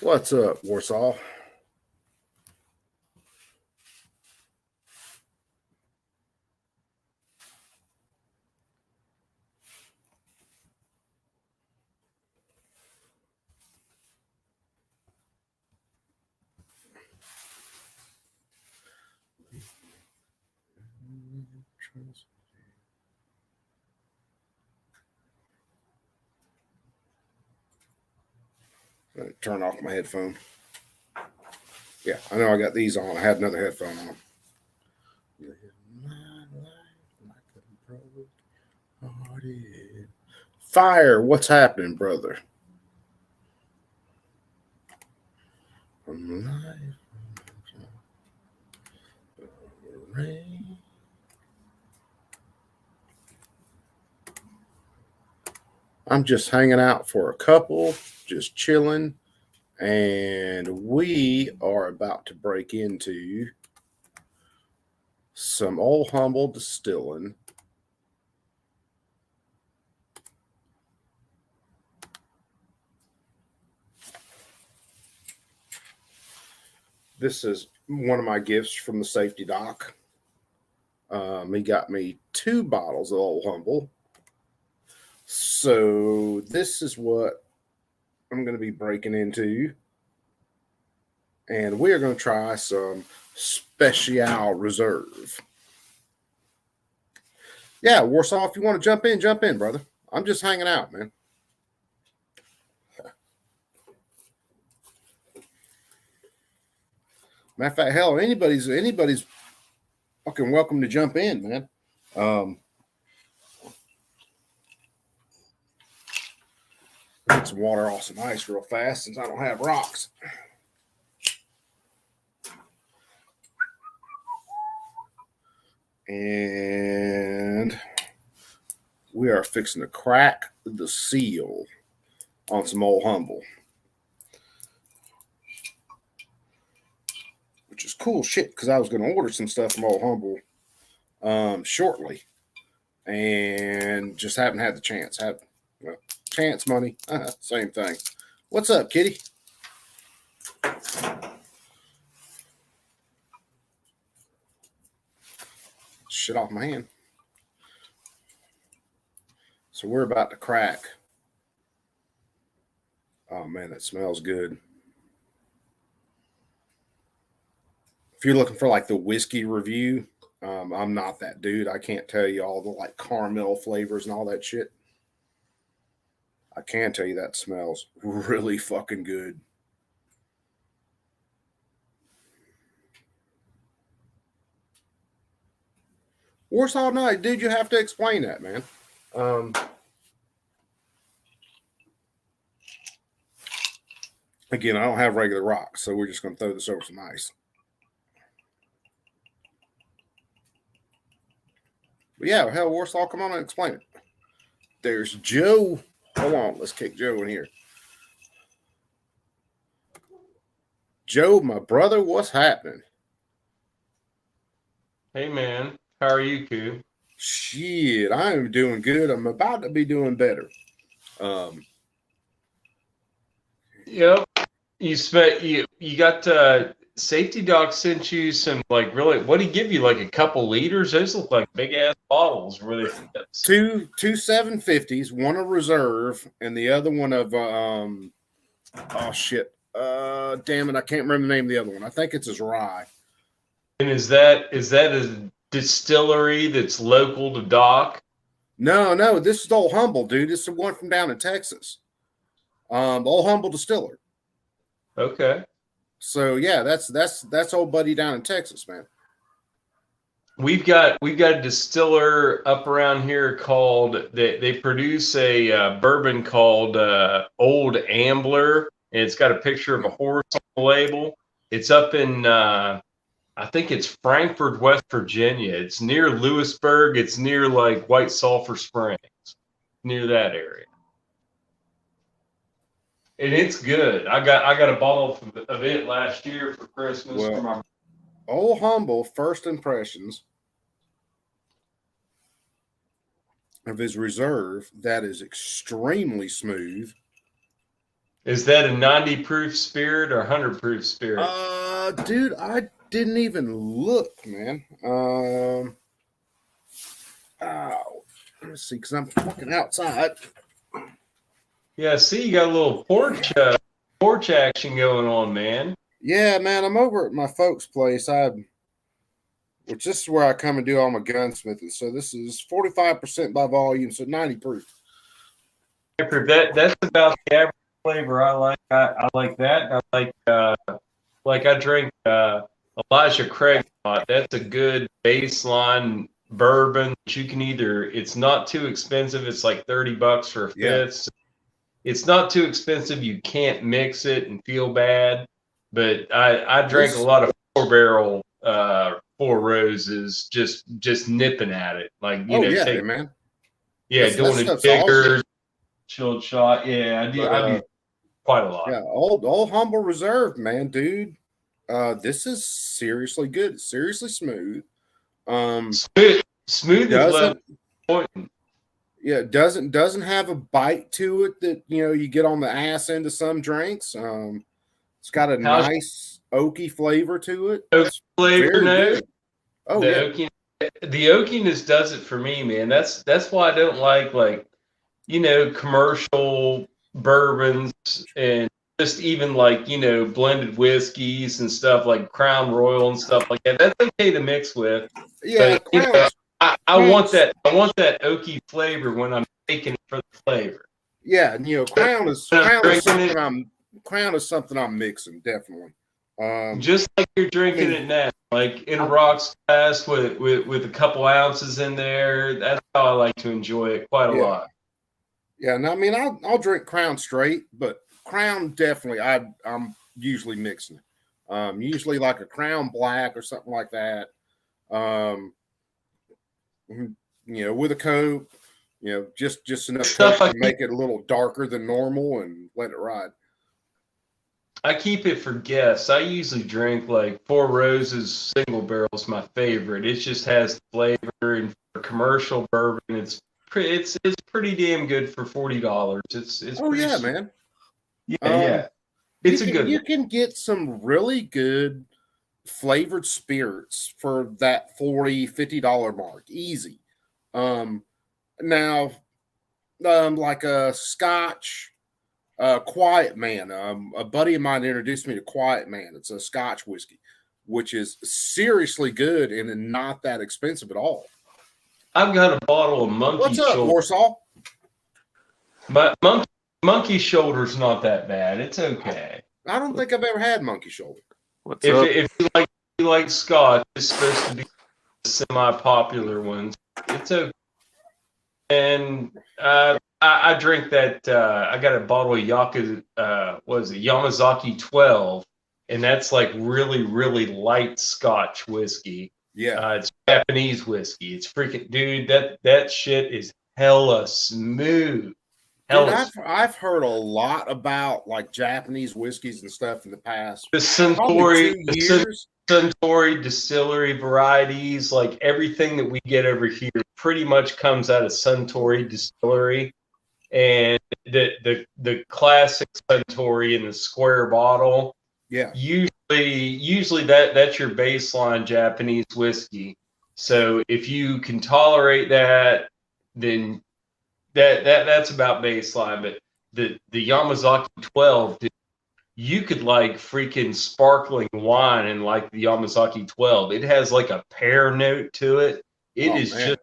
What's up, Warsaw? Turn off my headphone. Yeah, I know I got these on. I had another headphone on. Fire, what's happening, brother? I'm alive. I'm just hanging out for a couple, just chilling, and we are about to break into some Old Humble Distilling. This is one of my gifts from the safety doc. He got me 2 bottles of Old Humble. So this is what I'm going to be breaking into. And we are going to try some Special Reserve. Yeah, Warsaw, if you want to jump in, brother. I'm just hanging out, man. Matter of fact, hell, anybody's fucking welcome to jump in, man. Get some water off some ice real fast since I don't have rocks. And we are fixing to crack the seal on some Old Humble, which is cool shit because I was going to order some stuff from Old Humble shortly and just haven't had the chance. Chance money, same thing. What's up, kitty? Shit off my hand. So we're about to crack. Oh man, that smells good. If you're looking for like the whiskey review, I'm not that dude. I can't tell you all the like caramel flavors and all that shit. I can tell you that smells really fucking good. Warsaw Night, dude, you have to explain that, man. Again, I don't have regular rocks, so we're just going to throw this over some ice. But yeah, hell, Warsaw, come on and explain it. There's Joe. Hold on, let's kick Joe in here. Joe, my brother, what's happening? Hey, man. How are you, Koo? Shit, I am doing good. I'm about to be doing better. Yep. You got Safety Doc sent you some like really. What did he give you? Like a couple liters? Those look like big ass bottles. Really? Two 750s, one a reserve, and the other one of oh shit. Damn it, I can't remember the name of the other one. I think it's his rye. And is that a distillery that's local to Doc? No, this is Old Humble, dude. It's the one from down in Texas. Old Humble Distiller. Okay. So yeah, that's old buddy down in Texas, man. We've got a distiller up around here called they produce a bourbon called Old Ambler, and it's got a picture of a horse on the label. It's up in I think it's Frankfort, West Virginia. It's near Lewisburg. It's near like White Sulphur Springs, near that area. And it's good. I got a bottle of it last year for Christmas for my Old Humble first impressions of his reserve that is extremely smooth. Is that a 90 proof spirit or 100 proof spirit? Dude, I didn't even look, man. Let's see, because I'm fucking outside. Yeah, see, you got a little porch action going on, man. Yeah, man, I'm over at my folks' place. Which this is where I come and do all my gunsmithing. So this is 45% by volume, so 90 proof. That's about the average flavor I like. I like that. I drink Elijah Craig a lot. That's a good baseline bourbon that you can either. It's not too expensive. It's like $30 for a fifth. It's not too expensive. You can't mix it and feel bad. But I drank a lot of 4-barrel Four Roses, just nipping at it, like man. Yeah, doing a jigger, chilled shot. Yeah, I do quite a lot. Yeah, old Humble Reserve, man, dude. This is seriously good. Seriously smooth. Smooth is important. Yeah, doesn't have a bite to it that you get on the ass end of some drinks. It's got a nice oaky flavor to it. Oaky flavor note. Oh, the oakiness does it for me, man. That's why I don't like commercial bourbons and just even blended whiskeys and stuff like Crown Royal and stuff like that. That's okay to mix with. Yeah, but, I want that oaky flavor when I'm taking it for the flavor. Yeah, Crown is something I'm mixing, definitely. Just like you're drinking it now, like in a rocks glass with a couple ounces in there. That's how I like to enjoy it quite a lot. Yeah, and I mean I'll drink Crown straight, but Crown definitely I'm usually mixing it. Usually like a Crown Black or something like that. With a Coke, just enough stuff to make it a little darker than normal and let it ride. I keep it for guests. I usually drink like Four Roses single barrel is my favorite. It just has flavor, and for commercial bourbon, it's pretty damn good for $40. It's man. Yeah. It's a good. You can get some really good flavored spirits for that $40-$50 mark, easy. Now, like a Scotch. Quiet Man. A buddy of mine introduced me to Quiet Man. It's a Scotch whiskey, which is seriously good and not that expensive at all. I've got a bottle of Monkey Shoulder. What's up, Warsaw? But Monkey Shoulder's not that bad. It's okay. I don't think I've ever had Monkey Shoulder. If you like Scotch, it's supposed to be the semi-popular ones. It's okay. And I drink that. I got a bottle of Yamazaki 12, and that's like really, really light Scotch whiskey. Yeah, it's Japanese whiskey. It's freaking, dude. That shit is hella smooth. I've heard a lot about like Japanese whiskeys and stuff in the past. The Suntory distillery varieties, like everything that we get over here, pretty much comes out of Suntory distillery. And the classic Suntory in the square bottle, usually that's your baseline Japanese whiskey. So if you can tolerate that, then that's about baseline. But the Yamazaki 12, you could like freaking sparkling wine and like the Yamazaki 12. It has like a pear note to it. It has got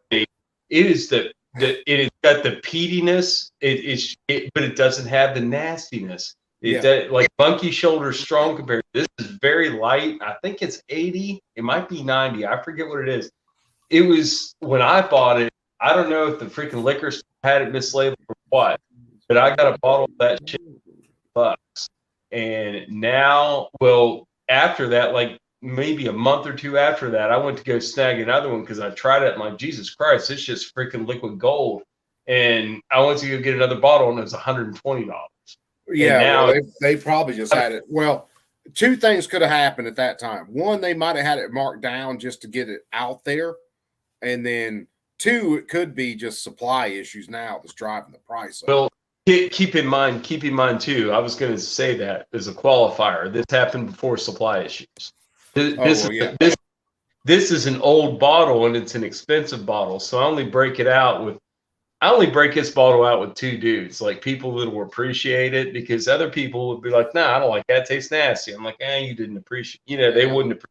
the peatiness, but it doesn't have the nastiness. Like Monkey Shoulder strong compared. This is very light. I think it's 80. It might be 90. I forget what it is. It was when I bought it. I don't know if the freaking liquor store had it mislabeled or what, but I got a bottle of that shit for $1. And now, after that, like maybe a month or two after that, I went to go snag another one because I tried it. I'm like, Jesus Christ, it's just freaking liquid gold. And I went to go get another bottle, and it was $120. Yeah, now they probably just had it. Well, two things could have happened at that time. One, they might have had it marked down just to get it out there, and then two, it could be just supply issues now that's driving the price up. Well, keep in mind too. I was going to say that as a qualifier. This happened before supply issues. This is an old bottle and it's an expensive bottle, so I only break this bottle out with two dudes, like people that will appreciate it, because other people would be like, "Nah, I don't like that. It tastes nasty." I'm like, you didn't appreciate. They wouldn't.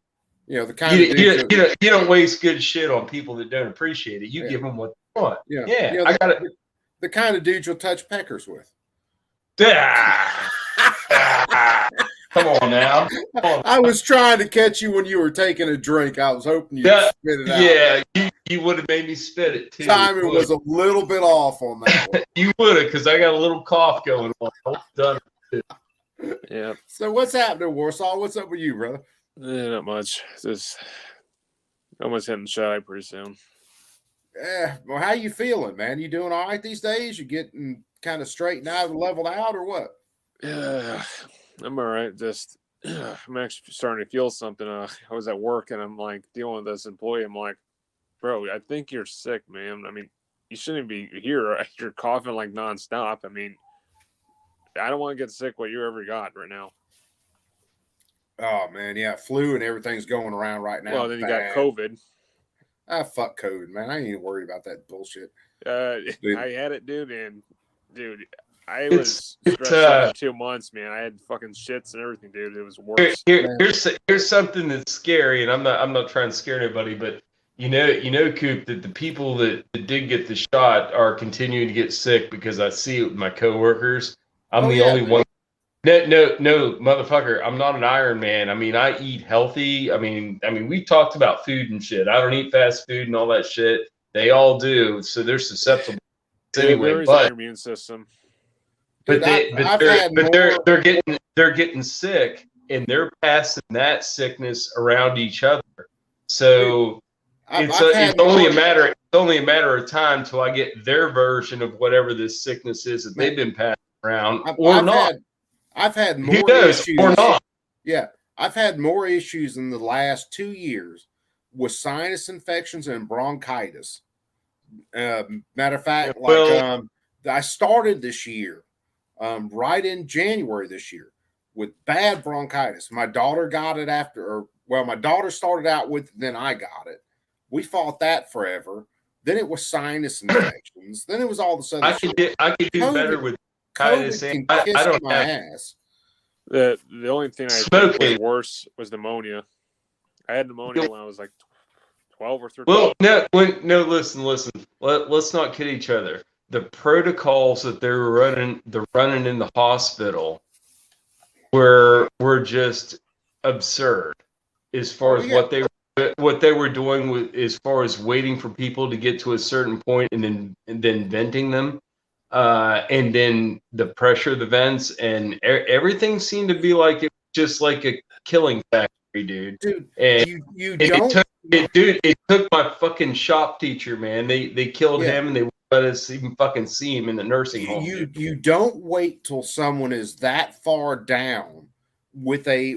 The kind of dudes you don't waste good shit on people that don't appreciate it. You give them what they want. Yeah, I got it. The kind of dudes you'll touch peckers with. Come on now. I was trying to catch you when you were taking a drink. I was hoping you'd spit it out. Yeah, you would have made me spit it too. Timing was a little bit off on that one. You would have, because I got a little cough going on. Done. Yeah. So what's happening, Warsaw? What's up with you, brother? Not much. Just almost hitting shy pretty soon. Yeah. Well, how you feeling, man? You doing all right these days? You getting kind of straightened out and leveled out, or what? Yeah, I'm all right. Just I'm actually starting to feel something. I was at work and I'm like dealing with this employee. I'm like, bro, I think you're sick, man. I mean, you shouldn't be here. You're coughing like nonstop. I mean, I don't want to get sick what you ever got right now. Oh man, yeah, flu and everything's going around right now. Well, then you got COVID. Fuck COVID, man. I ain't even worried about that bullshit. I had it, dude, and dude, I was stressed out for 2 months, man. I had fucking shits and everything, dude. It was worse. Here's something that's scary, and I'm not trying to scare anybody, but you know, Coop, that the people that did get the shot are continuing to get sick, because I see it with my coworkers. I'm the only one. No, motherfucker. I'm not an Iron Man. I mean, I eat healthy. I mean, we talked about food and shit. I don't eat fast food and all that shit. They all do, so they're susceptible. Anyway, but your immune system. But they're getting sick, and they're passing that sickness around each other. So it's only a matter of time till I get their version of whatever this sickness is that they've been passing around, or not. I've had more issues, or not. Yeah, I've had more issues in the last 2 years with sinus infections and bronchitis. Matter of fact, I started this year, right in January this year, with bad bronchitis. My daughter got it my daughter started out with it, then I got it. We fought that forever. Then it was sinus infections. Then it was all of a sudden. I could do better with COVID. I don't my ass. The only thing I think was worse was pneumonia. I had pneumonia when I was like 12 or 13. Well, no, listen. Let's not kid each other. The protocols that they're running in the hospital were just absurd, as far as what they were doing with, as far as waiting for people to get to a certain point and then venting them, and then the pressure of the vents, and everything seemed to be like it was just like a killing factory, dude. And it took my fucking shop teacher, man. They killed him, and they wouldn't let us even fucking see him in the nursing home. You don't wait till someone is that far down with a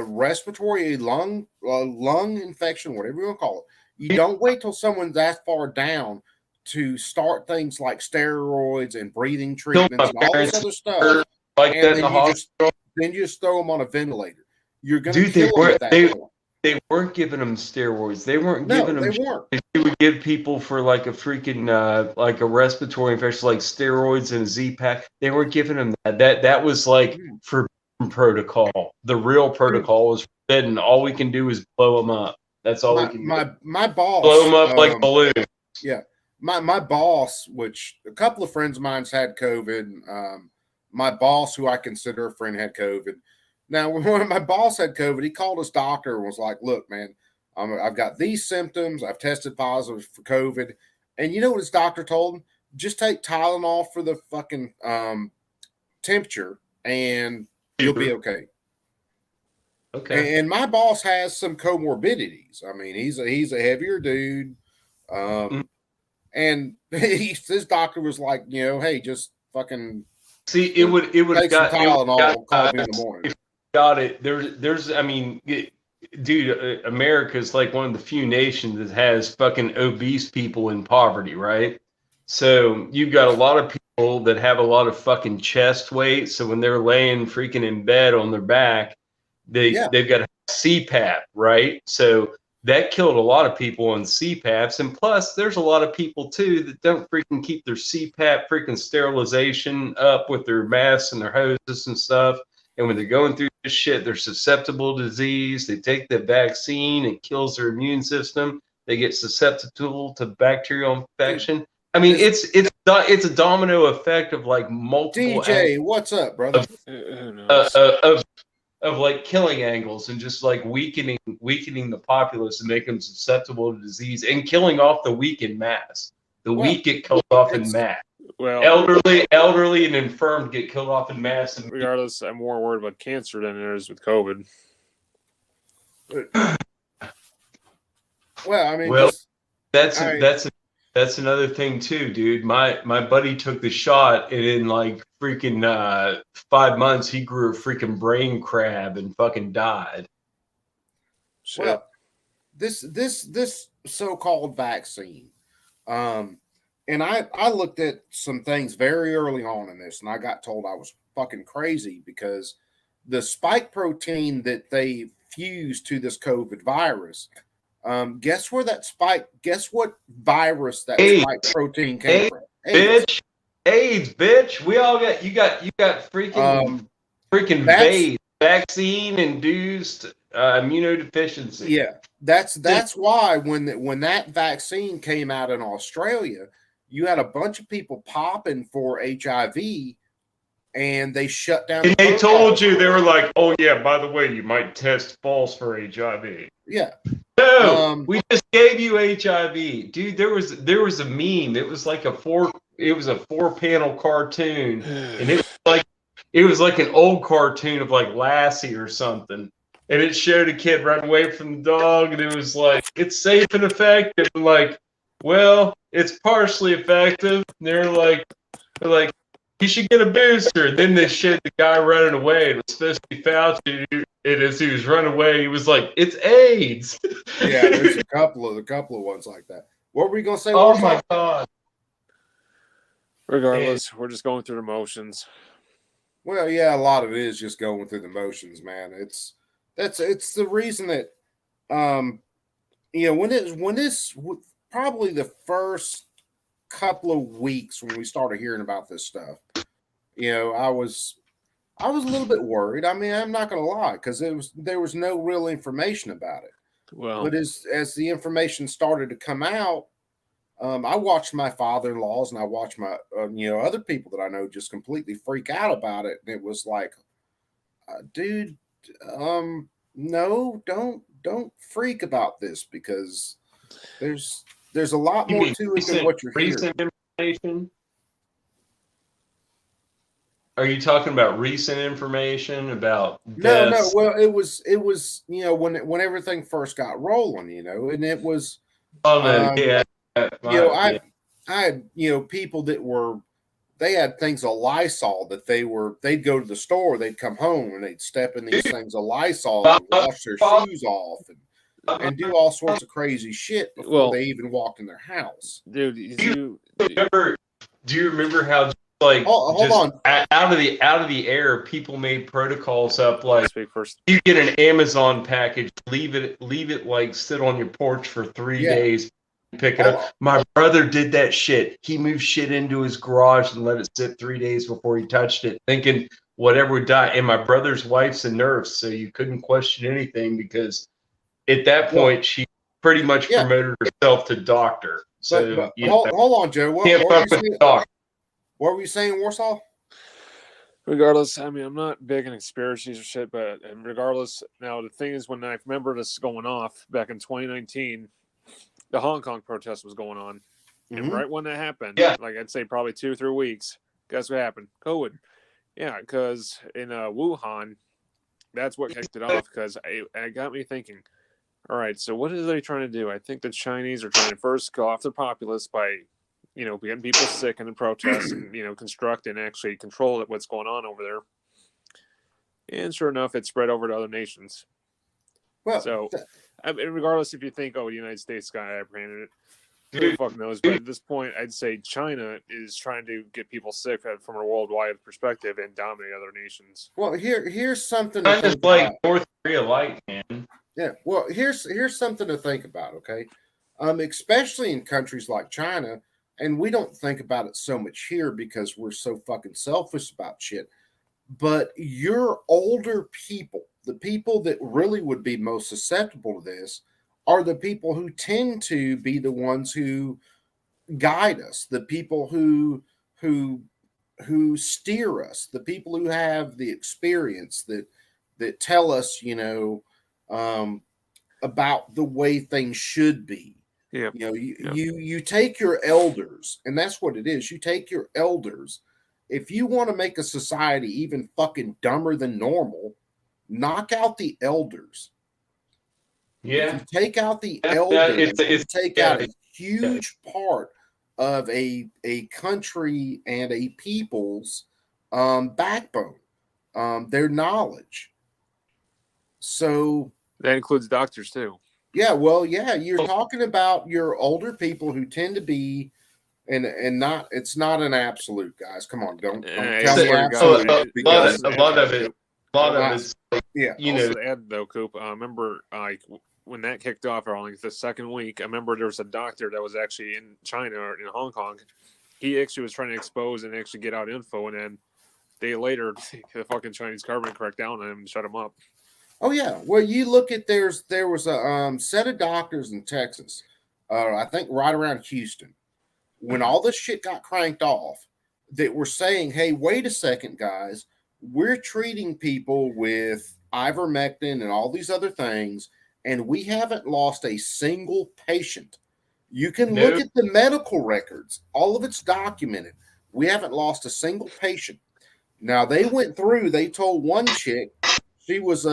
respiratory lung infection, whatever you want to call it. You don't wait till someone's that far down to start things like steroids and breathing treatments and all this other stuff. Like that in the hospital. Then you just throw them on a ventilator. You're going to kill them at that point. They weren't giving them steroids. They weren't giving them. They weren't. They would give people for like a freaking like a respiratory infection, like steroids and a Z-Pack. They weren't giving them that. That was like forbidden protocol. The real protocol was forbidden. All we can do is blow them up. That's all we can do. My boss blow them up like balloons. Yeah, my boss, which a couple of friends of mine's had COVID. My boss, who I consider a friend, had COVID. Now, when my boss had COVID, he called his doctor and was like, "Look, man, I've got these symptoms. I've tested positive for COVID." And you know what his doctor told him? Just take Tylenol for the fucking temperature, and you'll be okay. Okay. And my boss has some comorbidities. I mean, he's a heavier dude, and his doctor was like, hey, just fucking see. It would have got Tylenol. Call me in the morning. Got it. There's. I mean, dude, America's like one of the few nations that has fucking obese people in poverty, right? So you've got a lot of people people that have a lot of fucking chest weight. So when they're laying freaking in bed on their back, they've got CPAP, right? So that killed a lot of people on CPAPs. And plus, there's a lot of people too that don't freaking keep their CPAP freaking sterilization up with their masks and their hoses and stuff. And when they're going through this shit, they're susceptible to disease. They take the vaccine, it kills their immune system. They get susceptible to bacterial infection. I mean, it's a domino effect of like multiple DJ, what's up, brother? Of like killing angles and just like weakening the populace and making them susceptible to disease and killing off the weak in mass. The weak get killed off in mass. Well, elderly and infirm get killed off in mass. And regardless, I'm more worried about cancer than it is with COVID. Well, I mean, that's another thing too, dude. My buddy took the shot, and in like freaking 5 months, he grew a freaking brain crab and fucking died. Shit. Well, this so-called vaccine, and I looked at some things very early on in this, and I got told I was fucking crazy because the spike protein that they fused to this COVID virus. Guess what virus that spike protein came from? AIDS. Bitch. We all got you got freaking vaccine induced immunodeficiency. Yeah, that's why when that vaccine came out in Australia, you had a bunch of people popping for HIV, and they shut down. And they told you, they were like, "Oh yeah, by the way, you might test false for HIV." Yeah. No, we just gave you HIV, dude. There was a meme. It was like a 4-panel cartoon, and it was like an old cartoon of like Lassie or something, and it showed a kid running away from the dog, and it was like, it's safe and effective. And like, well, it's partially effective. And they're like, you should get a booster. And then they showed the guy running away. It was supposed to be Fauci. And as he was running away, he was like, "It's AIDS." Yeah, there's a couple of ones like that. What were you gonna say? Oh my god! Regardless, we're just going through the motions. Well, yeah, a lot of it is just going through the motions, man. It's the reason that, when this probably the first couple of weeks when we started hearing about this stuff, I was a little bit worried. I mean, I'm not going to lie, because there was no real information about it. Well, but as the information started to come out, I watched my father-in-laws and I watched my other people that I know just completely freak out about it, and it was like, dude, no, don't freak about this, because there's a lot more to it than what you're hearing. Recent information. Are you talking about recent information about deaths? No. Well, it was when everything first got rolling, and it was. Oh no, yeah. I had people that they had things of Lysol that they'd go to the store, they'd come home and they'd step in these things of Lysol and wash their shoes off and do all sorts of crazy shit before they even walked in their house. Dude, do you remember how? Like, hold on. Out of the air, people made protocols up like, you get an Amazon package, leave it like sit on your porch for 3 days, pick it up. My brother did that shit. He moved shit into his garage and let it sit 3 days before he touched it, thinking whatever would die. And my brother's wife's a nurse, so you couldn't question anything, because at that point she pretty much promoted herself to doctor. So hold on, Joe. What were you saying, Warsaw? Regardless, I mean, I'm not big in conspiracies or shit, but regardless, now the thing is, when I remember this going off back in 2019, the Hong Kong protest was going on. Mm-hmm. And right when that happened, like I'd say probably 2 or 3 weeks, guess what happened? COVID. Yeah, because in Wuhan, that's what kicked it off, because it got me thinking, all right, so what are they trying to do? I think the Chinese are trying to first go off their populace by getting people sick in the protests and, construct and actually control what's going on over there. And sure enough, it spread over to other nations. Well, so, regardless if you think, the United States got apprehended, Who Dude, the fuck knows? But at this point, I'd say China is trying to get people sick from a worldwide perspective and dominate other nations. Well, here's something to China's think like about. North Korea light, man. Yeah, well, here's something to think about, okay? Especially in countries like China, and we don't think about it so much here because we're so fucking selfish about shit. But your older people, the people that really would be most susceptible to this, are the people who tend to be the ones who guide us, the people who steer us, the people who have the experience that tell us, about the way things should be. Yep. You take your elders, and that's what it is. You take your elders. If you want to make a society even fucking dumber than normal, knock out the elders. Yeah. If you take out the Yeah, elders, it's- you take out a huge part of a country and a people's backbone, their knowledge. So That includes doctors too. yeah, well, yeah, you're talking about your older people who tend to be, and not, it's not an absolute, guys. Come on, don't I tell me swear to absolute. God, a because- lot of it's yeah, you Also know to add though, Coop, I remember like when that kicked off, or like the second week, I remember there was a doctor that was actually in China or in Hong Kong. He actually was trying to expose and actually get out info, and then a day later, the fucking Chinese government cracked down on him and shut him up. oh yeah. Well, you look at there was a set of doctors in Texas, I think right around Houston, when all this shit got cranked off, that were saying, "Hey, wait a second, guys, we're treating people with ivermectin and all these other things, and we haven't lost a single patient. You can look Nope. at the medical records; all of it's documented. We haven't lost a single patient." Now they went through. They told one chick, she was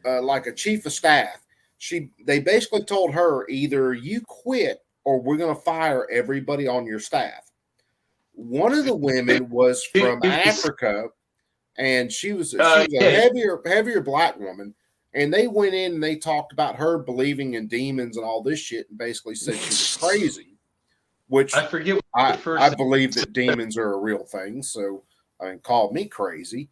like a chief of staff. They basically told her, either you quit or we're going to fire everybody on your staff. One of the women was from Africa, and she was a heavier black woman. And they went in and they talked about her believing in demons and all this shit, and basically said she was crazy. Which I forget what I the first believe that demons are a real thing. So I mean, call me crazy,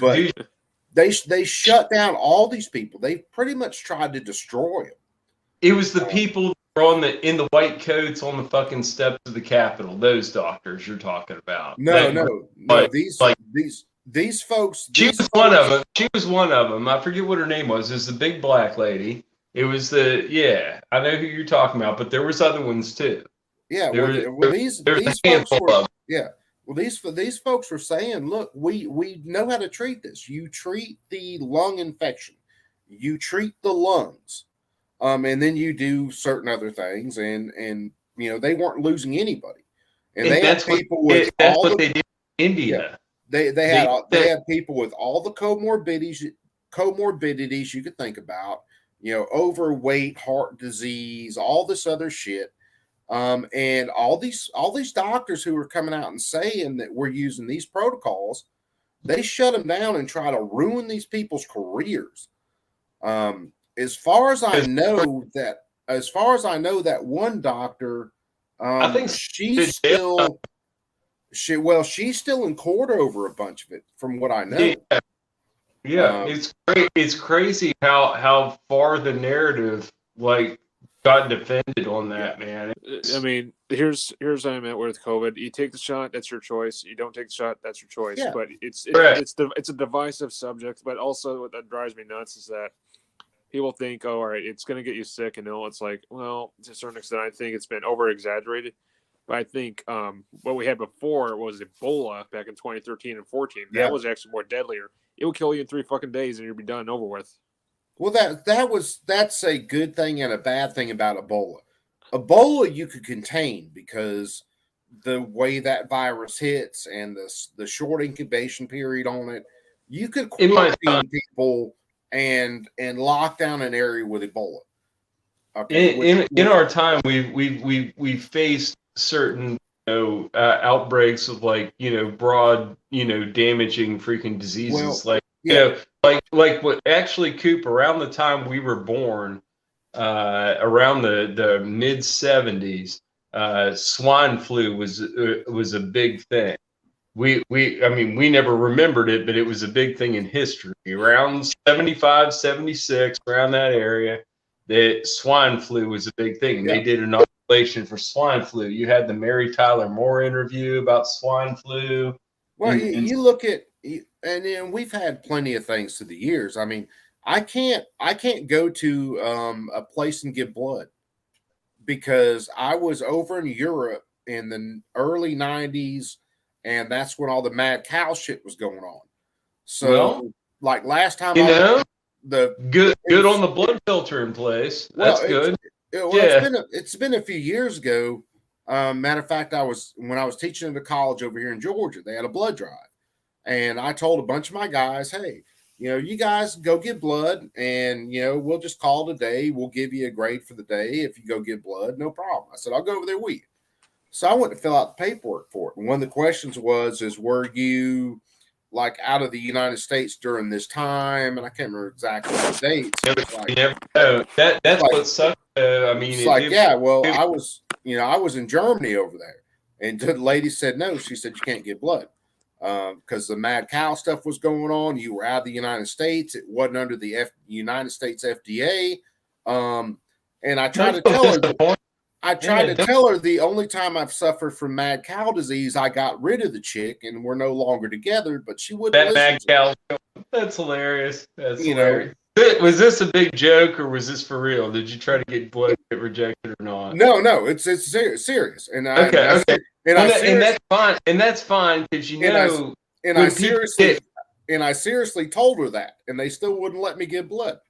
but Dude, they shut down all these people. They pretty much tried to destroy them. it was the people that were in the white coats on the fucking steps of the Capitol. Those doctors you're talking about. No, like- these folks. She these was one of folks- them. She was one of them. I forget what her name was. It was the big black lady. It was I know who you're talking about, but there was other ones too. Yeah, There- well, these There's a folks handful were, of them. yeah. Well, these folks were saying, look, we know how to treat this. You treat the lung infection, you treat the lungs, and then you do certain other things, and they weren't losing anybody, and they had people with That's all what the they did in India. they had people with all the comorbidities you could think about, overweight, heart disease, all this other shit. And all these doctors who were coming out and saying that we're using these protocols, they shut them down and try to ruin these people's careers. As far as I know, that one doctor, I think she's still in court over a bunch of it, from what I know. Yeah. It's great. It's crazy how far the narrative got defended on that, man. I mean, here's what I'm at with COVID. You take the shot, that's your choice. You don't take the shot, that's your choice. Yeah. But it's Correct. it's a divisive subject. But also, what that drives me nuts is that people think, oh, all right, it's going to get you sick, and it's like, well, to a certain extent, I think it's been over exaggerated. But I think what we had before was Ebola back in 2013 and 14. Yeah. That was actually more deadlier. It would kill you in 3 fucking days, and you'd be done and over with. Well, that's a good thing and a bad thing about Ebola. Ebola you could contain because the way that virus hits and the short incubation period on it, you could quarantine people and lock down an area with Ebola. Okay. In our time, we've faced certain outbreaks of broad damaging freaking diseases Well, yeah. like what actually, Coop, around the time we were born, around the mid 70s, swine flu was a big thing. I mean, we never remembered it, but it was a big thing in history. Around 75, 76, around that area, that swine flu was a big thing. And Yeah. they did an inoculation for swine flu. You had the Mary Tyler Moore interview about swine flu. Well, And- you look at, and then we've had plenty of things through the years. I mean, I can't go to a place and give blood because I was over in Europe in the early 90s, and that's when all the mad cow shit was going on. So, Well, like last time, You know, the good on the blood filter in place. That's good. It's been a few years ago. Matter of fact, when I was teaching at a college over here in Georgia, they had a blood drive, and I told a bunch of my guys, "Hey, you guys go get blood, and we'll just call it a day. We'll give you a grade for the day if you go get blood, no problem." I said, "I'll go over there with you." So I went to fill out the paperwork for it, and one of the questions was, "Were you like out of the United States during this time?" And I can't remember exactly the dates. You never know. That's like- what sucks. I mean, It's like, yeah, well, I was in Germany over there, and the lady said no. She said you can't get blood because the mad cow stuff was going on. You were out of the United States. It wasn't under the United States FDA. And I tried to tell her. I tried to tell her the only time I've suffered from mad cow disease, I got rid of the chick and we're no longer together. But she wouldn't. That mad listen to cow. That's hilarious. That's You know. hilarious. Was this a big joke or was this for real? Did you try to get blood get rejected or not? No, it's serious. And Okay. And that's fine. And that's fine because I seriously told her that, and they still wouldn't let me give blood.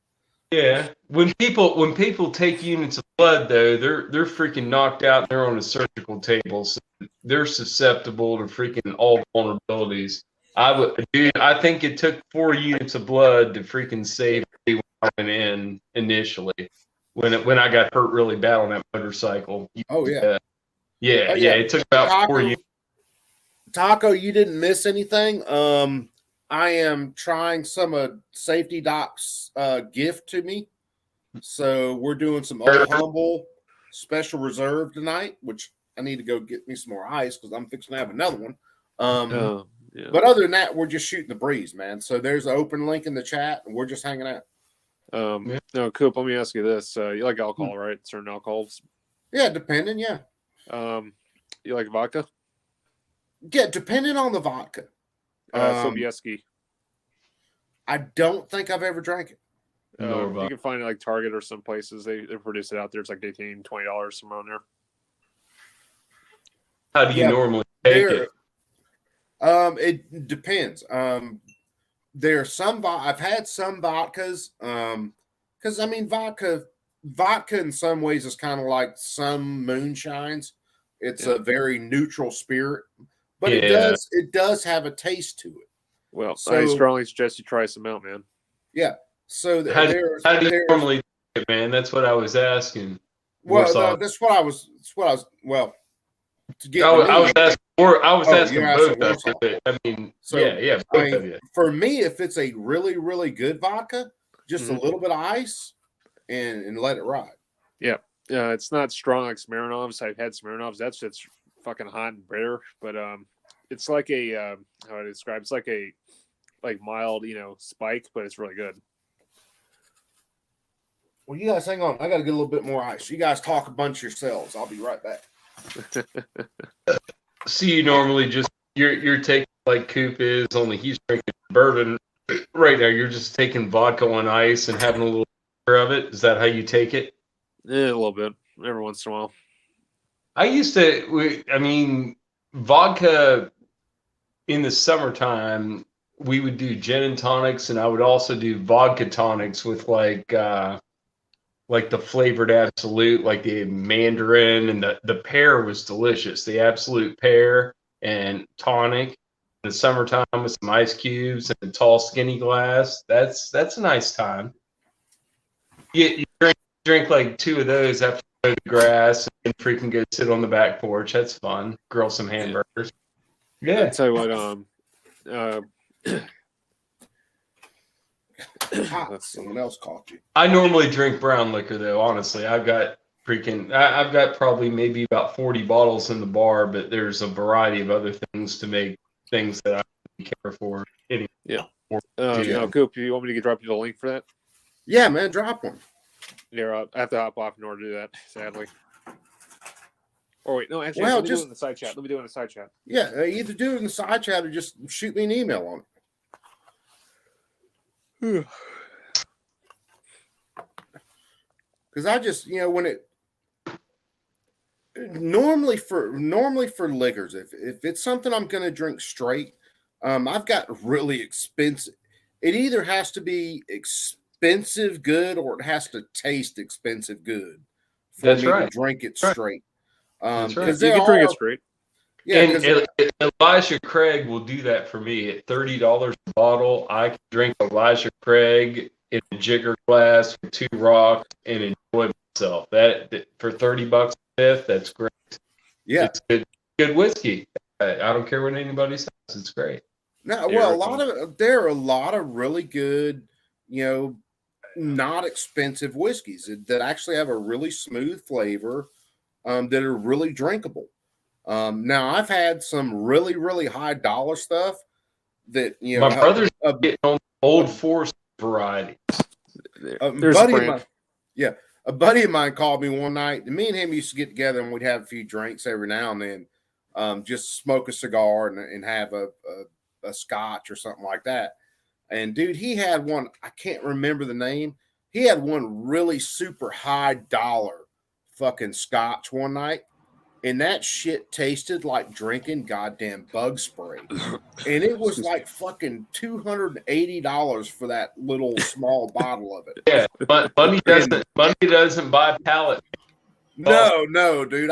Yeah, when people take units of blood, though, they're freaking knocked out. They're on a surgical table, so they're susceptible to freaking all vulnerabilities. I think it took 4 units of blood to freaking save me when I went in initially. When I got hurt really bad on that motorcycle. Oh yeah, yeah. It took about 4 units. Taco, you didn't miss anything. I am trying some of Safety Doc's gift to me. So we're doing some Old Humble Special Reserve tonight, which I need to go get me some more ice because I'm fixing to have another one. Yeah. But other than that, we're just shooting the breeze, man. So there's an open link in the chat, and we're just hanging out. No, Coop, let me ask you this. You like alcohol, right? Certain alcohols? Yeah, depending, yeah. You like vodka? Yeah, depending on the vodka. Sobieski. I don't think I've ever drank it. You can find it like Target or some places. They produce it out there. It's like $18, $20 somewhere on there. How do you normally take it? It depends. There are some I've had some vodkas. Because I mean vodka in some ways is kind of like some moonshines. It's a very neutral spirit, but it does have a taste to it. Well, I strongly suggest you try some out, man. Yeah. So how do you normally do it, man? That's what I was asking. Well, that's what I was. Well, to get. I was asking. I was asking both asking of you. I mean, So, both of you. For me, if it's a really, really good vodka, just a little bit of ice and let it ride. Yeah. It's not strong like Smirnoffs. I've had Smirnoffs. That's fucking hot and bitter, but it's like a how do I describe? It's like a mild, spike, but it's really good. Well, you guys hang on. I got to get a little bit more ice. You guys talk a bunch yourselves. I'll be right back. So you normally just you're taking like Coop is, only he's drinking bourbon right now. You're just taking vodka on ice and having a little of it. Is that how you take it? Yeah, a little bit every once in a while. I used to. Vodka in the summertime. We would do gin and tonics, and I would also do vodka tonics with like the flavored Absolute, like the mandarin, and the pear was delicious. The Absolute pear and tonic in the summertime with some ice cubes and a tall, skinny glass. That's a nice time. You drink like 2 of those after you go to the grass and freaking go sit on the back porch. That's fun. Grill some hamburgers. Yeah. I'll tell you what, Someone else caught you. I normally drink brown liquor though. Honestly, I've got probably maybe about 40 bottles in the bar, but there's a variety of other things to make things that I care for. Anyway, Yeah. Yeah. No, Coop, you want me to drop you the link for that? Yeah, man, drop one. Yeah, I have to hop off in order to do that, sadly. Or wait, no, actually, Well, let me do just- it in the side chat. Let me do it in the side chat. Yeah, either do it in the side chat or just shoot me an email on it. Because I just, when it normally for liquors, if it's something I'm going to drink straight, I've got really expensive. It either has to be expensive good or it has to taste expensive good for That's me right. to drink it Right. straight. That's right. 'Cause You there can drink are- it straight. Yeah, and 'cause Elijah Craig will do that for me at $30 a bottle. I can drink Elijah Craig in a jigger glass with 2 rocks and enjoy myself. That for $30 a fifth, that's great. yeah. It's good whiskey. I don't care what anybody says. It's great. No, Yeah, well, there are a lot of really good, not expensive whiskeys that actually have a really smooth flavor, that are really drinkable. Now I've had some really, really high dollar stuff that My brother's a, getting on Old Forest variety. a There's a buddy of brand. mine, yeah, a buddy of mine called me one night. And me and him used to get together and we'd have a few drinks every now and then, just smoke a cigar and have a scotch or something like that. And dude, he had one, I can't remember the name. He had one really super high dollar fucking scotch one night. And that shit tasted like drinking goddamn bug spray. And it was like fucking $280 for that little small bottle of it. Yeah, but money doesn't buy palate. No, dude.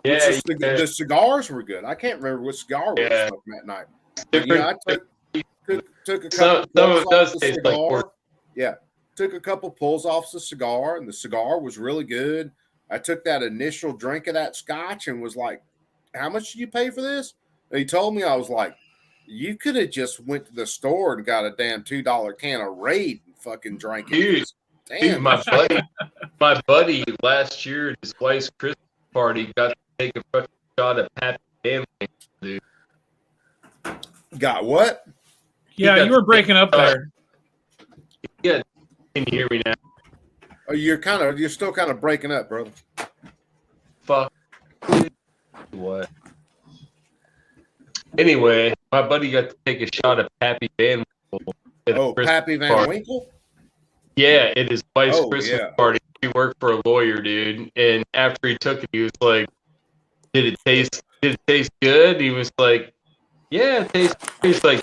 Yeah, The cigars were good. I can't remember what cigar we were Yeah. smoking that night. But, different. I took a Some couple of it pulls does off the taste like cigar. pork. Yeah, took a couple pulls off the cigar, and the cigar was really good. I took that initial drink of that scotch and was like, "How much did you pay for this?" And he told me, I was like, "You could have just went to the store and got a damn $2 can of Raid and fucking drank it." Dude, Damn, my buddy last year at his wife's Christmas party got to take a fucking shot of Happy Family. Dude. got what? Yeah, got- you were breaking up there. Can you hear me now? Oh, you're still kind of breaking up, brother. Fuck. What? Anyway, my buddy got to take a shot of Happy Van Winkle at a Oh, Christmas Pappy Van party. Winkle? Yeah, at his wife's Oh, Christmas yeah. party. He worked for a lawyer, dude. And after he took it, he was like, Did it taste good? He was like, "Yeah, it tastes." He's like,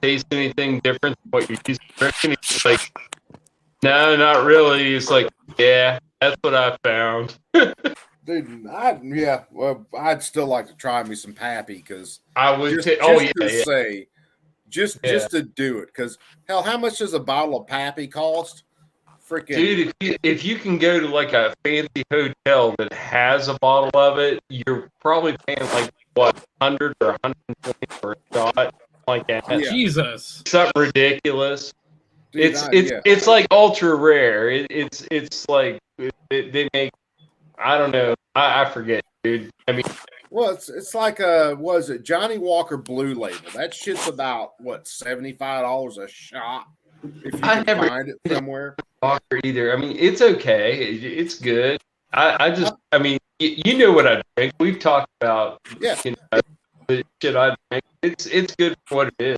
"Taste anything different than what you're used to drinking?" He's like, "No, not really." He's like, "Yeah, that's what I found." Dude, I'd still like to try me some Pappy because I would just say, say, just to do it. Because hell, how much does a bottle of Pappy cost? Freaking dude, if you can go to like a fancy hotel that has a bottle of it, you're probably paying like what, 100 or 120 for a shot, like that. Yeah. Jesus. Something ridiculous. dude, It's like ultra rare. It's like they make. I don't know. I forget, dude. I mean, well, it's like was it Johnny Walker Blue Label? That shit's about what, $75 a shot if you I can never- find it somewhere. Walker either. I mean, it's okay. It's good. I mean, you know what I drink. We've talked about Yeah. the shit I drink. It's good for what it is.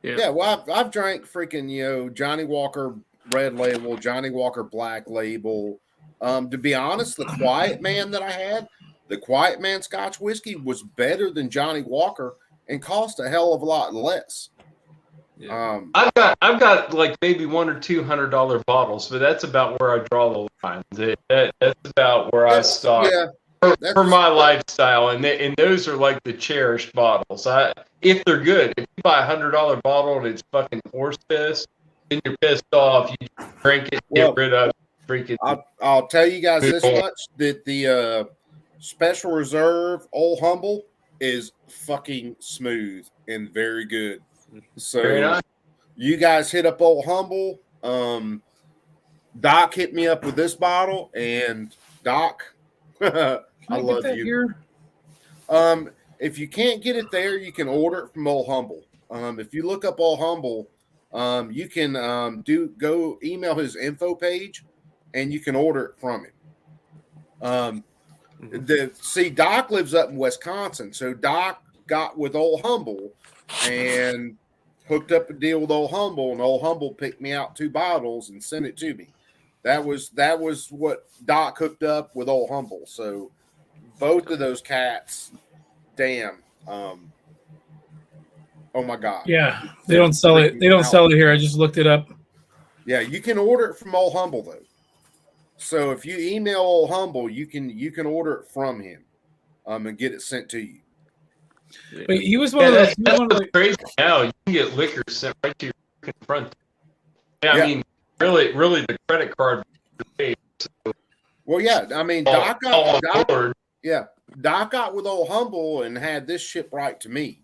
Yeah, well, I've drank freaking Johnny Walker Red Label, Johnny Walker Black Label. To be honest, the Quiet Man that I had, the Quiet Man Scotch whiskey was better than Johnny Walker and cost a hell of a lot less. Yeah. I've got like maybe $100 or $200 bottles, but that's about where I draw the line. That's about where I stop. Yeah, For my lifestyle, and those are like the cherished bottles. If they're good, if you buy $100 bottle and it's fucking horse piss, then you're pissed off. You drink it, Well, get rid of it, freaking. I'll tell you guys this Cool. much, that the Special Reserve Old Humble is fucking smooth and very good. So Very nice. You guys hit up Old Humble. Doc hit me up with this bottle, and Doc, I Can love get that you. here? If you can't get it there, you can order it from Old Humble. If you look up Old Humble, you can go email his info page, and you can order it from him. Doc lives up in Wisconsin, so Doc got with Old Humble and hooked up a deal with Old Humble, and Old Humble picked me out 2 bottles and sent it to me. That was what Doc hooked up with Old Humble. So both of those cats, damn. Oh my God. Yeah, they don't sell it. They don't sell it here. I just looked it up. Yeah, you can order it from Old Humble though. So if you email Old Humble, you can order it from him, and get it sent to you. But he was one of those. That's what's crazy now. You can get liquor sent right to your front. Yeah, I mean, really, the credit card. Well, yeah, I mean, Doc got with Old Humble and had this shipped right to me,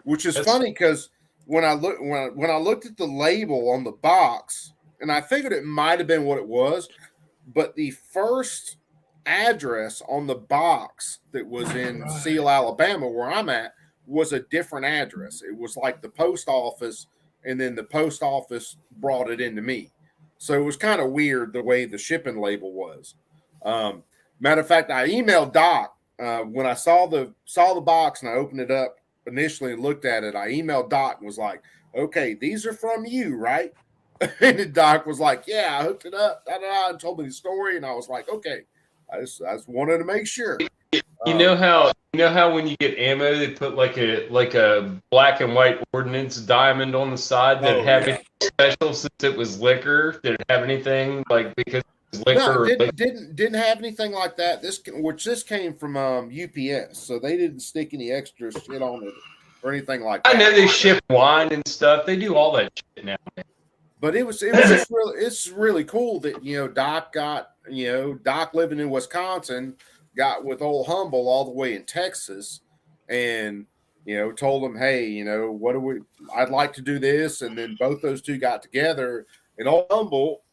which is funny because when I looked at the label on the box, and I figured it might have been what it was, but the first address on the box that was in Seal, Alabama, where I'm at, was a different address. It was like the post office, and then the post office brought it into me. So it was kind of weird the way the shipping label was. Matter of fact, I emailed Doc when I saw the box and I opened it up initially and looked at it. I emailed Doc and was like, "Okay, these are from you, right?" And the Doc was like, "Yeah, I hooked it up." And told me the story, and I was like, "Okay." I just wanted to make sure. You know how when you get ammo, they put like a black and white ordnance diamond on the side that have anything special since it was liquor. Did it have anything like because it was liquor? No, didn't have anything like that. This came from UPS, so they didn't stick any extra shit on it or anything like that. I know they ship wine and stuff. They do all that shit now. But it's really cool that Doc living in Wisconsin got with Old Humble all the way in Texas, and told him, hey, I'd like to do this, and then both those two got together, and Old Humble,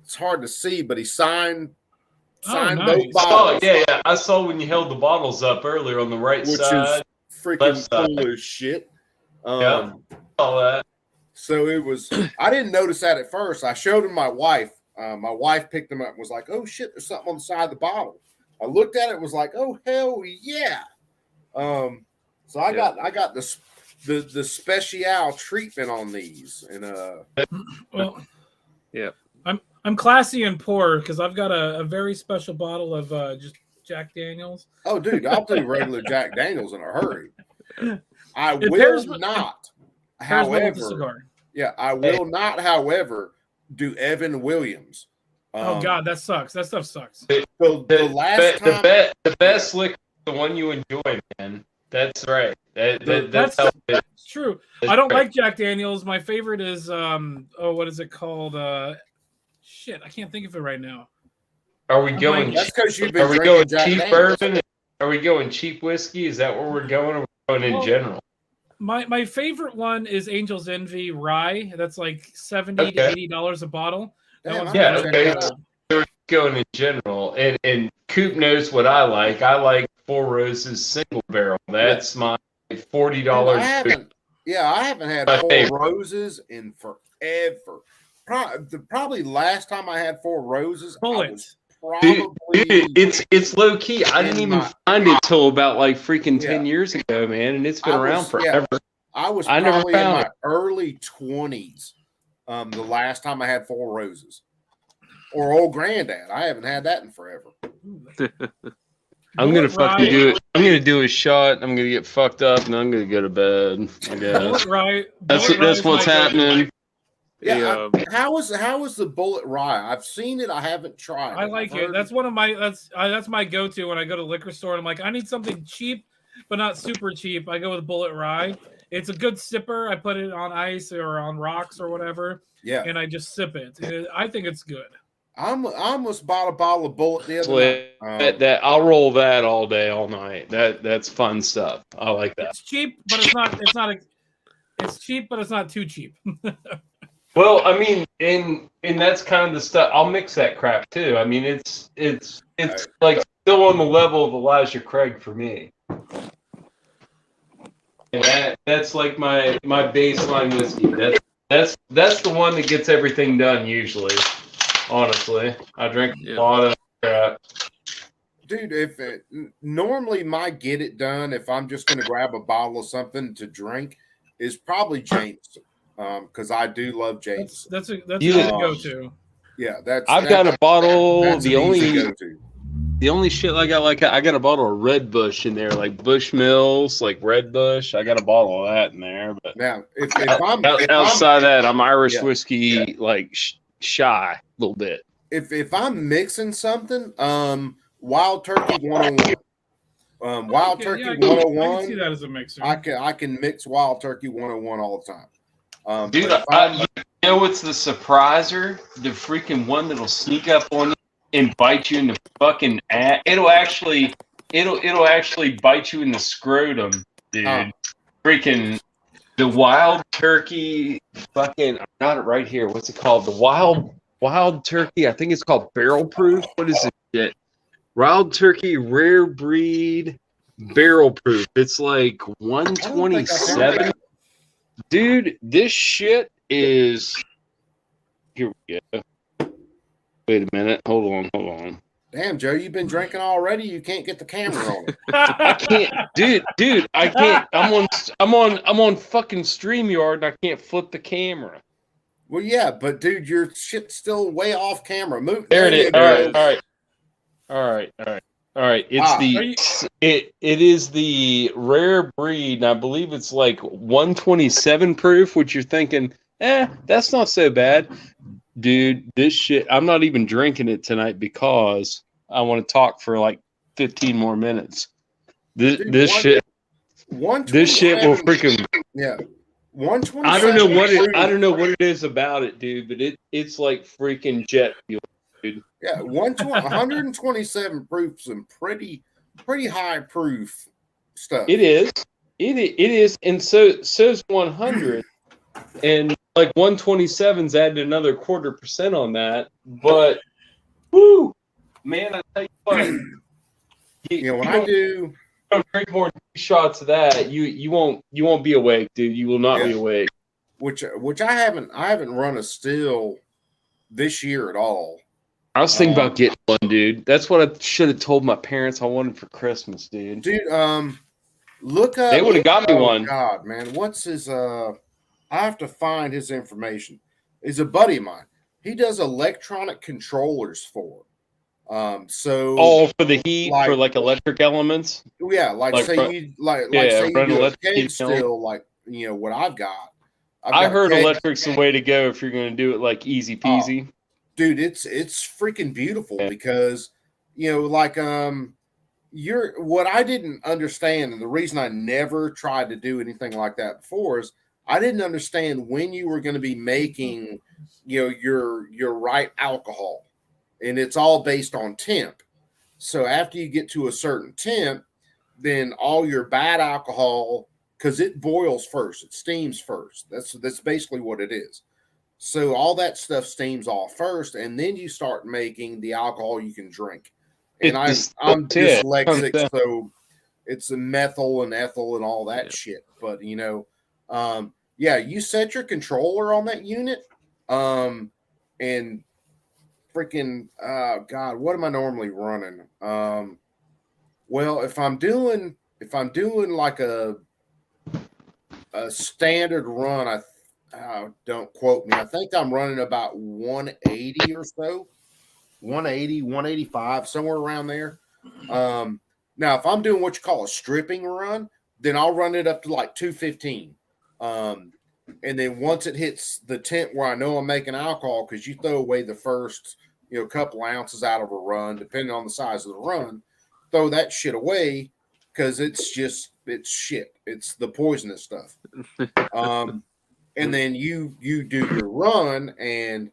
it's hard to see, but he signed nice. both bottles. Oh yeah, I saw when you held the bottles up earlier on the right which side, is freaking cool as shit. Yeah. All that. So it was. I didn't notice that at first. I showed him my wife. My wife picked them up and was like, "Oh shit, there's something on the side of the bottle." I looked at it and was like, "Oh hell yeah!" So I got the special treatment on these, and Well, yeah. I'm classy and poor because I've got a very special bottle of just Jack Daniels. Oh, dude, I'll do regular Jack Daniels in a hurry. I It will pairs not. well with the However, cigar. yeah, I will not. However, do Evan Williams. Oh God, that sucks. That stuff sucks. The best liquor, the one you enjoy, man. That's right. That's true. That's I don't right. like Jack Daniels. My favorite is what is it called? Shit, I can't think of it right now. Are we going? That's because you've been Are we drinking going Jack cheap Daniels. bourbon? Are we going cheap whiskey? Is that where we're going? Or are we going in general? My favorite one is Angel's Envy Rye. That's like $70 to $80 a bottle. Damn, Okay. We're going in general, and Coop knows what I like. I like Four Roses single barrel. That's my $40. I haven't had My Four favorite. Roses in forever. Probably last time I had Four Roses, Bullets. Dude, it's low key. I didn't even find it till about like freaking 10 years ago, man, and it's been around forever. I was I never probably in found my it. early 20s. The last time I had Four Roses, or Old Granddad. I haven't had that in forever. I'm gonna fucking do it. I'm gonna do a shot. I'm gonna get fucked up, and I'm gonna go to bed. I guess that's what's happening. Yeah, how is the Bullet Rye? I've seen it. I haven't tried. I like it. That's one of my that's my go-to when I go to liquor store. And I'm like, I need something cheap, but not super cheap. I go with Bullet Rye. It's a good sipper. I put it on ice or on rocks or whatever. Yeah, and I just sip it. I think it's good. I almost bought a bottle of Bullet the other So night. that I'll roll that all day, all night. That's fun stuff. I like that. It's cheap, but it's not. It's not. It's cheap, but it's not too cheap. Well, I mean, and that's kind of the stuff. I'll mix that crap too. I mean, it's like still on the level of Elijah Craig for me. And that's like my baseline whiskey. That's the one that gets everything done usually. Honestly, I drink a lot of crap. Dude, normally my get it done, if I'm just going to grab a bottle of something to drink, is probably Jameson, because I do love Jameson. That's a good go-to. Yeah, I've got a bottle. That's The an easy go-to. only shit I got a bottle of Red Bush in there, like Bushmills, like Red Bush. I got a bottle of that in there. But Now, if I'm outside of that, I'm Irish Yeah. whiskey like shy a little bit. if I'm mixing something, Wild Turkey 101. Wild Turkey I 101. can see that as a mixer. I can mix Wild Turkey 101 all the time. Dude, but if I'm- you know what's the surpriser? The freaking one that'll sneak up on you and bite you in the fucking ass. It'll actually bite you in the scrotum, dude. Freaking the Wild Turkey fucking, I got it right here. What's it called? The Wild Turkey. I think it's called Barrel Proof. What is this shit? Wild Turkey Rare Breed Barrel Proof. It's like 127. Dude, this shit is. Here we go. Wait a minute. Hold on. Damn, Joe, you've been drinking already. You can't get the camera on it. I can't, dude. I can't. I'm on fucking StreamYard and I can't flip the camera. Well, yeah, but dude, your shit's still way off camera. Move. There it is. you go. All right. It is the rare breed, and I believe it's like 127 proof, which you're thinking, that's not so bad. Dude, this shit, I'm not even drinking it tonight because I want to talk for like 15 more minutes. This shit will freaking. Yeah. 127. I don't know what it is about it, dude, but it's like freaking jet fuel, dude. Yeah, 127 proof, some pretty high proof stuff. It is, and so's 100, and like 127's added another 0.25% on that. But, whoo, man, I tell you what, When I do drink more than 2 shots of that, you won't be awake, dude. You will not be awake. which I haven't run a still this year at all. I was thinking about getting one, dude. That's what I should have told my parents I wanted for Christmas, dude. Dude, look up. They would have got me one. God, man, what's his? I have to find his information. He's a buddy of mine. He does electronic controllers for. So for the heat, for like electric elements. Yeah, like say front- you like yeah, say you run do a electric keg heat still, like what I've got. I got heard keg- electric's the way to go if you're going to do it like easy peasy. Dude, it's freaking beautiful because what I didn't understand, and the reason I never tried to do anything like that before is I didn't understand when you were going to be making your right alcohol, and it's all based on temp. So after you get to a certain temp, then all your bad alcohol, because it boils first, it steams first. That's basically what it is. So all that stuff steams off first, and then you start making the alcohol you can drink. And I'm dyslexic, so it's a methyl and ethyl and all that shit. But you set your controller on that unit, and freaking God, what am I normally running? Well, if I'm doing like a standard run, don't quote me. I think I'm running about 180 or so, 180, 185, somewhere around there. Now, if I'm doing what you call a stripping run, then I'll run it up to like 215. And then once it hits the tent where I know I'm making alcohol, because you throw away the first, couple ounces out of a run, depending on the size of the run, throw that shit away because it's shit. It's the poisonous stuff. And then you do your run, and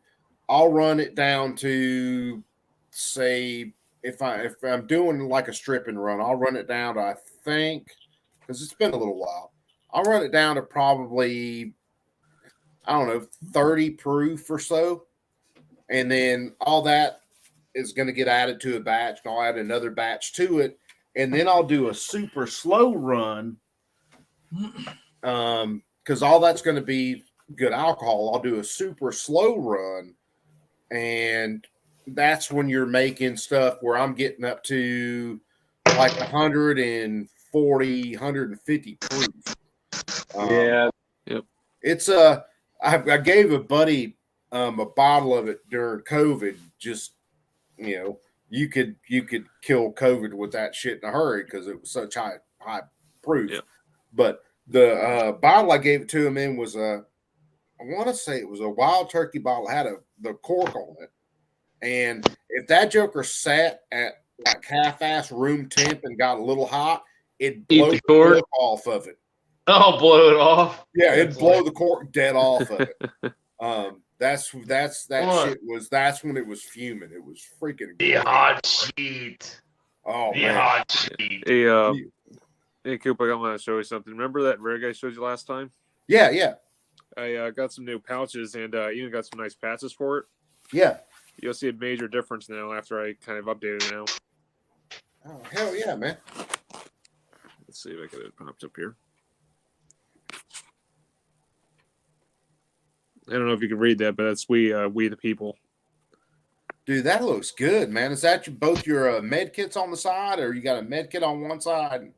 I'll run it down to, say, if I'm doing like a stripping run, I'll run it down to, I think, because it's been a little while, I'll run it down to probably, I don't know, 30 proof or so. And then all that is going to get added to a batch, and I'll add another batch to it. And then I'll do a super slow run. Because all that's going to be good alcohol. I'll do a super slow run. And that's when you're making stuff where I'm getting up to like 140, 150 proof. Yeah. It's I gave a buddy a bottle of it during COVID. Just, you could kill COVID with that shit in a hurry because it was such high proof. Yeah. But the bottle I gave it to him in was I want to say it was a Wild Turkey bottle. It had the cork on it, and if that joker sat at like half-ass room temp and got a little hot, it'd blow the cork off of it. Oh, blow it off. Yeah, it'd blow the cork dead off of it. That's when it was fuming. It was freaking the hot sheet. Oh the man. hot sheet. Hey, Coop, I'm going to show you something. Remember that rig I showed you last time? Yeah. I got some new pouches and even got some nice patches for it. Yeah. You'll see a major difference now after I kind of updated it now. Oh, hell yeah, man. Let's see if I get it popped up here. I don't know if you can read that, but that's we the people. Dude, that looks good, man. Is that both your med kits on the side, or you got a med kit on one side?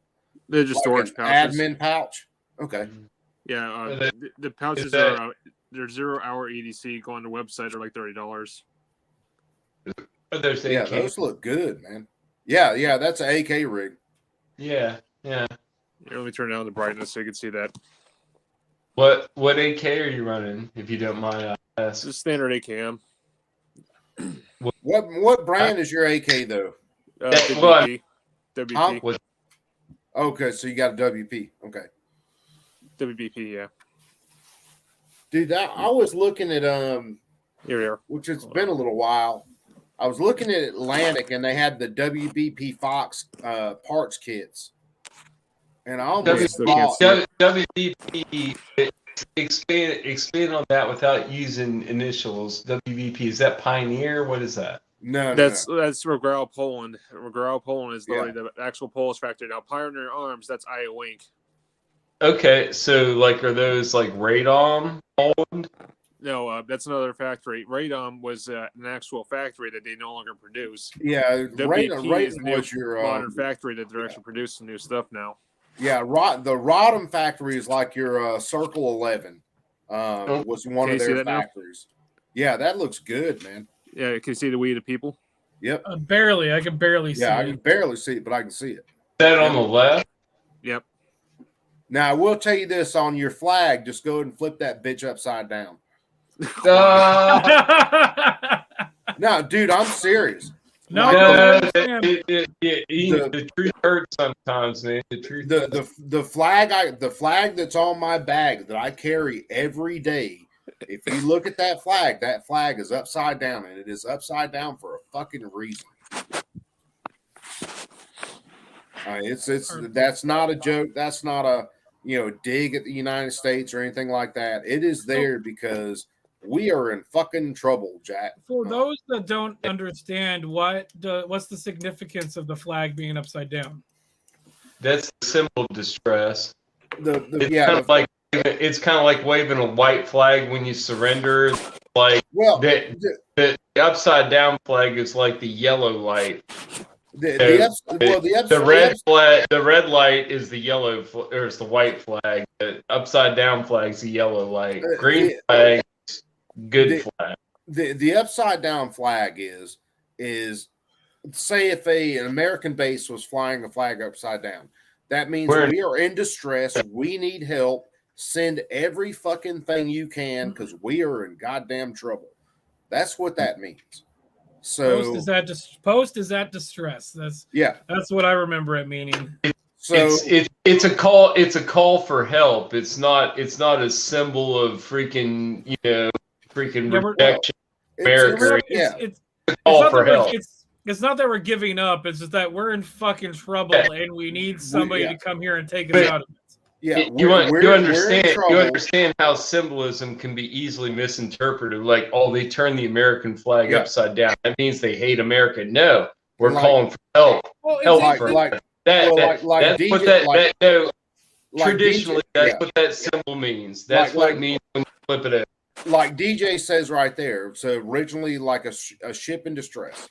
They're just storage pouches. Admin pouch. Okay. Yeah, the pouches are they're 0 hour EDC. Go on the website, are like $30. Yeah, those look good, man. Yeah, that's an AK rig. Yeah. Here, let me turn down the brightness so you can see that. What AK are you running, if you don't mind? It's a standard AKM. What brand is your AK though? WP. WP. Huh? Okay, so you got a WP. Okay. WBP, yeah. Dude, I was looking at Here we are. which has been a little while. I was looking at Atlantic and they had the WBP Fox parts kits. And I almost bought WBP. Expand on that without using initials. WBP, is that Pioneer? What is that? No, That's Regrau, Poland. Regrau, Poland is literally the actual Polish factory. Now, Pioneer Arms, that's IO Inc. Okay, so like, are those like Radom Poland? No, that's another factory. Radom was an actual factory that they no longer produce. Yeah, WP is Radom was your modern factory that they're actually producing new stuff now. Yeah, the Rodham factory is like your Circle 11. Was one of their factories. Yeah, that looks good, man. Yeah, can you see the We the People? Yep. Barely. I can barely see Yeah, I it. can barely see it, but I can see it. That on the left? Yep. Now, I will tell you this on your flag, just go ahead and flip that bitch upside down. No, dude, I'm serious. The truth hurts sometimes, man. The truth. The flag that's on my bag that I carry every day. If you look at that flag is upside down, and it is upside down for a fucking reason. That's not a joke. That's not a dig at the United States or anything like that. It is there because we are in fucking trouble, Jack. For those that don't understand, what's the significance of the flag being upside down? That's a symbol of distress. It's kind of like waving a white flag when you surrender. Like the upside down flag is like the yellow light. The red light is the yellow or it's the white flag. The upside down flag is the yellow light. Green flag. Good flag. The upside down flag is say if an American base was flying a flag upside down, that means we are in distress. We need help. Send every fucking thing you can because we are in goddamn trouble. That's what that means. So post is that distress. That's what I remember it meaning. So it's a call. It's a call for help. It's not a symbol of freaking rejection. America. It's Call not for that help. it's not that we're giving up. It's just that we're in fucking trouble and we need somebody yeah. to come here and take us But- out of it. Yeah, You we're in understand trouble. you understand how symbolism can be easily misinterpreted. Like, oh, they turned the American flag Yeah. upside down. That means they hate America. No, we're Like- calling for help. Well, Help like for like that. well, that- like that's DJ what that. like- no, like traditionally, DJ that's yeah. what that symbol means. That's what Like- it means when you flip it out. like DJ says right there. So originally, like a ship in distress,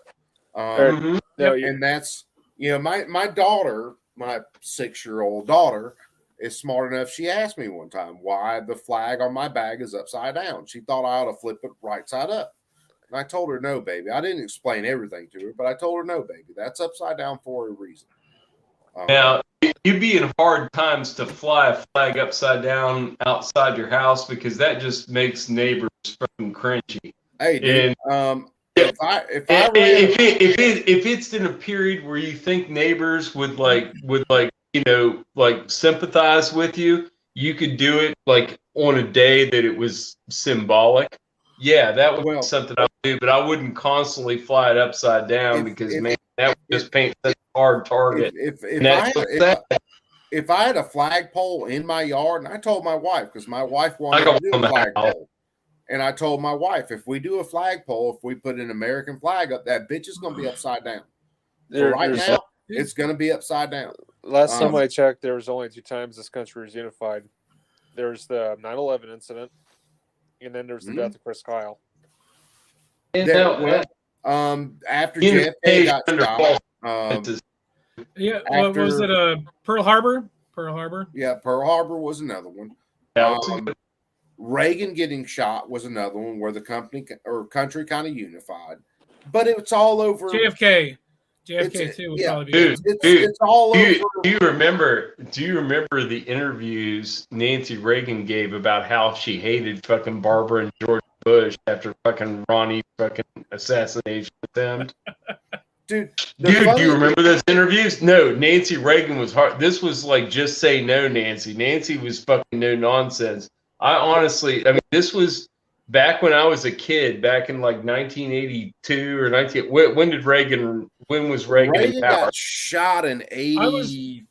Mhm. No, and that's my daughter, my 6-year-old daughter, is smart enough. She asked me one time why the flag on my bag is upside down. She thought I ought to flip it right side up, and I told her no, baby. I didn't explain everything to her, but I told her no, baby. That's upside down for a reason. Now, you'd be in hard times to fly a flag upside down outside your house because that just makes neighbors fucking cringy. Hey, dude. If I If ran, it's in a period where you think neighbors would sympathize with you, you could do it like on a day that it was symbolic. Yeah, that would Well- be something I would do, but I wouldn't constantly fly it upside down because that would just paint such a hard target. if I had a flagpole in my yard, and I told my wife, because my wife wanted got to do one a in the house. flagpole, and I told my wife, if we do a flagpole, if we put an American flag up, that bitch is going to be upside down. So right there's- now, it's going to be upside down. Last time Um, I checked, there was only 2 times this country was unified. There's the 9/11 incident, and then there's the death of Chris Kyle. And That- now, after unification JFK got under shot, false um, pretenses. Yeah, what was it? Pearl Harbor. Pearl Harbor. yeah, Pearl Harbor was another one. That was a good- Reagan getting shot was another one where the country kind of unified, but it's all over. JFK. It's- JFK too would yeah. probably be. Dude, It's all Do over. you remember the interviews Nancy Reagan gave about how she hated fucking Barbara and George Bush after fucking Ronnie fucking assassination attempt? Dude, Do you remember those interviews? No, Nancy Reagan was hard. This was like just say no, Nancy. Nancy was fucking no nonsense. This was back when I was a kid, back in like 1982 or 19. When was Reagan in power? got shot in 80.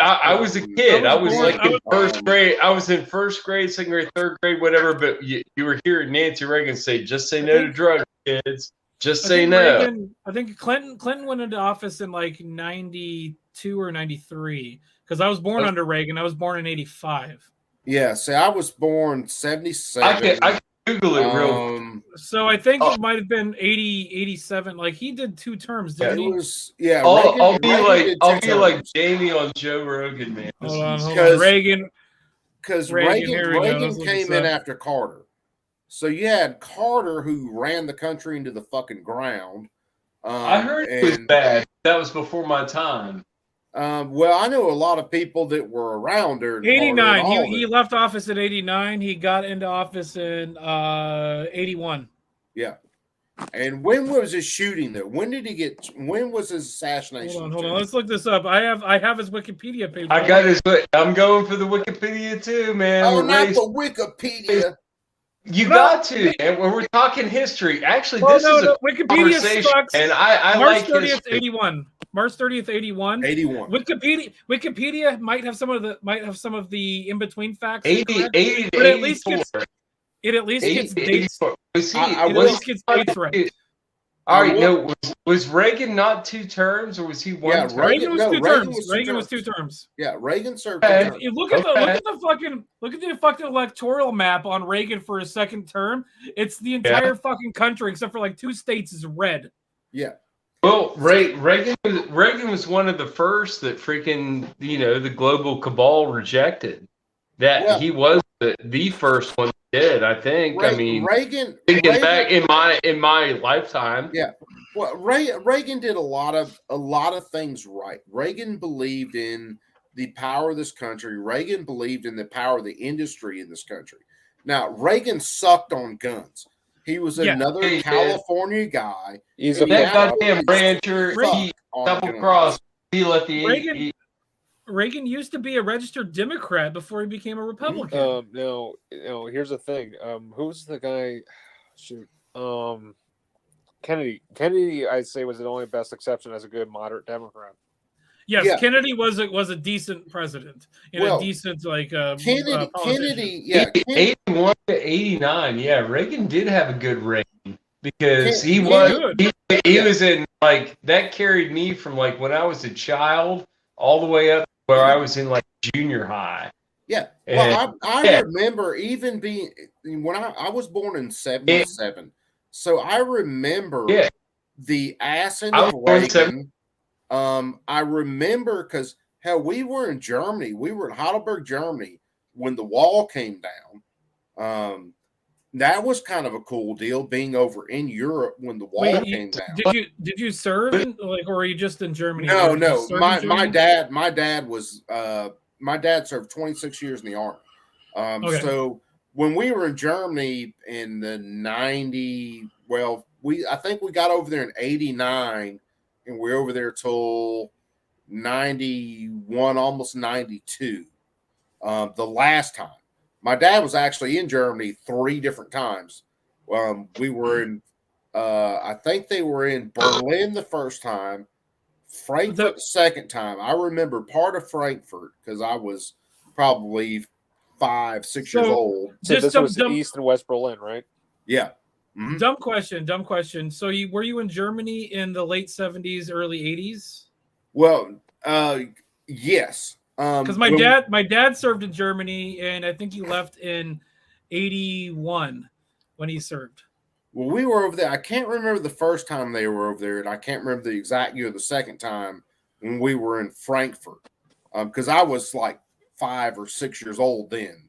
I was a kid. I was like in first grade. I was in first grade, second grade, third grade, whatever. But you were hearing Nancy Reagan say, "Just say no to drugs, kids. Just say no." I think Clinton went into office in like 92 or 93 because I was born under Reagan. I was born in 85. Yeah, see, I was born 77. I can Google it real. So I think it might have been 80, 87. Like he did 2 terms, didn't It he? was yeah. I'll be Reagan did like 2 terms. Jamie on Joe Rogan, man. Hold on. Because- Reagan. Because Reagan, here we go. Reagan Let's look came this in up. after Carter. So you had Carter who ran the country into the fucking ground. I heard it was bad. That was before my time. Well, I know a lot of people that were around during 89. Carter and all He of it. left office in 89. He got into office in 81. Yeah. And when was his shooting though? When was his assassination? Hold on. Let's look this up. I have his Wikipedia page. I got his. I'm going for the Wikipedia too, man. Oh, We're not raised- the Wikipedia. You got to, man. When we're talking history, actually, Well, this is a Wikipedia conversation, sucks. and I March like 30th, history. 81. March 30th, 81. 81. Wikipedia might have some of the in between facts. 80 incorrect, to but at least 84. it at least 80 gets to dates. 84. Was he? I It at will- least gets dates right. All right, no. Was Reagan not 2 terms, or was he 1 Yeah, term? Reagan was no, 2 Reagan terms. was 2 Reagan was terms. 2 terms. Yeah, Reagan served. Okay. 2 terms. You look at Okay. the fucking electoral map on Reagan for his second term. It's the entire fucking country except for like 2 states is red. Yeah. Well, Reagan was one of the first that freaking the global cabal rejected. That Yeah. he was the first one that did. I think. I mean, Reagan. thinking Reagan- back in my lifetime. Yeah. Well, Reagan did a lot of things right. Reagan believed in the power of this country. Reagan believed in the power of the industry in this country. Now, Reagan sucked on guns. He was Yeah. another He did. California guy. He's a Yeah. That goddamn rancher, Fuck he on double guns. crossed. He let the Reagan used to be a registered Democrat before he became a Republican. No, here's the thing. Who's the guy? shoot. Kennedy, I'd say, was the only best exception as a good moderate Democrat. Yes, Yeah. Kennedy was a decent president and Well, a decent Kennedy, politician. yeah, 81 to 89. Yeah, Reagan did have a good reign because Ken- he Kennedy- he was in like that carried me from like when I was a child all the way up where I was in like junior high. Yeah. Well, I Yeah. remember even being when I was born in 77. So I remember Yeah. the assing I of was born in 70. Reagan. I remember because hell, we were in Germany. We were in Heidelberg, Germany when the wall came down. That was kind of a cool deal being over in Europe when the wall Wait, came down. did you serve in, like, or were you just in Germany? No, Did you no. serve in My Germany? dad was my dad served 26 years in the army. Okay. So when we were in Germany in the 90, well, I think we got over there in 89 and we were over there till 91, almost 92. The last time. My dad was actually in Germany 3 different times. We were in I think they were in Berlin the first time, Frankfurt the second time. I remember part of Frankfurt because I was probably 5, 6 years old. So Just this some was East and West Berlin, right? Yeah. Mhm. Dumb question. So were you in Germany in the late 70s, early 80s? Well, yes. Because my dad served in Germany, and I think he left in 81 when he served. Well, we were over there. I can't remember the first time they were over there, and I can't remember the exact year the second time when we were in Frankfurt. Because I was like 5 or 6 years old then.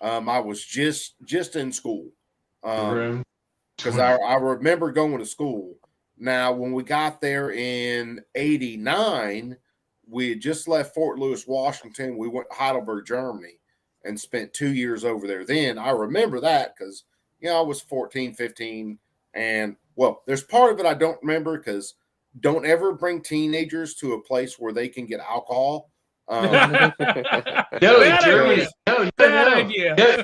I was just in school. Because I remember going to school. Now, when we got there in 89, we had just left Fort Lewis, Washington. We went to Heidelberg, Germany, and spent 2 years over there. Then I remember that because, I was 14, 15. And, well, there's part of it I don't remember because don't ever bring teenagers to a place where they can get alcohol. No, Bad Germany. idea. No. idea. No,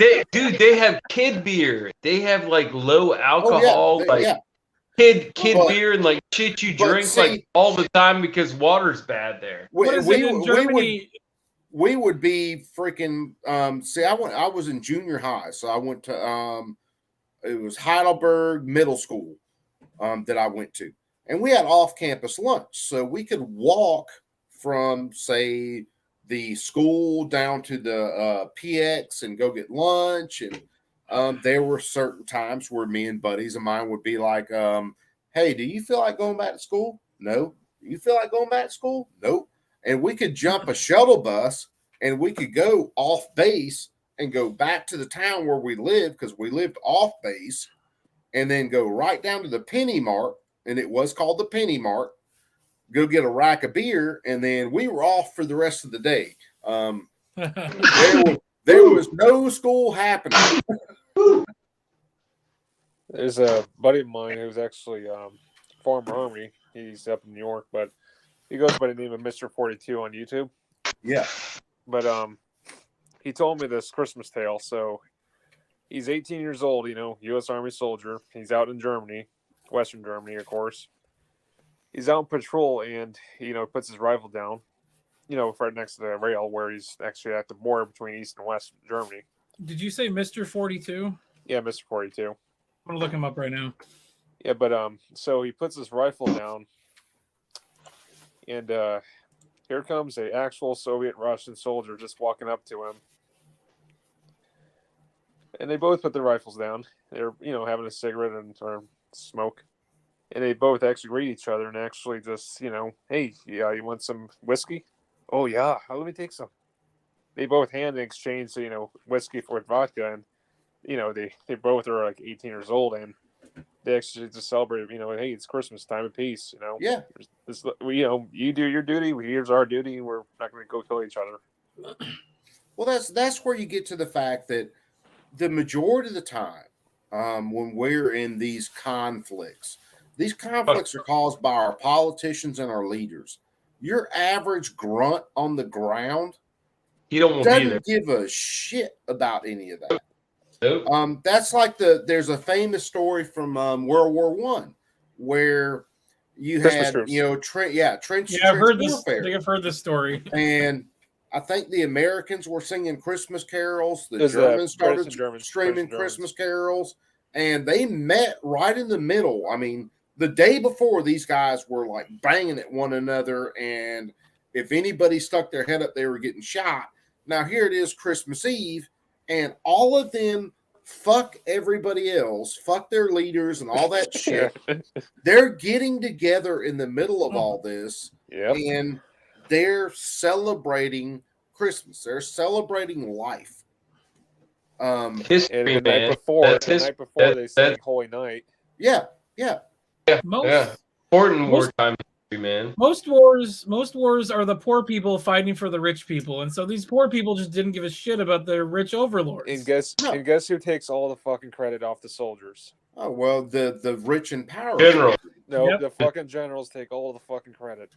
they have kid beer. They have like low alcohol, kid beer and like shit you drink like all the time because water's bad there. What is it in Germany? We would be freaking. I was in junior high, so I went to it was Heidelberg Middle School that I went to, and we had off-campus lunch, so we could walk from, say, the school down to the PX and go get lunch. And there were certain times where me and buddies of mine would be like, hey, do you feel like going back to school? No. Do you feel like going back to school? Nope. And we could jump a shuttle bus and we could go off base and go back to the town where we lived because we lived off base, and then go right down to the Penny Mart, and it was called the Penny Mart, go get a rack of beer, and then we were off for the rest of the day. There was no school happening. There's a buddy of mine who's actually former Army. He's up in New York, but he goes by the name of Mr. 42 on YouTube. Yeah. But he told me this Christmas tale. So he's 18 years old, U.S. Army soldier. He's out in Germany, Western Germany, of course. He's out on patrol and, puts his rifle down, right next to the rail where he's actually at the border between East and West Germany. Did you say Mr. 42? Yeah, Mr. 42. I'm going to look him up right now. Yeah, but so he puts his rifle down and here comes an actual Soviet Russian soldier just walking up to him. And they both put their rifles down. They're, having a cigarette or smoke. And they both actually greet each other and actually just, hey, yeah, you want some whiskey? Oh, yeah. Let me take some. They both hand and exchange, whiskey for vodka. And, they both are like 18 years old. And they actually just celebrate, hey, it's Christmas time of peace, Yeah. This, you do your duty. Here's our duty. And we're not going to go kill each other. Well, that's where you get to the fact that the majority of the time when we're in these conflicts are caused by our politicians and our leaders. Your average grunt on the ground He don't want to be there. doesn't give a shit about any of that. Nope. That's like there's a famous story from World War One where you Christmas had, troops. you know, trench Yeah, I've trench heard this. I warfare. think I've heard this story. And I think the Americans were singing Christmas carols. The There's, Germans British started and Germans, streaming British and Germans. Christmas carols, and they met right in the middle. I mean, the day before, these guys were like banging at one another, and if anybody stuck their head up, they were getting shot. Now here it is, Christmas Eve, and all of them fuck everybody else, fuck their leaders, and all that shit. They're getting together in the middle of all this, Yep. and they're celebrating Christmas. They're celebrating life. History, And the man. night before, That's the his- night before they that's- sang Holy Night. Yeah. Most Yeah. Important most- wartime history, man. most wars are the poor people fighting for the rich people, and so these poor people just didn't give a shit about their rich overlords. And guess No. and guess who takes all the fucking credit off the soldiers? Oh well, the rich and powerful. General. No, Yep. the fucking generals take all the fucking credit.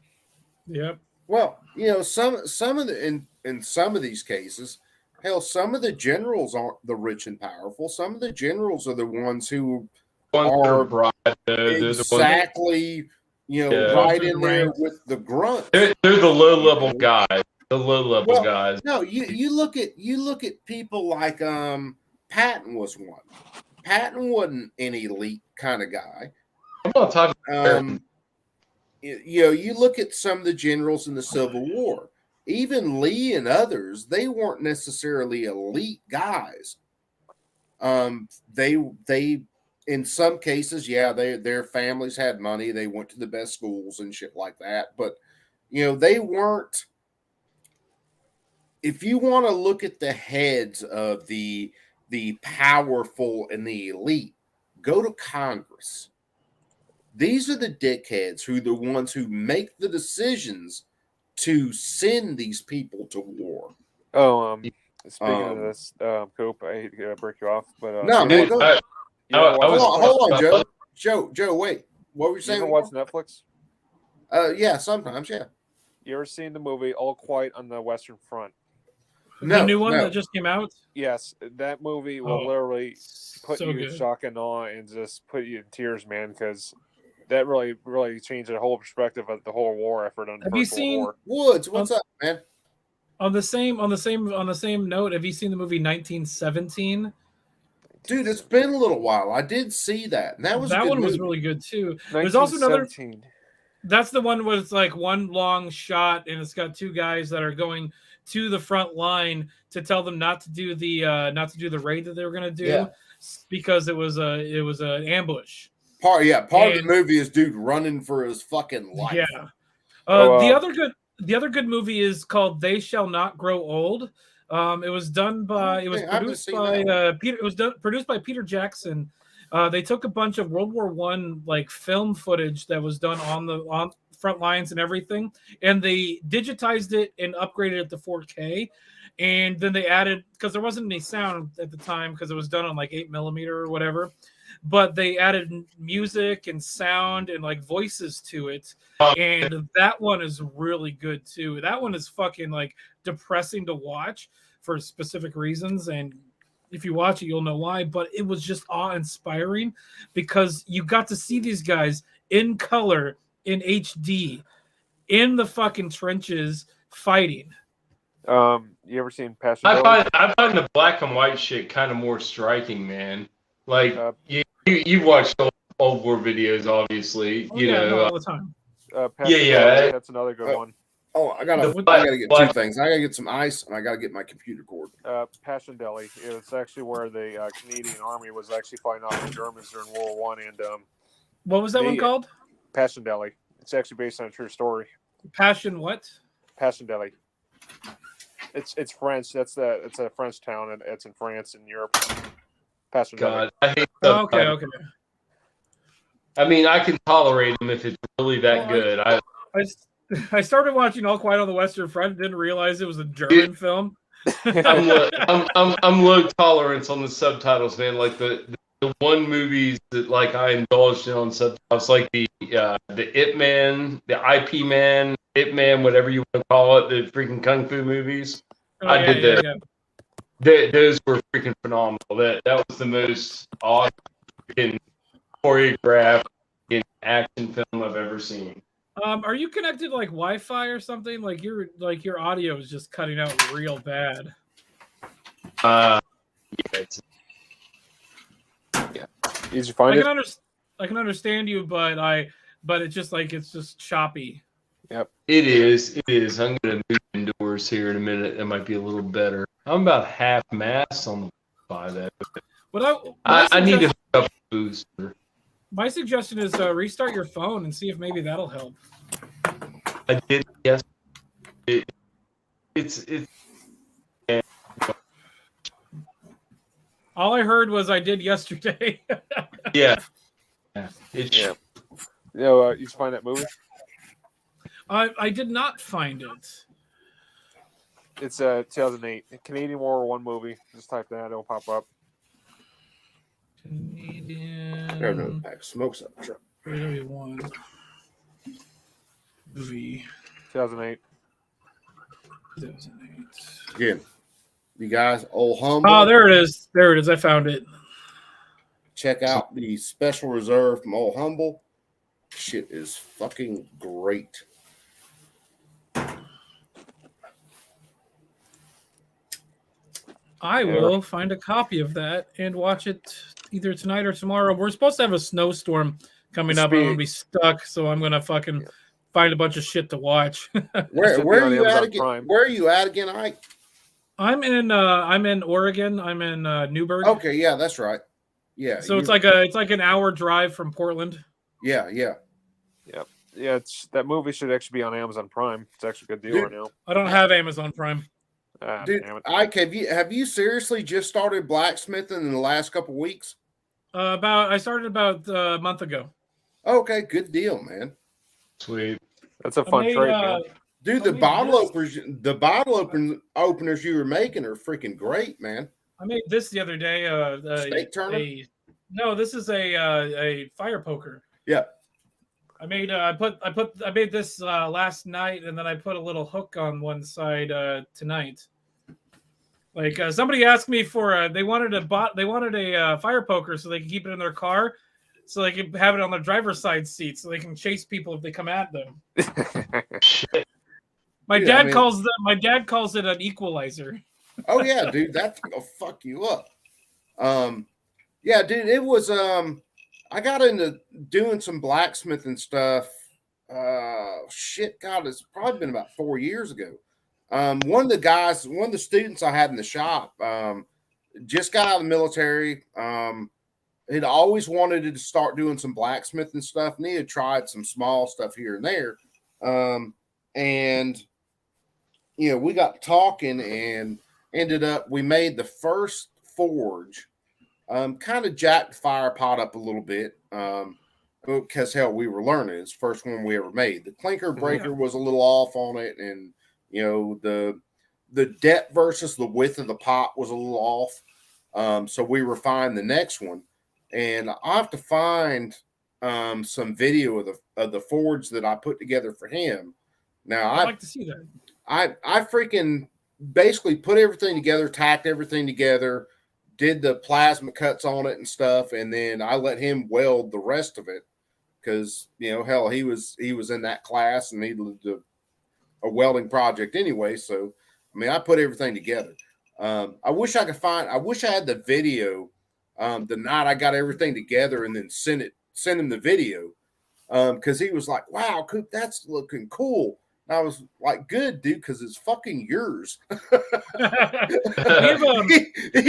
Yep. Well, you know, some of the in some of these cases, hell, some of the generals aren't the rich and powerful. Some of the generals are the ones who Ones that Are are bribed. They're the ones. exactly, you know, Yeah. right in there Ranks. with the grunt. They're the low level guys. The low level Well, guys. No, you look at people like Patton was one. Patton wasn't an elite kind of guy. I'm not talking. You know, you look at some of the generals in the Civil War, even Lee and others, they weren't necessarily elite guys. They in some cases, yeah, their families had money, they went to the best schools and shit like that, but you know, they weren't. If you want to look at the heads of the powerful and the elite, go to Congress. These are the dickheads who are the ones who make the decisions to send these people to war. Oh, speaking of Um, this, Coop, I hate to break you off, but No, Dude, go I- ahead. you ever I watch- was- Hold on, Joe, wait. What were you you saying? ever watch Netflix? Yeah, sometimes, yeah. You ever seen the movie All Quiet on the Western Front? No, the new one no. that just came out. Yes, that movie will Oh, literally put so you in good. shock and awe and just put you in tears, man, because that really changed the whole perspective of the whole war effort on the Have you First World seen- War. Woods, what's up, man? On the same note, have you seen the movie 1917? Dude, it's been a little while. I did see that. And that was a good one was movie. really good too. There's also another. 1917. That's the one where it's like one long shot, and it's got two guys that are going to the front line to tell them not to do the raid that they were going to do Yeah. because it was an ambush. Part of the And- movie is dude running for his fucking life. Yeah. Oh, The other good movie is called They Shall Not Grow Old. It was done by it was I haven't produced seen by that Peter. It was produced by Peter Jackson. They took a bunch of World War I like film footage that was done on front lines and everything, and they digitized it and upgraded it to 4K. And then they added, because there wasn't any sound at the time because it was done on like 8mm or whatever, but they added music and sound and like voices to it. And that one is really good too. That one is fucking like depressing to watch for specific reasons, and if you watch it you'll know why, but it was just awe-inspiring because you got to see these guys in color in HD in the fucking trenches fighting. You ever seen Passion? I find the black and white shit kind of more striking, man. Like you watched old war videos, obviously. Oh, You yeah, know, no, all the time. Yeah. That's another good one. Oh, I gotta get black- two things. I gotta get some ice and I gotta get my computer cord. Passion Deli. It's actually where the Canadian Army was actually fighting off the Germans during World War I, and What was that one They- called? Passion Deli. It's actually based on a true story. Passion what? Passion Deli. It's French. It's a French town, and it's in France and Europe. Passion Deli. God, I hate Oh, okay, subtitles. okay. I mean, I can tolerate them if it's really that Well, good. I started watching All Quiet on the Western Front. Didn't realize it was a German film. I'm low tolerance on the subtitles, man. Like the one movies that like I indulged in on subtitles, like the Ip Man, the IP Man, Ip Man, whatever you want to call it, the freaking kung fu movies. Oh, I did that. those were freaking phenomenal. That was the most awesome freaking choreographed action film I've ever seen. Are you connected like Wi-Fi or something? Like your audio is just cutting out real bad. Yeah, Did you find it? I can understand you, but it's just choppy. it is. I'm gonna move indoors here in a minute. That might be a little better. I'm about half mast on the Wi-Fi there. I need to hook up a booster. My suggestion is restart your phone and see if maybe that'll help. I did, yes. It's yeah. All I heard was I did yesterday. Yeah. Yeah. You know, you should find that movie. I did not find it. It's 2008 Canadian World War I movie. Just type that; it'll pop up. There's no Canadian pack of smokes up the truck. WW1 movie 2008. 2008. Again, you guys, Old Humble. Oh, there it is. There it is. I found it. Check out the Special Reserve from Old Humble. Shit is fucking great. I will find a copy of that and watch it either tonight or tomorrow. We're supposed to have a snowstorm coming up. I'm gonna be stuck, so I'm gonna fucking find a bunch of shit to watch. Where are you at again? Prime. Where are you at again, Ike? I'm in Oregon. I'm in Newburgh. Okay, yeah, that's right. Yeah. So it's like an hour drive from Portland. Yeah. Yeah, it's that movie should actually be on Amazon Prime. It's actually a good deal Dude. right now. I don't have Amazon Prime. Dude, Damn it. Ike, have you seriously just started blacksmithing in the last couple weeks? I started about a month ago. Okay, good deal, man. Sweet. That's a fun trade, man. Dude, I the made bottle openers you were making are freaking great, man. I made this the other day. Steak turner? No, this is a fire poker. Yeah. I made I made this last night, and then I put a little hook on one side tonight. Like somebody asked me for they wanted a fire poker so they can keep it in their car, so they can have it on their driver's side seat so they can chase people if they come at them. My dad calls it an equalizer. Oh yeah, dude, that's gonna fuck you up. Yeah, dude, it was I got into doing some blacksmithing stuff. God, it's probably been about 4 years ago. One of the students I had in the shop, just got out of the military. He'd always wanted to start doing some blacksmithing stuff, and he had tried some small stuff here and there. And you know, we got talking and ended up, we made the first forge. Kind of jacked the fire pot up a little bit. Because hell, we were learning. It's the first one we ever made. The clinker breaker was a little off on it, and you know, the depth versus the width of the pot was a little off. So we refined the next one, and I have to find some video of the forge that I put together for him. Now I'd like to see that. I freaking basically put everything together, tacked everything together, did the plasma cuts on it and stuff, and then I let him weld the rest of it because, you know, hell, he was in that class and needed a welding project anyway. So, I mean, I put everything together. I wish I had the video the night I got everything together and then sent him the video because he was like, "Wow, Coop, that's looking cool." And I was like, "Good, dude, because it's fucking yours." He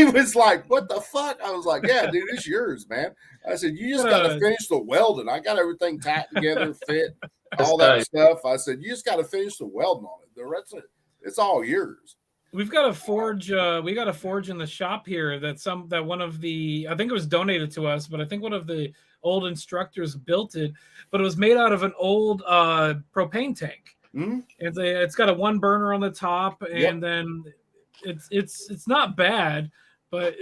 was like, "What the fuck?" I was like, "Yeah, dude, it's yours, man." I said, "You just got to finish the welding. I got everything tacked together, fit, all that stuff." I said, "You just got to finish the welding on it. The rest of it, it's all yours." We've got a forge. We got a forge in the shop here that one of the, I think it was donated to us, but I think one of the old instructors built it. But it was made out of an old propane tank. Mm-hmm. It's got a one burner on the top, and then it's not bad, but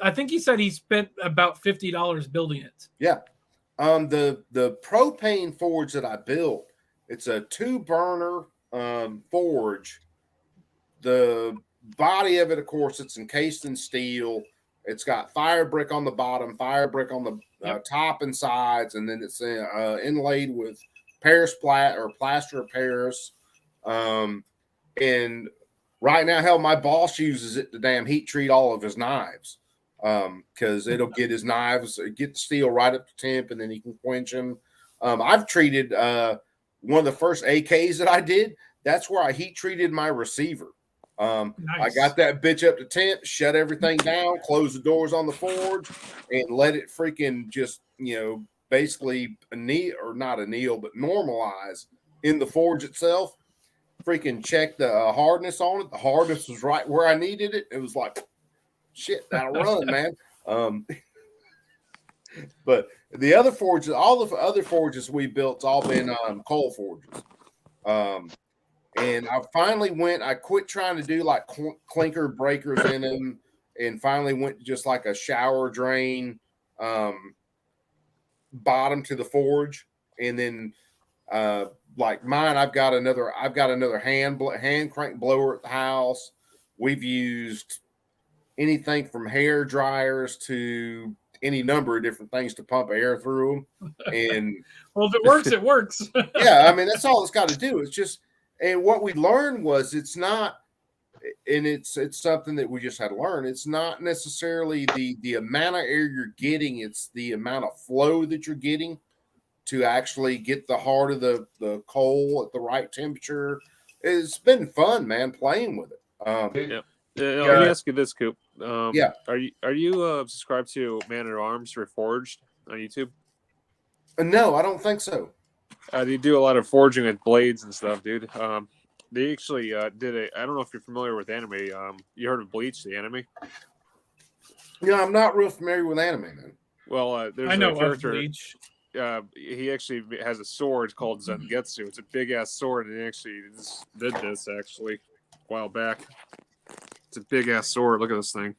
I think he said he spent about $50 building it. Yeah. The propane forge that I built, it's a 2-burner forge. The body of it, of course, it's encased in steel. It's got fire brick on the bottom, fire brick on the top and sides, and then it's inlaid with plaster of Paris. And right now, hell, my boss uses it to damn heat treat all of his knives, because it'll get his knives, get the steel right up to temp, and then he can quench them. I've treated one of the first AKs that I did. That's where I heat treated my receiver. I got that bitch up to temp, shut everything down, close the doors on the forge, and let it freaking just, basically not anneal, but normalize in the forge itself. Freaking check the hardness on it. The hardness was right where I needed it. It was like, shit, that'll run, man. But the other forges, all the other forges we built, it's all been coal forges. And I quit trying to do like clinker breakers in them, and finally went to just like a shower drain bottom to the forge. And then like mine, I've got another hand crank blower at the house. We've used anything from hair dryers to any number of different things to pump air through them. And well, if it works, it works. yeah, I mean, that's all it's got to do. It's just, and what we learned was it's not, and it's something that we just had to learn. It's not necessarily the amount of air you're getting. It's the amount of flow that you're getting to actually get the heart of the coal at the right temperature. It's been fun, man, playing with it. Let me ask you this, Coop. Yeah. Are you subscribed to Man at Arms Reforged on YouTube? No, I don't think so. They do a lot of forging with blades and stuff, dude. They actually did I don't know if you're familiar with anime. You heard of Bleach, the anime? Yeah, I'm not real familiar with anime, man. Well, there's I know a character. Bleach. He actually has a sword called Zangetsu. It's a big ass sword, and he actually did this actually a while back. It's a big ass sword. Look at this thing.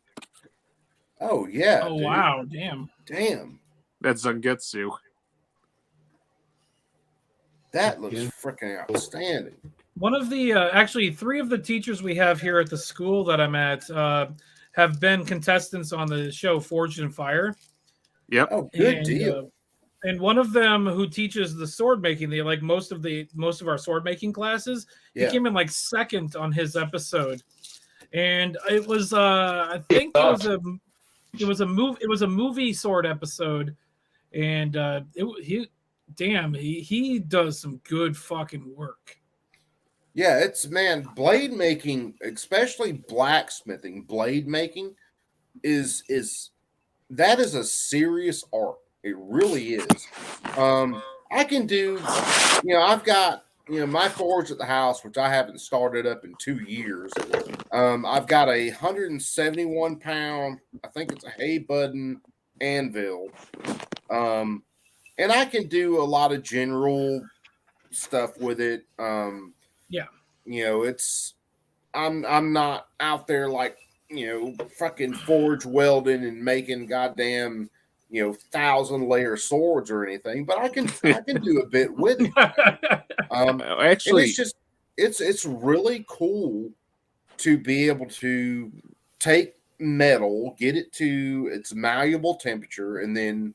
Oh yeah. Oh dude. wow, damn. That's Zangetsu. That looks freaking outstanding. One of the actually 3 of the teachers we have here at the school that I'm at have been contestants on the show Forged in Fire. Yep. Oh, good deal. And one of them who teaches the sword making, they like most of our sword making classes, he came in like second on his episode. And it was I think it was a movie sword episode, and he does some good fucking work. Yeah, blade making, especially blacksmithing, blade making is a serious art. It really is. I can do, I've got, my forge at the house, which I haven't started up in 2 years. I've got a 171 pound, I think it's a hay budden anvil. And I can do a lot of general stuff with it. I'm not out there like, fucking forge welding and making goddamn, 1,000-layer swords or anything, but I can do a bit with it. Actually, it's really cool to be able to take metal, get it to its malleable temperature, and then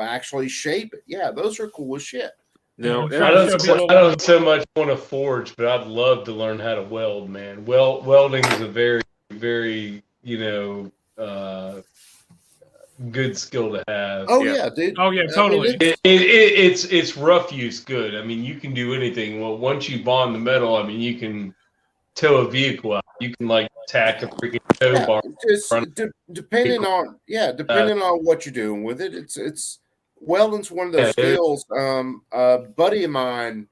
actually shape it. Yeah, those are cool as shit. No, I don't so much want to forge, but I'd love to learn how to weld, man. Welding is a very, very, good skill to have. Oh yeah, dude. Oh yeah, totally. It's rough use good. I mean, you can do anything. Well, once you bond the metal, I mean, you can tow a vehicle out. You can like tack a freaking tow bar. Depending on what you're doing with it, it's welding's one of those skills. A buddy of mine,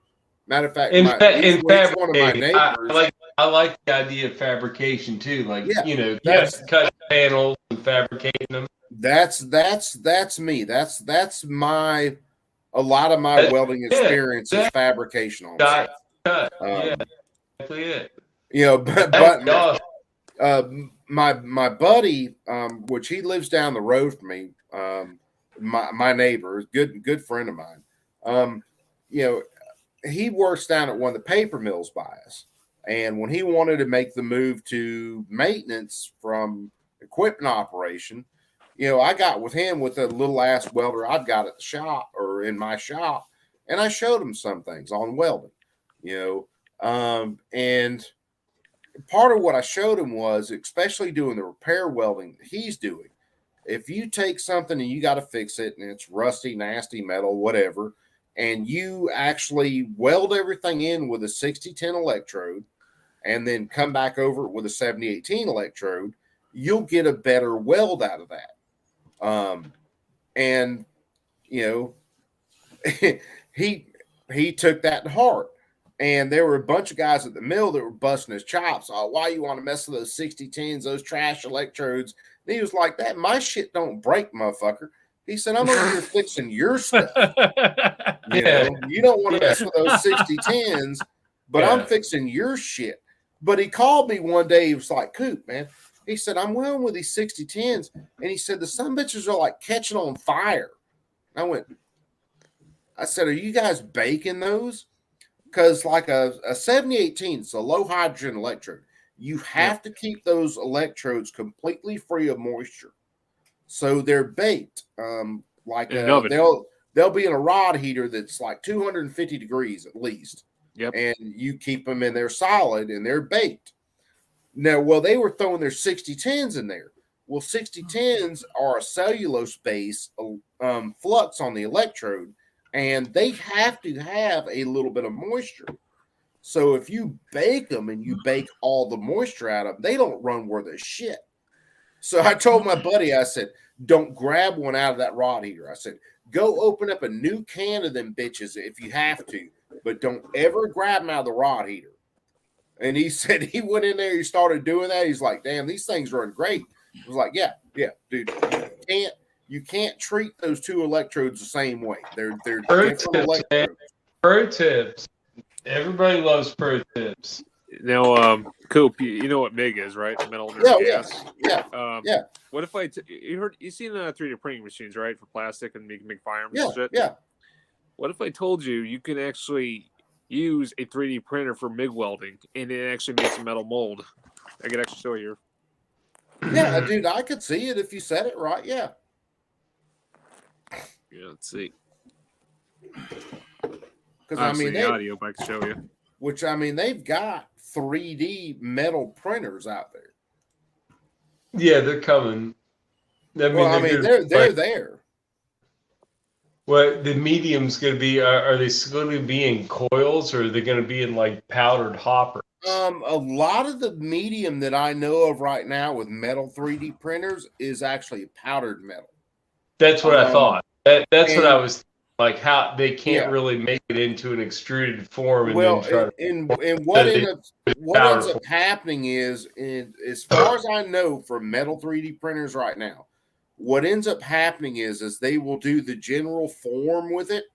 matter of fact, in one of my fabricating, neighbors. I like the idea of fabrication too. Like that's cut panels and fabricating them. That's me. That's my a lot of my welding experience is fabrication on cut. Yeah, exactly it. My buddy, which he lives down the road from me, my neighbor, good friend of mine. He works down at one of the paper mills by us, And when he wanted to make the move to maintenance from equipment operation, I got with him with a little ass welder I've got at the shop or in my shop, and I showed him some things on welding, and part of what I showed him was, especially doing the repair welding that he's doing, if you take something and you got to fix it and it's rusty, nasty metal, whatever, and you actually weld everything in with a 6010 electrode and then come back over it with a 7018 electrode, you'll get a better weld out of that. And he took that to heart. And there were a bunch of guys at the mill that were busting his chops. Oh, why you want to mess with those 6010s, those trash electrodes? And he was like, that my shit don't break, motherfucker. He said, I'm over here fixing your stuff. You don't want to mess with those 6010s, but I'm fixing your shit. But he called me one day. He was like, Coop, man. He said, I'm welding with these 6010s. And he said, the son bitches are like catching on fire. I said, are you guys baking those? Because like a 7018, it's a low hydrogen electrode. You have to keep those electrodes completely free of moisture. So they're baked. They'll be in a rod heater that's like 250 degrees at least. Yep. And you keep them in there solid and they're baked. Now, they were throwing their 6010s in there. Well, 6010s are a cellulose base flux on the electrode, and they have to have a little bit of moisture. So if you bake them and you bake all the moisture out of them, they don't run worth a shit. So I told my buddy, I said, don't grab one out of that rod heater. I said, go open up a new can of them bitches if you have to, but don't ever grab them out of the rod heater. And he said he went in there, he started doing that. He's like, damn, these things run great. I was like, yeah, dude, you can't treat those two electrodes the same way. They're different electrodes. Pro tips. Everybody loves pro tips. Now, Coop, you know what MIG is, right? Metal gas. Yeah. What if you seen 3D printing machines, right, for plastic and make firearms and shit? Yeah. What if I told you can actually use a 3D printer for MIG welding and it actually makes a metal mold? I could actually show you. Yeah, dude, I could see it if you said it right. Yeah. Yeah, let's see. Because audio, but I can show you. Which they've got 3D metal printers out there. Yeah, they're coming. They're there. What the medium's going to be? Are they going to be in coils, or are they going to be in like powdered hoppers? A lot of the medium that I know of right now with metal 3D printers is actually powdered metal. That's what I thought. That's what I was like. How they can't really make it into an extruded form. And what ends up happening is, as far as I know, for metal 3D printers right now, what ends up happening is they will do the general form with it,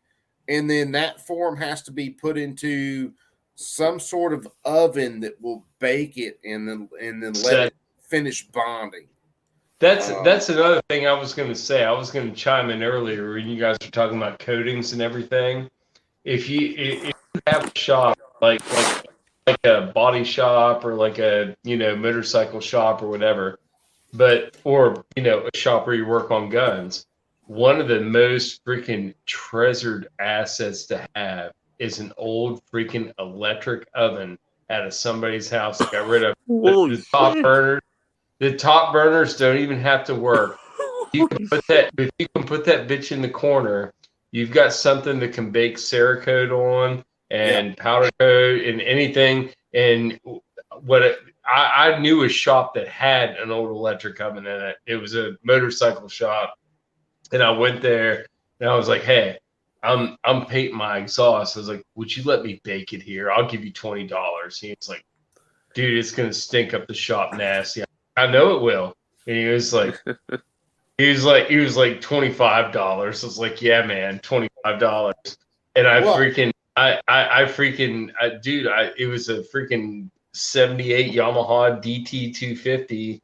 and then that form has to be put into some sort of oven that will bake it and then let it finish bonding. That's another thing I was going to say. I was going to chime in earlier when you guys were talking about coatings and everything. If you have a shop like a body shop or like a motorcycle shop or whatever, or a shop where you work on guns, one of the most freaking treasured assets to have is an old freaking electric oven out of somebody's house that got rid of the top burners. The top burners don't even have to work. If you can put that bitch in the corner, you've got something that can bake Cerakote on and powder coat and anything. And I knew a shop that had an old electric oven in it. It was a motorcycle shop, and I went there and I was like, "Hey, I'm painting my exhaust." I was like, "Would you let me bake it here? I'll give you $20." He was like, "Dude, it's gonna stink up the shop nasty." I know it will. And he was like $25. I was like, yeah, man, $25. And it was a freaking 78 Yamaha DT250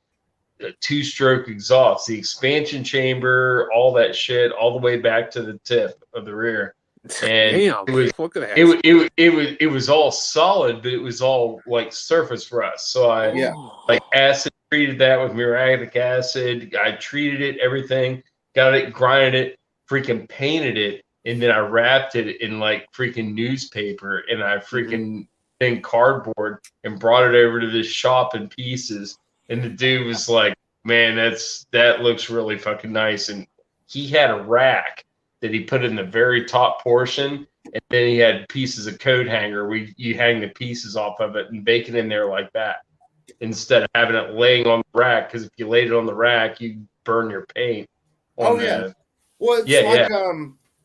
two-stroke exhaust, the expansion chamber, all that shit, all the way back to the tip of the rear. And Damn, it was look at that. it was all solid, but it was all like surface rust. So I Yeah. like acid treated that with muriatic acid. I treated it, everything, got it, grinded it, freaking painted it, and then I wrapped it in like freaking newspaper and I freaking then cardboard and brought it over to this shop in pieces. And the dude was like, "Man, that looks really fucking nice." And he had a rack that he put in the very top portion, and then he had pieces of coat hanger where you hang the pieces off of it and bake it in there like that, instead of having it laying on the rack. Because if you laid it on the rack, you burn your paint. Oh yeah. Well, it's like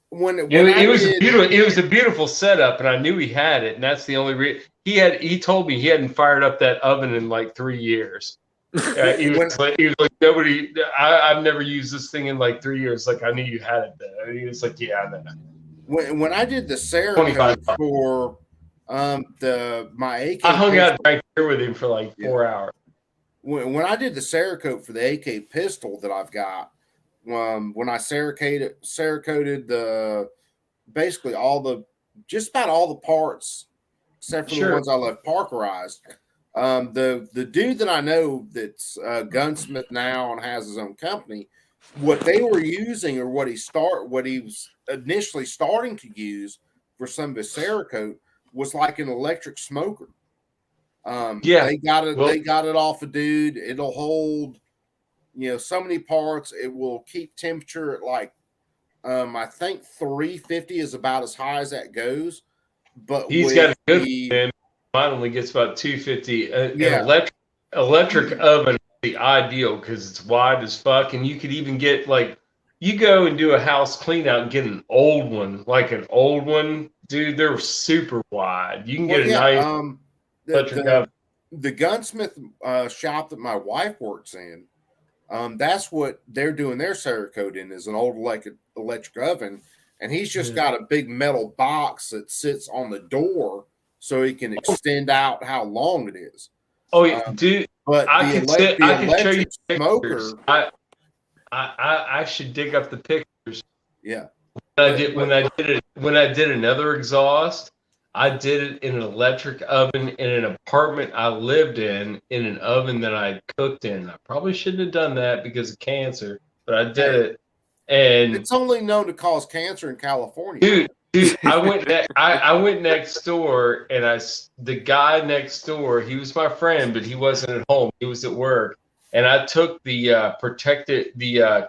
when it was a beautiful setup, and I knew he had it, and that's the only reason he told me he hadn't fired up that oven in like 3 years. He was like, nobody. I've never used this thing in like 3 years. Like, I knew you had it there. And he was like, yeah, I know. When I did the Cerakote for my AK, I hung out right here with him for like 4 hours. When I did the Cerakote for the AK pistol that I've got, when I Cerakoted the basically just about all the parts except for the ones I left Parkerized. The dude that I know that's a gunsmith now and has his own company, what they were using or what he was initially starting to use for some of his Cerakote was like an electric smoker. They got it off a dude. It'll hold, so many parts. It will keep temperature at like, I think 350 is about as high as that goes. But he's got a good one. Mine only gets about 250. An electric oven is the ideal because it's wide as fuck, and you could even get like, you go and do a house clean out and get an old one, dude. They're super wide. You can get a nice electric oven. The gunsmith shop that my wife works in, that's what they're doing their Cerakote in, is an old electric oven, and he's just got a big metal box that sits on the door so he can extend out how long it is. Oh yeah, dude. But I can show you smoker. I should dig up the pictures. Yeah. When I did another exhaust, I did it in an electric oven in an apartment I lived in an oven that I cooked in. I probably shouldn't have done that because of cancer, but I did it. And it's only known to cause cancer in California. Dude, I went next door, and the guy next door, he was my friend, but he wasn't at home. He was at work. And I took the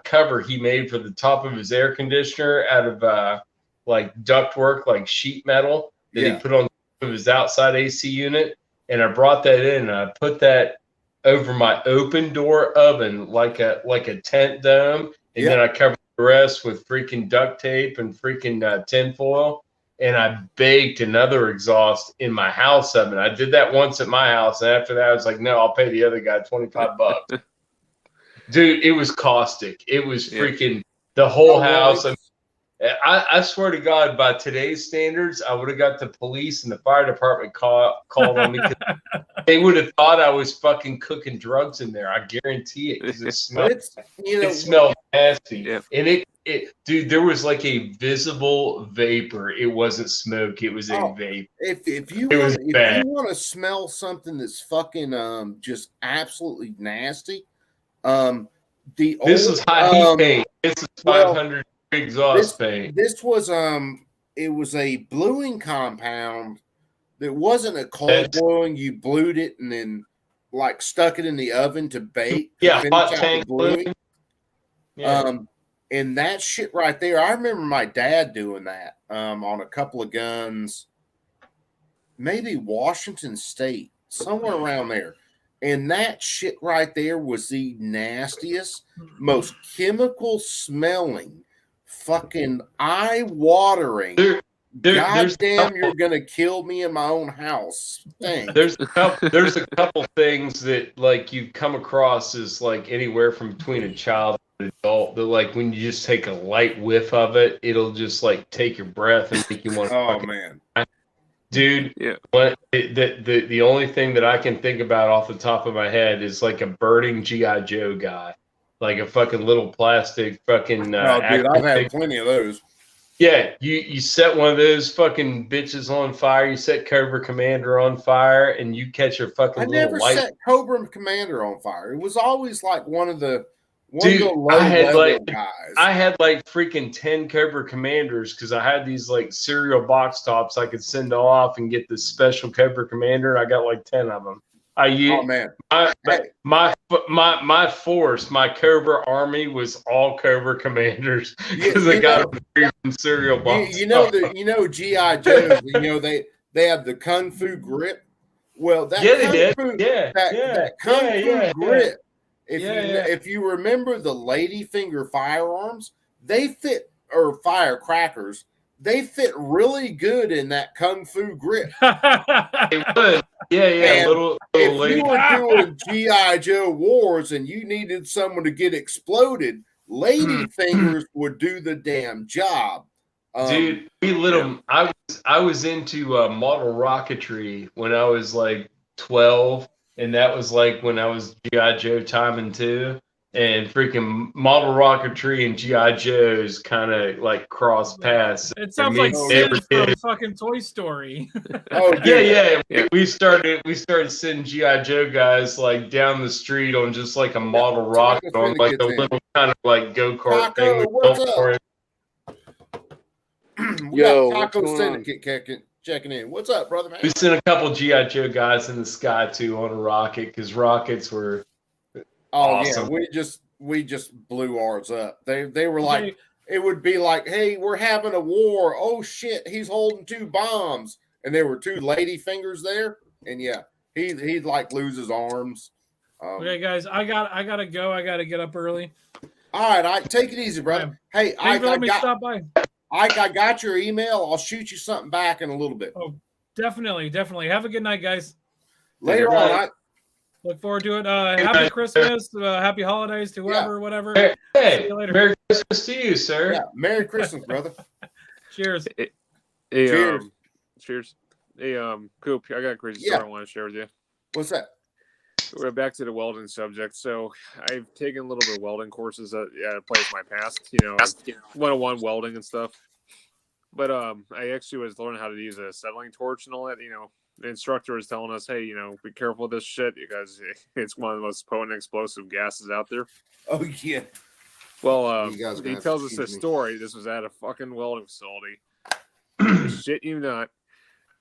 cover he made for the top of his air conditioner out of like ductwork, like sheet metal that he put on top of his outside AC unit. And I brought that in, and I put that over my open door oven like a tent dome. And then I covered the rest with freaking duct tape and freaking tin foil. And I baked another exhaust in my house oven. I did that once at my house. And after that, I was like, no, I'll pay the other guy $25. Dude, it was caustic. It was freaking the whole house. I swear to God, by today's standards, I would have got the police and the fire department called on me. They would have thought I was fucking cooking drugs in there. I guarantee it, because it smelled nasty. Yeah. And dude, there was like a visible vapor. It wasn't smoke. It was a vapor. If you want to smell something that's fucking just absolutely nasty, this is high heat paint. This is 500 exhaust paint. This was it was a bluing compound. That wasn't a cold bluing. You blued it and then like stuck it in the oven to bake. Hot tank bluing. And that shit right there, I remember my dad doing that on a couple of guns, maybe Washington State, somewhere around there. And that shit right there was the nastiest, most chemical smelling, fucking eye-watering. God damn, you're gonna kill me in my own house. Thanks. There's a couple things that like you come across as like anywhere from between a child and an adult that like when you just take a light whiff of it, it'll just like take your breath and make you want to. Oh man, dude. Yeah. The only thing that I can think about off the top of my head is like a burning GI Joe guy, like a fucking little plastic fucking. Oh, dude, I've had plenty of those. Yeah, you set one of those fucking bitches on fire. You set Cobra Commander on fire, and you catch a fucking I little never light. set Cobra Commander on fire. It was always like one of the Dude, low I had level guys. I had like freaking 10 Cobra Commanders because I had these like serial box tops I could send off and get this special Cobra Commander. I got like 10 of them. Oh used man, my force, my Cobra army was all Cobra Commanders because I got them from serial box. you know GI Joes. You know they have the Kung Fu grip. Well, that Kung Fu grip. If you remember the Ladyfinger firearms, they fit, or firecrackers, they fit really good in that Kung Fu grip. It would. Yeah. Little if lady. you were doing GI Joe wars and you needed someone to get exploded, Ladyfingers would do the damn job. Dude, we lit them. I was into model rocketry when I was like 12, and that was like when I was GI Joe timing too. And freaking model rocketry and GI Joes kind of like cross paths. It sounds like Sid from fucking Toy Story. Oh yeah. We started sending GI Joe guys like down the street on just like a model rocket on like a little kind of like go-kart thing. What's up? We Yo, got Taco Syndicate checking in. What's up, brother, man? We sent a couple GI Joe guys in the sky too on a rocket because rockets were. Awesome. Yeah, we just blew ours up. They were like, it would be like, hey, we're having a war. Oh shit, he's holding 2 bombs, and there were 2 Ladyfingers there, and yeah, he'd like lose his arms. Okay, guys, I gotta go. I gotta get up early. All right, take it easy, brother. Hey, I stop by. I got your email. I'll shoot you something back in a little bit. Oh, definitely. Have a good night, guys. Later on. Look forward to it. Happy Christmas, happy holidays to whoever, whatever. Hey, see you later. Merry Christmas to you, sir. Yeah, Merry Christmas, brother. Cheers. Cheers. Hey, Coop, I got a crazy story I want to share with you. What's that? We're back to the welding subject. So I've taken a little bit of welding courses at a place in my past, 101 welding and stuff. But I actually was learning how to use a acetylene torch and all that, The instructor was telling us, hey, be careful with this shit because it's one of the most potent explosive gases out there. Oh, yeah. Well, he tells us this story. This was at a fucking welding facility. Shit you not.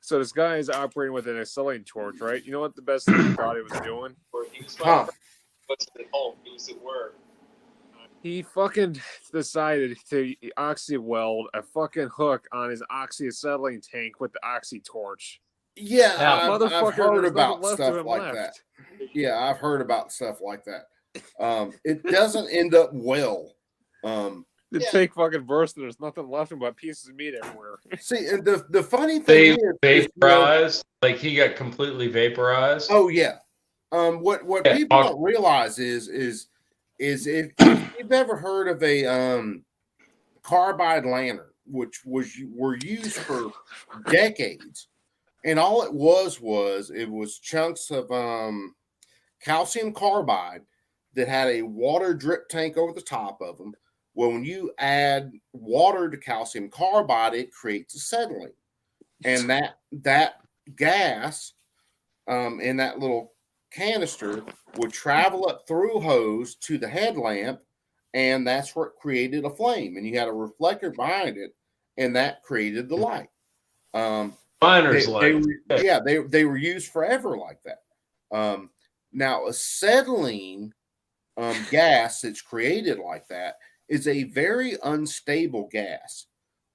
So this guy is operating with an acetylene torch, right? You know what the best thing he thought he was doing? He was at home. He was at work. He fucking decided to oxy weld a fucking hook on his oxyacetylene tank with the oxy torch. Yeah, I've heard about stuff like that. Yeah, I've heard about stuff like that. It doesn't end up well. The tank fucking burst and there's nothing left but pieces of meat everywhere. See, and the funny thing is, vaporized, like he got completely vaporized. Oh yeah. What people don't realize is if you've ever heard of a carbide lantern, which were used for decades. And all it was chunks of calcium carbide that had a water drip tank over the top of them. Well, when you add water to calcium carbide, it creates acetylene. And that gas in that little canister would travel up through a hose to the headlamp, and that's where it created a flame. And you had a reflector behind it, and that created the light. Miner's light. They were used forever like that. Now, acetylene gas that's created like that is a very unstable gas.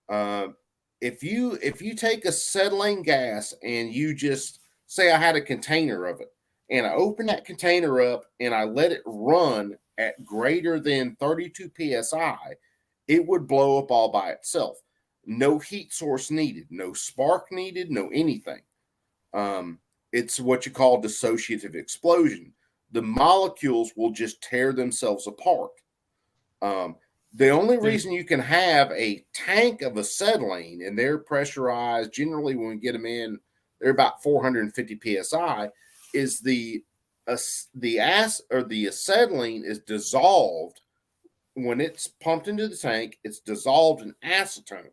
If you take acetylene gas and you just say I had a container of it, and I open that container up and I let it run at greater than 32 psi, it would blow up all by itself. No heat source needed, no spark needed, no anything. It's what you call dissociative explosion. The molecules will just tear themselves apart. The only reason you can have a tank of acetylene, and they're pressurized, generally when we get them in, they're about 450 psi, is the acetylene is dissolved when it's pumped into the tank. It's dissolved in acetone.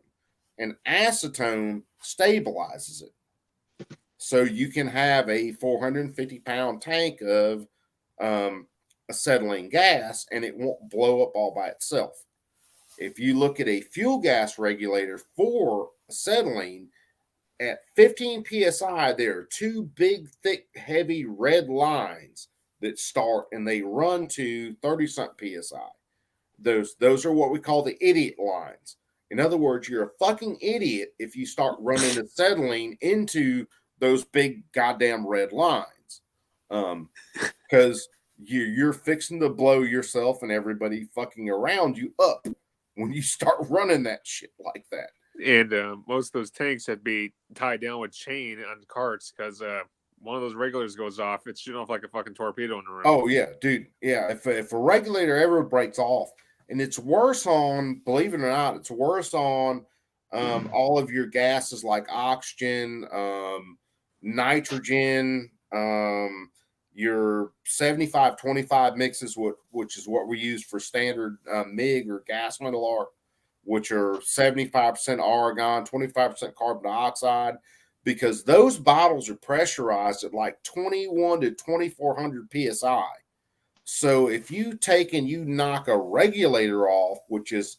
and acetone stabilizes it. So you can have a 450-pound tank of acetylene gas, and it won't blow up all by itself. If you look at a fuel gas regulator for acetylene, at 15 psi, there are two big, thick, heavy red lines that start, and they run to 30-something psi. Those are what we call the idiot lines. In other words, you're a fucking idiot if you start running acetylene into those big goddamn red lines, because you're fixing to blow yourself and everybody fucking around you up when you start running that shit like that. And most of those tanks had to be tied down with chain on carts because one of those regulators goes off, it's shooting off like a fucking torpedo in the room. Oh yeah, dude. Yeah, if a regulator ever breaks off, and it's worse on, believe it or not, it's worse on all of your gases like oxygen, nitrogen, your 75-25 mixes, which is what we use for standard MIG or gas Metalar, which are 75% argon, 25% carbon dioxide, because those bottles are pressurized at like 21 to 2400 psi. So if you take and you knock a regulator off, which is,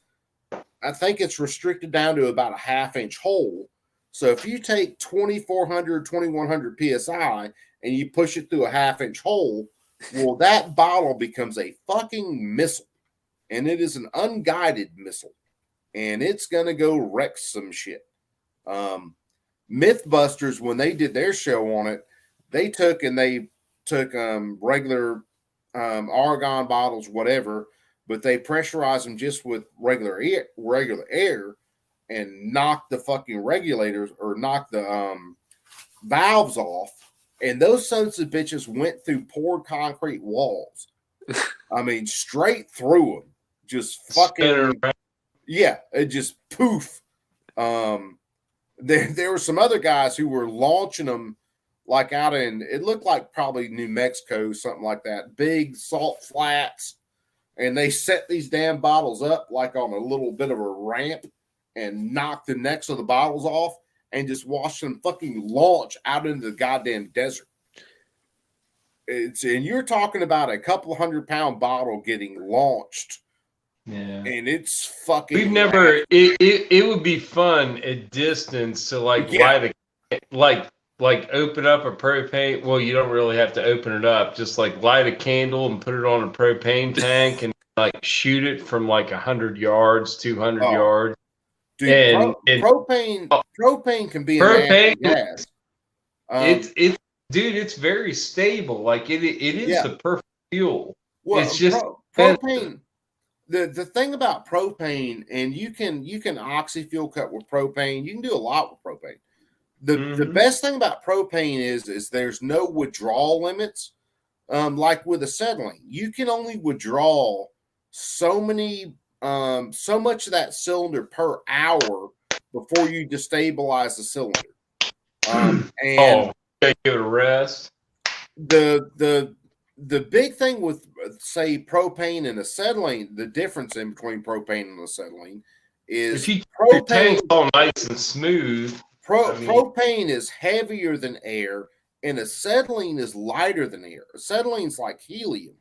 I think it's restricted down to about a half-inch hole. So if you take 2400, 2100 psi and you push it through a half-inch hole, well, that bottle becomes a fucking missile, and it is an unguided missile, and it's going to go wreck some shit. Mythbusters, when they did their show on it, they took regular argon bottles, whatever, but they pressurized them just with regular air and knocked the fucking regulators or knocked the valves off, and those sons of bitches went through poured concrete walls. I mean, straight through them, just fucking, yeah, it just poof. There were some other guys who were launching them like out in, it looked like probably New Mexico, something like that, big salt flats, and they set these damn bottles up like on a little bit of a ramp and knocked the necks of the bottles off and just watched them fucking launch out into the goddamn desert. And you're talking about a couple 100-pound bottle getting launched. Yeah. And it's fucking. We've never. It would be fun at distance to light open up a propane. Well, you don't really have to open it up. Just like light a candle and put it on a propane tank and like shoot it from like 100 yards, 200 yards. Dude, propane can be propane, a gas. It's very stable. Like it is the perfect fuel. Well, it's just propane. The thing about propane, and you can oxy-fuel cut with propane. You can do a lot with propane. The best thing about propane is there's no withdrawal limits. Like with acetylene, you can only withdraw so much of that cylinder per hour before you destabilize the cylinder. And give it a rest. The big thing with, say, propane and acetylene, the difference in between propane and acetylene is if you your tank's all nice and smooth. Propane is heavier than air, and acetylene is lighter than air. Acetylene's like helium,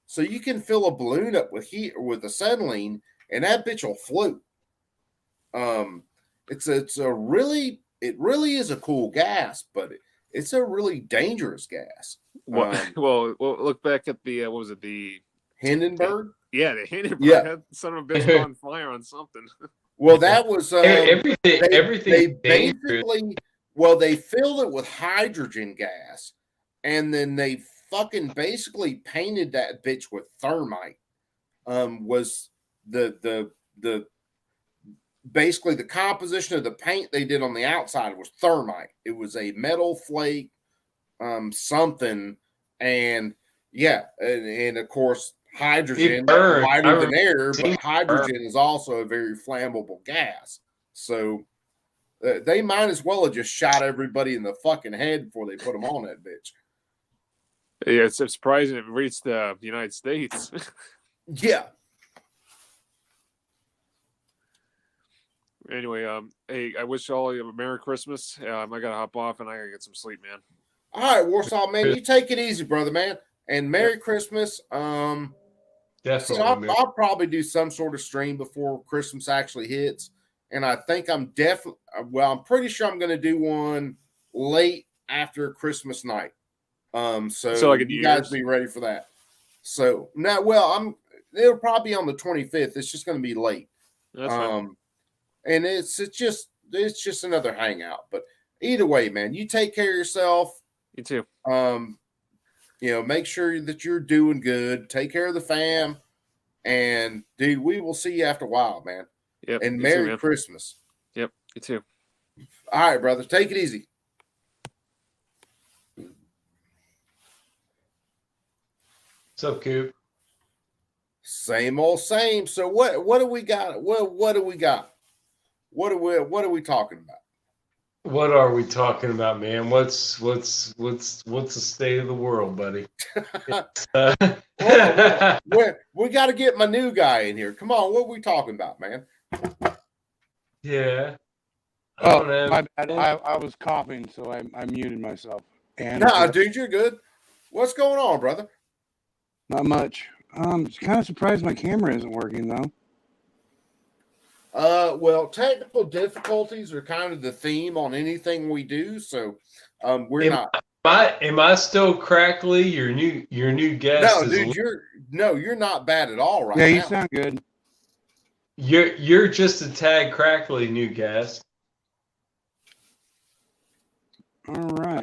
so you can fill a balloon up with acetylene, and that bitch will float. It really is a cool gas, but it's a really dangerous gas. Well, look back at the what was it, the Hindenburg? Yeah, the Hindenburg. Yeah. That son of a bitch on fire on something. Well, that was everything. They basically, they filled it with hydrogen gas, and then they fucking basically painted that bitch with thermite. Was the basically the composition of the paint they did on the outside was thermite. It was a metal flake, something, and and of course hydrogen lighter than air, but hydrogen is also a very flammable gas. So they might as well have just shot everybody in the fucking head before they put them on that bitch. Yeah, it's surprising it reached the United States. Yeah. Anyway, hey, I wish all of you a Merry Christmas. I gotta hop off and I gotta get some sleep, man. All right, Warsaw, man, you take it easy, brother, man. And Merry Christmas. So Definitely. I'll probably do some sort of stream before Christmas actually hits. And I think I'm pretty sure I'm going to do one late after Christmas night. So like a New you guys Year's? be ready for that. So now, it'll probably be on the 25th. It's just going to be late. That's fine. And it's just another hangout. But either way, man, you take care of yourself. You too. Make sure that you're doing good. Take care of the fam. And dude, we will see you after a while, man. Yep. And you Merry too, man. Christmas. Yep. You too. All right, brother. Take it easy. What's up, Coop? Same old same. So what do we got? What do we got? What are we talking about? What are we talking about, man? What's the state of the world, buddy? We got to get my new guy in here. Come on, what are we talking about, man? Yeah. Oh, my bad. I was coughing, so I muted myself. And Nah, dude, you're good. What's going on, brother? not much. Kind of surprised my camera isn't working though. Well, technical difficulties are kind of the theme on anything we do, so we're not. Am I still crackly? Your new guest. No, dude, you're not bad at all right Yeah, you now. sound good. You're just a tad crackly, new guest. All right.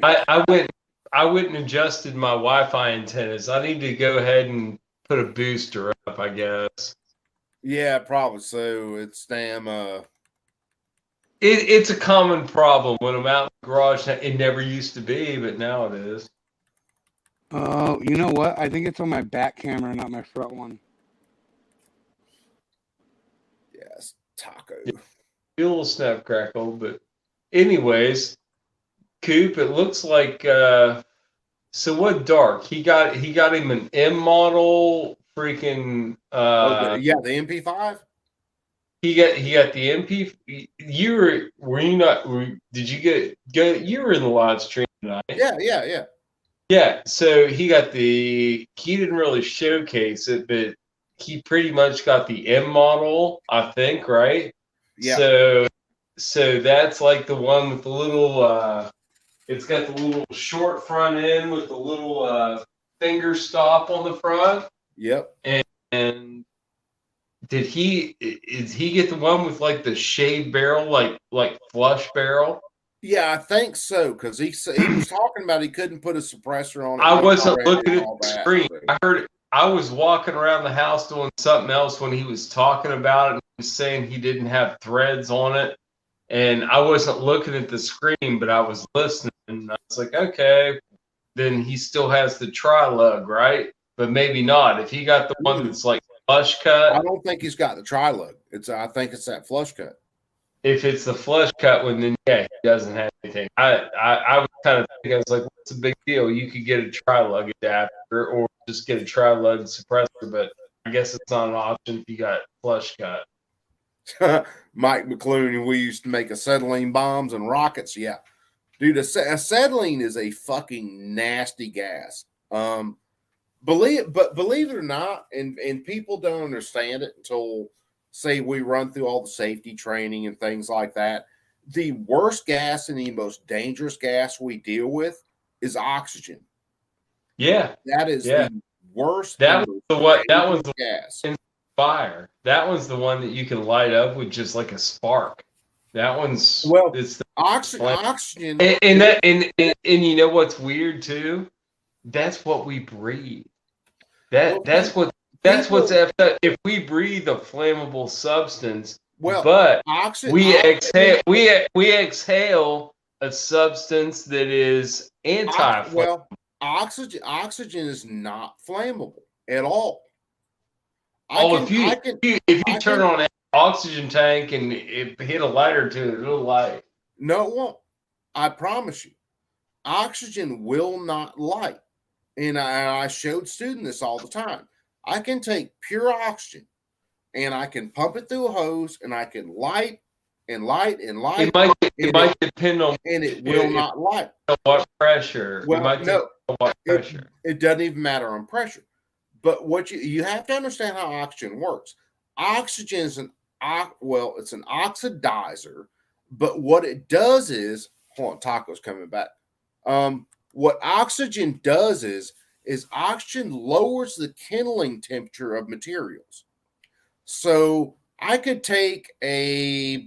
I went and adjusted my Wi-Fi antennas. I need to go ahead and put a booster up, I guess. Yeah, probably so. It's damn It's a common problem when I'm out in the garage. It never used to be, but now it is. Oh, you know what? I think it's on my back camera, not my front one. yes, taco. Be a little snap crackle, but anyways, Coop, it looks like so what dark? He got him an M model freaking Yeah, the MP5. He got the MP. Were you not? Did you get? You were in the live stream tonight. Yeah. Yeah. So he didn't really showcase it, but he pretty much got the M model, I think, right? Yeah. So that's like the one with the little. It's got the little short front end with the little finger stop on the front. Yep. And did he get the one with like the shaved barrel, like flush barrel? Yeah, I think so, because he was talking about he couldn't put a suppressor on it. I wasn't looking at all the that, screen. so. I heard it. I was walking around the house doing something else when he was talking about it. And he was saying he didn't have threads on it, and I wasn't looking at the screen, but I was listening. And I was like, okay, then he still has the tri-lug, right? But maybe not. If he got the one that's like flush cut. I don't think he's got the tri-lug. I think it's that flush cut. If it's the flush cut one, then yeah, he doesn't have anything. I was kind of thinking, I was like, what's the big deal? You could get a tri-lug adapter or just get a tri-lug suppressor, but I guess it's not an option if you got flush cut. Mike McClune, we used to make acetylene bombs and rockets. Yeah. Dude, acetylene is a fucking nasty gas. Believe it or not, and people don't understand it until, say, we run through all the safety training and things like that. The worst gas and the most dangerous gas we deal with is oxygen. Yeah, that is the worst. That was the what? That was the gas. Fire. That one's the one that you can light up with just like a spark. That one's it's the oxygen. And you know what's weird too? That's what we breathe. That's what's effed up. If we breathe a flammable substance, but we exhale a substance that is anti-flammable. Oxygen is not flammable at all. If you turn on an oxygen tank and it hit a lighter to it, it'll light. No, it won't. I promise you. Oxygen will not light. And I showed students this all the time. I can take pure oxygen and I can pump it through a hose and I can light and light and light, It might depend on and it will it- not light. what pressure. Well, it might depend no, on what pressure. it doesn't even matter on pressure. But what you have to understand how oxygen works. Oxygen is it's an oxidizer, but what it does is, hold on, Taco's coming back. What oxygen does is oxygen lowers the kindling temperature of materials. So I could take So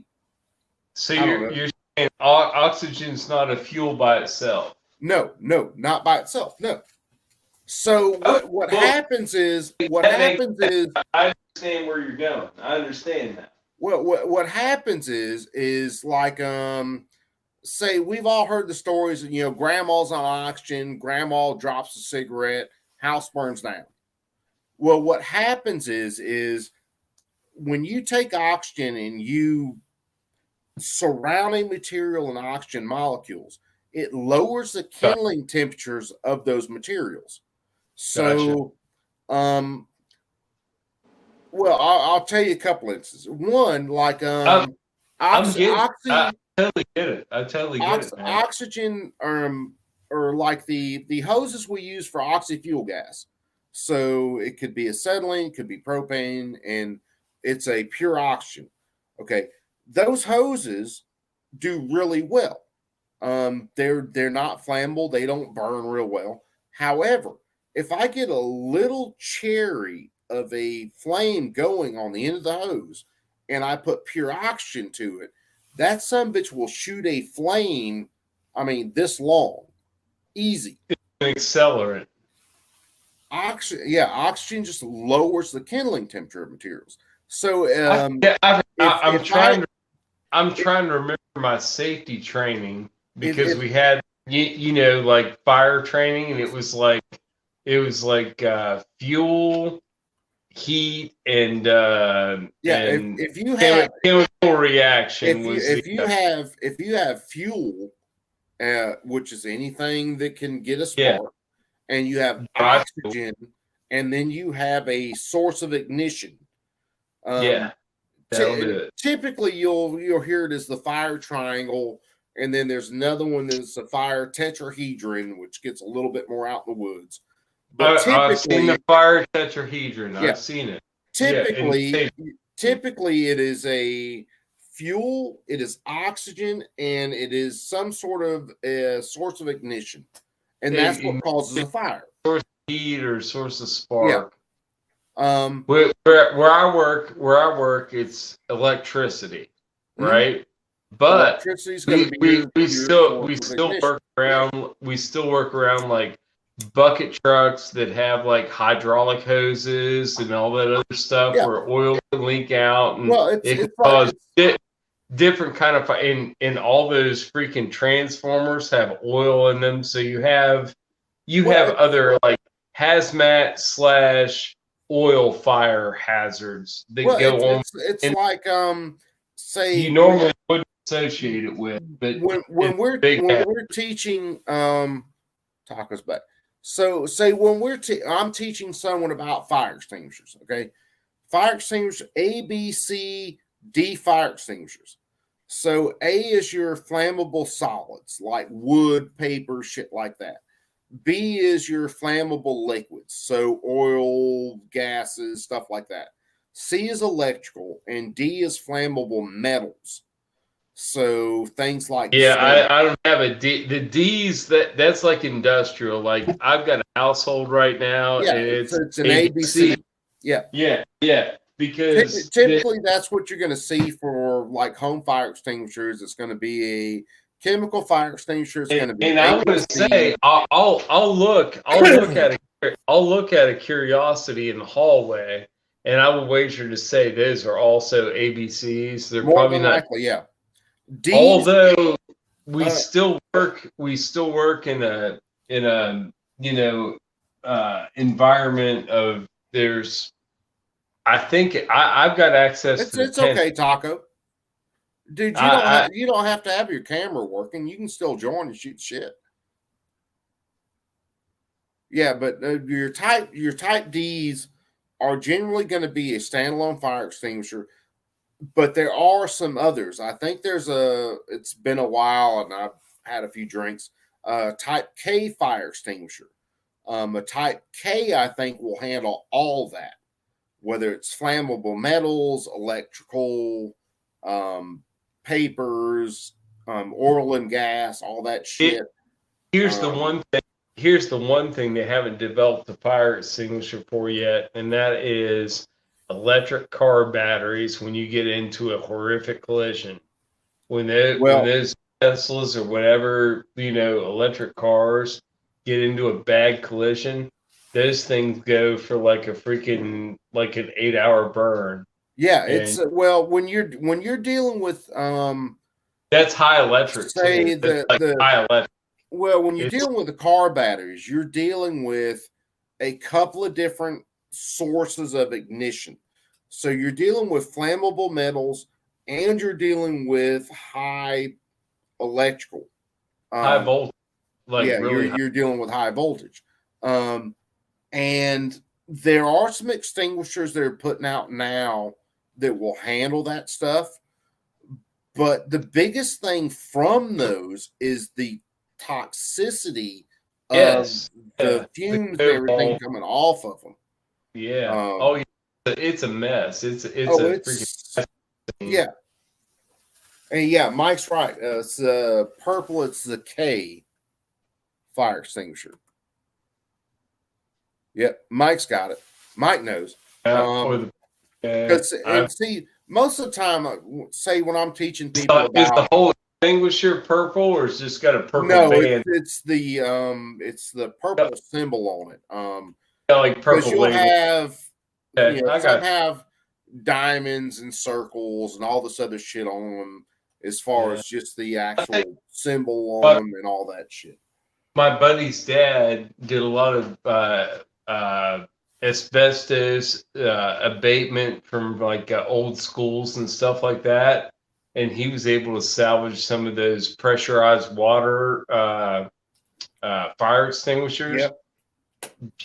I don't know. you're saying oxygen's not a fuel by itself. no, not by itself. No. So what well, happens is I understand where you're going. I understand that. what happens is like say we've all heard the stories, grandma's on oxygen, grandma drops a cigarette, house burns down. Well, what happens is when you take oxygen and you surrounding material and oxygen molecules, it lowers the kindling temperatures of those materials. So, well, I'll tell you a couple instances. One, like I totally get it. Man. Oxygen, or like the hoses we use for oxy-fuel gas. So it could be acetylene, it could be propane, and it's a pure oxygen. Okay, those hoses do really well. They're not flammable. They don't burn real well. However, if I get a little cherry of a flame going on the end of the hose and I put pure oxygen to it, that son bitch will shoot a flame, this long. Easy. An accelerant. Oxygen just lowers the kindling temperature of materials. So I'm trying to remember my safety training because we had like fire training, and it was like fuel, heat, and if you have chemical reaction if you have fuel, which is anything that can get a spark, and you have oxygen, and then you have a source of ignition. That'll do it. Typically, you'll hear it as the fire triangle, and then there's another one that's a fire tetrahedron, which gets a little bit more out in the woods. But I've seen the fire tetrahedron. I've seen it. Typically, it is a fuel, it is oxygen, and it is some sort of a source of ignition, and that's what causes a fire. Source of heat or source of spark. Where I work, it's electricity, right? But we still work around like bucket trucks that have like hydraulic hoses and all that other stuff where oil can leak out, and it can cause different kind of and all those freaking transformers have oil in them, so you have other like hazmat / oil fire hazards that go on. It's like say you normally wouldn't associate it with, but when we're teaching Taco's back. So say when I'm teaching someone about fire extinguishers, okay? Fire extinguishers, A, B, C, D fire extinguishers. So A is your flammable solids like wood, paper, shit like that. B is your flammable liquids, so oil, gases, stuff like that. C is electrical, and D is flammable metals. So things like I don't have a D. The D's that's like industrial. Like I've got a household right now, and it's an ABC. Yeah. Because typically that's what you're going to see for like home fire extinguishers. It's going to be a chemical fire extinguisher. It's going to be. And I would say I'll look at a Curiosity in the hallway, and I will wager to say those are also ABCs. They're more probably than not. Likely, yeah. D's, although we still work in a environment of there's. I think I've got access to. It's okay, Taco. Dude, you don't have to have your camera working. You can still join and shoot shit. Yeah, but your type Ds are generally going to be a standalone fire extinguisher. but there are some others. I think it's been a while and I've had a few drinks. Type K fire extinguisher. A Type K, I think, will handle all that, whether it's flammable metals, electrical, papers, oil and gas, all that shit. Here's the one thing. Here's the one thing they haven't developed a fire extinguisher for yet, and that is electric car batteries. When you get into a horrific collision, when those Teslas or whatever, electric cars get into a bad collision, those things go for like an 8-hour burn. Yeah, it's when you're dealing with that's high electric. Say high electric. Well, when you're dealing with the car batteries, you're dealing with a couple of different sources of ignition. So you're dealing with flammable metals and you're dealing with high electrical. High voltage. You're dealing with high voltage. And there are some extinguishers that are putting out now that will handle that stuff. But the biggest thing from those is the toxicity of the fumes and everything coming off of them. Yeah. It's a mess. It's yeah. And yeah, Mike's right. It's purple. It's the K fire extinguisher. Yep, Mike's got it. Mike knows. See, most of the time, say when I'm teaching people about, is the whole extinguisher purple, or it's just got a purple band? It's the purple symbol on it. Like purple. You'll have, some have diamonds and circles and all this other shit on them, as far as just the actual symbol on them and all that shit. My buddy's dad did a lot of asbestos abatement from like old schools and stuff like that, and he was able to salvage some of those pressurized water fire extinguishers. Yep.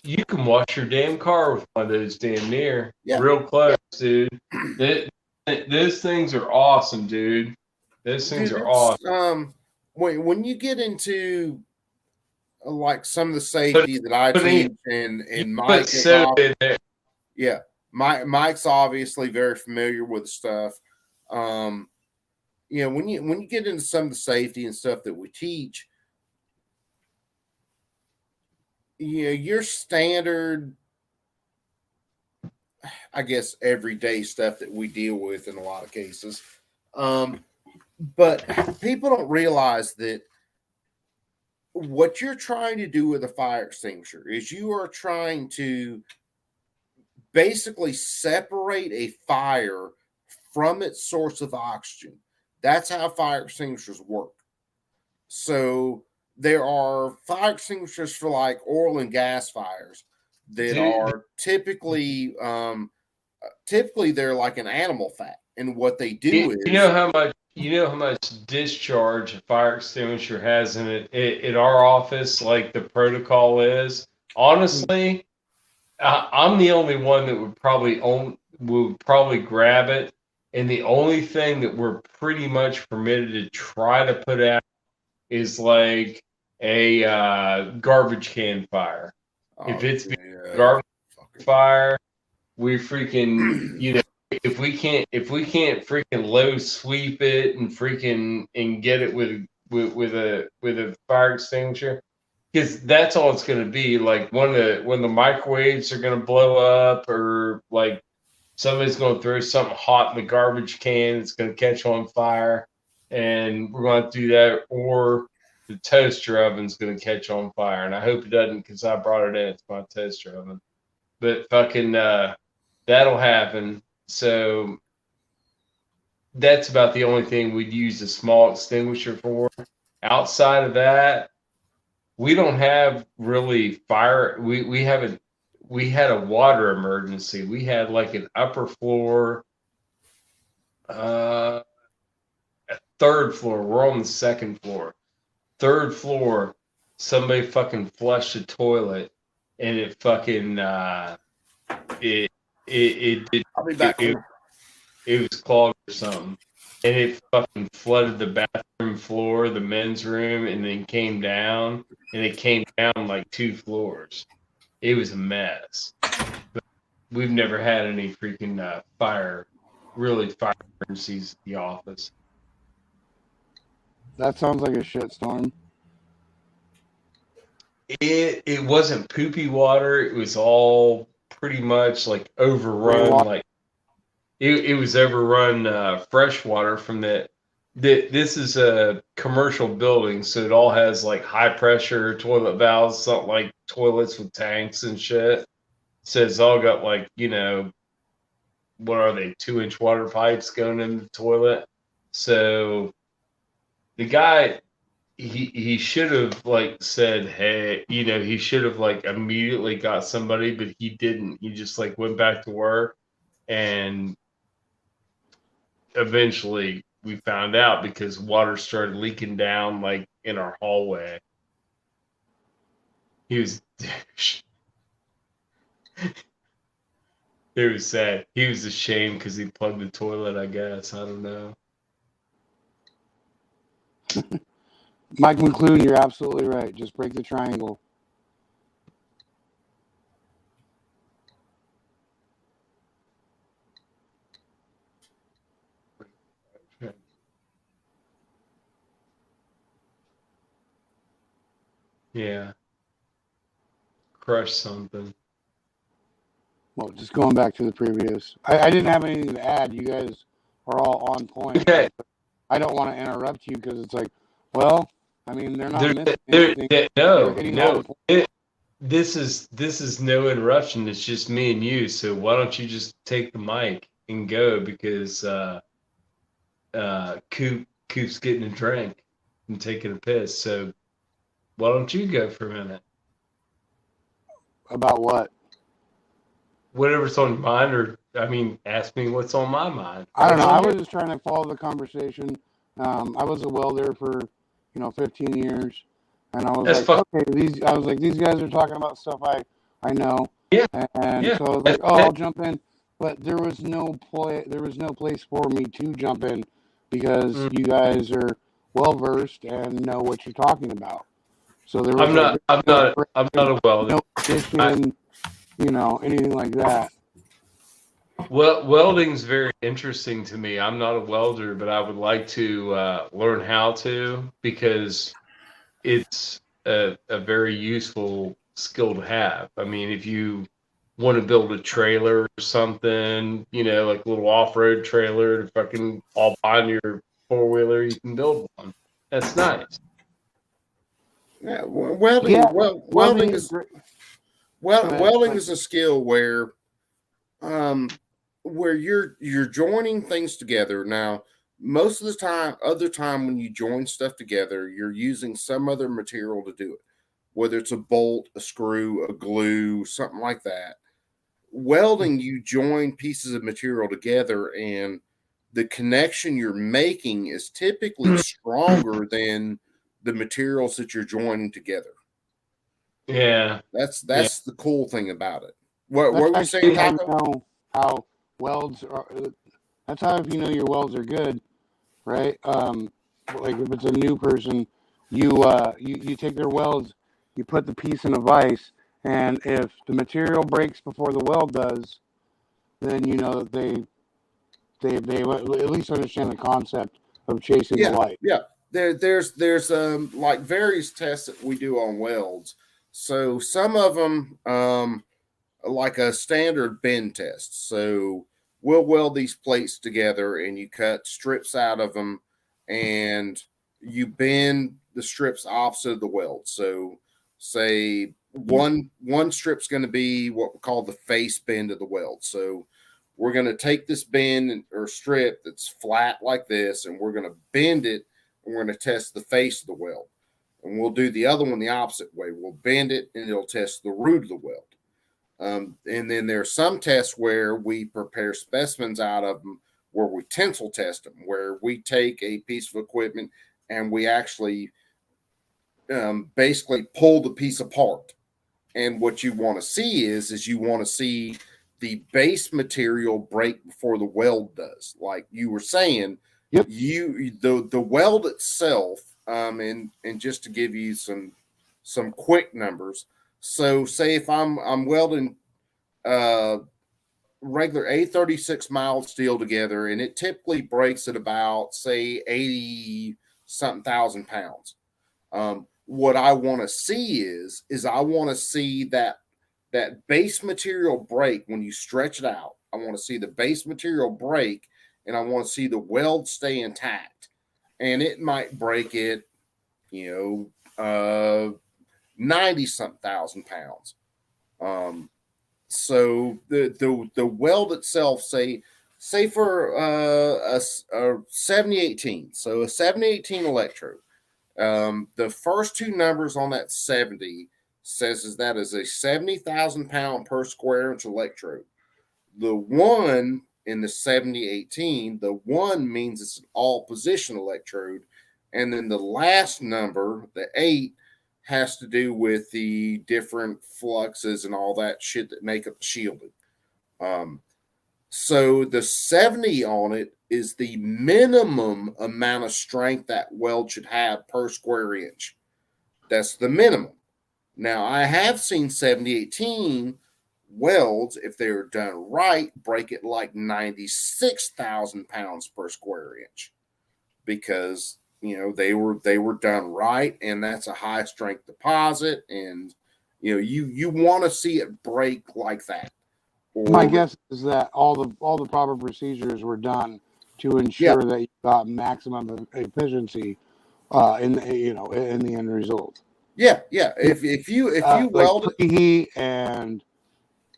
You can wash your damn car with one of those damn near. Yeah. Real close, dude. Those things are awesome, dude. Those things are awesome. When you get into like some of the safety that I teach, and Mike Mike's obviously very familiar with the stuff. When you get into some of the safety and stuff that we teach, your standard, I guess, everyday stuff that we deal with in a lot of cases. But people don't realize that what you're trying to do with a fire extinguisher is you are trying to basically separate a fire from its source of oxygen. That's how fire extinguishers work. So there are fire extinguishers for like oil and gas fires that are typically they're like an animal fat. And what they do is, you know how much discharge a fire extinguisher has in it at our office, like the protocol is. Honestly, I'm the only one that would probably grab it, and the only thing that we're pretty much permitted to try to put out is like a garbage can fire. If it's garbage fire, we freaking if we can't freaking low sweep it and get it with a fire extinguisher, because that's all it's going to be. Like when the microwaves are going to blow up, or like somebody's going to throw something hot in the garbage can, it's going to catch on fire, and we're going to do that, or the toaster oven's going to catch on fire. And I hope it doesn't, because I brought it in. It's my toaster oven. But fucking that'll happen. So that's about the only thing we'd use a small extinguisher for. Outside of that, we don't have really fire. We had a water emergency. We had like an upper floor, a third floor. We're on the second floor. Third floor, somebody fucking flushed the toilet, and it fucking it did. I'll be back. it was clogged or something, and it fucking flooded the bathroom floor, the men's room, and then came down, and it came down like 2 floors. It was a mess. But we've never had any freaking fire emergencies at the office. That sounds like a shitstorm. It wasn't poopy water. It was all pretty much like overrun. Rainwater? Like it was overrun fresh water from this is a commercial building, so it all has like high pressure toilet valves, something like toilets with tanks and shit. So it's all got like, what are they, 2-inch water pipes going in the toilet. So the guy, he should have like said, hey, he should have like immediately got somebody, but he didn't. He just like went back to work, and eventually we found out because water started leaking down like in our hallway. He was it was sad. He was ashamed because he plugged the toilet, I guess. I don't know. Mike McLuhan, you're absolutely right. Just break the triangle. Yeah. Crush something. Well, just going back to the previous. I didn't have anything to add. You guys are all on point. Okay. I don't want to interrupt you because it's like, well, I mean, they're not missing There, anything. no, They're hitting no. all the points. This is no interruption. It's just me and you. So why don't you just take the mic and go, because Coop's getting a drink and taking a piss. So why don't you go for a minute? About what? Whatever's on your mind, or ask me what's on my mind. I don't know. What's I on was your- just trying to follow the conversation. I was a welder for 15 years, and I was That's like, okay, these guys are talking about stuff I know. Yeah. And Yeah. so I was like, oh, I'll jump in, but there was no place for me to jump in because you guys are well versed and know what you're talking about. So there was I'm not a welder. no addition, anything like that. Well, welding's very interesting to me. I'm not a welder, but I would like to learn how to, because it's a very useful skill to have. If you want to build a trailer or something, like a little off-road trailer to fucking all on your four-wheeler, you can build one. That's nice. Yeah, welding. Yeah, Welding is great. welding is a skill where you're joining things together. Now, most of the time, other time when you join stuff together, you're using some other material to do it, whether it's a bolt, a screw, a glue, something like that. Welding, you join pieces of material together, and the connection you're making is typically stronger than the materials that you're joining together. Yeah. That's the cool thing about it. What That's were you saying, how you Taco? know how welds are. That's how you know your welds are good, right? Like if it's a new person, you take their welds, you put the piece in a vise, and if the material breaks before the weld does, then you know that they at least understand the concept of chasing the light. Yeah. There's like various tests that we do on welds. So some of them like a standard bend test. So we'll weld these plates together, and you cut strips out of them, and you bend the strips opposite of the weld. So say one strip's going to be what we call the face bend of the weld. So we're going to take this bend or strip that's flat like this, and we're going to bend it, and we're going to test the face of the weld. And we'll do the other one the opposite way. We'll bend it, and it'll test the root of the weld. And then there's some tests where we prepare specimens out of them, where we tensile test them, where we take a piece of equipment and we actually basically pull the piece apart. And what you want to see is you want to see the base material break before the weld does. Like you were saying, Yep. The weld itself, and just to give you some quick numbers. So say if I'm welding regular A36 mild steel together, and it typically breaks at about say 80 something thousand pounds. What I want to see is I want to see that base material break when you stretch it out. I want to see the base material break, and I want to see the weld stay intact. And it might break it, 90 something thousand pounds. So the weld itself, say for a 7018, so a 7018 electrode, the first two numbers on that 70 says that is a 70,000 pound per square inch electrode. The one in the 7018, the one means it's an all position electrode, and then the last number, the 8, has to do with the different fluxes and all that shit that make up the shielding. So the 70 on it is the minimum amount of strength that weld should have per square inch. That's the minimum. Now, I have seen 7018 welds, if they're done right, break it like 96,000 pounds per square inch, because they were done right, and that's a high strength deposit, and you want to see it break like that. My guess is that all the proper procedures were done to ensure that you got maximum efficiency in the end result. Yeah. If you weld like preheat and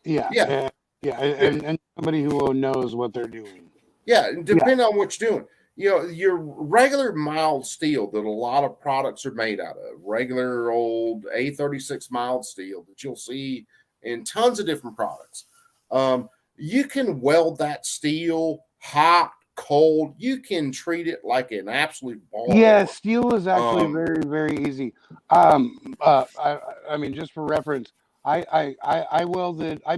and somebody who knows what they're doing. Yeah, depending on what you're doing. Your regular mild steel that a lot of products are made out of, regular old A36 mild steel that you'll see in tons of different products. You can weld that steel hot, cold. You can treat it like an absolute ball. Yeah, steel is actually very, very easy. I mean, just for reference, I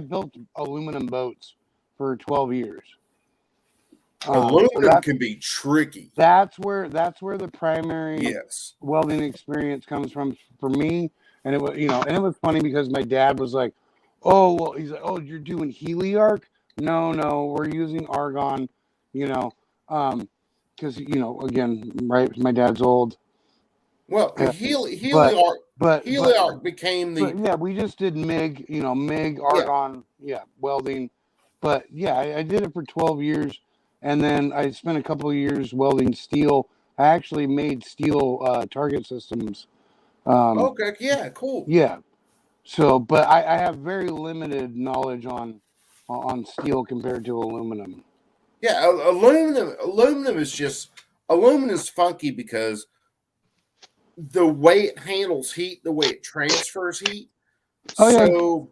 built aluminum boats for 12 years. Aluminum can be tricky. That's where the primary welding experience comes from for me. And it was, and it was funny because my dad was like, "Oh, well," he's like, "Oh, you're doing Heliarc? No, we're using argon, because again, right? My dad's old. Well, Heliarc became the we just did MIG, MIG argon, welding, but I did it for 12 years, and then I spent a couple of years welding steel. I actually made steel target systems. Okay, yeah, cool. Yeah, so but I have very limited knowledge on steel compared to aluminum. Yeah, aluminum is funky because the way it handles heat, the way it transfers heat. Dude,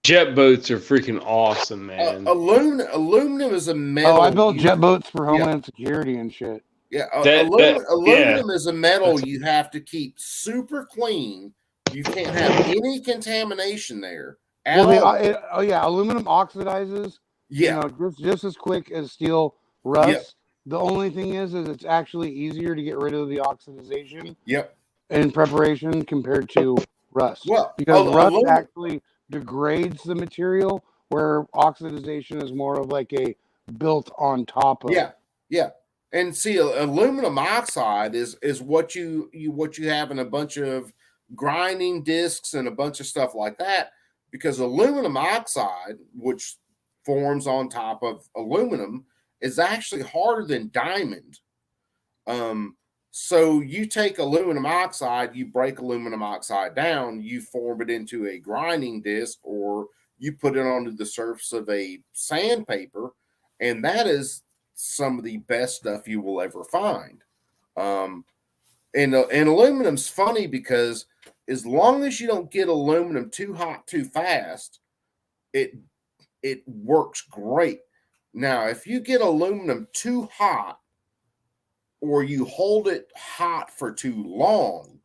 jet boats are freaking awesome, man. Aluminum is a metal. Oh, I built jet boats for Homeland Security and shit. Yeah, aluminum is a metal you have to keep super clean. You can't have any contamination there. Aluminum oxidizes. Yeah, just as quick as steel rusts. Yep. The only thing is it's actually easier to get rid of the oxidization. Yep. In preparation compared to rust. Well, because rust actually degrades the material, where oxidization is more of like a built on top of. Yeah. And see, aluminum oxide is what you have in a bunch of grinding discs and a bunch of stuff like that, because aluminum oxide, which forms on top of aluminum, is actually harder than diamond. So you take aluminum oxide, you break aluminum oxide down, you form it into a grinding disc, or you put it onto the surface of a sandpaper, and that is some of the best stuff you will ever find. And aluminum's funny because as long as you don't get aluminum too hot too fast, it works great. Now, if you get aluminum too hot, or you hold it hot for too long,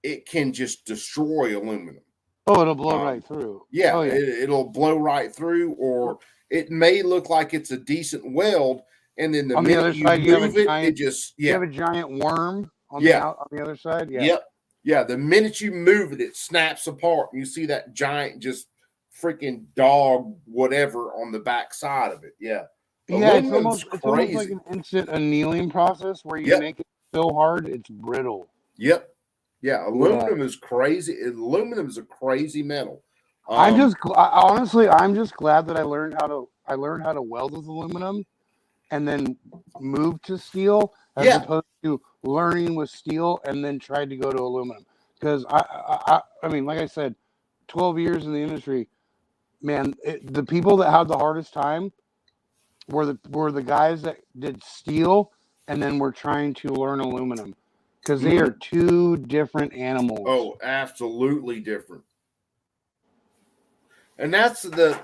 it can just destroy aluminum. Oh, it'll blow Um, right through. Yeah, Oh, yeah. it'll blow right through, or it may look like it's a decent weld, and then the On the minute other you side, you have a move it, it giant. just You have a giant worm on the Yeah. on the other side. Yeah. Yep. Yeah. The minute you move it, it snaps apart. And you see that giant, just freaking dog, whatever on the back side of it. Yeah. Yeah, it's Aluminum's almost like crazy. an instant annealing process where you Yep. make it so hard it's brittle. Yep. Yeah. Aluminum is crazy. Aluminum is a crazy metal. Honestly, I'm just glad that I learned how to weld with aluminum, and then moved to steel as Yeah. opposed to learning with steel and then tried to go to aluminum. Because I mean, like I said, 12 years in the industry, man, the people that had the hardest time were the guys that did steel and then were trying to learn aluminum, because they are two different animals. Oh, absolutely different. And that's the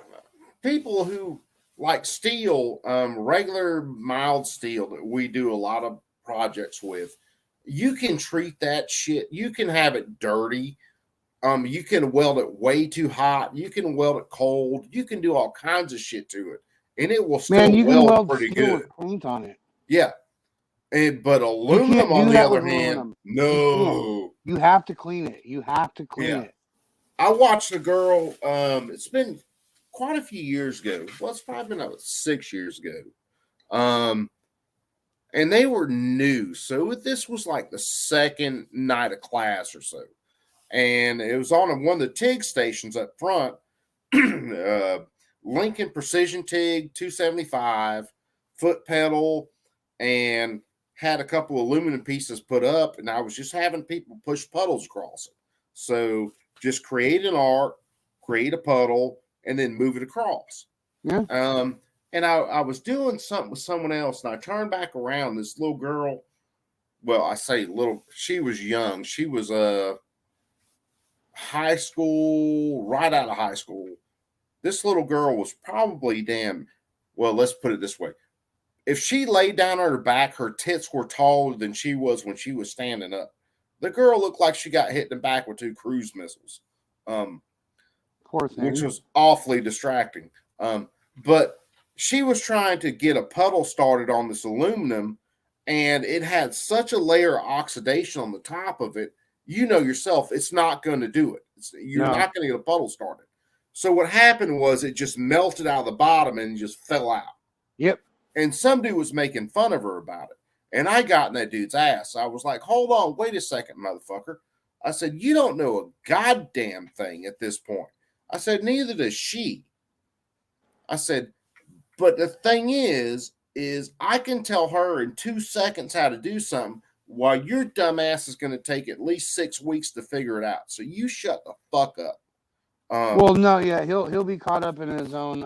people who like steel, regular mild steel that we do a lot of projects with. You can treat that shit. You can have it dirty. You can weld it way too hot. You can weld it cold. You can do all kinds of shit to it, and it will still Man, you can weld pretty steel good. with paint on it. Yeah, but aluminum, do on the that other with hand, aluminum. no. You have to clean it. You have to clean Yeah. it. I watched a girl. It's been quite a few years ago. Well, it's probably been about 6 years ago. And they were new, so this was like the second night of class or so, and it was on one of the TIG stations up front. Lincoln Precision TIG 275 foot pedal, and had a couple of aluminum pieces put up, and I was just having people push puddles across it. So just create an arc, create a puddle, and then move it across. Yeah. And I was doing something with someone else, and I turned back around. This little girl, well, I say little, she was young. She was high school, right out of high school. This little girl was probably well, let's put it this way. If she laid down on her back, her tits were taller than she was when she was standing up. The girl looked like she got hit in the back with 2 cruise missiles, Poor thing. which was awfully distracting. But she was trying to get a puddle started on this aluminum, and it had such a layer of oxidation on the top of it. You know yourself, it's not going to do it. You're not going to get a puddle started. So what happened was it just melted out of the bottom and just fell out. Yep. And some dude was making fun of her about it. And I got in that dude's ass. I was like, hold on, wait a second, motherfucker. I said, you don't know a goddamn thing at this point. I said, neither does she. I said, but the thing is I can tell her in 2 seconds how to do something, while your dumb ass is going to take at least 6 weeks to figure it out. So you shut the fuck up. Well, no, yeah, he'll be caught up in his own.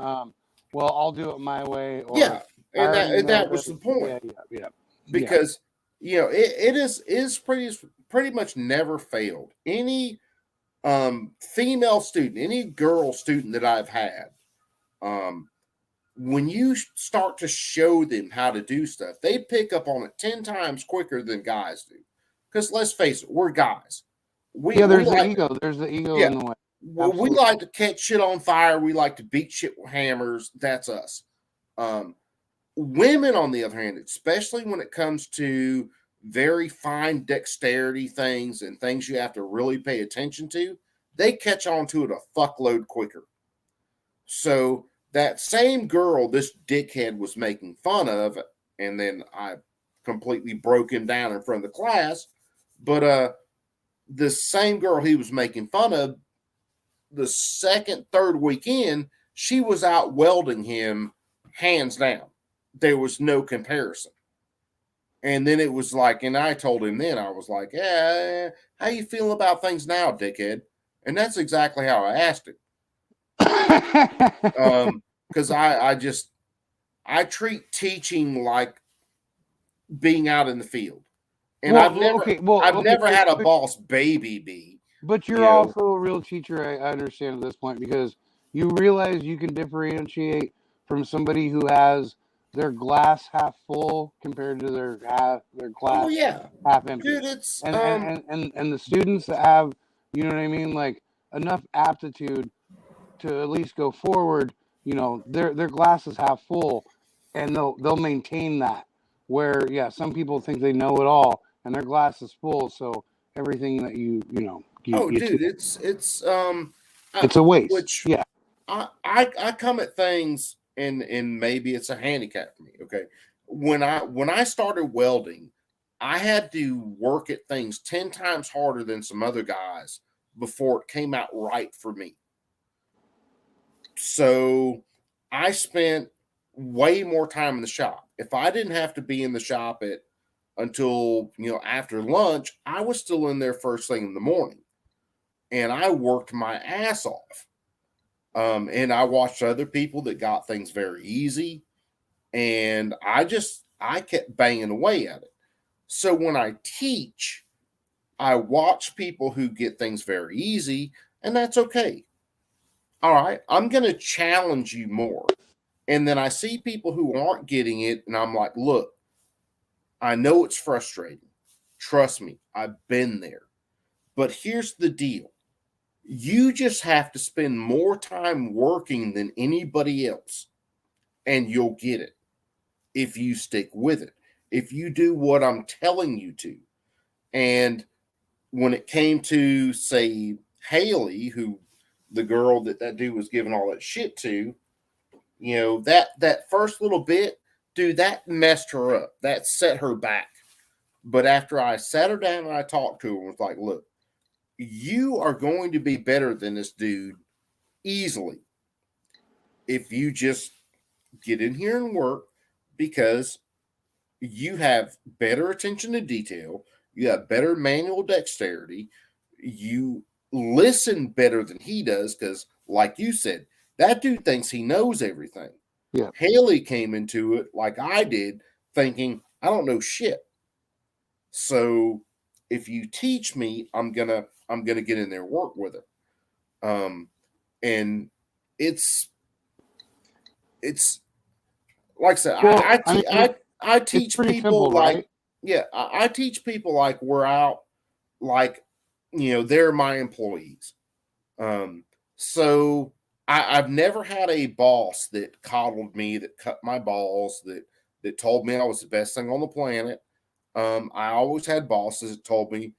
Well, I'll do it my way. Or, yeah, and that was the point. Yeah. Because it is pretty much never failed. Any female student, any girl student that I've had, when you start to show them how to do stuff, they pick up on it 10 times quicker than guys do. Because let's face it, we're guys. There's the ego. There's the ego in the way. Well, we like to catch shit on fire. We like to beat shit with hammers. That's us. Women, on the other hand, especially when it comes to very fine dexterity things and things you have to really pay attention to, they catch on to it a fuckload quicker. So that same girl this dickhead was making fun of, and then I completely broke him down in front of the class, but the same girl he was making fun of, the second, third weekend, she was out welding him hands down. There was no comparison. And then it was like, and I told him then, I was like, yeah, how you feeling about things now, dickhead? And that's exactly how I asked him. Because I treat teaching like being out in the field. And I've never had a boss baby bee. But you're also a real teacher, I understand at this point, because you realize you can differentiate from somebody who has their glass half full compared to their glass half empty. Dude, it's and the students that have, you know what I mean, like enough aptitude to at least go forward, you know, their glass is half full, and they'll maintain that. Where some people think they know it all, and their glass is full, so everything that you dude, it's it's a waste. Which I come at things, and maybe it's a handicap for me. Okay, when I started welding, I had to work at things 10 times harder than some other guys before it came out right for me. So I spent way more time in the shop. If I didn't have to be in the shop until after lunch, I was still in there first thing in the morning, and I worked my ass off. And I watched other people that got things very easy, and I kept banging away at it. So when I teach, I watch people who get things very easy, and that's okay. All right, I'm going to challenge you more. And then I see people who aren't getting it, and I'm like, look, I know it's frustrating. Trust me, I've been there. But here's the deal. You just have to spend more time working than anybody else, and you'll get it if you stick with it, if you do what I'm telling you to. And when it came to, say, Haley, who the girl that dude was giving all that shit to, that first little bit, dude, that messed her up. That set her back. But after I sat her down and I talked to her and was like, look, you are going to be better than this dude easily if you just get in here and work, because you have better attention to detail, you have better manual dexterity, you listen better than he does, because like you said, that dude thinks he knows everything. Yeah. Haley came into it like I did, thinking I don't know shit. So if you teach me, I'm gonna get in there and work with it. And it's like I said, well, I teach people simple, like right? I teach people like we're out, like they're my employees. So I've never had a boss that coddled me, that cut my balls, that told me I was the best thing on the planet. I always had bosses that told me,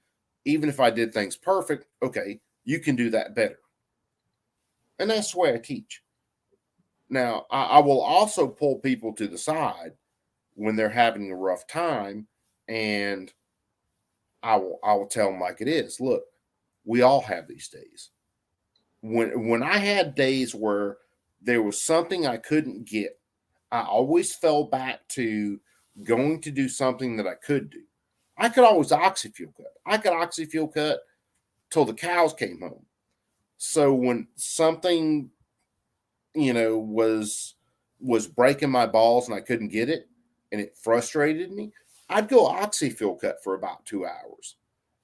even if I did things perfect, okay, you can do that better. And that's the way I teach. Now, I will also pull people to the side when they're having a rough time, and I will tell them like it is. Look, we all have these days. When I had days where there was something I couldn't get, I always fell back to going to do something that I could do. I could always oxyfuel cut. I could oxyfuel cut till the cows came home. So when something, was breaking my balls and I couldn't get it, and it frustrated me, I'd go oxyfuel cut for about 2 hours.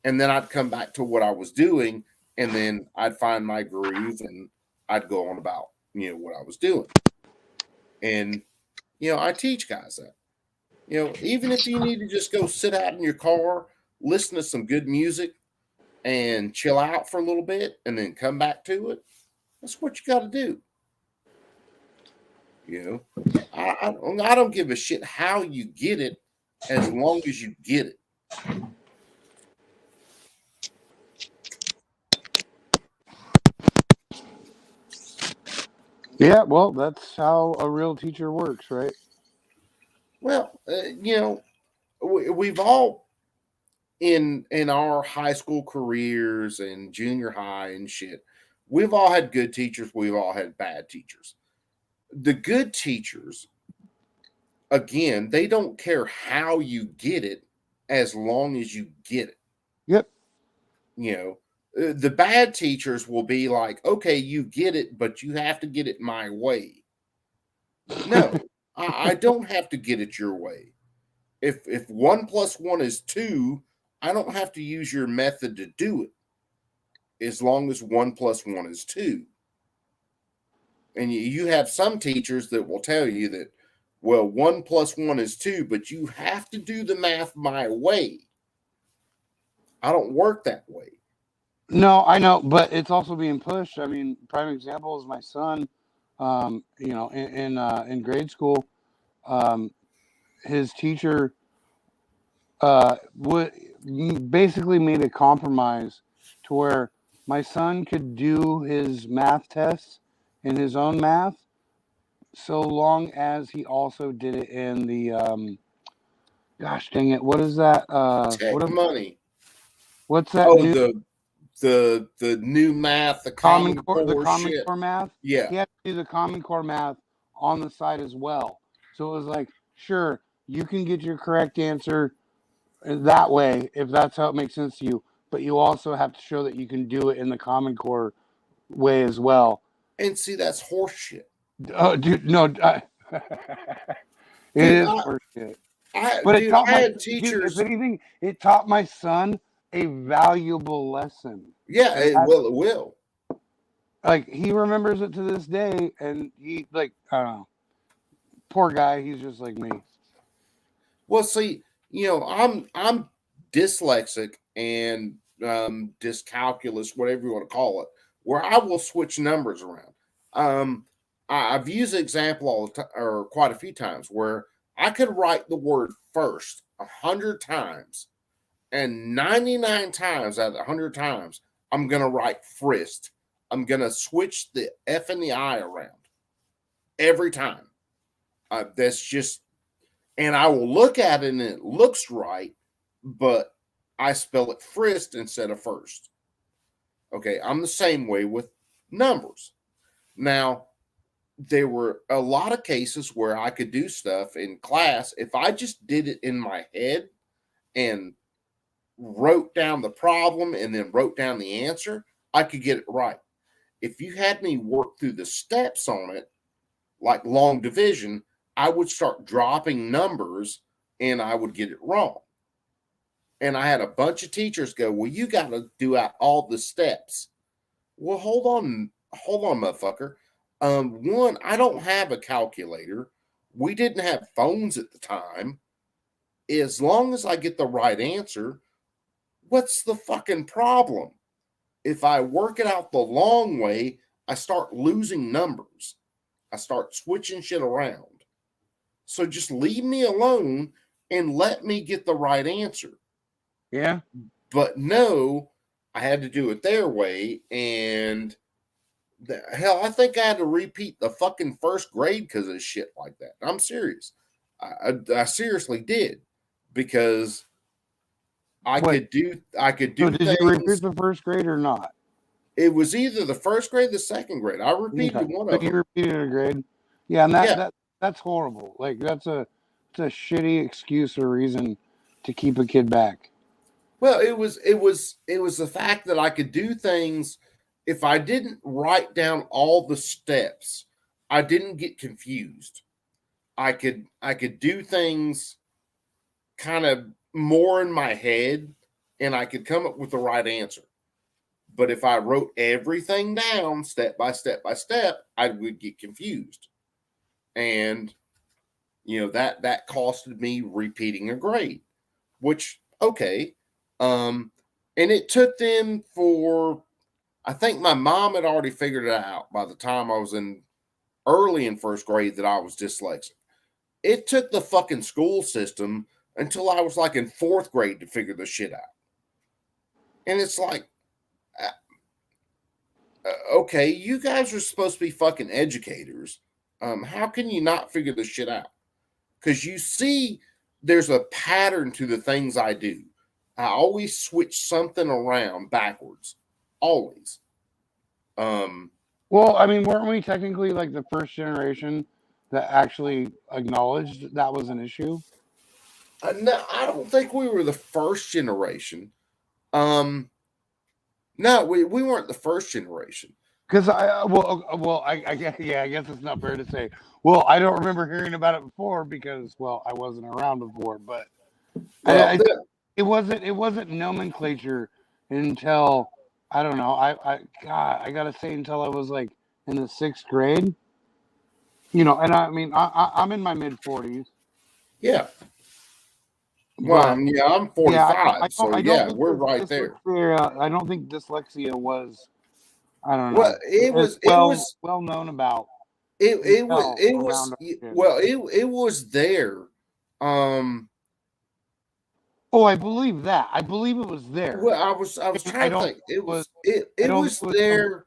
And then I'd come back to what I was doing, and then I'd find my groove, and I'd go on about, what I was doing. And, I teach guys that. Even if you need to just go sit out in your car, listen to some good music, and chill out for a little bit, and then come back to it, that's what you got to do. I don't give a shit how you get it, as long as you get it. Yeah, well, that's how a real teacher works, right? Well, we've all in our high school careers and junior high and shit, we've all had good teachers. We've all had bad teachers. The good teachers, again, they don't care how you get it, as long as you get it. Yep. The bad teachers will be like, okay, you get it, but you have to get it my way. No, I don't have to get it your way. If 1 + 1 is 2, I don't have to use your method to do it, as long as 1 + 1 is 2. And you have some teachers that will tell you that, well, 1 + 1 is 2, but you have to do the math my way. I don't work that way. No, I know, but it's also being pushed. I mean, prime example is my son. In grade school, his teacher would basically made a compromise to where my son could do his math tests in his own math, so long as he also did it in the gosh dang it, what is that? Tech money. What's that Oh, new the new math, the Common Common Core, the Core Common shit. Core math? Yeah. He had to do the Common Core math on the side as well. So it was like, sure, you can get your correct answer that way if that's how it makes sense to you, but you also have to show that you can do it in the Common Core way as well. And see, that's horse shit. Oh, dude, no, it is horseshit. But it taught I my had dude, teachers. if anything, it taught my son a valuable lesson. Yeah, And it will. like he remembers it to this day, and he I don't know. Poor guy, he's just like me. Well, see, I'm dyslexic and dyscalculus, whatever you want to call it, where I will switch numbers around. I've used the example all the time, or quite a few times, where I could write the word first 100 times, and 99 times out of 100 times, I'm gonna write frist. I'm gonna switch the F and the I around every time. That's just, and I will look at it and it looks right, but I spell it frist instead of first. Okay, I'm the same way with numbers. Now, there were a lot of cases where I could do stuff in class if I just did it in my head and wrote down the problem and then wrote down the answer, I could get it right. If you had me work through the steps on it, like long division, I would start dropping numbers and I would get it wrong. And I had a bunch of teachers go, well, you got to do out all the steps. Well, hold on, motherfucker. One, I don't have a calculator. We didn't have phones at the time. As long as I get the right answer, what's the fucking problem? If I work it out the long way, I start losing numbers. I start switching shit around. So just leave me alone and let me get the right answer. Yeah. But no, I had to do it their way. And hell, I think I had to repeat the fucking first grade because of shit like that. I'm serious. I seriously did, because I could do So did things. you repeat the first grade or not? It was either the first grade or the second grade. I repeated one So of them. you repeated a grade. Yeah, and that's horrible. Like it's a shitty excuse or reason to keep a kid back. Well, it was the fact that I could do things if I didn't write down all the steps. I didn't get confused. I could do things kind of more in my head, and I could come up with the right answer. But if I wrote everything down step by step by step, I would get confused. And that costed me repeating a grade, which okay. And it took them I think my mom had already figured it out by the time I was early in first grade that I was dyslexic. It took the fucking school system until I was like in fourth grade to figure the shit out. And it's like, okay, you guys are supposed to be fucking educators. How can you not figure this shit out? Because you see, there's a pattern to the things I do. I always switch something around backwards. Always. Well, I mean, weren't we technically like the first generation that actually acknowledged that was an issue? No, I don't think we were the first generation. No, we weren't the first generation. Because I guess it's not fair to say. Well, I don't remember hearing about it before because, well, I wasn't around before. But it wasn't nomenclature until I don't know. I gotta say until I was like in the sixth grade. And I mean I'm in my mid-40s. Yeah. Well, but yeah, I'm yeah, 45, so I don't yeah, think we're right there. dyslexia. I don't think dyslexia was. I don't Well, know. it It's was, it was, well known about as it was, well it around was, our gym. well, it was there. Um, Oh, I believe that. I believe it was there. well, I was I trying to don't think. It was. was, it, I it don't was think it was there.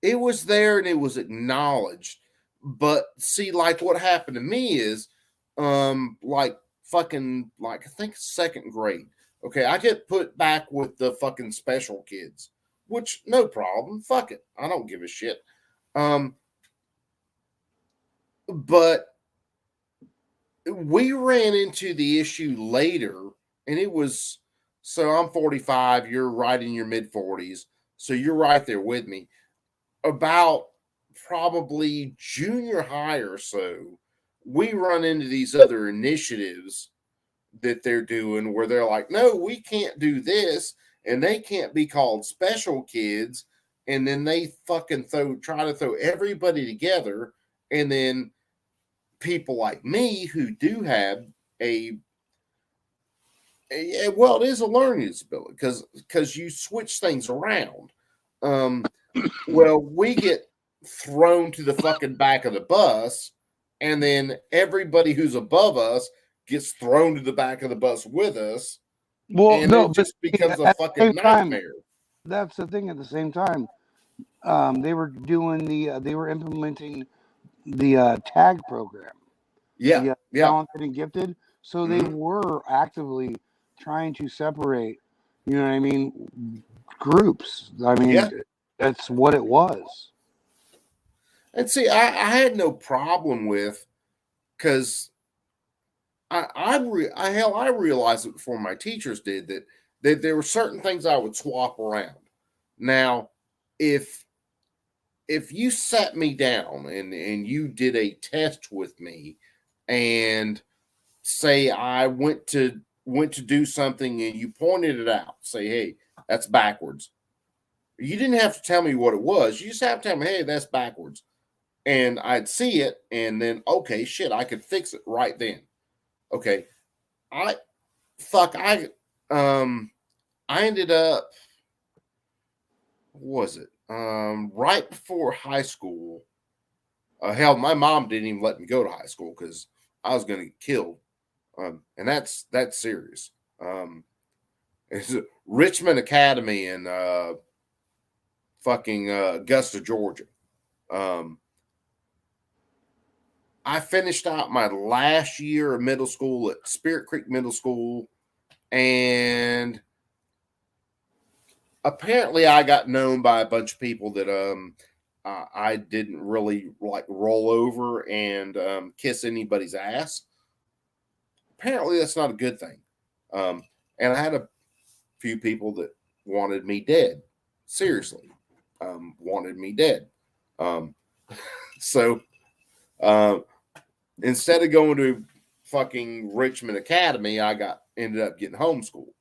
It was there and it was acknowledged. But see, like what happened to me is, like fucking, like I think second grade. Okay, I get put back with the fucking special kids, which no problem. Fuck it, I don't give a shit. Um, but we ran into the issue later, and it was so I'm 45. You're right in your mid 40s, so you're right there with me. About probably junior high or so, we run into these other initiatives that they're doing where they're like, no, we can't do this, and they can't be called special kids. And then they fucking try to throw everybody together. And then people like me who do have well, it is a learning disability because you switch things around. Well, we get thrown to the fucking back of the bus, and then everybody who's above us gets thrown to the back of the bus with us, Well, and no, it but just becomes a at the fucking same time, nightmare. that's the thing. At the same time, they were doing they were implementing the tag program, Yeah, the yeah, talented and gifted. So they Mhm. were actively trying to separate. You know what I mean? Groups. I mean, yeah. that's what it was. And see, I had no problem with because I realized it before my teachers did that there were certain things I would swap around. Now, if you sat me down and you did a test with me and say I went to do something and you pointed it out, say, hey, that's backwards. You didn't have to tell me what it was. You just have to tell me, hey, that's backwards. And I'd see it and then, okay, shit, I could fix it right then. Okay. I fuck I ended up what was it? Right before high school. Hell, my mom didn't even let me go to high school because I was going to get killed, and that's serious. It's Richmond Academy in fucking Augusta, Georgia. Um, I finished out my last year of middle school at Spirit Creek Middle School, and apparently I got known by a bunch of people that I didn't really like roll over and kiss anybody's ass. Apparently that's not a good thing. And I had a few people that wanted me dead. Seriously. Wanted me dead. So instead of going to fucking Richmond Academy, I ended up getting homeschooled,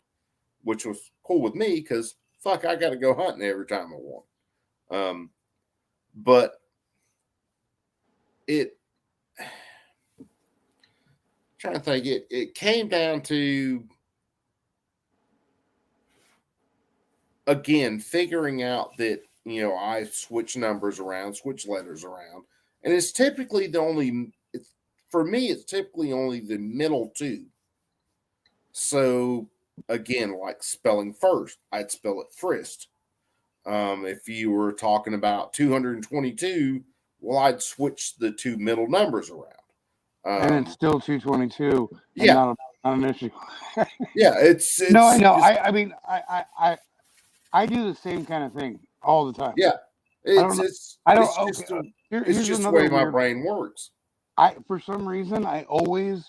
which was cool with me because fuck, I got to go hunting every time I want. But it, trying to think, it came down to again figuring out that I switch numbers around, switch letters around, and it's typically for me. It's typically only the middle two. So again, like spelling first, I'd spell it Frist. If you were talking about 222, well, I'd switch the two middle numbers around. And it's still 222. Yeah, not an issue. yeah. It's No, I know. just- I mean, I do the same kind of thing all the time. yeah. don't know. It's I don't. it's Okay, just here's it's just the another way my weird. brain works. For some reason, I always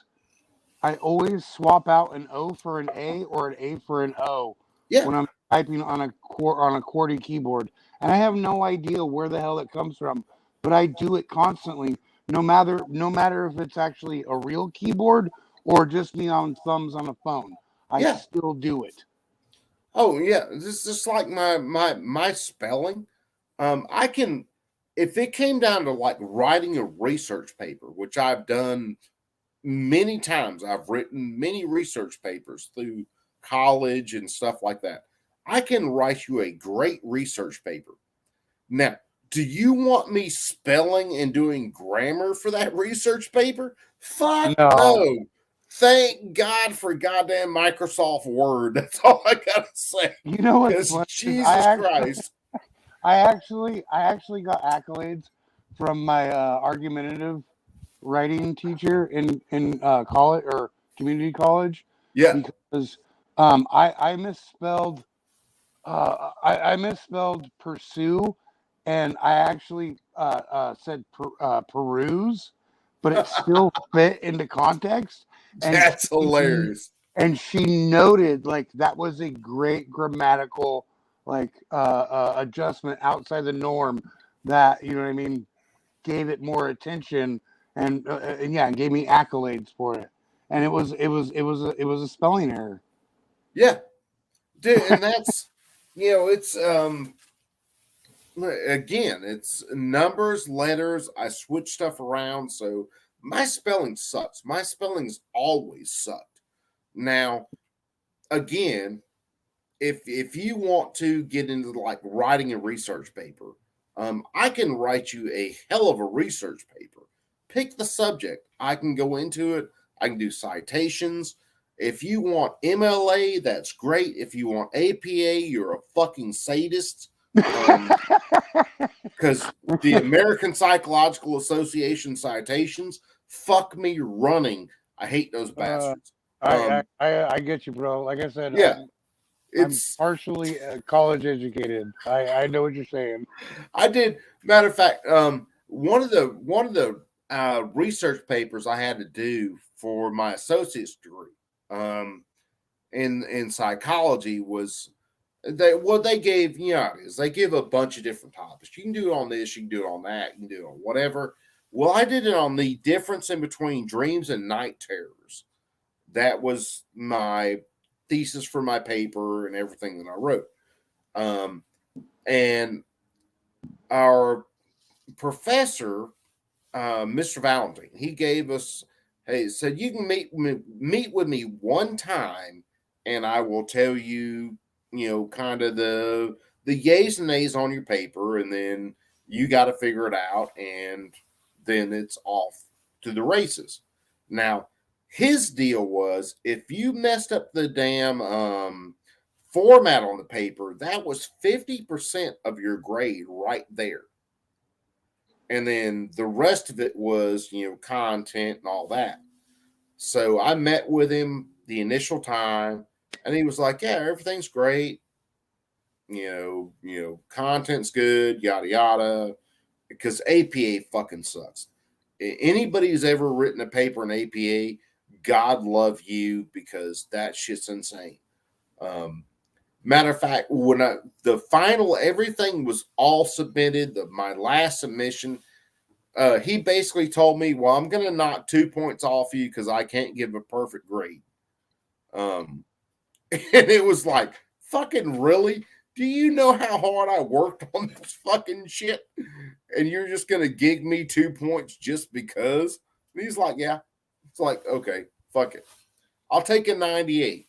swap out an O for an A or an A for an O Yeah. when I'm typing on a QWERTY keyboard, and I have no idea where the hell that comes from, but I do it constantly, no matter if it's actually a real keyboard or just me on thumbs on a phone. I still do it. Oh yeah, this is just like my spelling. I can, if it came down to like writing a research paper, which I've done many times I've written many research papers through college and stuff like that. I can write you a great research paper. Now, do you want me spelling and doing grammar for that research paper? Fuck No. no. Thank God for goddamn Microsoft Word. That's all I gotta say. You know what's Because funny? Jesus Christ. I actually got accolades from my argumentative writing teacher in college or community college. Yeah. Because I misspelled I misspelled pursue, and I actually said peruse, but it still fit into context. And That's hilarious. And she noted like that was a great grammatical like adjustment outside the norm that, you know what I mean, gave it more attention and gave me accolades for it. And it was a spelling error. Yeah. Dude, and that's it's again, it's numbers, letters. I switch stuff around, so my spelling sucks. My spelling's always sucked. Now, again, if you want to get into like writing a research paper, I can write you a hell of a research paper. Pick the subject. I can go into it. I can do citations. If you want MLA, that's great. If you want APA, you're a fucking sadist. Because the American Psychological Association citations, fuck me running. I hate those bastards. I get you, bro. Like I said, yeah, I'm partially college educated. I know what you're saying. I did. Matter of fact, one of the research papers I had to do for my associate's degree in psychology was they gave they give a bunch of different topics. You can do it on this, you can do it on that, you can do it on whatever. Well, I did it on the difference in between dreams and night terrors. That was my thesis for my paper and everything that I wrote. And our professor, Mr. Valentine, he gave us, hey, said you can meet with me one time, and I will tell you, kind of the yays and nays on your paper, and then you got to figure it out, and then it's off to the races. Now, his deal was if you messed up the damn format on the paper, that was 50% of your grade right there. And then the rest of it was, content and all that. So I met with him the initial time, and he was like, yeah, everything's great. Content's good, yada, yada. Because APA fucking sucks. Anybody who's ever written a paper in APA, God love you, because that shit's insane. Matter of fact, when the final, everything was all submitted, my last submission, he basically told me, well, I'm going to knock 2 points off you because I can't give a perfect grade. And it was like, fucking really? Do you know how hard I worked on this fucking shit? And you're just going to gig me 2 points just because? And he's like, yeah. It's like, okay, fuck it. I'll take a 98.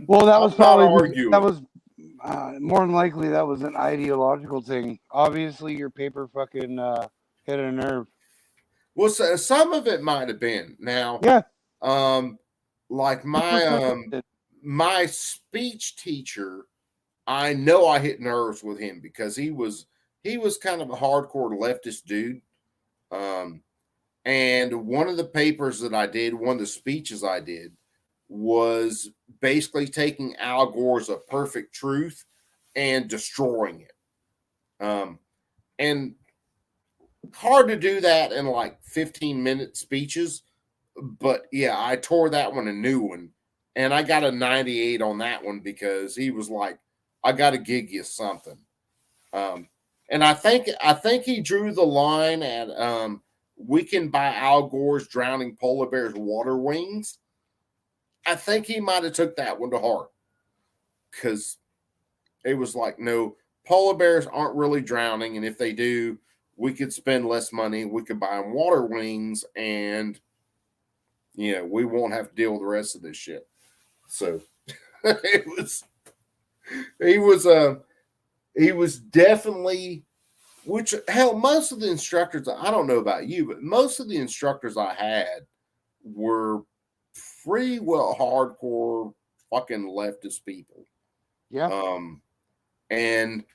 Well, that was not probably arguing. that was more than likely that was an ideological thing. Obviously, your paper fucking hit a nerve. Well, so some of it might have been. Now, Yeah. Like my speech teacher, I know I hit nerves with him because he was kind of a hardcore leftist dude. And one of the papers that I did, one of the speeches I did, was basically taking Al Gore's A Perfect Truth and destroying it. And hard to do that in like 15-minute speeches. But yeah, I tore that one a new one. And I got a 98 on that one because he was like, I got to gig you something. And I think he drew the line at we can buy Al Gore's Drowning Polar Bears water wings. I think he might have took that one to heart because it was like, no, polar bears aren't really drowning. And if they do, we could spend less money. We could buy them water wings, and we won't have to deal with the rest of this shit. So he was definitely, which hell, most of the instructors, I don't know about you, but most of the instructors I had were pretty well hardcore fucking leftist people. Yeah. And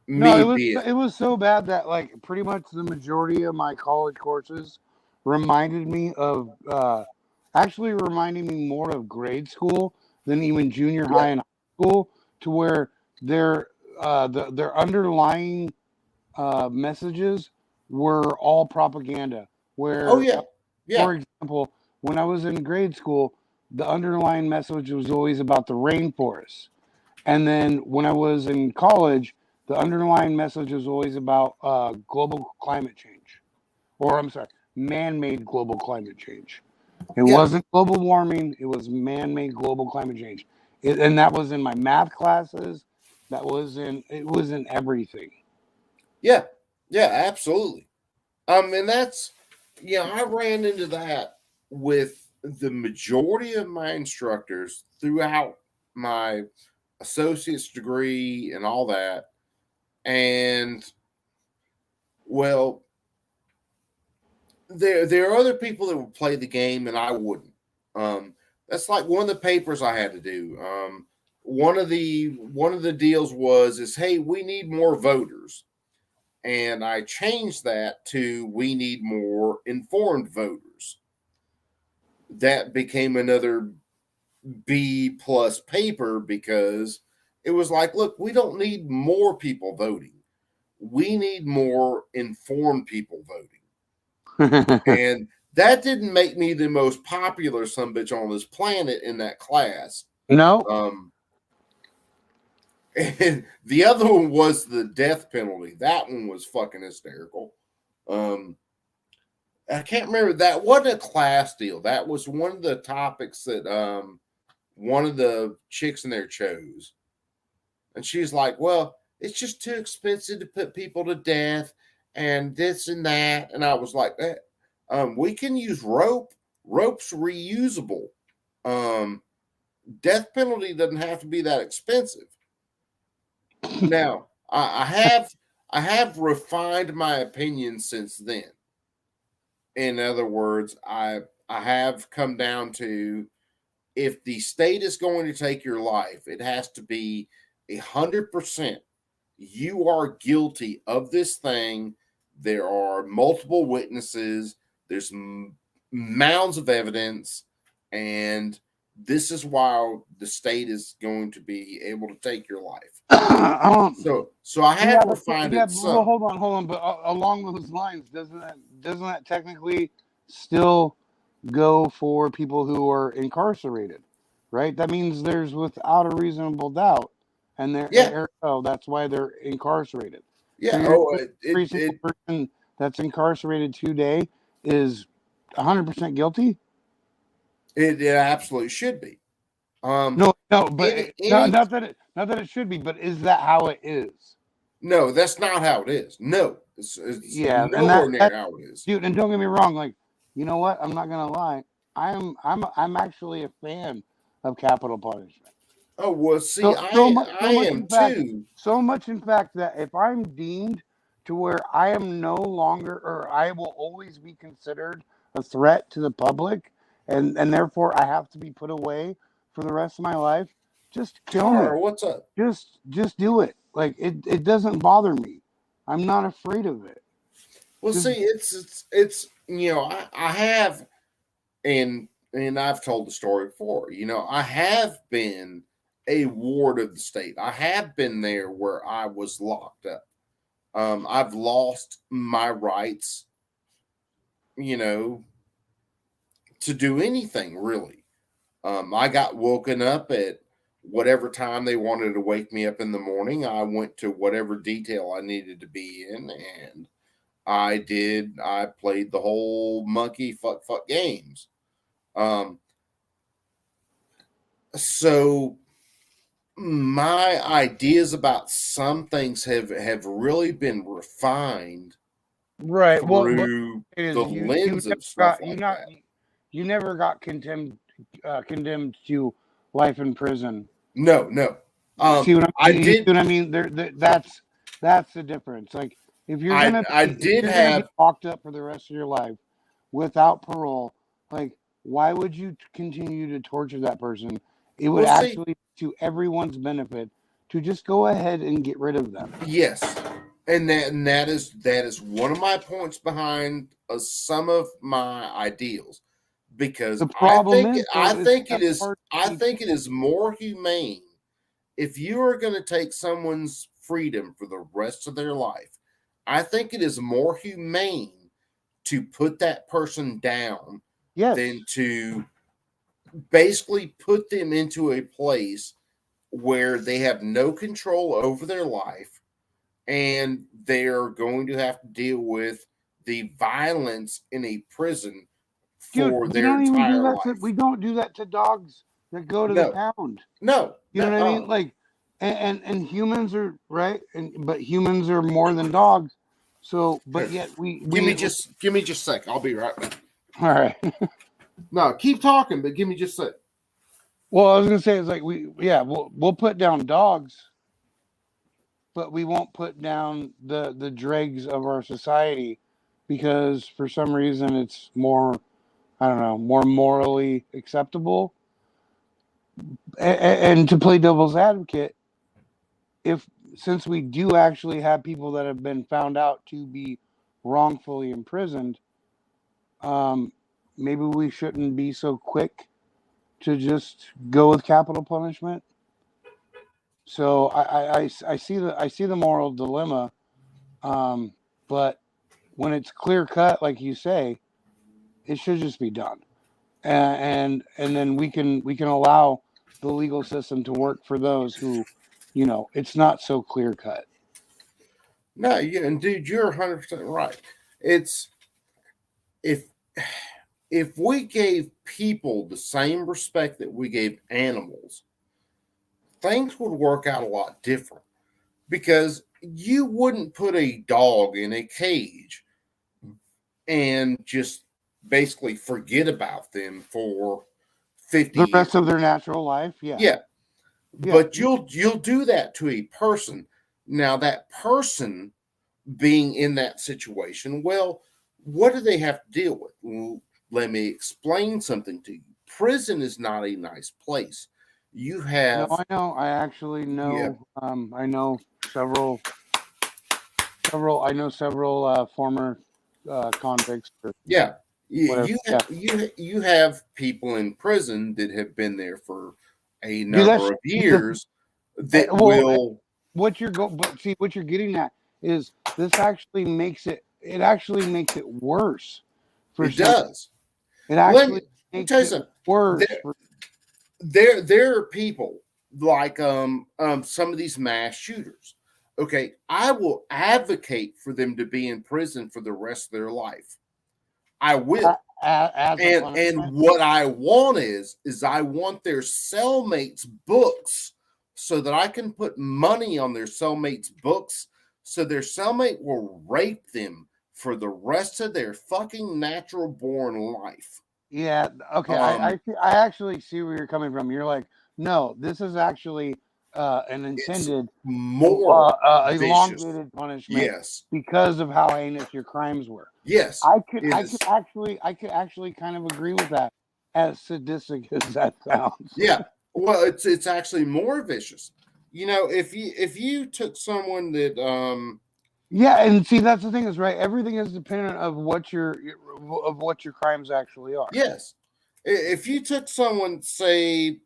No, it was so bad that like pretty much the majority of my college courses reminded me of actually reminding me more of grade school than even junior high and high school, to where their underlying messages were all propaganda. Where for example, when I was in grade school, the underlying message was always about the rainforest. And then when I was in college, the underlying message was always about global climate change. Or, I'm sorry, man-made global climate change. It wasn't global warming. It was man-made global climate change. And that was in my math classes. It was in everything. Yeah, absolutely. And that's, I ran into that with the majority of my instructors throughout my associate's degree and all that. And well, there are other people that would play the game and I wouldn't. That's like one of the papers I had to do. One of the deals is, hey, we need more voters. And I changed that to, we need more informed voters. That became another B+ paper, because it was like, look, we don't need more people voting. We need more informed people voting. And that didn't make me the most popular sumbitch on this planet in that class. No. And the other one was the death penalty. That one was fucking hysterical. I can't remember. That wasn't a class deal. That was one of the topics that one of the chicks in there chose. And she's like, well, it's just too expensive to put people to death and this and that. And I was like, we can use rope. Rope's reusable. Death penalty doesn't have to be that expensive. Now, I have refined my opinion since then. In other words, I have come down to, if the state is going to take your life, it has to be 100%. You are guilty of this thing. There are multiple witnesses. There's mounds of evidence, and this is why the state is going to be able to take your life. So I have refined it. Well, hold on. But along those lines, doesn't that technically still go for people who are incarcerated, right? That means there's without a reasonable doubt, and that's why they're incarcerated. Yeah. So every single person that's incarcerated today is 100% guilty. It absolutely should be. No, but not that it should be, but is that how it is? No, that's not how it is. No, it's nowhere near how it is, dude. And don't get me wrong, like, you know what? I'm not gonna lie. I'm actually a fan of capital punishment. Oh well, see, I am too. So much, in fact, that if I'm deemed to where I am no longer, or I will always be considered a threat to the public, and therefore I have to be put away for the rest of my life, just kill me. What's up? Just do it. Like, it doesn't bother me. I'm not afraid of it. Well, see, it's I have, and I've told the story before. I have been a ward of the state. I have been there where I was locked up. I've lost my rights, to do anything really. I got woken up at whatever time they wanted to wake me up in the morning. I went to whatever detail I needed to be in, and I played the whole monkey fuck games. So my ideas about some things have really been refined Right. Well, through it is the you lens never of stuff got you like not that. you never got condemned to life in prison. No, no. See what I I mean? You see did. what I mean? That's the difference. Like if you're gonna I be, if did you're gonna be have. locked up for the rest of your life without parole, like why would you continue to torture that person? It would Well, see, actually be to everyone's benefit to just go ahead and get rid of them. yes, and that is one of my points behind some of my ideals, because The problem is though, I is think it that's is hard I to think it do. is more humane if you are going to take someone's freedom for the rest of their life. I think it is more humane to put that person down Yes. than to basically put them into a place where they have no control over their life, and they're going to have to deal with the violence in a prison Dude, for we their don't even do entire that to life. we don't do that to dogs that go to the No, pound. no, You know what I mean? Like and humans are right, but humans are more than dogs. So but yet give me just a sec. I'll be right back. all right. No, keep talking, but give me just a sec. Well, I was gonna say it's like we'll put down dogs, but we won't put down the dregs of our society because for some reason it's more I don't know, more morally acceptable. And to play devil's advocate, if since we do actually have people that have been found out to be wrongfully imprisoned, maybe we shouldn't be so quick to just go with capital punishment. So I see the moral dilemma, but when it's clear cut, like you say, it should just be done, and then we can allow the legal system to work for those who, it's not so clear cut. No, yeah, and dude, you're 100% right. It's if we gave people the same respect that we gave animals, things would work out a lot different, because you wouldn't put a dog in a cage and just basically forget about them for 50 The rest years. of their natural life, yeah. Yeah. But you'll do that to a person. Now that person being in that situation, well, what do they have to deal with? Well, let me explain something to you. Prison is not a nice place. You have No, I know. I actually know. Yeah. I know several. I know several former convicts. Yeah. Whatever, You have people in prison that have been there for a Dude, number of years that well, will. what you're but see what you're getting at is this actually makes it. It actually makes it worse. It does. It Let actually me makes tell you it something. worse. There are people like some of these mass shooters. Okay, I will advocate for them to be in prison for the rest of their life. I will. As a punishment. And what I want is I want their cellmates' books so that I can put money on their cellmates' books, so their cellmate will rape them for the rest of their fucking natural born life. Yeah. Okay. I actually see where you're coming from. You're like, no, this is actually an intended more elongated punishment. Yes. Because of how heinous your crimes were. Yes. I could actually kind of agree with that, as sadistic as that sounds. Yeah. Well, it's actually more vicious. If you took someone that Yeah, and see that's the thing is right. Everything is dependent of what your crimes actually are. Yes. If you took someone, say,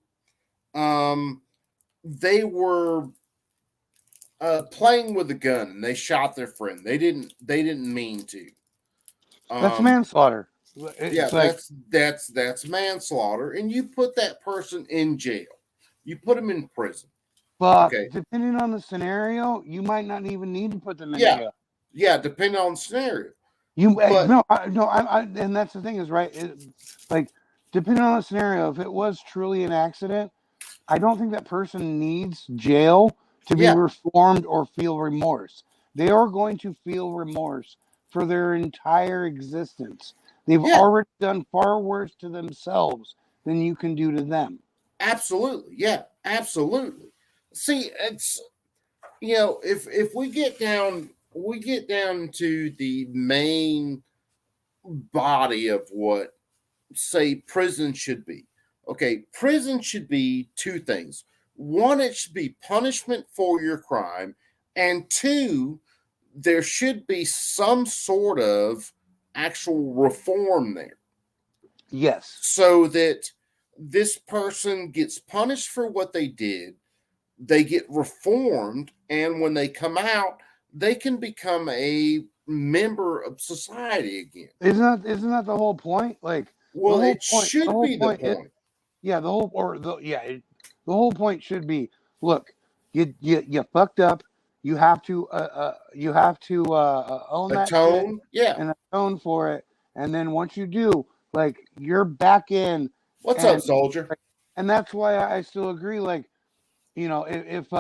they were playing with a gun and they shot their friend. They didn't mean to. That's manslaughter. That's manslaughter, and you put that person in jail. You put them in prison. But depending on the scenario, you might not even need to put them in jail. Yeah, depending on the scenario. And that's the thing is right. Like depending on the scenario, if it was truly an accident, I don't think that person needs jail to be Yeah. reformed or feel remorse. They are going to feel remorse for their entire existence. They've Yeah. already done far worse to themselves than you can do to them. Absolutely. Yeah, absolutely. See, it's, you know, if we get down to the main body of what, say, prison should be. Okay, prison should be two things. One, it should be punishment for your crime, and two, there should be some sort of actual reform there, Yes. so that this person gets punished for what they did, they get reformed, and when they come out, they can become a member of society again. Isn't that the whole point? Like Well, the whole it point, should the whole be the point is, point. yeah, the whole point should be, look, you fucked up. You have to own that shit Atone, yeah. and atone for it. And then once you do, like, you're back in. What's and, up, soldier? And that's why I still agree. Like, you know, if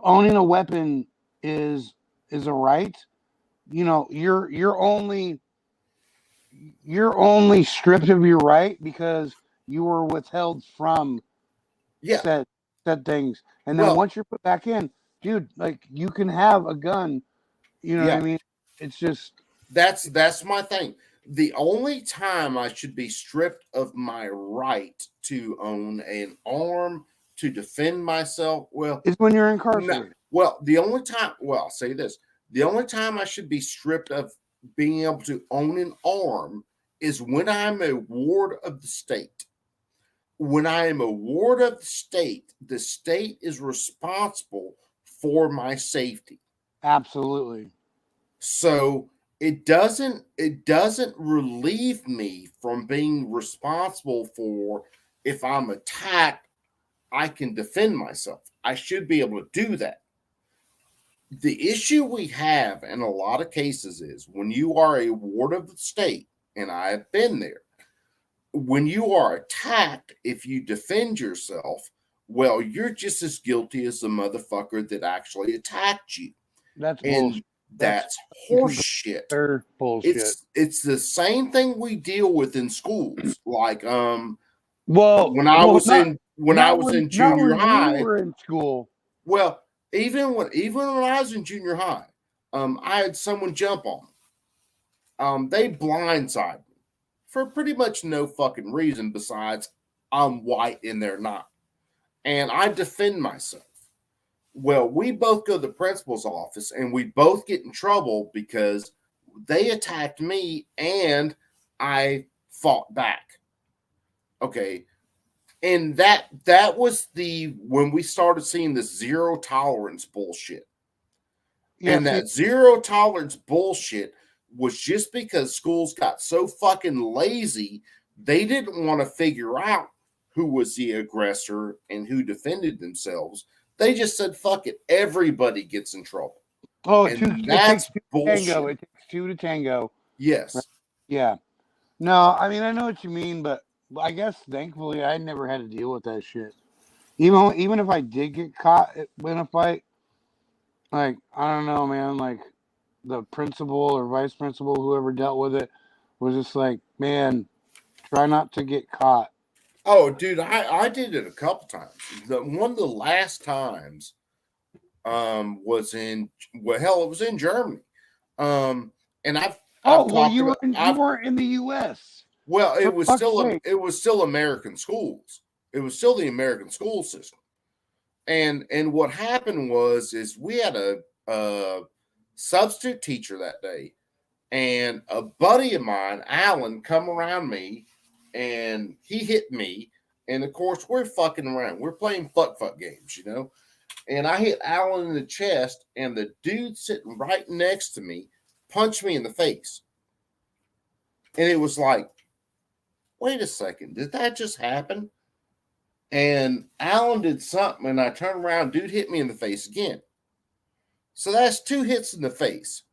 owning a weapon is a right, you know, you're only stripped of your right because you were withheld from Yeah. said things. And then Well, once you're put back in, dude, like, you can have a gun. You know Yeah. what I mean? It's just that's my thing. The only time I should be stripped of my right to own an arm to defend myself, well, is when you're no, incarcerated. well, the only time, well, I'll say this: the only time I should be stripped of being able to own an arm is when I'm a ward of the state. When I am a ward of the state is responsible for my safety. Absolutely. So it doesn't relieve me from being responsible for, if I'm attacked, I can defend myself. I should be able to do that. The issue we have in a lot of cases is when you are a ward of the state, and I have been there, when you are attacked, if you defend yourself, well, you're just as guilty as the motherfucker that actually attacked you. That's And bullshit. that's horse shit. They're bullshit. It's the same thing we deal with in schools. Like well, when I was not- in not junior not when high. you were in school. Well, even when I was in junior high, I had someone jump on me. They blindsided me for pretty much no fucking reason besides I'm white and they're not. And I defend myself. Well, we both go to the principal's office and we both get in trouble because they attacked me and I fought back. Okay. And that was when we started seeing this zero tolerance bullshit. Yeah, And that zero tolerance bullshit was just because schools got so fucking lazy, they didn't want to figure out who was the aggressor and who defended themselves. They just said, fuck it, everybody gets in trouble. And that's bullshit. Tango. It takes two to tango. Yes. Yeah. No, I mean, I know what you mean, but I guess thankfully I never had to deal with that shit. Even if I did get caught in a fight, like, I don't know, man, like, the principal or vice principal, whoever dealt with it, was just like, man, try not to get caught. Oh, dude, I did it a couple times. One of the last times was in, well, hell, it was in Germany. And I've you weren't in the U.S. Well, For it was fuck's sake. still American schools. It was still the American school system. And what happened was we had a substitute teacher that day, and a buddy of mine, Alan, come around me, and he hit me. And of course, we're fucking around. We're playing fuck games, you know. And I hit Alan in the chest, and the dude sitting right next to me punched me in the face. And it was like, wait a second, did that just happen? And Alan did something, and I turned around, dude hit me in the face again. So that's 2 hits in the face.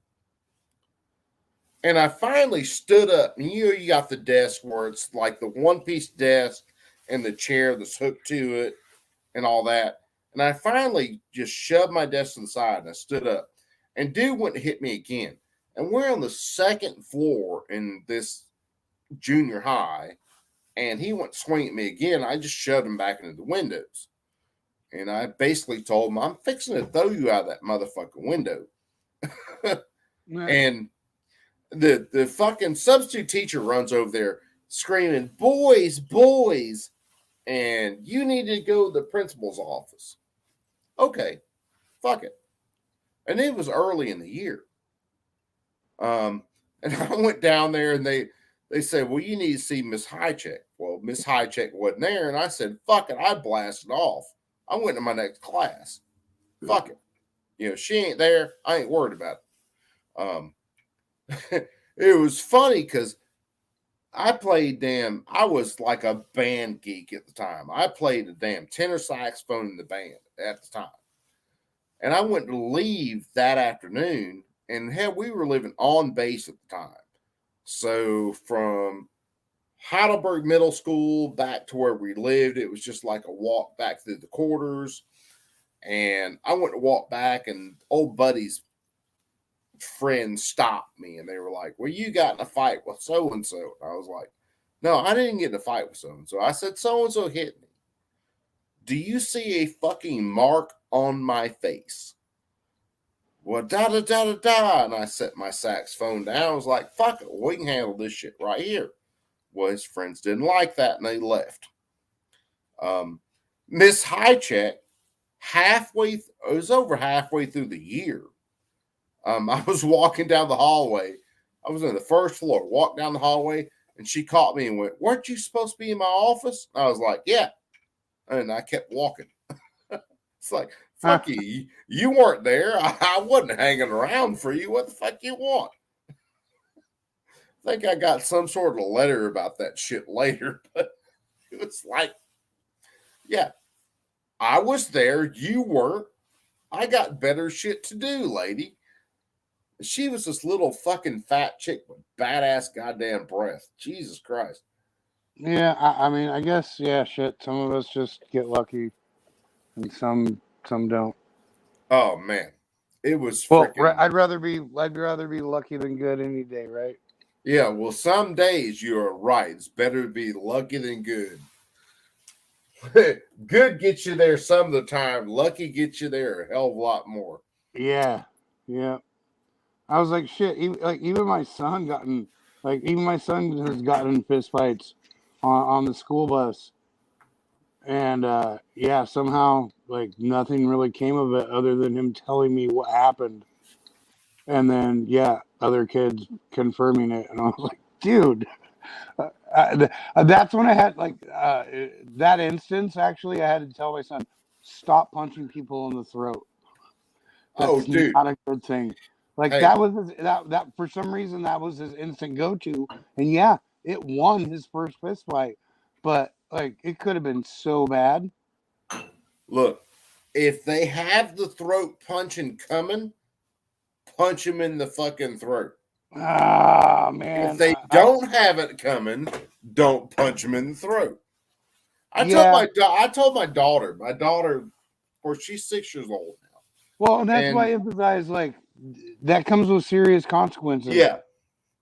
And I finally stood up, and you got the desk where it's like the one-piece desk, and the chair that's hooked to it and all that. And I finally just shoved my desk to the side and I stood up. And dude went to hit me again. And we're on the second floor in this junior high. And he went swinging at me again. I just shoved him back into the windows. And I basically told him, I'm fixing to throw you out of that motherfucking window. And the fucking substitute teacher runs over there screaming, boys, boys. And you need to go to the principal's office. Okay, fuck it. And it was early in the year. And I went down there and they said, well, you need to see Miss Highcheck. Well, Miss Highcheck wasn't there. And I said, fuck it. I blasted off. I went to my next class. Fuck it. You know, she ain't there. I ain't worried about it. It was funny because I was like a band geek at the time. I played a damn tenor saxophone in the band at the time. And I went to leave that afternoon, and hell, we were living on base at the time. So from Heidelberg Middle School back to where we lived, it was just like a walk back through the quarters. And I went to walk back, and old buddy's friends stopped me, and they were like, well, you got in a fight with so-and-so. And I was like, no, I didn't get in a fight with so-and-so. I said, so-and-so hit me. Do you see a fucking mark on my face? Well, da-da-da-da-da. And I set my saxophone down. I was like, fuck it. We can handle this shit right here. Well, his friends didn't like that, and they left. Miss Highcheck, it was over halfway through the year. I was walking down the hallway. I was in the first floor, walked down the hallway, and she caught me and went, weren't you supposed to be in my office? I was like, yeah. And I kept walking. It's like, fuck you. You weren't there. I wasn't hanging around for you. What the fuck you want? I think I got some sort of letter about that shit later, but it was like, yeah, I was there. You weren't. I got better shit to do, lady. She was this little fucking fat chick with badass goddamn breath. Jesus Christ. Yeah, I mean, I guess, yeah, shit. Some of us just get lucky, and some don't. Oh man, it was Well, freaking. I'd rather be lucky than good any day, right? Yeah, well, some days you are right. It's better to be lucky than good. Good gets you there some of the time. Lucky gets you there a hell of a lot more. Yeah, yeah. I was like, shit. Even my son has gotten in fist fights on the school bus, and yeah, somehow like nothing really came of it other than him telling me what happened, and then yeah, other kids confirming it, and I was like, dude. That's when I had that instance. Actually, I had to tell my son, stop punching people in the throat. That's Dude, not a good thing. Like hey. that was that for some reason that was his instant go-to, and yeah, it won his first fist fight, but like it could have been so bad. Look, if they have the throat punching coming, punch them in the fucking throat. Ah, man. If they don't have it coming, don't punch them in the throat. I told my daughter. My daughter, of course, she's 6 years old now. Well, and that's why I emphasize like that comes with serious consequences. Yeah.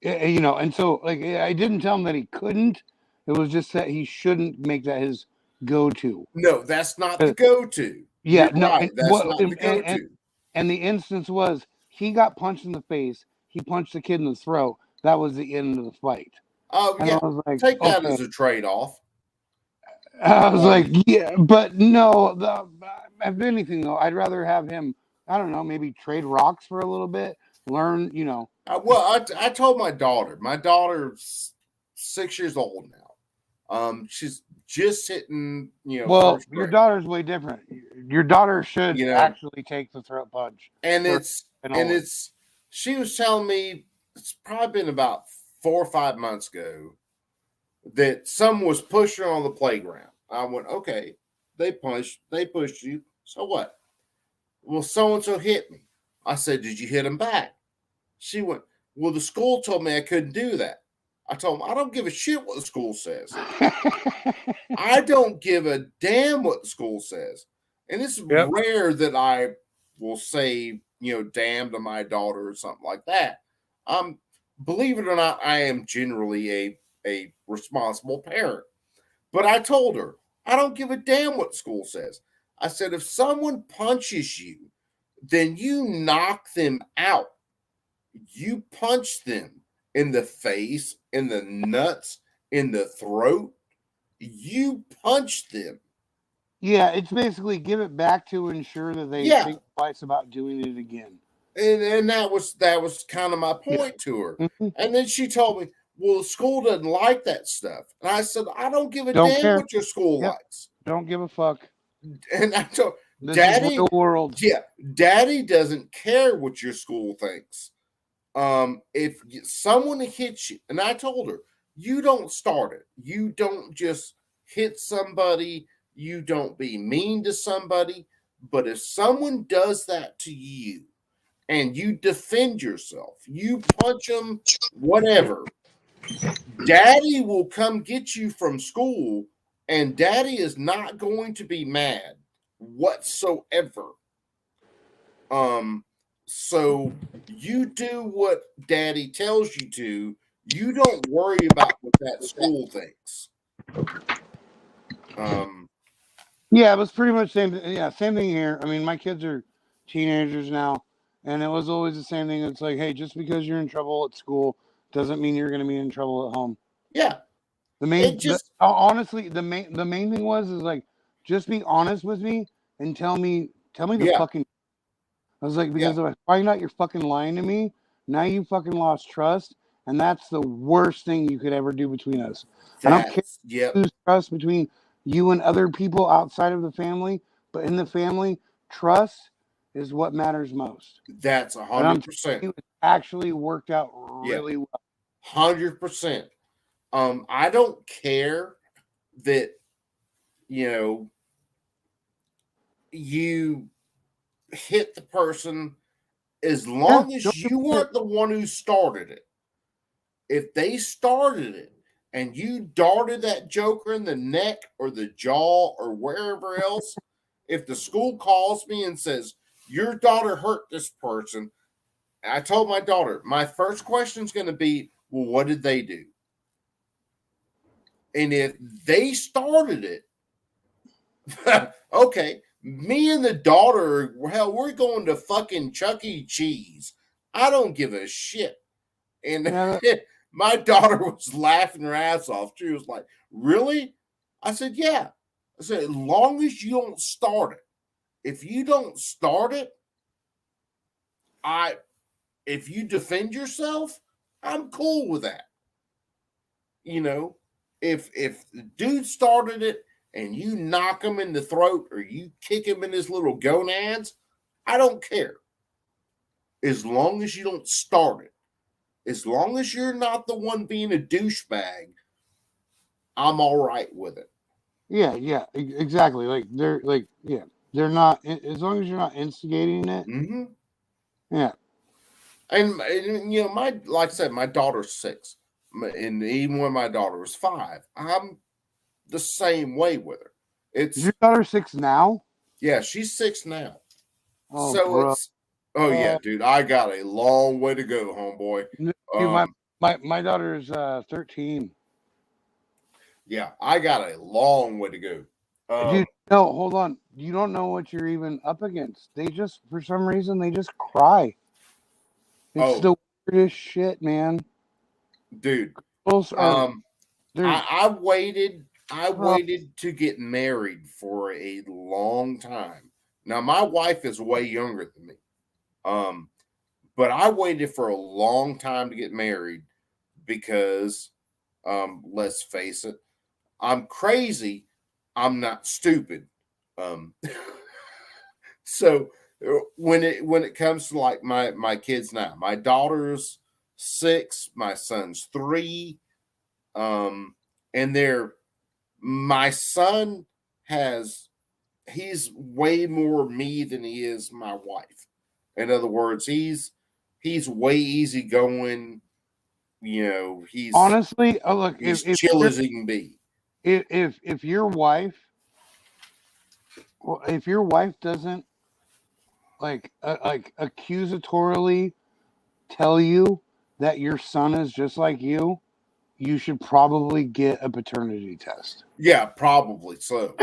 You know, and so like I didn't tell him that he couldn't. It was just that he shouldn't make that his go-to. No, that's not the go-to. Yeah, You're no, right. That's not the go-to. And the instance was he got punched in the face. He punched the kid in the throat. That was the end of the fight. Oh, and yeah. I was like, take that okay. as a trade-off. I was like, yeah, but no. If anything, though, I'd rather have him, I don't know, maybe trade rocks for a little bit, learn, you know. I told my daughter. My daughter's 6 years old now. She's just hitting, Well, your daughter's way different. Your daughter should actually take the throat punch. And she was telling me it's probably been about 4 or 5 months ago that someone was pushing her on the playground. I went, okay, they pushed you. So what? Well, so-and-so hit me. I said, did you hit him back? She went, well, the school told me I couldn't do that. I told him, I don't give a shit what the school says. I don't give a damn what the school says. And it's Yep. rare that I will say, damn to my daughter or something like that. Believe it or not, I am generally a responsible parent. But I told her, I don't give a damn what school says. I said, if someone punches you, then you knock them out. You punch them in the face, in the nuts, in the throat. You punch them. Yeah, it's basically give it back to ensure that they Yeah. think twice about doing it again. And that was kind of my point to her. Mhm. And then she told me, well, the school doesn't like that stuff. And I said, I don't give a Don't damn care. what your school Yep. likes. Don't give a fuck. And I told This Daddy, is real world. yeah, Daddy doesn't care what your school thinks. If someone hits you, and I told her, you don't start it. You don't just hit somebody. You don't be mean to somebody. But if someone does that to you and you defend yourself, you punch them, whatever, Daddy will come get you from school, and Daddy is not going to be mad whatsoever. So you do what Daddy tells you to. You don't worry about what that school thinks. Yeah, it was pretty much same. Yeah, same thing here. I mean, my kids are teenagers now, and it was always the same thing. It's like, hey, just because you're in trouble at school doesn't mean you're going to be in trouble at home. Yeah, The main, it just honestly, the main thing was is like, just be honest with me and tell me the Yeah. fucking. I was like, because if I find out you're fucking lying to me, now you fucking lost trust, and that's the worst thing you could ever do between us. I don't care. that's yep. Lose trust between you and other people outside of the family, but in the family, trust is what matters most. That's And I'm 100%. it actually worked out really well. 100%. I don't care that you hit the person as long as you weren't the one who started it. If they started it and you darted that joker in the neck or the jaw or wherever else, if the school calls me and says, your daughter hurt this person, I told my daughter, my first question is going to be, well, what did they do? And if they started it, okay, me and the daughter, hell, we're going to fucking Chuck E. Cheese. I don't give a shit. And Yeah. my daughter was laughing her ass off. She was like, really? I said, yeah. I said, as long as you don't start it. If you don't start it, if you defend yourself, I'm cool with that. If the dude started it and you knock him in the throat or you kick him in his little gonads, I don't care. As long as you don't start it. As long as you're not the one being a douchebag, I'm all right with it. Yeah, exactly. They're not, as long as you're not instigating it. Mm-hmm. Yeah. And like I said, my daughter's 6. And even when my daughter was 5, I'm the same way with her. Is your daughter 6 now? Yeah, she's 6 now. Oh, so bro. yeah, dude, I got a long way to go, homeboy. Dude, my daughter's 13. Yeah, I got a long way to go. Dude, no, hold on. You don't know what you're even up against. They just, for some reason, they just cry. It's the weirdest shit, man. Dude, Girls are, I waited to get married for a long time. Now, my wife is way younger than me. But I waited for a long time to get married because, let's face it, I'm crazy. I'm not stupid. So when it comes to like my kids now, my daughter's 6, my son's 3, and my son he's way more me than he is my wife. In other words, he's way easygoing. he's Honestly, look, he's chill as he can be. if your wife, well, if your wife doesn't like accusatorily tell you that your son is just like you should probably get a paternity test. Yeah, probably so.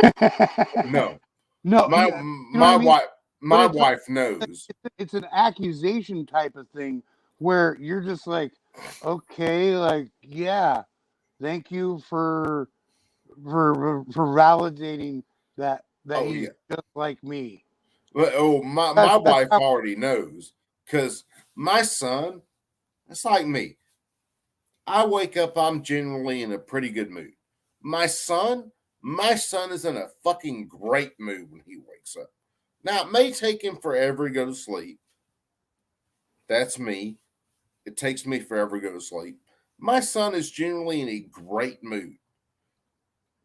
No, No, my you know what my I mean? wife my it's wife knows. it's an accusation type of thing where you're just like, okay, like, yeah, thank you for validating that Oh he's yeah. just like me. But my That's wife how, already knows because my son, it's like me. I wake up, I'm generally in a pretty good mood. My son, my son is in a fucking great mood when he wakes up. Now it may take him forever to go to sleep. That's me. It takes me forever to go to sleep. My son is generally in a great mood.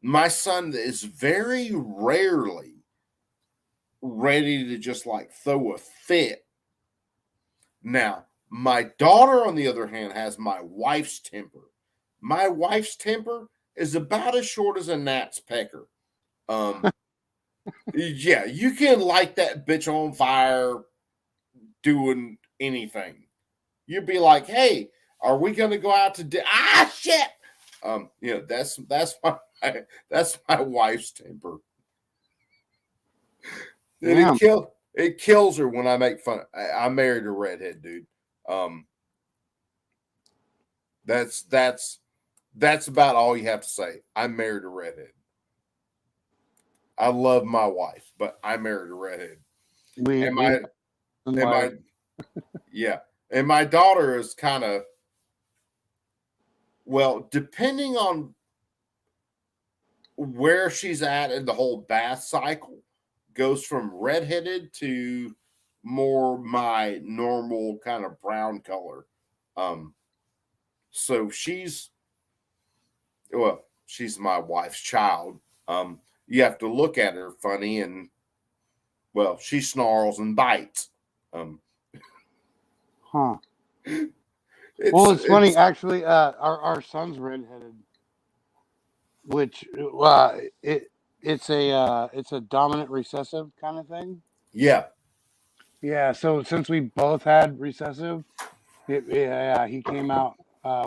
My son is very rarely ready to just like throw a fit. Now, my daughter, on the other hand, has my wife's temper. My wife's temper is about as short as a gnat's pecker. Yeah, you can light that bitch on fire doing anything. You'd be like, "Hey, are we going to go out to shit?" That's my wife's temper. And it kills her when I make fun. I married a redhead, dude. That's about all you have to say. I married a redhead. I love my wife, but I married a redhead. Yeah. And my daughter is kind of, well, depending on where she's at in the whole bath cycle, goes from redheaded to more my normal kind of brown color. So she's my wife's child. You have to look at her funny, and well, she snarls and bites. It's funny actually. Our son's redheaded, which it's a dominant recessive kind of thing. Yeah. Yeah. So since we both had recessive, he came out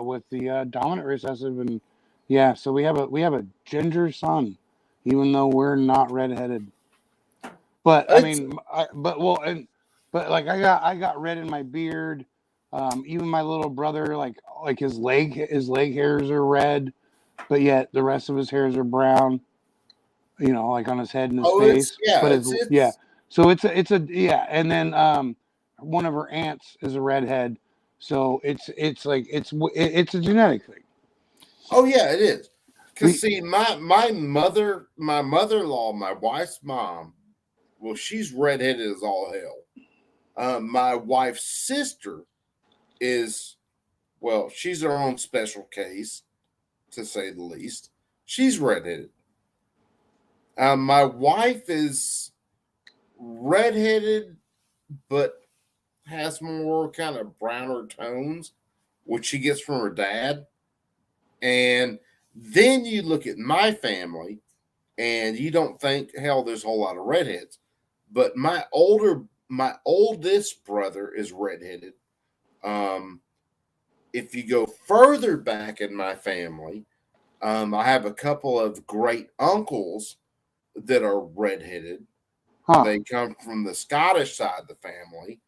with the dominant recessive, and yeah, so we have a ginger son, even though we're not redheaded. But I mean, but like I got red in my beard. Even my little brother, like his leg hairs are red, but yet the rest of his hairs are brown. Like on his head and his face. So it's a and then one of her aunts is a redhead, so it's a genetic thing. Oh yeah, it is. Because see, my mother-in-law, my wife's mom, well, she's redheaded as all hell. My wife's sister is, well, she's her own special case, to say the least. She's redheaded. My wife is redheaded, but has more kind of browner tones, which she gets from her dad. And then you look at my family, and you don't think, hell, there's a whole lot of redheads. But my oldest brother is redheaded. If you go further back in my family, I have a couple of great uncles that are redheaded. They come from the Scottish side of the family.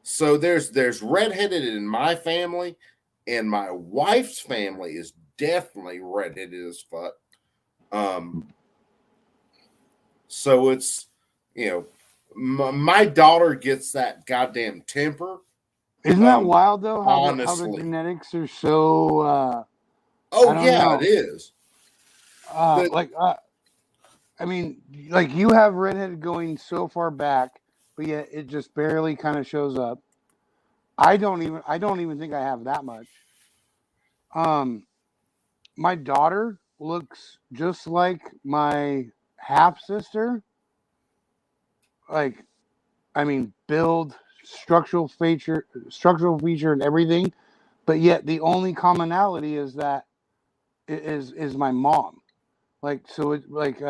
So there's redheaded in my family, and my wife's family is definitely redheaded as fuck. So it's, my daughter gets that goddamn temper. Isn't that wild though? How the genetics are so. It is. I mean, like you have redhead going so far back, but yet it just barely kind of shows up. I don't even think I have that much. My daughter looks just like my half sister. Like, I mean, build, structural feature, and everything, but yet the only commonality is that is my mom. Like so, it like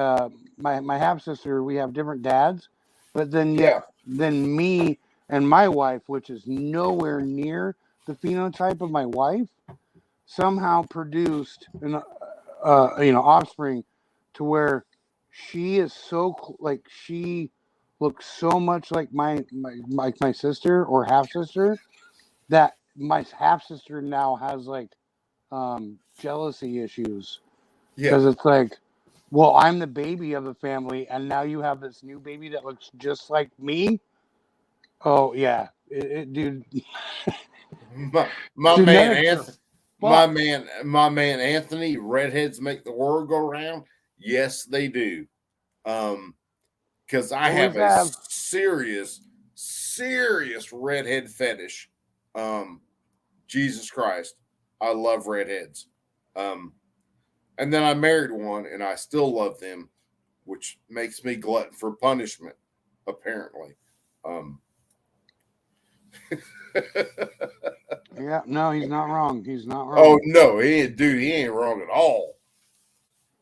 my half sister, we have different dads, but then Yeah. then me and my wife, which is nowhere near the phenotype of my wife, somehow produced an offspring to where she is so like she looks so much like my sister or half sister that my half sister now has like jealousy issues because Yeah. it's like, well, I'm the baby of the family and now you have this new baby that looks just like me. Oh yeah, dude. My man Genetics are Anthony, my man Anthony, redheads make the world go round. Yes, they do. Because I Always have a have. serious redhead fetish. Jesus Christ, I love redheads. And then I married one, and I still love them, which makes me glutton for punishment, apparently. Yeah, no, he's not wrong. He's not wrong. Oh no, he ain't wrong at all.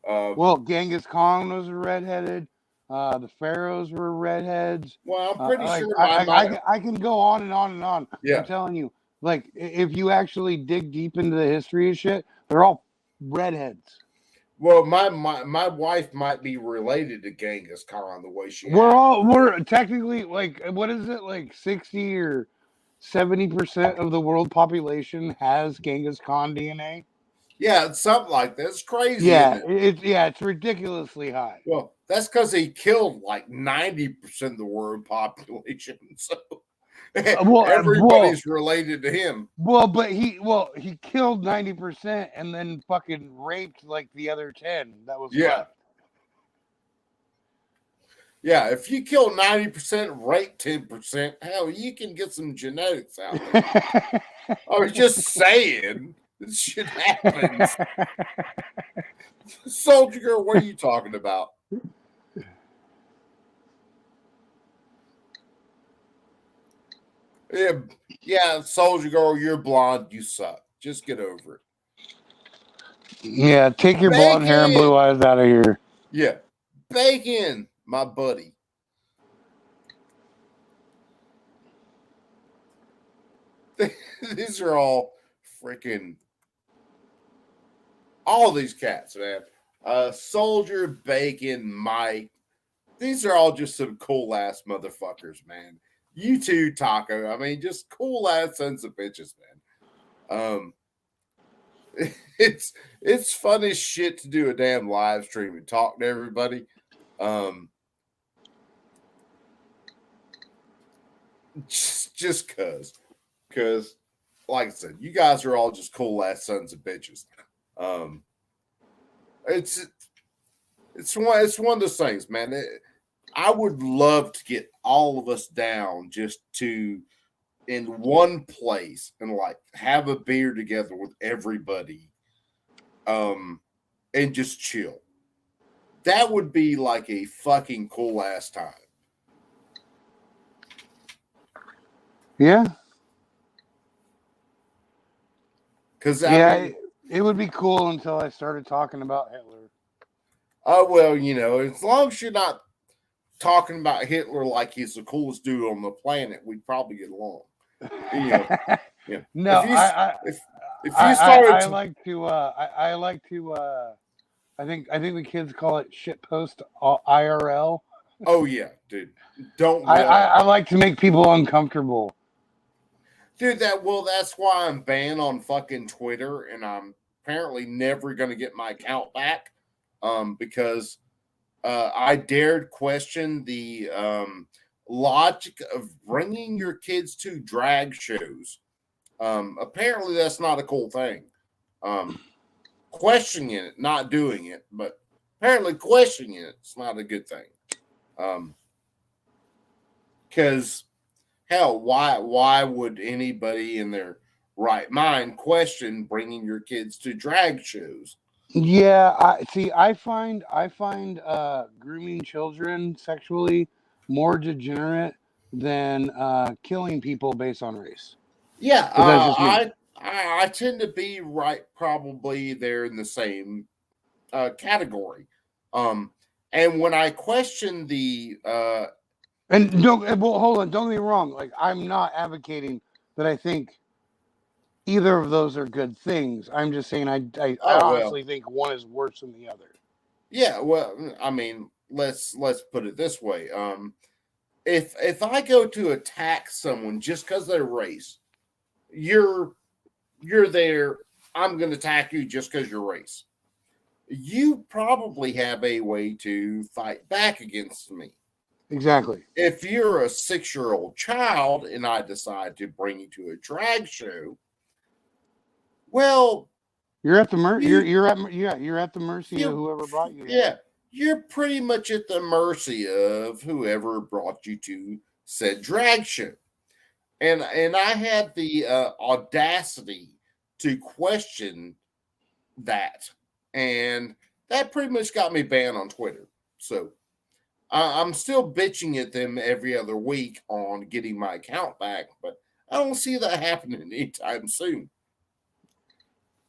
Well, Genghis Khan was redheaded. The pharaohs were redheads. Well, I'm pretty Like, sure I can go on and on and on. Yeah. I'm telling you, like if you actually dig deep into the history of shit, they're all redheads. Well, my wife might be related to Genghis Khan the way she. We're technically like, what is it, like 60 or 70% of the world population has Genghis Khan DNA? Yeah, it's something like that. It's crazy. Yeah, Isn't it? it's ridiculously high. Well, that's because he killed like 90% of the world population. So everybody's related to him. Well, but he killed 90% and then fucking raped like the other 10 that was left. Yeah, if you kill 90%, rape 10%, hell, you can get some genetics out there. I was just saying, this shit happens. Soldier Girl, what are you talking about? Yeah, Soldier Girl, you're blonde, you suck. Just get over it. Yeah, take your blonde hair and blue eyes out of here. Yeah. Bacon, my buddy. These are all freaking all these cats, man. Soldier, Bacon, Mike. These are all just some cool ass motherfuckers, man. You too, Taco. I mean, just cool ass sons of bitches, man. It's fun as shit to do a damn live stream and talk to everybody. Just cause like I said, you guys are all just cool ass sons of bitches. It's one of those things, man. I would love to get all of us down just to in one place and like have a beer together with everybody, and just chill. That would be like a fucking cool ass time. Yeah. Because it would be cool until I started talking about Hitler. Oh well, you know, as long as you're not talking about Hitler like he's the coolest dude on the planet, we'd probably get along. You know, yeah. No, if you started, I like to. I think the kids call it shitpost IRL. Oh yeah, dude. Don't. I like to make people uncomfortable. Dude, that's why I'm banned on fucking Twitter, and I'm apparently never going to get my account back, because I dared question the logic of bringing your kids to drag shows. Apparently, that's not a cool thing. Questioning it, not doing it, but apparently questioning it's not a good thing. Because hell, why would anybody in their right mind question bringing your kids to drag shows? Yeah, I find grooming children sexually more degenerate than killing people based on race. Yeah, But that's just me. I tend to be right. Probably they're in the same category. And when I question the And don't well, hold on. Don't get me wrong. Like I'm not advocating that I think either of those are good things. I'm just saying I Oh, well. honestly think one is worse than the other. yeah, well, I mean, let's put it this way. If I go to attack someone just because they're race, you're there. I'm going to attack you just because you're race. You probably have a way to fight back against me. Exactly. If you're a 6-year-old child and I decide to bring you to a drag show, well, You're at the mercy. You- You're at the mercy You- of whoever brought you. yeah, you're pretty much at the mercy of whoever brought you to said drag show. And I had the audacity to question that, and that pretty much got me banned on Twitter. So I'm still bitching at them every other week on getting my account back, but I don't see that happening anytime soon.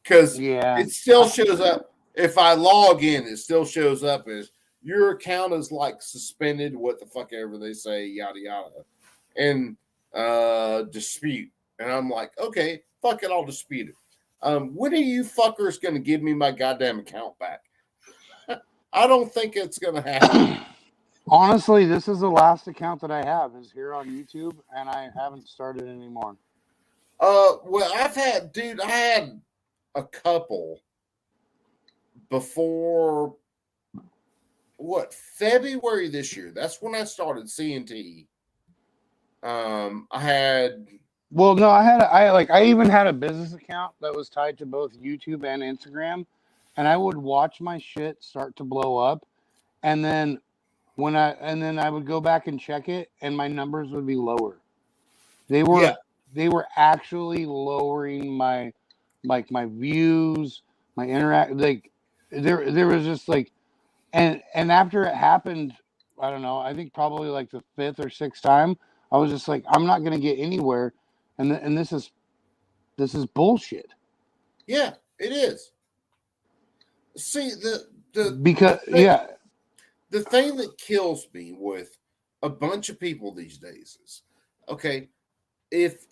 Because Yeah. it still shows up. If I log in, it still shows up as your account is like suspended, what the fuck ever they say, yada yada, and dispute. And I'm like, okay, fuck it, I'll dispute it. When are you fuckers gonna give me my goddamn account back? I don't think it's gonna happen. Honestly, this is the last account that I have is here on YouTube, and I haven't started anymore. Well, I had a couple before February this year. That's when I started CNT. I had Well, no, I even had a business account that was tied to both YouTube and Instagram, and I would watch my shit start to blow up, and then I would go back and check it, and my numbers would be lower. They were actually lowering my views, my interact like there was just like and after it happened, I don't know, I think probably like the 5th or 6th time, I was just like, I'm not gonna get anywhere, and this is bullshit. Yeah, it is. See, Because the thing that kills me with a bunch of people these days is, okay, if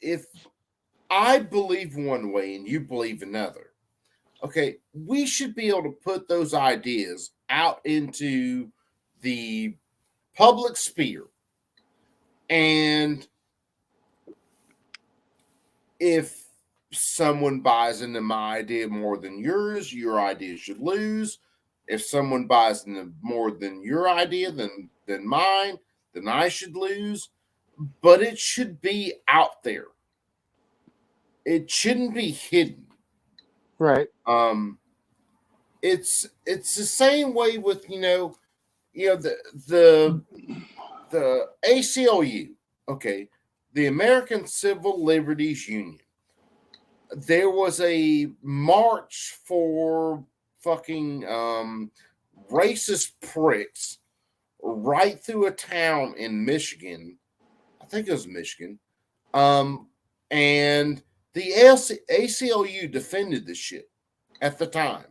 I believe one way and you believe another, okay, we should be able to put those ideas out into the public sphere. And if someone buys into my idea more than yours, your idea should lose. If someone buys into more than your idea than mine, then I should lose. But it should be out there. It shouldn't be hidden. right. It's the same way with the ACLU, okay, the American Civil Liberties Union. There was a march for fucking racist pricks right through a town in Michigan. I think it was Michigan. And the ACLU defended this shit at the time.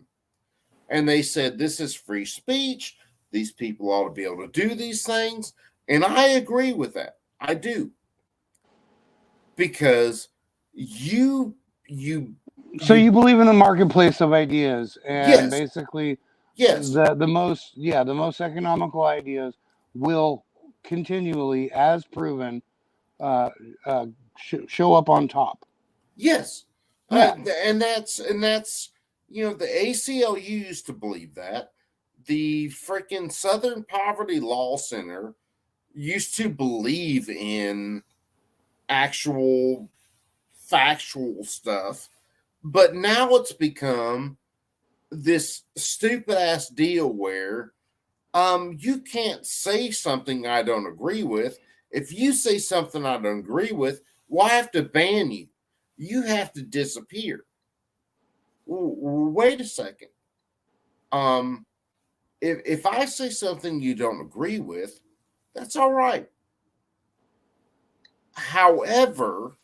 And they said, this is free speech. These people ought to be able to do these things. And I agree with that. I do. Because So you believe in the marketplace of ideas, and Yes. basically yes. the most economical ideas will continually, as proven, show up on top. Yes. Yeah. And that's the ACLU used to believe that. The freaking Southern Poverty Law Center used to believe in actual factual stuff, but now it's become this stupid ass deal where you can't say something I don't agree with. If you say something I don't agree with, well, I have to ban you. You have to disappear. Wait a second. If I say something you don't agree with, that's all right. However,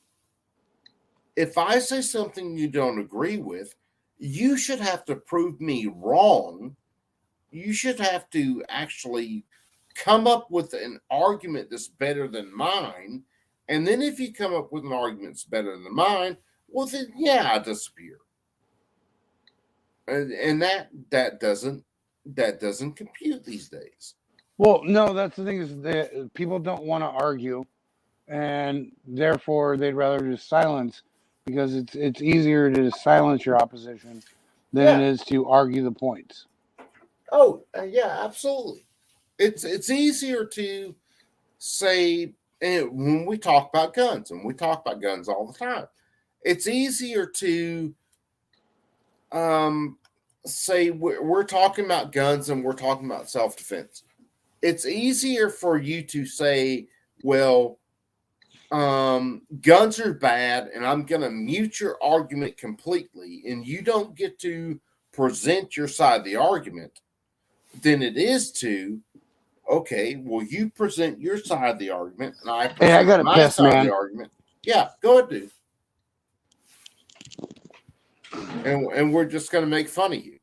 if I say something you don't agree with, you should have to prove me wrong. You should have to actually come up with an argument that's better than mine. And then if you come up with an argument that's better than mine, well then yeah, I disappear. And that doesn't compute these days. Well, no, that's the thing is that people don't want to argue, and therefore they'd rather just silence because it's easier to just silence your opposition than it is to argue the points. Oh, yeah, absolutely. It's easier to say, and when we talk about guns, and we talk about guns all the time, it's easier to say we're talking about guns and we're talking about self-defense. It's easier for you to say, well, guns are bad, and I'm going to mute your argument completely, and you don't get to present your side of the argument, than it is to, okay, well, you present your side of the argument, and I present I gotta my piss, side of man. the argument. Yeah, go ahead, dude. And we're just going to make fun of you.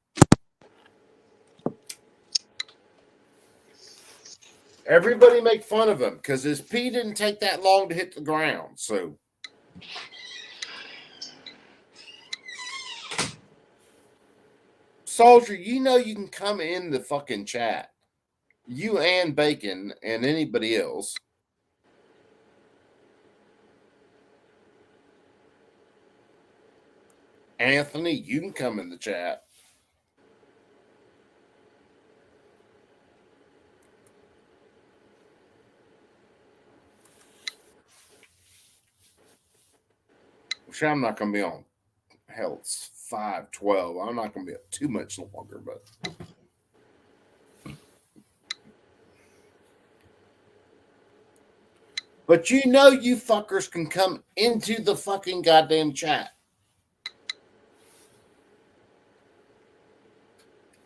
Everybody make fun of him because his pee didn't take that long to hit the ground. So, Soldier, you know you can come in the fucking chat. You and Bacon and anybody else. Anthony, you can come in the chat. Which I'm not going to be on. Hell, it's 5:12. I'm not going to be up too much longer, but. But you know you fuckers can come into the fucking goddamn chat.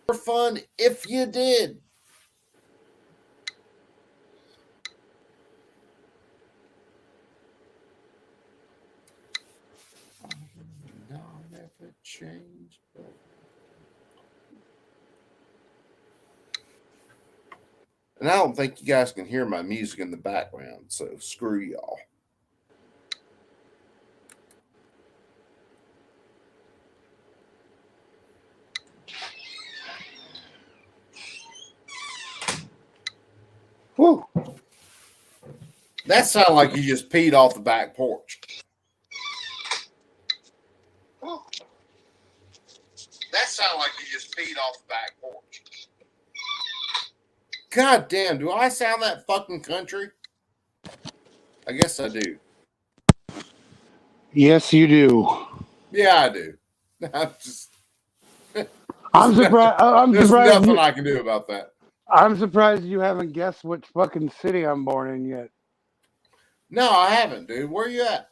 For fun if you did. Never change. And I don't think you guys can hear my music in the background, so screw y'all. Whew. That sounded like you just peed off the back porch. That sounded like you just peed off the back porch. God damn, do I sound that fucking country? I guess I do. Yes, you do. Yeah, I do. I'm just. I'm surprised. I'm There's surprised. nothing I can do about that. I'm surprised you haven't guessed which fucking city I'm born in yet. No, I haven't, dude. Where you at?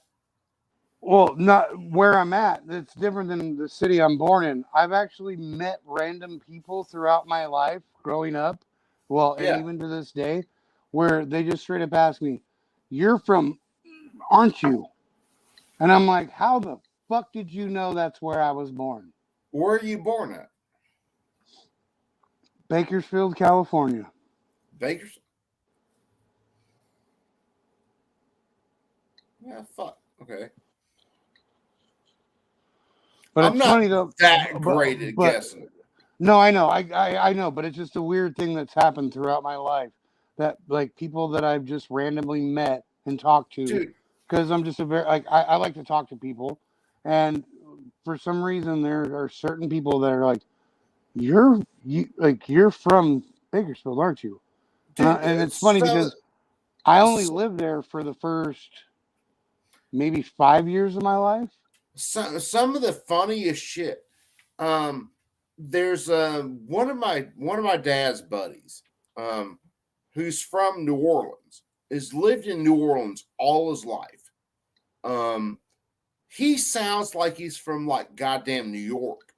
Well, not where I'm at. It's different than the city I'm born in. I've actually met random people throughout my life growing up, well, and even to this day, where they just straight up ask me, "You're from, aren't you?" And I'm like, "How the fuck did you know that's where I was born?" Where are you born at? Bakersfield, California. Bakers? Yeah, fuck. Okay. But I'm it's not funny though. that great at guessing. No, I know. I know, but it's just a weird thing that's happened throughout my life. That like people that I've just randomly met and talked to. Dude. Because I'm just a very I like to talk to people, and for some reason there are certain people that are like, you're from Bakersfield, aren't you? Dude, And it's funny because I only lived there for the first maybe 5 years of my life. Some of the funniest shit. There's one of my dad's buddies, who's from New Orleans, has lived in New Orleans all his life. He sounds like he's from like goddamn New York.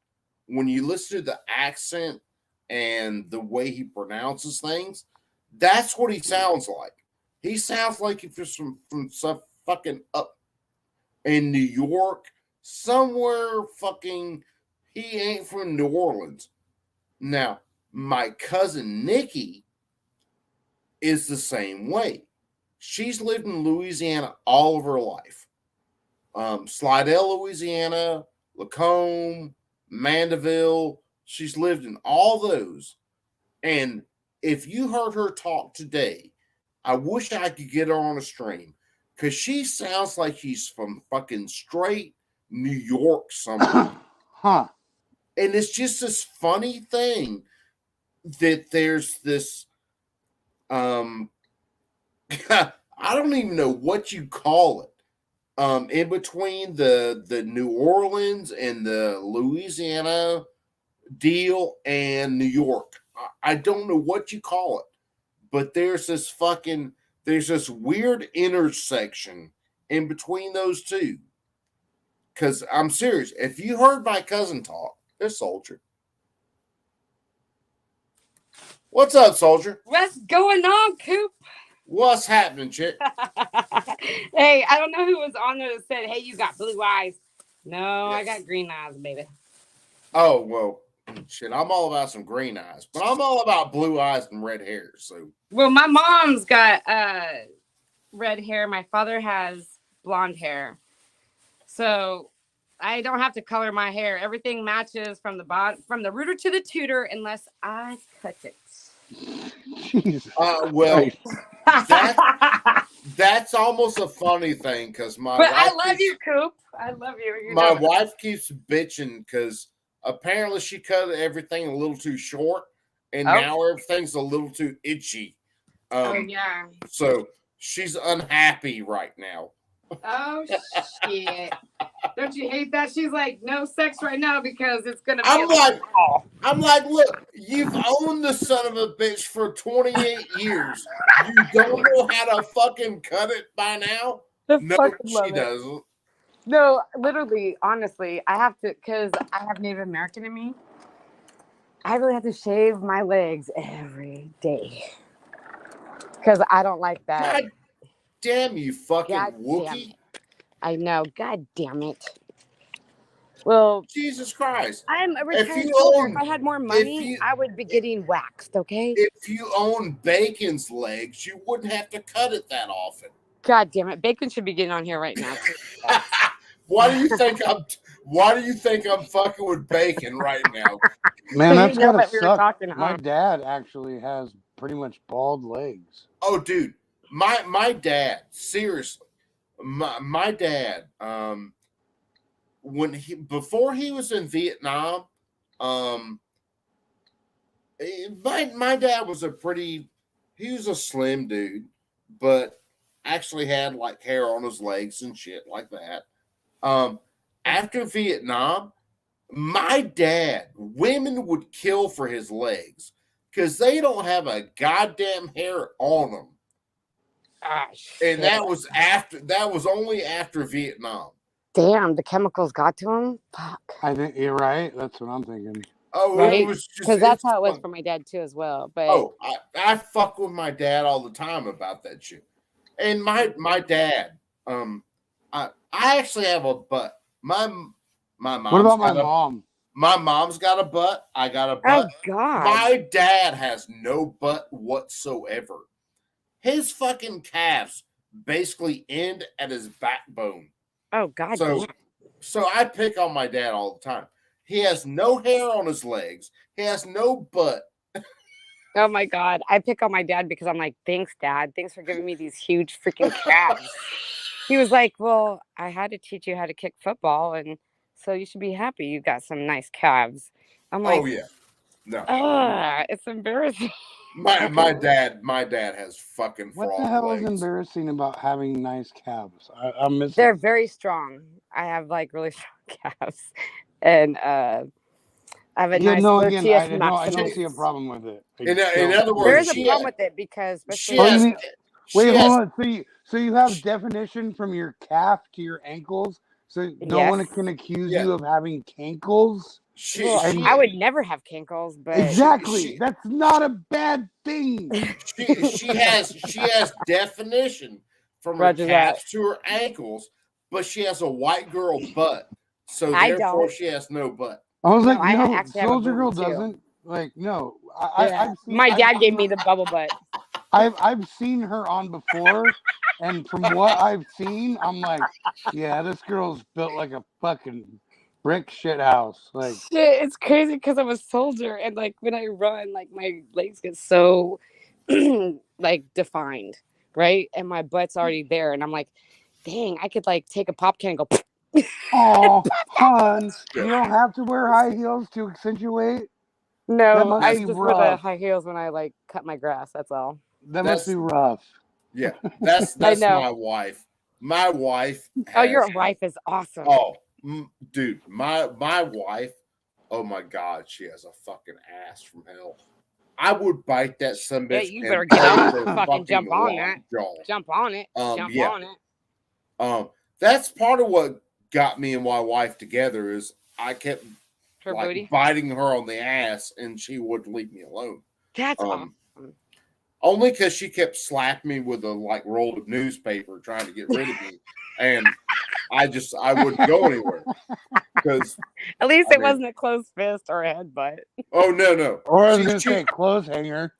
When you listen to the accent and the way he pronounces things, that's what he sounds like. He sounds like he's from fucking up in New York, somewhere fucking, he ain't from New Orleans. Now, my cousin Nikki is the same way. She's lived in Louisiana all of her life. Slidell, Louisiana, Lacombe, Mandeville. She's lived in all those. And if you heard her talk today, I wish I could get her on a stream because she sounds like she's from fucking straight New York somewhere. Huh. And it's just this funny thing that there's this I don't even know what you call it. In between the New Orleans and the Louisiana deal and New York. I don't know what you call it, but there's this weird intersection in between those two. Because I'm serious. If you heard my cousin talk, there's Soldier. What's up, Soldier? What's going on, Coop? What's happening, chick? Hey, I don't know who was on there that said, hey, you got blue eyes. No, I got green eyes, baby. Oh, well, shit, I'm all about some green eyes, but I'm all about blue eyes and red hair. So, Well, my mom's got red hair. My father has blonde hair. So I don't have to color my hair. Everything matches from the rooter to the tutor unless I cut it. Jesus. well, Christ. that's almost a funny thing because my But I wife love keeps- you, Coop. I love you. You My know. wife keeps bitching because apparently she cut everything a little too short, and Oh. now everything's a little too itchy. Oh, yeah. So she's unhappy right now. Oh, shit. Don't you hate that? She's like, no sex right now because it's going to be I'm like, oh. I'm like, look, you've owned the son of a bitch for 28 years. You don't know how to fucking cut it by now? I No, fucking she love it. doesn't. No, literally, honestly, I have to, because I have Native American in me. I really have to shave my legs every day because I don't like that. God damn you, fucking God damn Wookie. it. I know. God damn it. Well, Jesus Christ. I'm a If retired you soldier. own- If I had more money, you- I would be getting waxed, okay? If you own Bacon's legs, you wouldn't have to cut it that often. God damn it. Bacon should be getting on here right now. Why do you think I'm fucking with Bacon right now? Man, You that's know gotta what we were suck. talking, My huh? dad actually has pretty much bald legs. Oh, dude, my dad, seriously, my dad, before he was in Vietnam, my dad was he was a slim dude, but actually had like hair on his legs and shit like that. After Vietnam, my dad, women would kill for his legs because they don't have a goddamn hair on them. Ah, And shit. that was only after Vietnam. Damn, the chemicals got to him? Fuck. I think you're right. That's what I'm thinking. Oh, Right? it was just Because that's how it was fun. for my dad, too, as well. But Oh, I fuck with my dad all the time about that shit. And my dad, I actually have a butt. My mom's What about my got mom? my mom's got a butt. I got a oh, butt. God. My dad has no butt whatsoever. His fucking calves basically end at his backbone. Oh, God. So, so I pick on my dad all the time. He has no hair on his legs. He has no butt. Oh my God. I pick on my dad because I'm like, thanks, Dad. Thanks for giving me these huge freaking calves. He was like, well, I had to teach you how to kick football. And so you should be happy you got some nice calves. I'm like, Oh yeah, no. it's embarrassing. My dad has fucking What frog the hell legs. is embarrassing about having nice calves? I'm missing. They're very strong. I have like really strong calves. And I have a Yeah, nice no, again, gluteus I don't maximus. see a problem with it. I In don't. other words, There is a she problem has- with it because She especially Oh, you has, mean- she Wait, has- hold on. So you have definition from your calf to your ankles, so no one Yes. can accuse Yeah. you of having cankles. She, well, she, I would never have cankles, but Exactly. she- That's not a bad thing. she has definition from her Roger that. calves to her ankles, but she has a white girl butt. So I therefore, don't. she has no butt. I was No, like, I no, actually have a Soldier Girl booty, too. doesn't. Like, no. Yeah. My dad gave me the bubble butt. I've seen her on before, and from what I've seen, I'm like, yeah, this girl's built like a fucking brick shit house. Like, Shit, it's crazy because I'm a soldier, and like when I run, like my legs get so like defined, right? And my butt's already there, and I'm like, dang, I could like take a pop can and go. oh, hon, you don't have to wear high heels to accentuate. That No, must I be just wear the rough. high heels when I like cut my grass. That's all. That must be rough. Yeah, that's know. my wife. My wife. Oh, your has- wife is awesome. Oh, dude, my wife. Oh my God, she has a fucking ass from hell. I would bite that son Yeah, bitch. you and better get out break and her fucking jump on that. jaw. Jump on it. Jump Yeah. on it. That's part of what got me and my wife together is I kept Her like booty. biting her on the ass and she wouldn't leave me alone. That's awesome. Only because she kept slapping me with a like roll of newspaper trying to get rid of me, and I wouldn't go anywhere because At least I it mean- wasn't a closed fist or a headbutt. oh no, Or I was She- gonna she- say clothes hanger.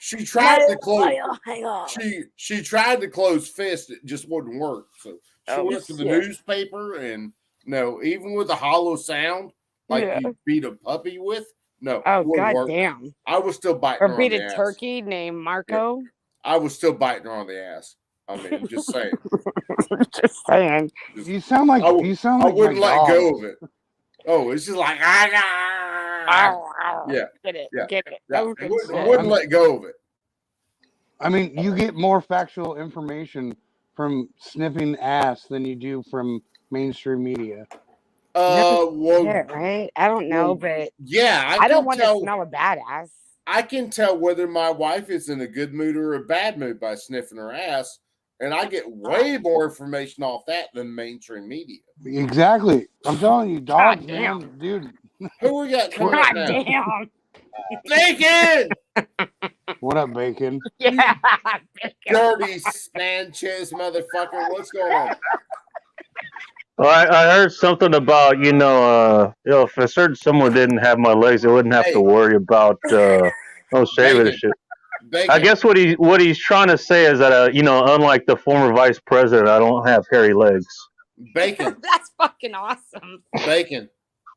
she tried to close Hang on. she tried to close fist, it just wouldn't work. So she Oh, went to the shit. newspaper, and no, even with a hollow sound like Yeah. you beat a puppy with, no, Oh, it wouldn't work. goddamn. I was still biting Or her beat on a the ass. turkey named Marco. I was still biting her on the ass. I mean, just saying. Just saying. You sound like I w- you sound I like wouldn't my let dog. go of it. Oh, it's just like Yeah. Yeah, Get it. yeah, Get it. yeah. That was I good wouldn't, I shit. wouldn't let go of it. I mean, you get more factual information from sniffing ass than you do from mainstream media. Well, Yeah, right? I don't know, well, but yeah, I don't can want tell. to smell a badass. I can tell whether my wife is in a good mood or a bad mood by sniffing her ass, and I get way more information off that than mainstream media. Exactly. I'm telling you, dogs, damn. man, dude. Who we got coming up God now? damn. Bacon, What up, Bacon? Yeah. dirty Sanchez motherfucker. What's going on? Well, I heard something about if a certain someone didn't have my legs, they wouldn't have Hey. to worry about no shaving and Bacon. shit. Bacon. I guess what he's trying to say is that unlike the former vice president, I don't have hairy legs. Bacon. That's fucking awesome. Bacon.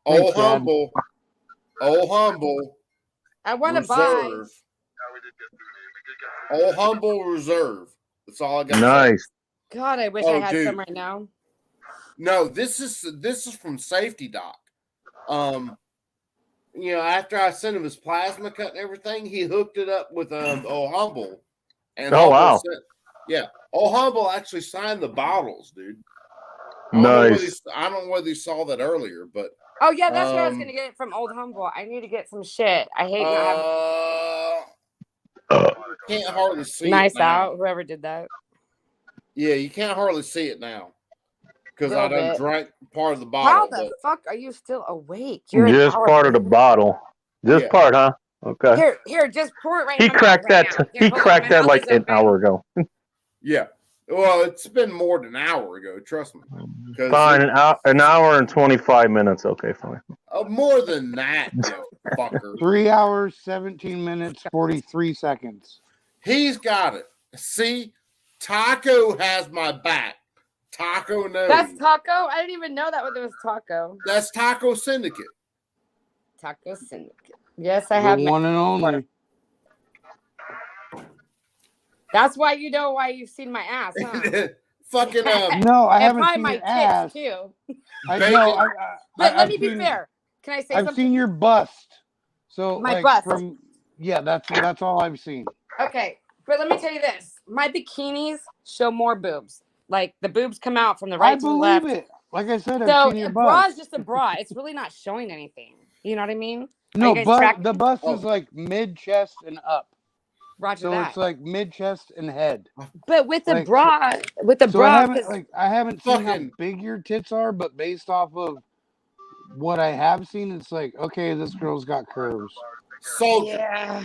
Thanks, Old Dad. humble. Old humble. I want to buy. Reserve. Old humble reserve. That's all I got. to say. Nice. God, I wish Oh, I had dude. some right now. No, this is from Safety Doc. After I sent him his plasma cut and everything, he hooked it up with Old Humble. And Oh, Humble wow. Old Humble actually signed the bottles, dude. I don't know Nice. whether you saw that earlier, but Oh yeah, that's where I was Um, gonna get it from Old Humble. I need to get some shit. I hate not can't hardly see having nice it now. out. Whoever did that. Yeah, you can't hardly see it now because I Little done bit. drank part of the How bottle. the fuck are you still awake? You're an Just hour part of the late. bottle. This Yeah. part, huh? Okay. Here, just pour it right He in my cracked mouth right that. now. Here, He hold on, cracked my that mouth like is an open. hour ago. Yeah. Well, it's been more than an hour ago. Trust me. 'Cause Fine, an hour and 25 minutes. Okay, fine. more than that, you fucker. 3 hours, 17 minutes, 43 seconds. He's got it. See, Taco has my back. Taco knows. That's Taco. I didn't even know that was Taco. That's Taco Syndicate. Taco Syndicate. Yes, I The have. one and only. That's why you know why you've seen my ass, huh? Fucking No, I and haven't probably seen my your tits ass. too. I Bacon. know. But let I've me be seen- fair. Can I say I've something? seen your bust. So My like bust. from that's all I've seen. Okay, but let me tell you this: my bikinis show more boobs. Like the boobs come out from the right I to the left. believe it. Like I said, I've So seen your a bra bust. is just a bra. It's really not showing anything. You know what I mean? No, you guys but tracking? the bust Oh. is like mid chest and up. Roger So that. it's like mid chest and head. But with the like- bra, with the So bra, I haven't seen how Fucking- big your tits are, but based off of what I have seen, it's like, okay, this girl's got curves. soldier. yeah.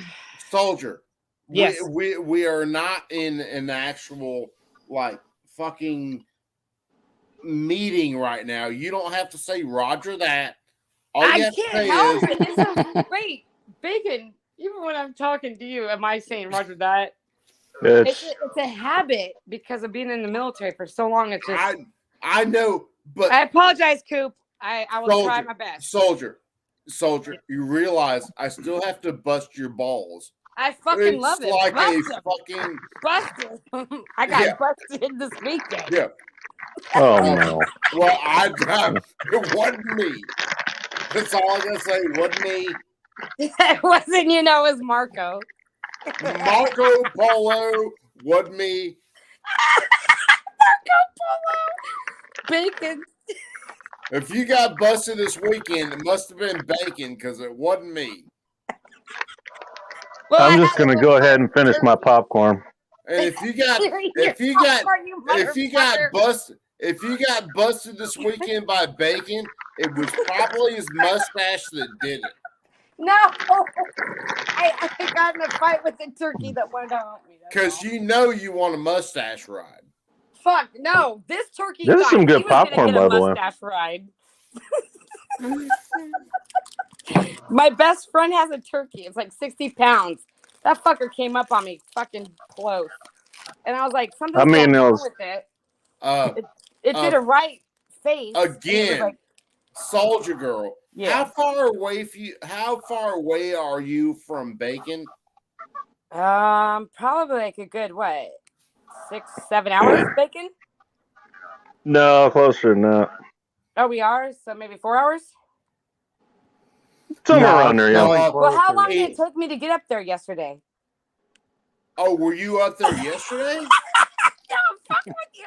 Soldier. Yes. We are not in an actual like fucking meeting right now. You don't have to say Roger that. All you I have to can't say help is it. It's a, wait, Bacon. Even when I'm talking to you, am I saying Roger that? It's a habit because of being in the military for so long. It's just. I know, but I apologize, Coop. I will try soldier, my best. soldier, you realize I still have to bust your balls. I fucking It's love it. like Bust a 'em. fucking Busted. I got Yeah. busted this weekend. yeah. Oh no. Well, it wasn't me. That's all I gotta say. It wasn't me. It wasn't, it was Marco. Marco Polo wasn't me. Bacon. If you got busted this weekend, it must have been Bacon because it wasn't me. Well, I'm I just had a gonna little go ahead and finish my popcorn. And if you got busted this weekend by Bacon, it was probably his mustache that did it. No, I got in a fight with the turkey that wanted to help me. Because you want a mustache ride. Fuck no, this turkey. This is thought some he good was gonna popcorn, get a by the way. mustache ride. My best friend has a turkey. It's like 60 pounds. That fucker came up on me fucking close, and I was like, something's going on with it. It did a right face Again, like, Soldier Girl. Yeah. How far away are you from Bacon? probably like a good 6-7 hours, Bacon. No, closer than that. Oh, we are, so maybe 4 hours. Somewhere around there, yeah. Well, how long did it take me to get up there yesterday? Oh, were you up there yesterday? No, fuck with you.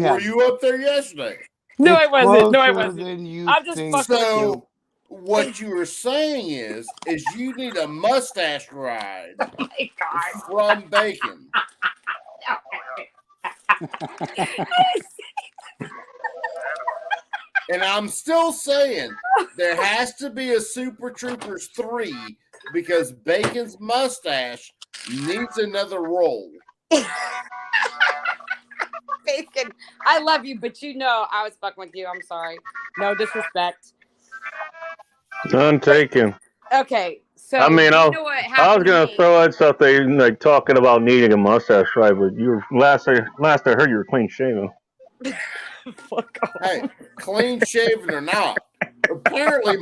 Were you up there yesterday? No, I wasn't. No, I closer wasn't. than you I'm just think. fucking with you. So what you were saying is you need a mustache ride Oh my God. from Bacon. And I'm still saying there has to be a Super Troopers 3 because Bacon's mustache needs another role. Bacon, I love you, but I was fucking with you. I'm sorry. No disrespect. None taken. Okay, so I mean, you know what I was happened to gonna me? throw out something like talking about needing a mustache, right? But last I heard you were clean shaven. Fuck off. Hey, clean shaven or not? Apparently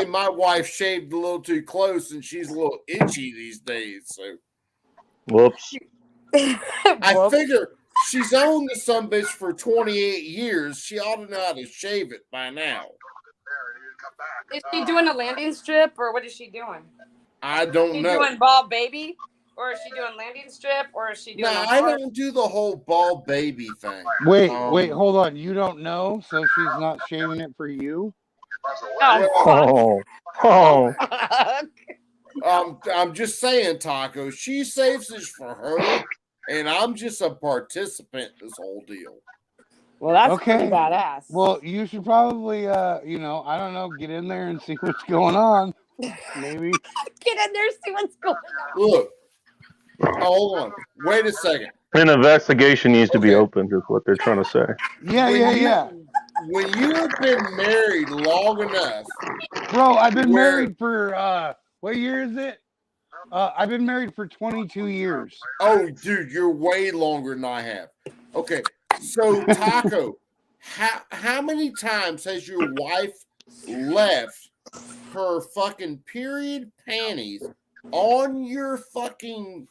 my wife shaved a little too close and she's a little itchy these days. So Whoops. I figure she's owned the sumbitch for 28 years. She ought to know how to shave it by now. Is she doing a landing strip or what is she doing? I don't She know. doing ball baby? Or is she doing landing strip? Or is she doing No, a I hard- don't do the whole ball baby thing. Wait, hold on. You don't know, so she's not shaving it for you? Oh, Oh. I'm just saying, Taco. She saves it for her, and I'm just a participant in this whole deal. well, that's Okay. pretty badass. Well, you should probably, I don't know, get in there and see what's going on. Maybe. Get in there, see what's going on. Look, hold on. Wait a second. An investigation needs to be Okay. opened, is what they're trying to say. Yeah. When you have been married long enough, Bro, I've been Where- married for, what year is it? I've been married for 22 years. oh, dude, you're way longer than I have. Okay, so Taco, how many times has your wife left her fucking period panties on your fucking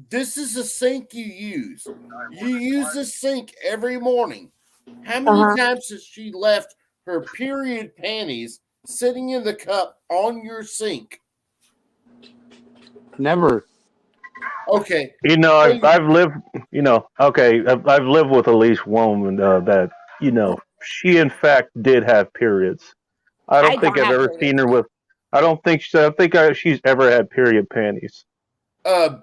this is a sink you use. You use the sink every morning. How many times has she left her period panties sitting in the cup on your sink? Never. Okay. I've lived, I've lived with at least one woman that, she in fact did have periods. I don't think I've ever seen her with. I don't think she's ever had period panties.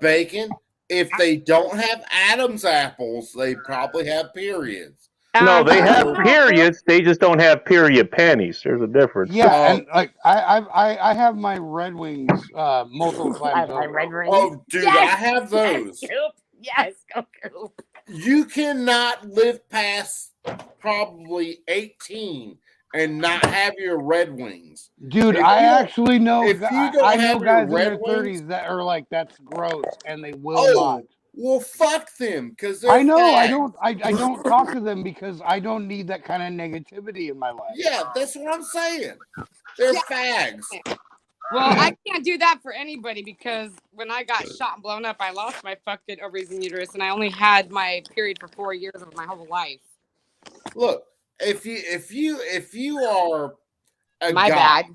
Bacon. If they don't have Adam's apples, they probably have periods. No, they have No. periods. They just don't have period panties. There's a difference. Yeah, Oh. and like I have my Red Wings multiple I times like over. red rings. Oh, dude, Yes, I have those. Yes, Coop. Yes, go Coop. You cannot live past probably 18 and not have your Red Wings. Dude, If I you don't- actually know. if you don't I know have your guys in Red their 30s Wings- that are like, that's gross, and they will Oh, not. well, fuck them, because I know. I don't talk to them because I don't need that kind of negativity in my life. Yeah, that's what I'm saying. They're fags. Well, I can't do that for anybody because when I got shot and blown up, I lost my fucking ovaries and uterus, and I only had my period for 4 years of my whole life. Look, if you are a My guy, bad.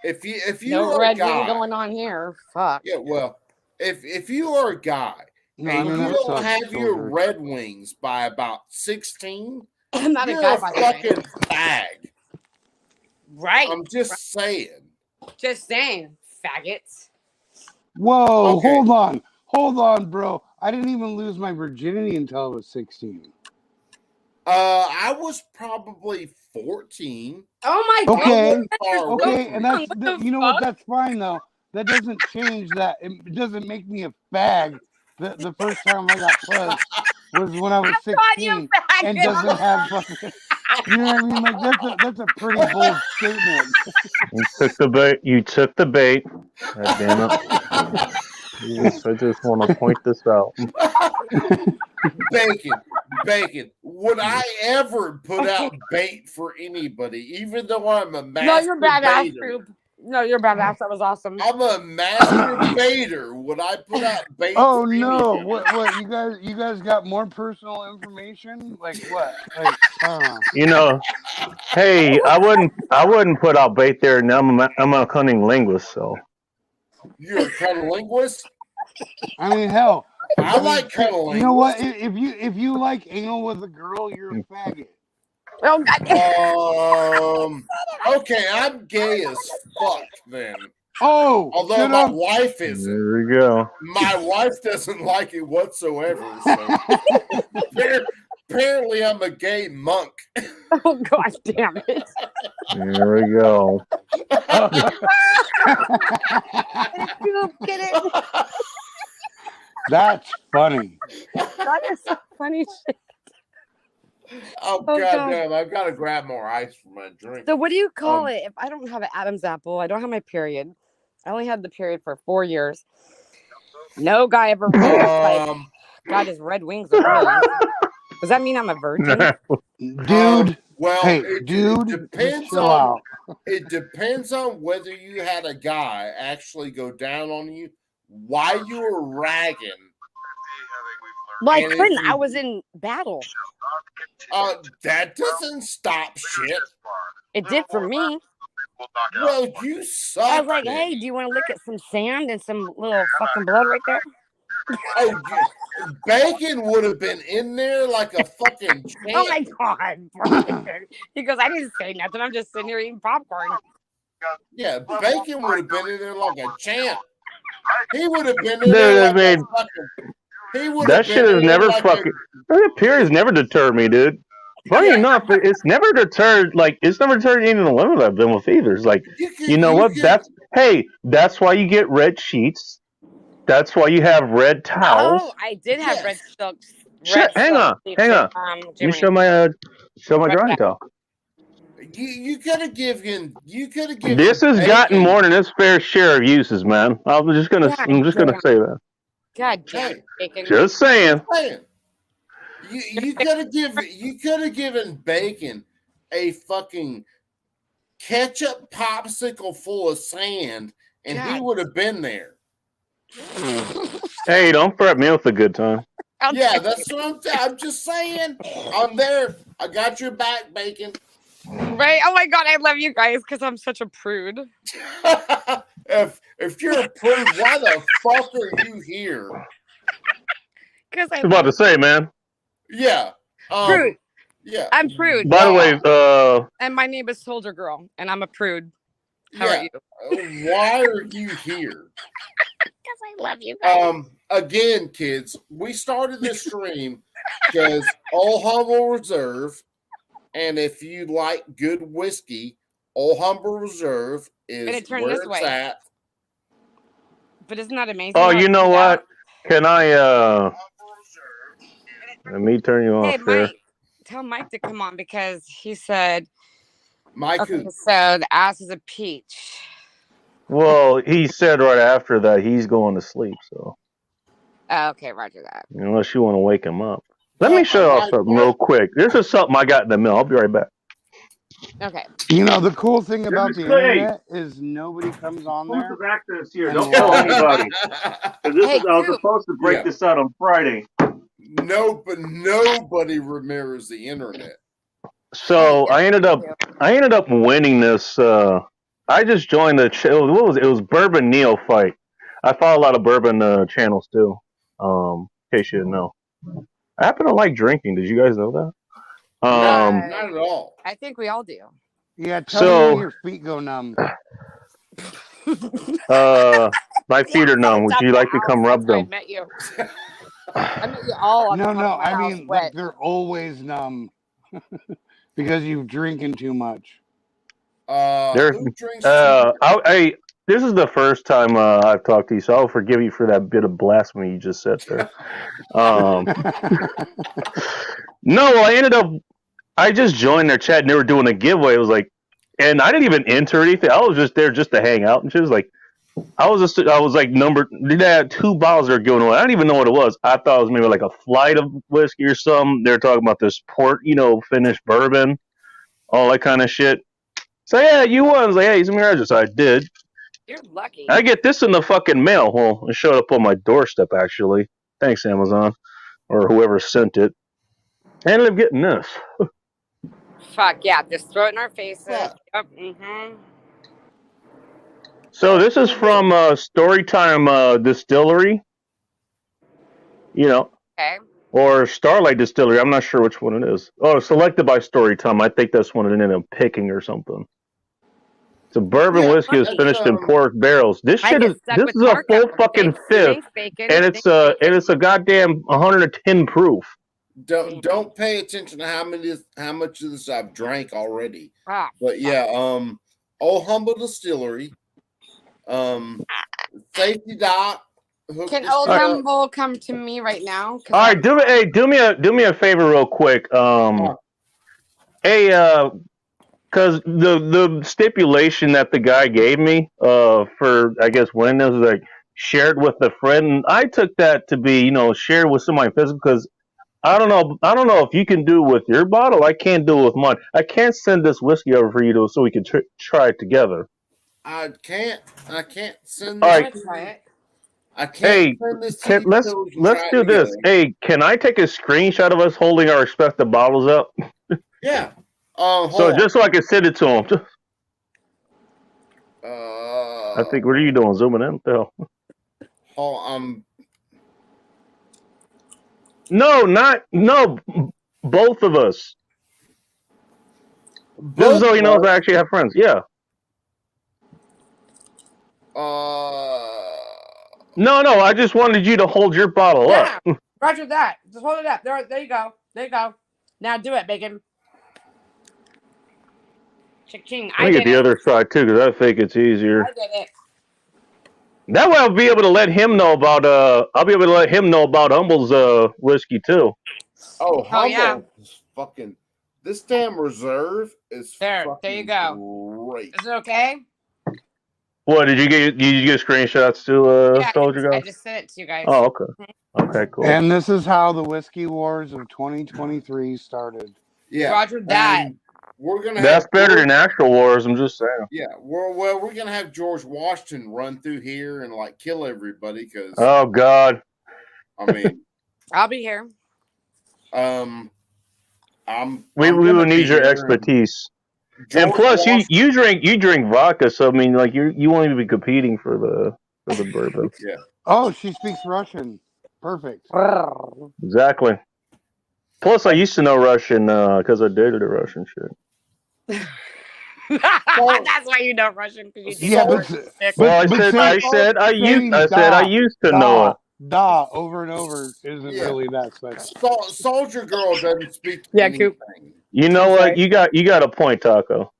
if you No are red a guy, ring going on here. Fuck. yeah, well, if you are a guy No, and no, you that don't sucks have so your good. Red Wings by about 16, I'm not a you're guy, a by the way. fucking fag. Right. I'm just saying. Just saying, faggots. Whoa, Okay. hold on, bro. I didn't even lose my virginity until I was 16. I was probably 14. Oh my Okay, god. Far away okay, from and you. that's What the you know what? fuck? That's fine though. That doesn't change that. It doesn't make me a fag. The first time I got pussed was when I was God, you 16, and faggot. doesn't have fucking. You know what I mean? Like that's a pretty bold statement. You took the bait. You took the bait. God damn it. I just want to point this out. Bacon. Would I ever put out bait for anybody, even though I'm a master No, you're badass, baiter? Coop. No, you're badass. That was awesome. I'm a master baiter. Would I put out bait Oh for no! anybody? What? You guys got more personal information? Like what? Like You know, hey, I wouldn't put out bait there. And I'm a cunning linguist, so You're a cunnilinguist? I mean, hell. I like cunnilinguist. You know what? If you like anal with a girl, you're a faggot. Oh god. Okay, I'm gay as fuck then. Oh, Although shut my up. wife isn't. there we go. My wife doesn't like it whatsoever. So apparently I'm a gay monk. Oh god damn it. There we go. Coop, get it? That's funny. That is so funny shit. Oh, Oh, goddamn, I've got to grab more ice for my drink. So what do you call it? If I don't have an Adam's apple, I don't have my period. I only had the period for 4 years. No guy ever like got his red wings with me. Does that mean I'm a virgin? Dude, Well, hey, it dude, depends just chill on out. it depends on whether you had a guy actually go down on you while you were ragging. Well, I And if couldn't. you- I was in battle. That doesn't stop shit. It did for me. Well, you suck. I was like, then. hey, do you want to look at some sand and some little fucking blood right there? Oh, Bacon would have been in there like a fucking champ. Oh my god. Brian. He goes, I didn't say nothing. I'm just sitting here eating popcorn. Yeah, Bacon would have been in there like a champ. He would have been in Dude, there I like mean, a fucking. He would that have shit been has in there never like fucking. That period's never deterred me, dude. Funny Yeah. enough, it's never deterred. Like it's never deterred any of the women I've been with either. It's like you know what? That's why you get red sheets. That's why you have red towels. Oh, I did have Yes. red silks. Shit, hang on. Let me show my Right drawing back. towel. You could have given. You could have given. This has gotten Bacon- more than its fair share of uses, man. I'm just gonna say that. God damn Hey. bacon. Just saying. Man, you could have given Bacon a fucking ketchup popsicle full of sand, and he God. would have been there. Hey, don't threaten me with a good time. Yeah, that's what I'm just saying. I'm there. I got your back, Bacon. Right? Oh my god, I love you guys because I'm such a prude. if you're a prude, why the fuck are you here? Because I was about to say, man. Yeah. Prude. Yeah. I'm prude. By the way, And my name is Soldier Girl, and I'm a prude. How Yeah. are you? Why are you here? Because I love you guys. Again, kids, we started this stream because Old Humble Reserve, and if you like good whiskey, Old Humble Reserve is it turned where this it's way. at. But isn't that amazing? Oh, how it you know turned what? out? Can I let me turn you Hey, off there? Mike, tell Mike to come on because he said, Mike, okay, who? so the ass is a peach. Well, he said right after that he's going to sleep, so Oh, okay, roger that. unless you want to wake him up. Let Oh, me show y'all Mike, something what? real quick. This is something I got in the mail. I'll be right back. Okay. You know, the cool thing about is the Clay. internet is nobody comes on there. access here. and lies. Hey, Coop. supposed to break this out on Friday. No, but nobody remembers the internet. So Hey, I ended up winning this. I just joined the what was it? It was Bourbon Neophyte. I follow a lot of bourbon channels too. In case you didn't know, I happen to like drinking. Did you guys know that? Not at all. I think we all do. Yeah, tell me when So your feet go numb. my feet are numb. Would you like to come rub I them? met you. I met you all on No, top no, of my I house mean, wet. like, they're always numb because you're drinking too much. There's Who drinks? this is the first time I've talked to you, so I'll forgive you for that bit of blasphemy you just said there. No, I just joined their chat and they were doing a giveaway. It was like, and I didn't even enter anything. I was just there just to hang out, and she was like, I was like they had 2 bottles they were giving away. I didn't even know what it was. I thought it was maybe like a flight of whiskey or something. They were talking about this port, finished bourbon, all that kind of shit. So yeah, you won. I was like, hey, send me your address. I did. You're lucky. I get this in the fucking mail. Well, it showed up on my doorstep actually. Thanks, Amazon, or whoever sent it. I ended up getting this. Fuck yeah, just throw it in our faces. Fuck. Yep. Mm-hmm. So this is from Storytime Distillery, Okay. or Starlight Distillery. I'm not sure which one it is. Oh, selected by Storytime. I think that's one it ended up picking or something. It's a bourbon whiskey is finished in pork barrels. This I shit get is stuck this with is a Mark full after fucking thanks, fifth, thanks, bacon, and thanks, it's a goddamn 110 proof. Don't pay attention to how much of this I've drank already. Ah, But yeah, Old Humble Distillery, Safety Doc. can Old Humble come to me right now? All right, do me a favor real quick. Because the stipulation that the guy gave me for I guess when this was like shared with a friend, and I took that to be shared with somebody physical because I don't know if you can do it with your bottle. I can't do it with mine. I can't send this whiskey over for you so we can try it together. I can't send. All right. Try it. I can't send this to you let's so we can let's try do it this. together. Hey, can I take a screenshot of us holding our respective bottles up? Yeah. So just so I can send it to him. I think. What are you doing? Zooming in? What the hell? No, both of us. This is so he knows I actually have friends. Yeah. No, I just wanted you to hold your bottle up. Roger that. Just hold it up. There you go. There you go. Now do it, bacon. Ching. I get the other side too, because I think it's easier. I did it. That way, I'll be able to let him know about. I'll be able to let him know about Humble's whiskey too. Oh, Humble yeah. is fucking. This damn reserve is There fucking you go. great. Is it okay? What did you get? Did you get screenshots to Yeah, Soldier I guys? just sent it to you guys. Oh, okay. Okay, cool. And this is how the Whiskey Wars of 2023 started. Yeah, Roger that. and we're gonna. That's have better than actual wars. I'm just saying. Yeah, we're gonna have George Washington run through here and like kill everybody because Oh God. I mean, I'll be here. We will need your expertise. And plus, you drink vodka, so I mean, like you won't even be competing for the bourbon. Yeah. Oh, she speaks Russian. Perfect. Exactly. Plus, I used to know Russian because I dated a Russian chick. That's why you know Russian. Yeah, Well, I said I used to know it. da over and over isn't Yeah. really that special. Soldier Girl doesn't speak Yeah, anything. Coop. You know I'm what? sorry. You got a point, Taco.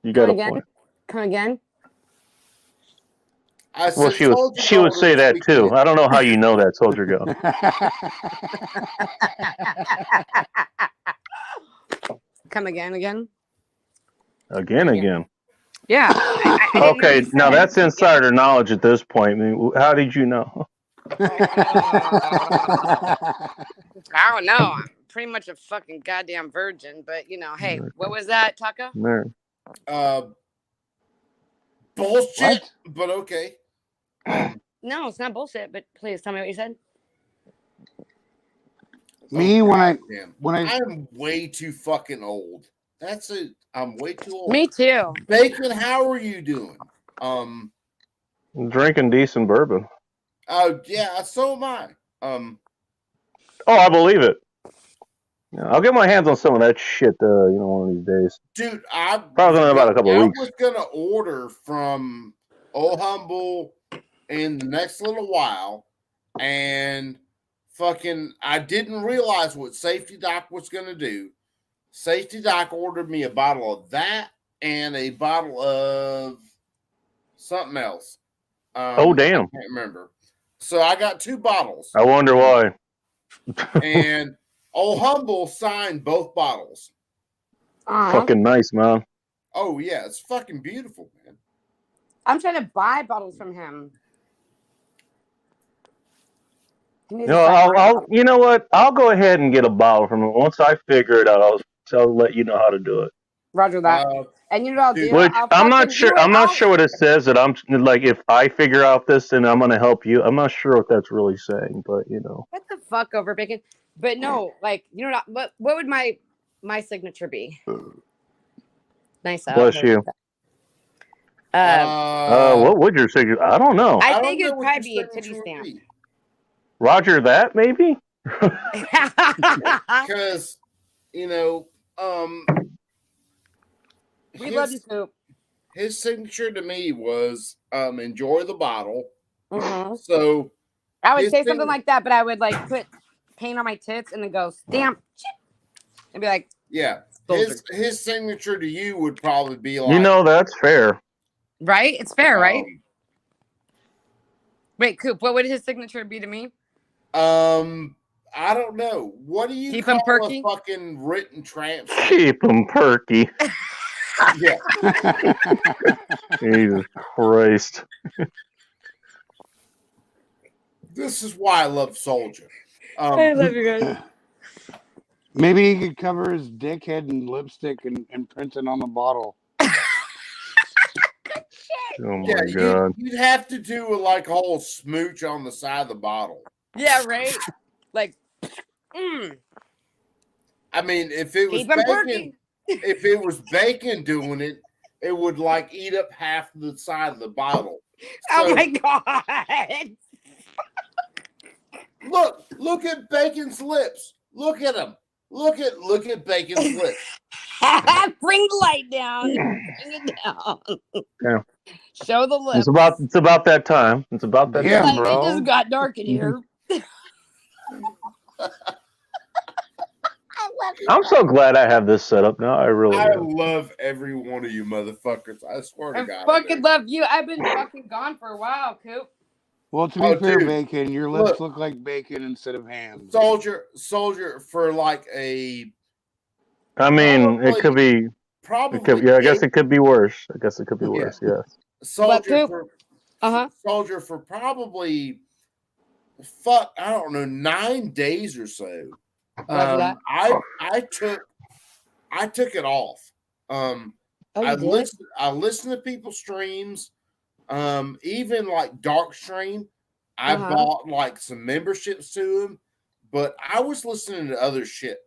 You got Come a again? point. Come again? I Well, said she would Soldier she Girl would say doesn't that speak too. anything. I don't know how you know that, Soldier Girl. Come again? Again. Yeah. I didn't hear Okay, you now say that's it. insider knowledge at this point. I mean, how did you know? I don't know. I'm pretty much a fucking goddamn virgin, but hey, what was that, Taco? Man. Bullshit, What? but okay. No, it's not bullshit, but please tell me what you said. Me, when I I'm way too fucking old. That's it. I'm way too old. Me too. Bacon, how are you doing? Drinking decent bourbon. Yeah, so am I. Oh, I believe it. Yeah, I'll get my hands on some of that shit. One of these days. Dude, I Probably in about a couple of weeks. was gonna order from Old Humble in the next little while, and fucking, I didn't realize what Safety Doc was gonna do. Safety Doc ordered me a bottle of that and a bottle of something else. Oh, damn. I can't remember. So I got 2 bottles. I wonder why. And Old Humble signed both bottles. Fucking nice, man. Oh, yeah. It's fucking beautiful, man. I'm trying to buy bottles from him. I'll you know what? I'll go ahead and get a bottle from him. Once I figure it out, I'll let you know how to do it. Roger that. And you know what I'll do? Which I'm not sure. I'm not sure I'll- what it says. That I'm like, if I figure out this, then I'm gonna help you. I'm not sure what that's really saying, but What the fuck over bacon? But no, what would my signature be? Nice. Bless you. What would your signature? I don't know. I don't think know it'd what probably your be a titty signature would stamp. be. Roger that, maybe. Because We love you, Coop. his signature to me was enjoy the bottle. Mhm. So I would his say something sign- like that, but I would put paint on my tits and then go stamp and be like, yeah, his signature to you would probably be like, That's fair. right? It's fair, right? um, Wait, Coop, what would his signature be to me? I don't know. What do you Keep 'em call perky? a fucking written transcript? Keep them perky. Yeah. Jesus Christ. This is why I love Soldier. I love you guys. Maybe he could cover his dickhead in lipstick and print it on the bottle. Oh my Yeah, God. you'd have to do a whole smooch on the side of the bottle. Yeah, right? I mean, if it was Keep 'em bacon, perky. if it was bacon doing it, it would eat up half the side of the bottle. Oh So, my God. Look at Bacon's lips. Look at him. Look at Bacon's lips. Bring the light down. Bring it down. Yeah. Show the lips. It's about that time. It's about that Yeah, time. bro. It just got dark in here. I love you. I'm so glad I have this set up now. I really I am. love every one of you motherfuckers. I swear to I God. fucking love you. I've been fucking gone for a while, Coop. Well, to be Oh, fair, dude, Bacon, your lips look. look like bacon instead of ham. Soldier for a I mean, it could be. probably It could, yeah, I guess it could be worse. I guess it could be Yeah. worse. Yes. Soldier Coop- for Uh-huh. Soldier for probably I don't know, 9 days or so. Roger that. I took it off. Oh, you I did? listened to people's streams. Even Dark Stream, I Uh-huh. bought some memberships to him, but I was listening to other shit.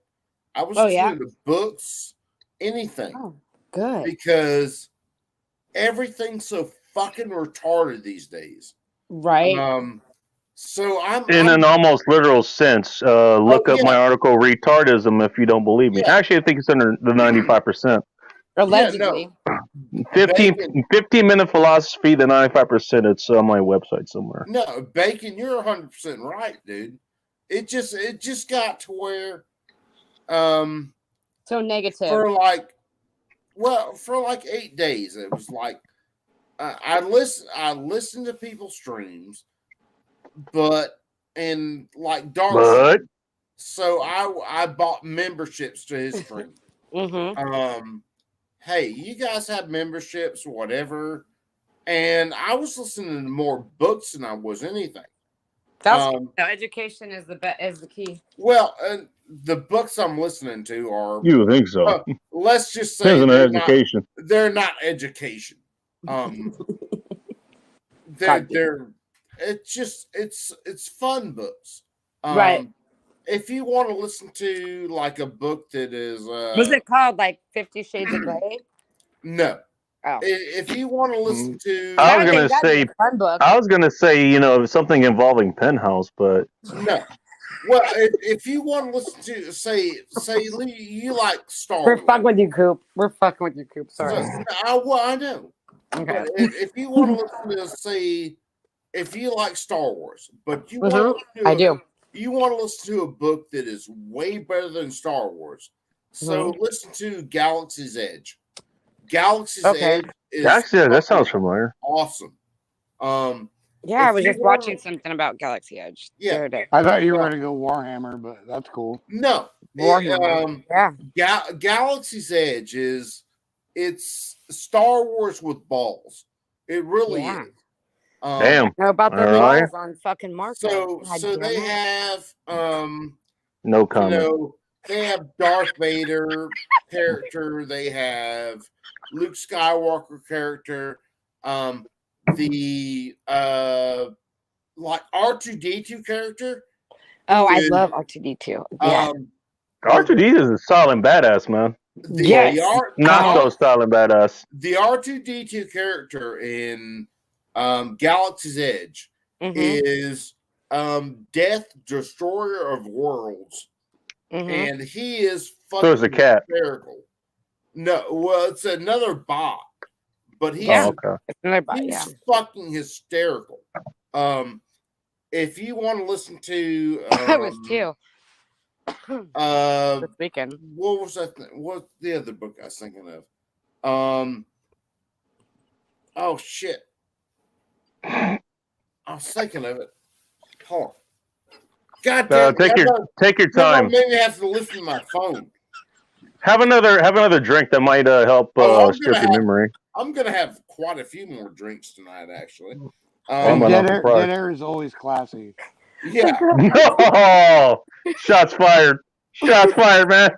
I was Oh, listening yeah? to books, anything, Oh, good. because everything's so fucking retarded these days. Right. So I'm In an almost literal sense, look up yeah. my article "Retardism" if you don't believe me. Yeah. Actually, I think it's under the 95%. Allegedly. Bacon, 15-minute philosophy, the 95%. It's on my website somewhere. no, Bacon, you're 100% right, dude. It just got to where, So negative. for like 8 days, it was like I listened to people's streams, and like Dark. But So I bought memberships to his stream. Mm-hmm. Hey, you guys have memberships, whatever. And I was listening to more books than I was anything. That's no, education is the key. Well, and the books I'm listening to are, you would think so. let's just say Depends on education. they're not education. They're it's fun books. Right. If you want to listen to like a book that is Was it called like 50 Shades of Grey? no. Oh. If you want to listen to I was think gonna that'd be say a fun book. I was gonna say, something involving Penthouse, but no. Well, if you want to listen to say Lee, you like Star We're Wars. fucking with you, Coop. We're fucking with you, Coop. Sorry. I know. Okay. But if you want to listen to say, if you like Star Wars, but you want to listen to I do. You want to listen to a book that is way better than Star Wars. So listen to Galaxy's Edge. Galaxy's Edge is actually, that sounds familiar. awesome. Yeah, I if was you just wanna- watching something about Galaxy Edge the Yeah. other day. I thought you were going to go Warhammer, but that's cool. No. Warhammer. Yeah. Galaxy's Edge it's Star Wars with balls. It really Yeah. is. Damn. Know about the All right. balls on fucking Marco. So they have No comment. they have Darth Vader character, they have Luke Skywalker character, the like R2D2 character. Oh, I is, love R2D2. Yeah. R2D is a solid badass, man. Yes. Not so solid badass. The R2D2 character in Galaxy's Edge is Death Destroyer of Worlds. And he is fucking So it's a cat. hysterical. No, well, it's another bot. But he's, okay. It's another bot, he's fucking hysterical. If you want to listen to I was too. This weekend. What was that? What's the other book I was thinking of? Oh shit. I was thinking of it. Hold on. God damn. Take your time. Maybe I have to listen to my phone. Have another drink that might help strip your memory. I'm gonna have quite a few more drinks tonight, actually. I'm Dead not air, surprised. dead air is always classy. Yeah. No! Shots fired. Shots fired, man.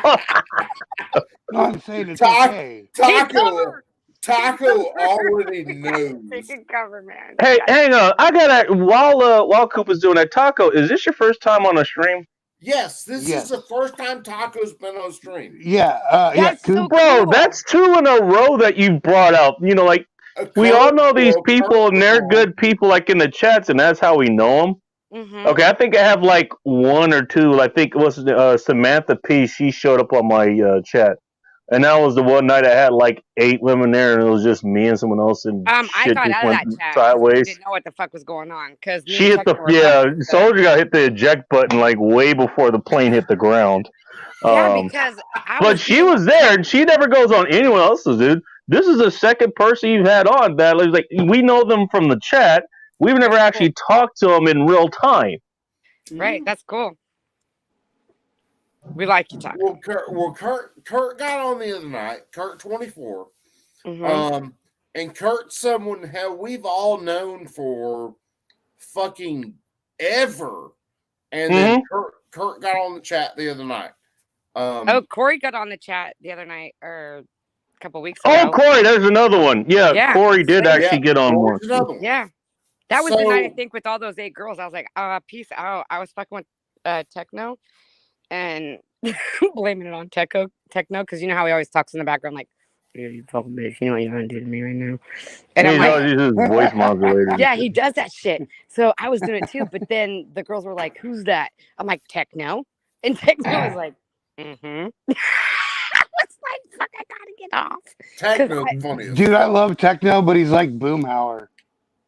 No, I'm saying it's Taco, okay. Taco already knows. Taking cover, man. Hey, hang on. I gotta while Coop is doing that, Taco, is this your first time on a stream? Yes, this Yes. is the first time Taco's been on stream. Yeah, That's so Coop. Bro, that's 2 in a row that you brought out. Like we all know these people and they're good people like in the chats, and that's how we know them. Okay, I think I have like 1 or 2. I think it was Samantha P. She showed up on my chat, and that was the one night I had like 8 women there, and it was just me and someone else, and I shit got just out of went that chat. sideways. Didn't know what the fuck was going on because She hit the Soldier got hit the eject button like way before the plane hit the ground. because But she was there, and she never goes on anyone else's, dude. This is the second person you've had on that was like we know them from the chat. We've never actually talked to them in real time. Right, that's cool. We like you, Taco. Kurt got on the other night. Kurt 24. Mm-hmm. And Kurt's someone how we've all known for fucking ever. And then Kurt got on the chat the other night. Corey got on the chat the other night or a couple weeks ago. Oh, Corey, there's another one. Yeah. Corey did actually get on one. Yeah. That was the night, I think, with all those 8 girls. I was like, peace out. I was fucking with Techno and blaming it on Techno because you know how he always talks in the background like, yeah, you fucking bitch. You know what you're going to do to me right now. And I'm like, he's just voice modulator. yeah, he does that shit. So I was doing it too. But then the girls were like, who's that? I'm like, Techno. And Techno was like, I was fuck, I gotta get off. Techno funny. as Dude, I fuck. love techno, but he's like Boomhauer.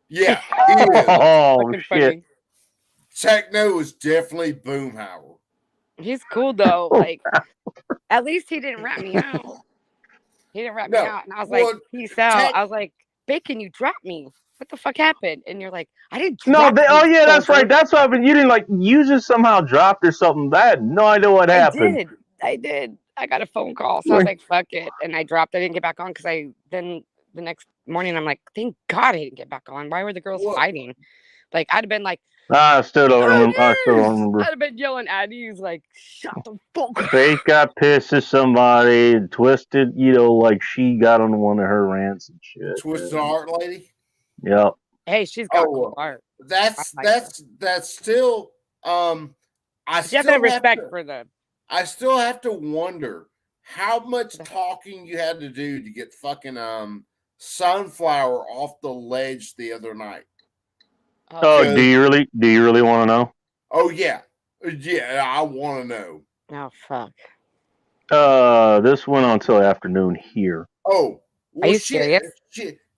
Yeah, he is. Oh Fucking shit! funny. Techno is definitely Boomhauer. He's cool though. Like, at least he didn't rat me out. He didn't rat me No, out, and I was well, like, peace out. tech- I was like, Bacon, you dropped me. What the fuck happened? And you're like, I didn't. No, drop oh you, yeah, that's soldier." right. That's what happened. You didn't like. You just somehow dropped or something. I had no idea what happened. I did. I got a phone call, so I was like, "Fuck it," and I dropped. I didn't get back on because then the next morning I'm like, "Thank God I didn't get back on. Why were the girls What? fighting?" Like I'd have been like, I still don't. Remember, I still don't "Yes!" remember. I'd have been yelling at you, like, "Shut the fuck up!" Faith got pissed at somebody and twisted. You know, like she got on one of her rants and shit. Twisted Art Lady. Yep. Hey, she's got Oh, cool art. That's I like that's still I still Definite have respect to, for the. I still have to wonder how much talking you had to do to get fucking Sunflower off the ledge the other night. Oh, Because- do you really want to know? Oh yeah. Yeah, I want to know. Oh fuck! This went on until afternoon here. Oh, well, you serious?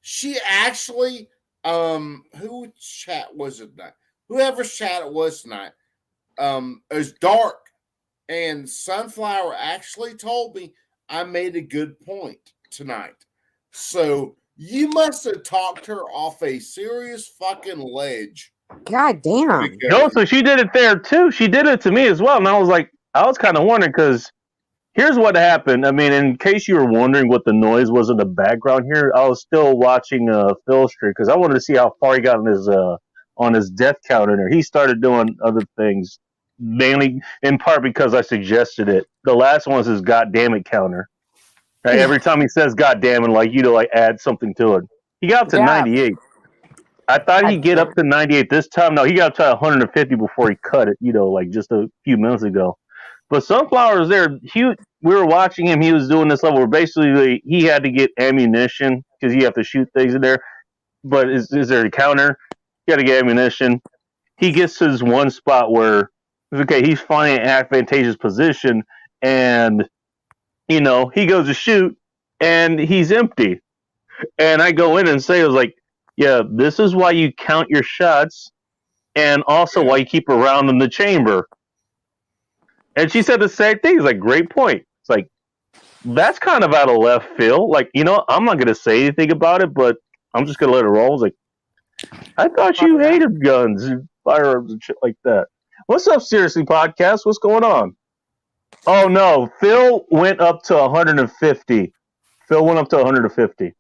She actually who chat was it tonight? Whoever's chat it was tonight. It was dark, and Sunflower actually told me I made a good point tonight. So you must have talked her off a serious fucking ledge. God damn! because- No, so she did it there too. She did it to me as well, and I was kind of wondering because here's what happened. I mean, in case you were wondering what the noise was in the background here, I was still watching Phil Street because I wanted to see how far he got on his death count in there. He started doing other things, mainly in part because I suggested it. The last one was his "God damn it" counter. Right? Every time he says "God damn it," like add something to it. He got up to Yeah. 98. I thought he'd get up to 98 this time. No, he got up to 150 before he cut it. Like just a few minutes ago. But Sunflower was there. We were watching him. He was doing this level where basically he had to get ammunition because you have to shoot things in there. But is there a counter? You got to get ammunition. He gets to this one spot where, okay, he's finding an advantageous position, and he goes to shoot, and he's empty. And I go in and say, I was like, yeah, this is why you count your shots, and also why you keep a round in the chamber. And she said the same thing. It's like, great point. It's like, that's kind of out of left field. Like, I'm not going to say anything about it, but I'm just going to let it roll. It's like, I thought you hated guns and firearms and shit like that. What's up, Seriously Podcast? What's going on? Oh, no. Phil went up to 150. Phil went up to 150.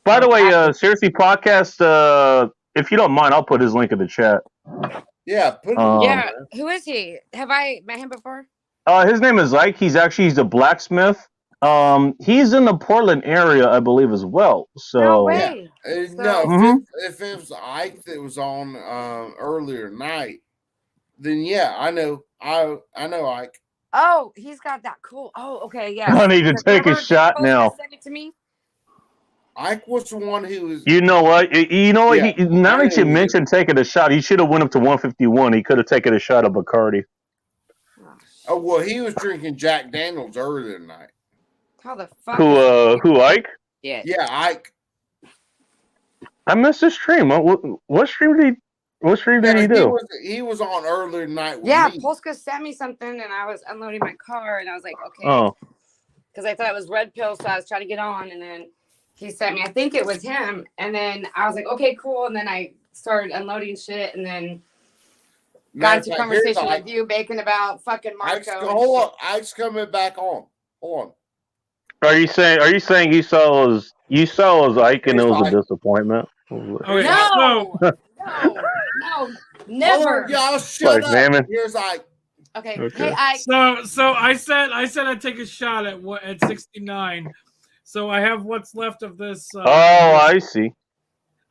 By the way, Seriously Podcast, if you don't mind, I'll put his link in the chat. Yeah, put it Yeah, who is he? Have I met him before? His name is Ike. He's a blacksmith. He's in the Portland area, I believe, as well. So No way. no, Mhm. if it was Ike that was on earlier tonight, then yeah, I know Ike. Oh, he's got that cool. Oh, okay, yeah. I need to take a Remember shot Post now. sent it to me? Ike was the one who was. You know what? Now I that you know. mentioned taking a shot, he should have went up to 151. He could have taken a shot of Bacardi. Oh well, he was drinking Jack Daniels earlier tonight. How the fuck? Who, Ike? Yeah. Yeah, Ike. I missed his stream. What stream did he Yeah, do? He was on earlier tonight with Yeah, me. Polska sent me something, and I was unloading my car, and I was like, okay, Oh, because I thought it was Red Pill, so I was trying to get on, and then he sent me. I think it was him, and then I was like, okay, cool, and then I started unloading shit, and then got into conversation with you, Bacon, about fucking Ike's, Marco. hold on, Ike's coming back on. Hold on. are you saying you saw his Ike and it was Ike. a disappointment? Okay, No, so no, never. Hold on, y'all shut Like, up. damn it. Here's Ike. Okay, Okay. hey, Ike. so I said I'd take a shot at 69. So I have what's left of this. Oh, I see.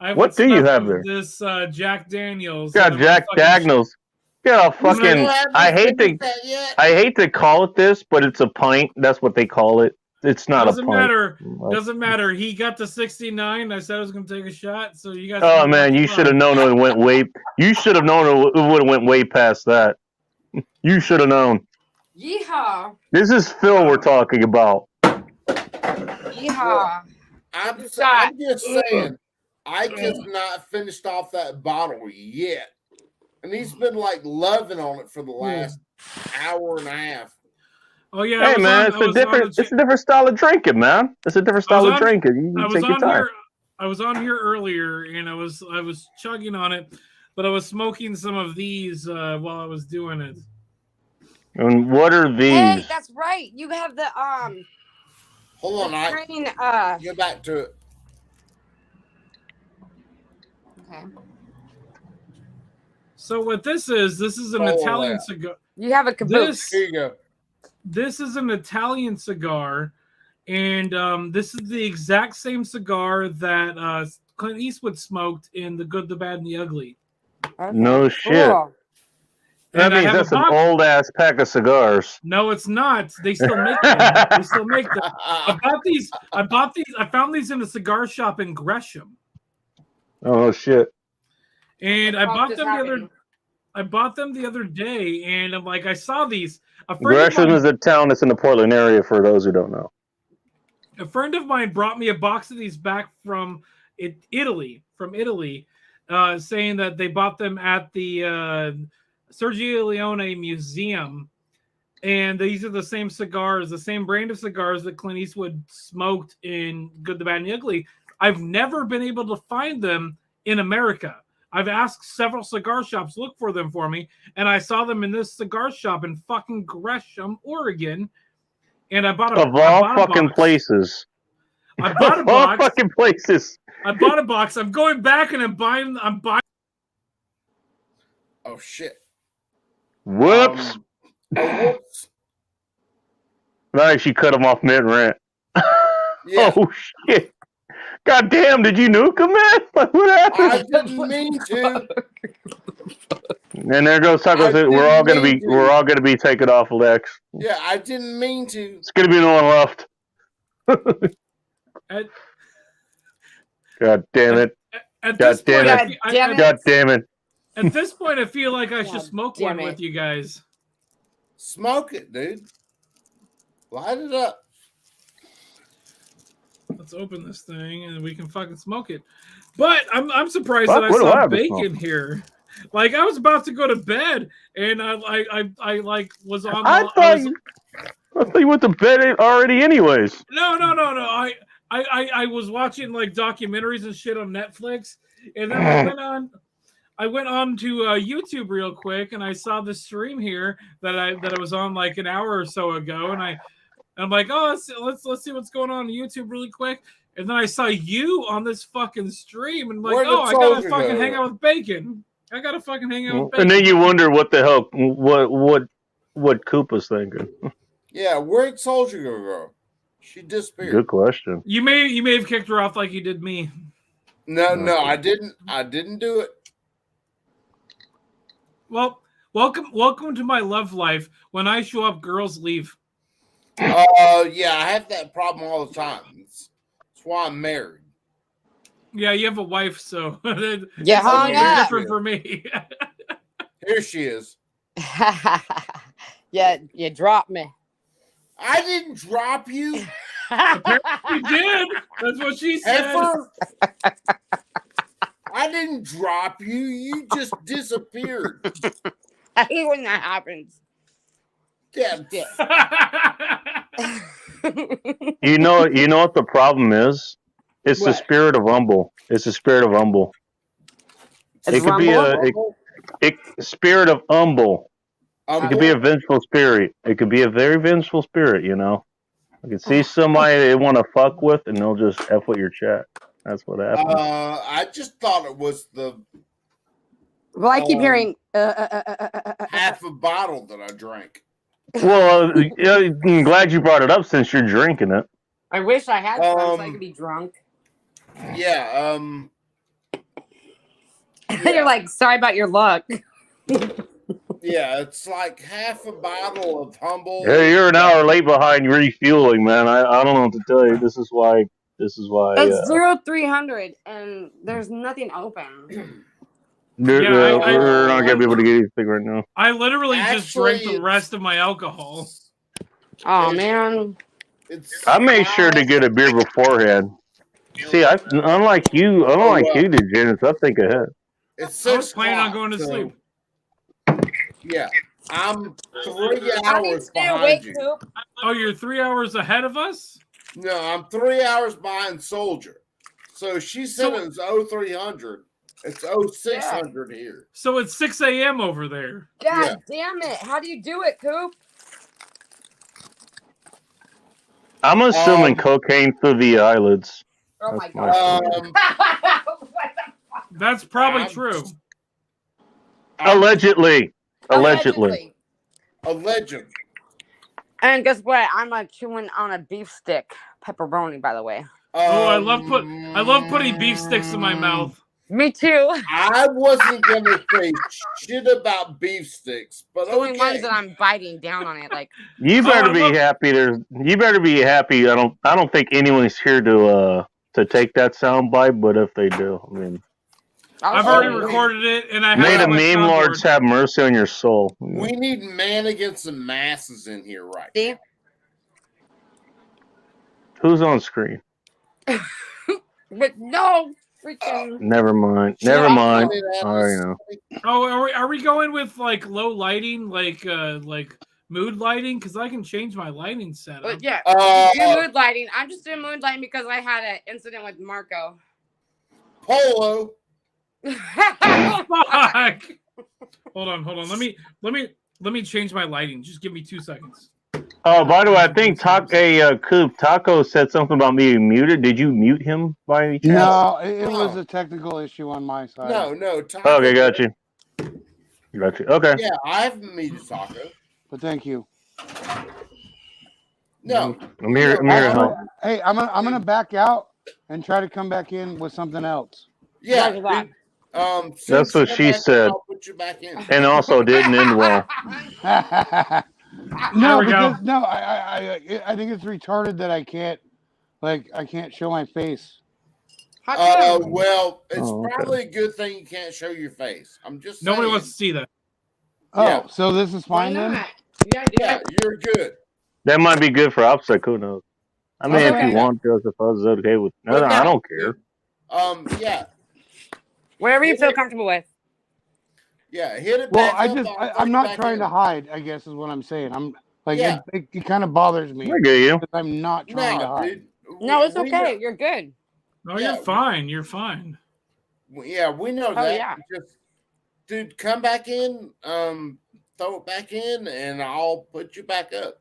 I have what what's do you left have of there? This Jack Daniels. Got And Jack fucking- Daniels. Yeah, fucking. You haven't I hate to. finished that yet? I hate to call it this, but it's a pint. That's what they call it. It's not Doesn't a pint. matter. Doesn't matter. He got to 69. I said I was going to take a shot. So you guys. Oh can man, watch you it should have known it went way. You should have known it would have went way past that. You should have known. Yeehaw! This is Phil we're talking about. Yeehaw! I'm Shot. just saying, Ike has not finished off that bottle yet. And he's been like loving on it for the last hour and a half. Oh yeah. I Hey was man, on- I was on the it's a different style of drinking, man. It's a different style of on- drinking. I You was take your on time. here. I was on here earlier, and I was chugging on it, but I was smoking some of these while I was doing it. And what are these? Hey, that's right. You have the Hold on, Ike. train. Go back to it. Okay. So what this is an Oh, Italian yeah. cigar. You have a caboose. Here you go. This is an Italian cigar, and this is the exact same cigar that Clint Eastwood smoked in The Good, the Bad, and the Ugly. Okay. No shit. Cool. That And I means have a that's an box- old ass pack of cigars. No, it's not. They still make them. They still make them. I bought these. I found these in a cigar shop in Gresham, Oh shit. and I Fuck bought this them the other. happening. I bought them the other day, and I'm like, I saw these. A friend of Gresham mine- is a town that's in the Portland area for those who don't know. A friend of mine brought me a box of these back from Italy, saying that they bought them at the Sergio Leone Museum, and these are the same cigars, the same brand of cigars that Clint Eastwood smoked in Good, the Bad, and the Ugly. I've never been able to find them in America. I've asked several cigar shops look for them for me, and I saw them in this cigar shop in fucking Gresham, Oregon. And I bought a Of all I bought a fucking box. places. I bought a Of all box. fucking places. I bought a box. I'm going back and I'm buying. Oh shit. Whoops. Whoops. I actually cut him off mid rant. Yeah. Oh shit. God damn, did you nuke him, man? Like, what I happened? didn't mean to. And there goes Taco. I We're all gonna didn't be mean to. taken off, Lex. Yeah, I didn't mean to. It's gonna be no one left. At, God damn it. at God this damn point, it. God damn it. God damn it. at this point, I feel like I should God smoke damn one it. with you guys. Smoke it, dude. Light it up. Let's open this thing and we can fucking smoke it. But I'm surprised What? that I What do I saw have to bacon here. Like I was about to go to bed and I like was on. I I thought was- you went to bed already anyways. No. I was watching like documentaries and shit on Netflix, and then I went on to YouTube real quick, and I saw the stream here that I was on like an hour or so ago, and I'm like, oh, let's see what's going on YouTube really quick, and then I saw you on this fucking stream, and I'm like, Where did oh, I gotta Soldier fucking go? hang out with Bacon. I gotta fucking hang out with Bacon. And then you wonder what the hell what Koopa's thinking. Yeah, where'd Soldier go? She disappeared. Good question. You may have kicked her off like you did me. No, I didn't. I didn't do it. Well, welcome to my love life. When I show up, girls leave. Yeah, I have that problem all the time. That's why I'm married. Yeah, you have a wife, so You it's hung very up. different for me. Here she is. Yeah, you dropped me. I didn't drop you, You did. That's what she said. heifer. I didn't drop you. You just disappeared. I hate when that happens. Yeah, You know what the problem is? It's the What? spirit of humble. It's the spirit of humble. It's It could be rumble. spirit of humble. It could be a vengeful spirit. It could be a very vengeful spirit, you know. I could see somebody they want to fuck with and they'll just F with your chat. That's what happens. I just thought it was the Well, I keep hearing. half a bottle that I drank. Well, I'm glad you brought it up since you're drinking it. I wish I had some so I Um, could be drunk. Yeah, You're like, sorry about your luck. yeah, it's like half a bottle of Humble. Hey, you're an hour late behind refueling, man. I don't know what to tell you. This is why. It's 0300 and there's nothing open. We're not gonna be able to get anything right now. I literally just drank Actually, the rest of my alcohol. Oh man. I made sure to get a beer beforehand. See, unlike you, degenerates, I think ahead. It's I was 6 planning on o'clock, going to so, sleep. Yeah, I'm 3 How do you hours stay behind awake, you. Coop? Oh, you're 3 hours ahead of us? No, I'm 3 hours behind Soldier. So she said So- it was 0300. It's 0600 here. So it's 6 a.m. over there. God damn it. How do you do it, Coop? I'm assuming Um, cocaine through the eyelids. Oh my That's my god. theory. That's probably I'm- true. Allegedly. Allegedly. And guess what? I'm chewing on a beef stick. Pepperoni, by the way. Oh, I love putting beef sticks in my mouth. Me too. I wasn't gonna say shit about beef sticks, but The only ones okay. that I'm biting down on it, like You better I be love- happy. You better be happy. I don't think anyone's here to take that sound bite, but if they do, I mean, I've I'll already show you. recorded it, and I may have the it on my meme lords soundboard. have mercy on your soul. We need man against the masses in here, right? See? Who's on screen? But no freaking. Never mind. Should Never I mind. point it at I already us? know. Oh, are we going with like low lighting, like mood lighting? Because I can change my lighting setup. But yeah, Uh, do mood lighting. I'm just doing mood lighting because I had an incident with Marco. Polo. Fuck. Hold on. Let me change my lighting. Just give me 2 seconds. Oh, by the way, I think Taco said something about me being muted. Did you mute him by any chance? No, it No. was a technical issue on my side. No. Okay, got you. Got you. Okay. Yeah, I haven't meted Taco. But thank you. No. I'm here. I'm here to help. Hey, I'm gonna back out and try to come back in with something else. Yeah. Roger that. dude, That's what she said. I'll put you back in. And also didn't end well. No, we go. because no, I think it's retarded that I can't show my face. How come? Well, it's Oh, okay. probably a good thing you can't show your face. I'm just Nobody saying. wants to see that. Oh, Yeah. so this is Why fine then? not? Yeah, dude. Yeah, you're good. That might be good for OPSEC. Who knows? I mean, Okay. if you want to, I suppose it's okay with. No, I don't care. Yeah, Whatever you feel comfortable with. yeah. Hit it Well, back up. I'll I'm throw not you back trying in. to hide, I guess is what I'm saying. I'm like, Yeah. it kind of bothers me I get you. because I'm not trying to No, hide. dude. No, it's We okay. know- You're good. No, Yeah. you're fine. You're fine. Yeah, we know that. yeah. Just, dude, come back in. Throw it back in, and I'll put you back up.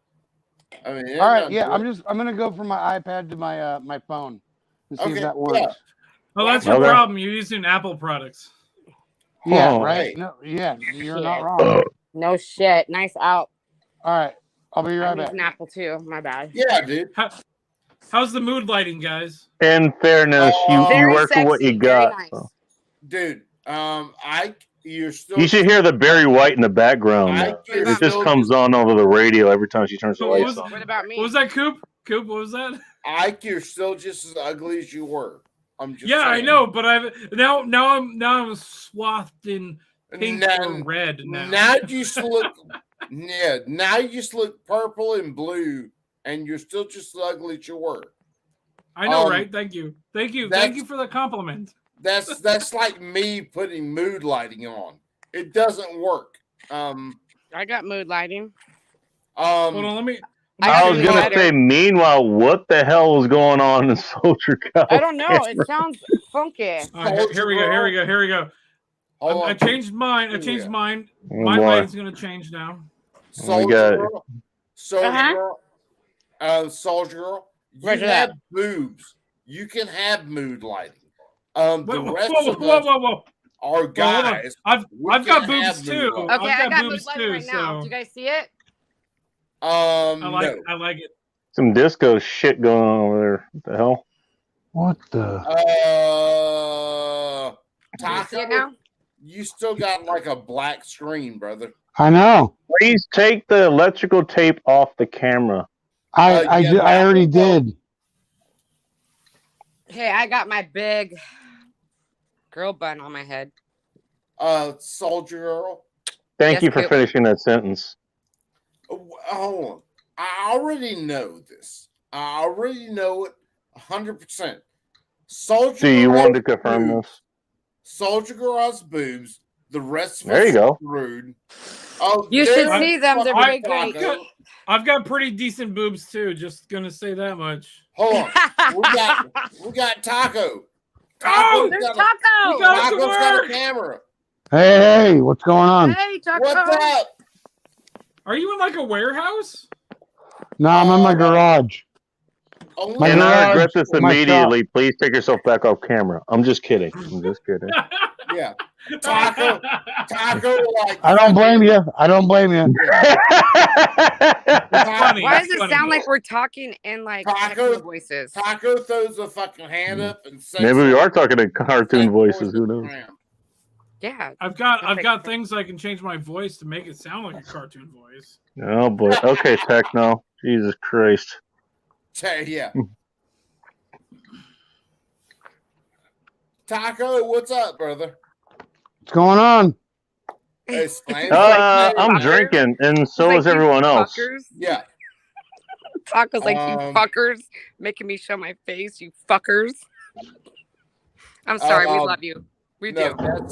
I mean, it All right, ain't yeah, nothing I'm gonna go from my iPad to my my phone and see Okay, if that yeah. works. Oh, that's your Okay. problem. You're using Apple products. Yeah, Oh. right. Hey. No, yeah, you're Shit. not wrong. No shit. Nice out. All right, I'll be right I'm back. using Apple too. My bad. Yeah, dude. How's the mood lighting, guys? In fairness, you Very work for what you sexy, very got. nice. so. Dude, you're still. You should hear the Barry White in the background. Ike, you're It just still comes on over the radio every time she turns the What lights was- on. What about me? What was that, Coop? Coop, what was that? Ike, you're still just as ugly as you were. I'm just. Yeah, I saying. know, but I'm swathed in pink Now- or red now. Now you just look. Yeah, now you just look purple and blue, and you're still just as ugly as you were. I know, um, right? Thank you. Thank you that's- for the compliment. That's like me putting mood lighting on. It doesn't work. I got mood lighting. Hold on, let me. I was Actually, gonna better. say, meanwhile, what the hell is going on in Soldier Cow? I don't know. It sounds funky. All right, here we go. Hold I on. changed mine. Yeah. My boy. lighting's gonna change now. Soldier got it. Girl. Soldier Uh-huh. Girl. Soldier Girl. You Roger have that. boobs. You can have mood lighting. The Whoa, rest whoa, of whoa, us whoa, whoa. are Hold on. guys. I've We got can boobs have too. mood lighting. Okay, I got mood boobs lighting too. right now. So Do you guys see it? I like No. I like it. Some disco shit going on over there. What the hell? What the? Do you see it Taco, now? you still got like a black screen, brother. I know. Please take the electrical tape off the camera. I yeah, I already that- did. Hey, I got my big girl bun on my head. Soldier Girl. Thank Yes, you for Coop. finishing that sentence. Hold on. I already know this. I already know it 100%. Soldier Do you Girl want to has confirm boobs. this? Soldier Girl has boobs. The rest of There us you go. are rude. Oh, You should there's see them. They're fucking very great. Taco. I've got pretty decent boobs too. Just gonna say that much. Hold on. We got Taco. Oh, There's got Taco. We got it to Taco's got a work. camera. Hey, what's going on? Hey, Taco. What's up? Are you in like a warehouse? No, I'm in my garage. Only My And I regret garage, this my immediately. Please take yourself back off camera. I'm just kidding. I'm just kidding. yeah. Taco, like I don't blame you. I don't blame you. Funny. Why does It's it funny. sound like we're talking in like Taco. techno voices? Taco throws a fucking hand up and says, Maybe we are talking in cartoon voices. Who knows? Yeah. I've got things I can change my voice to make it sound like a cartoon voice. Oh boy. Okay, Techno. Jesus Christ. Yeah. Taco, what's up, brother? What's going on? Hey, Slam. I'm fuckers. drinking, and so He's is like, "You everyone else. fuckers." Yeah. Taco's like, you Um, fuckers, making me show my face, you fuckers. I'm sorry, we love you. We No, do.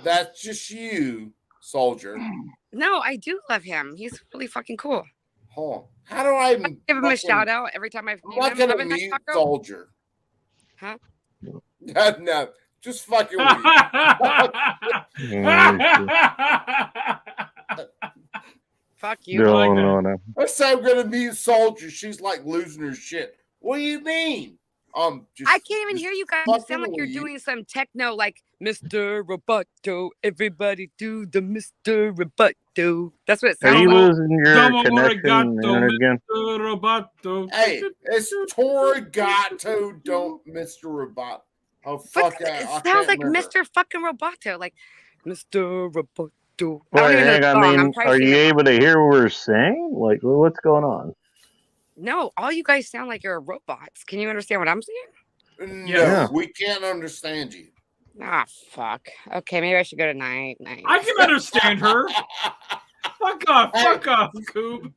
that's just you, Soldier. No, I do love him. He's really fucking cool. Hold on. How do I even Give him a shout out every time I've I'm seen not him. gonna Haven't I, mute Taco? Soldier. Huh? No, just fucking with you. Fuck you. No, like that. no. I say I'm gonna mute Soldier. She's like losing her shit. What do you mean? Just, I can't even hear you guys. You fucking sound like you're with you. doing some techno, like Mr. Roboto. Everybody do the Mr. Roboto. That's what it Are sounds you like. losing your Domo connection arigato, again? Roboto. Hey, it's Torigato, don't Mr. Robot. Oh But fuck! it I sounds can't like remember. Mr. fucking Roboto, like Mr. Roboto. I don't Wait, even know hang the on. song. I I'm mean, probably are singing you it wrong. able to hear what we're saying? Like, what's going on? No, all you guys sound like you're robots. Can you understand what I'm saying? No, Yeah. we can't understand you. Ah, fuck. Okay, maybe I should go to night. I can understand her. Fuck off, Coop.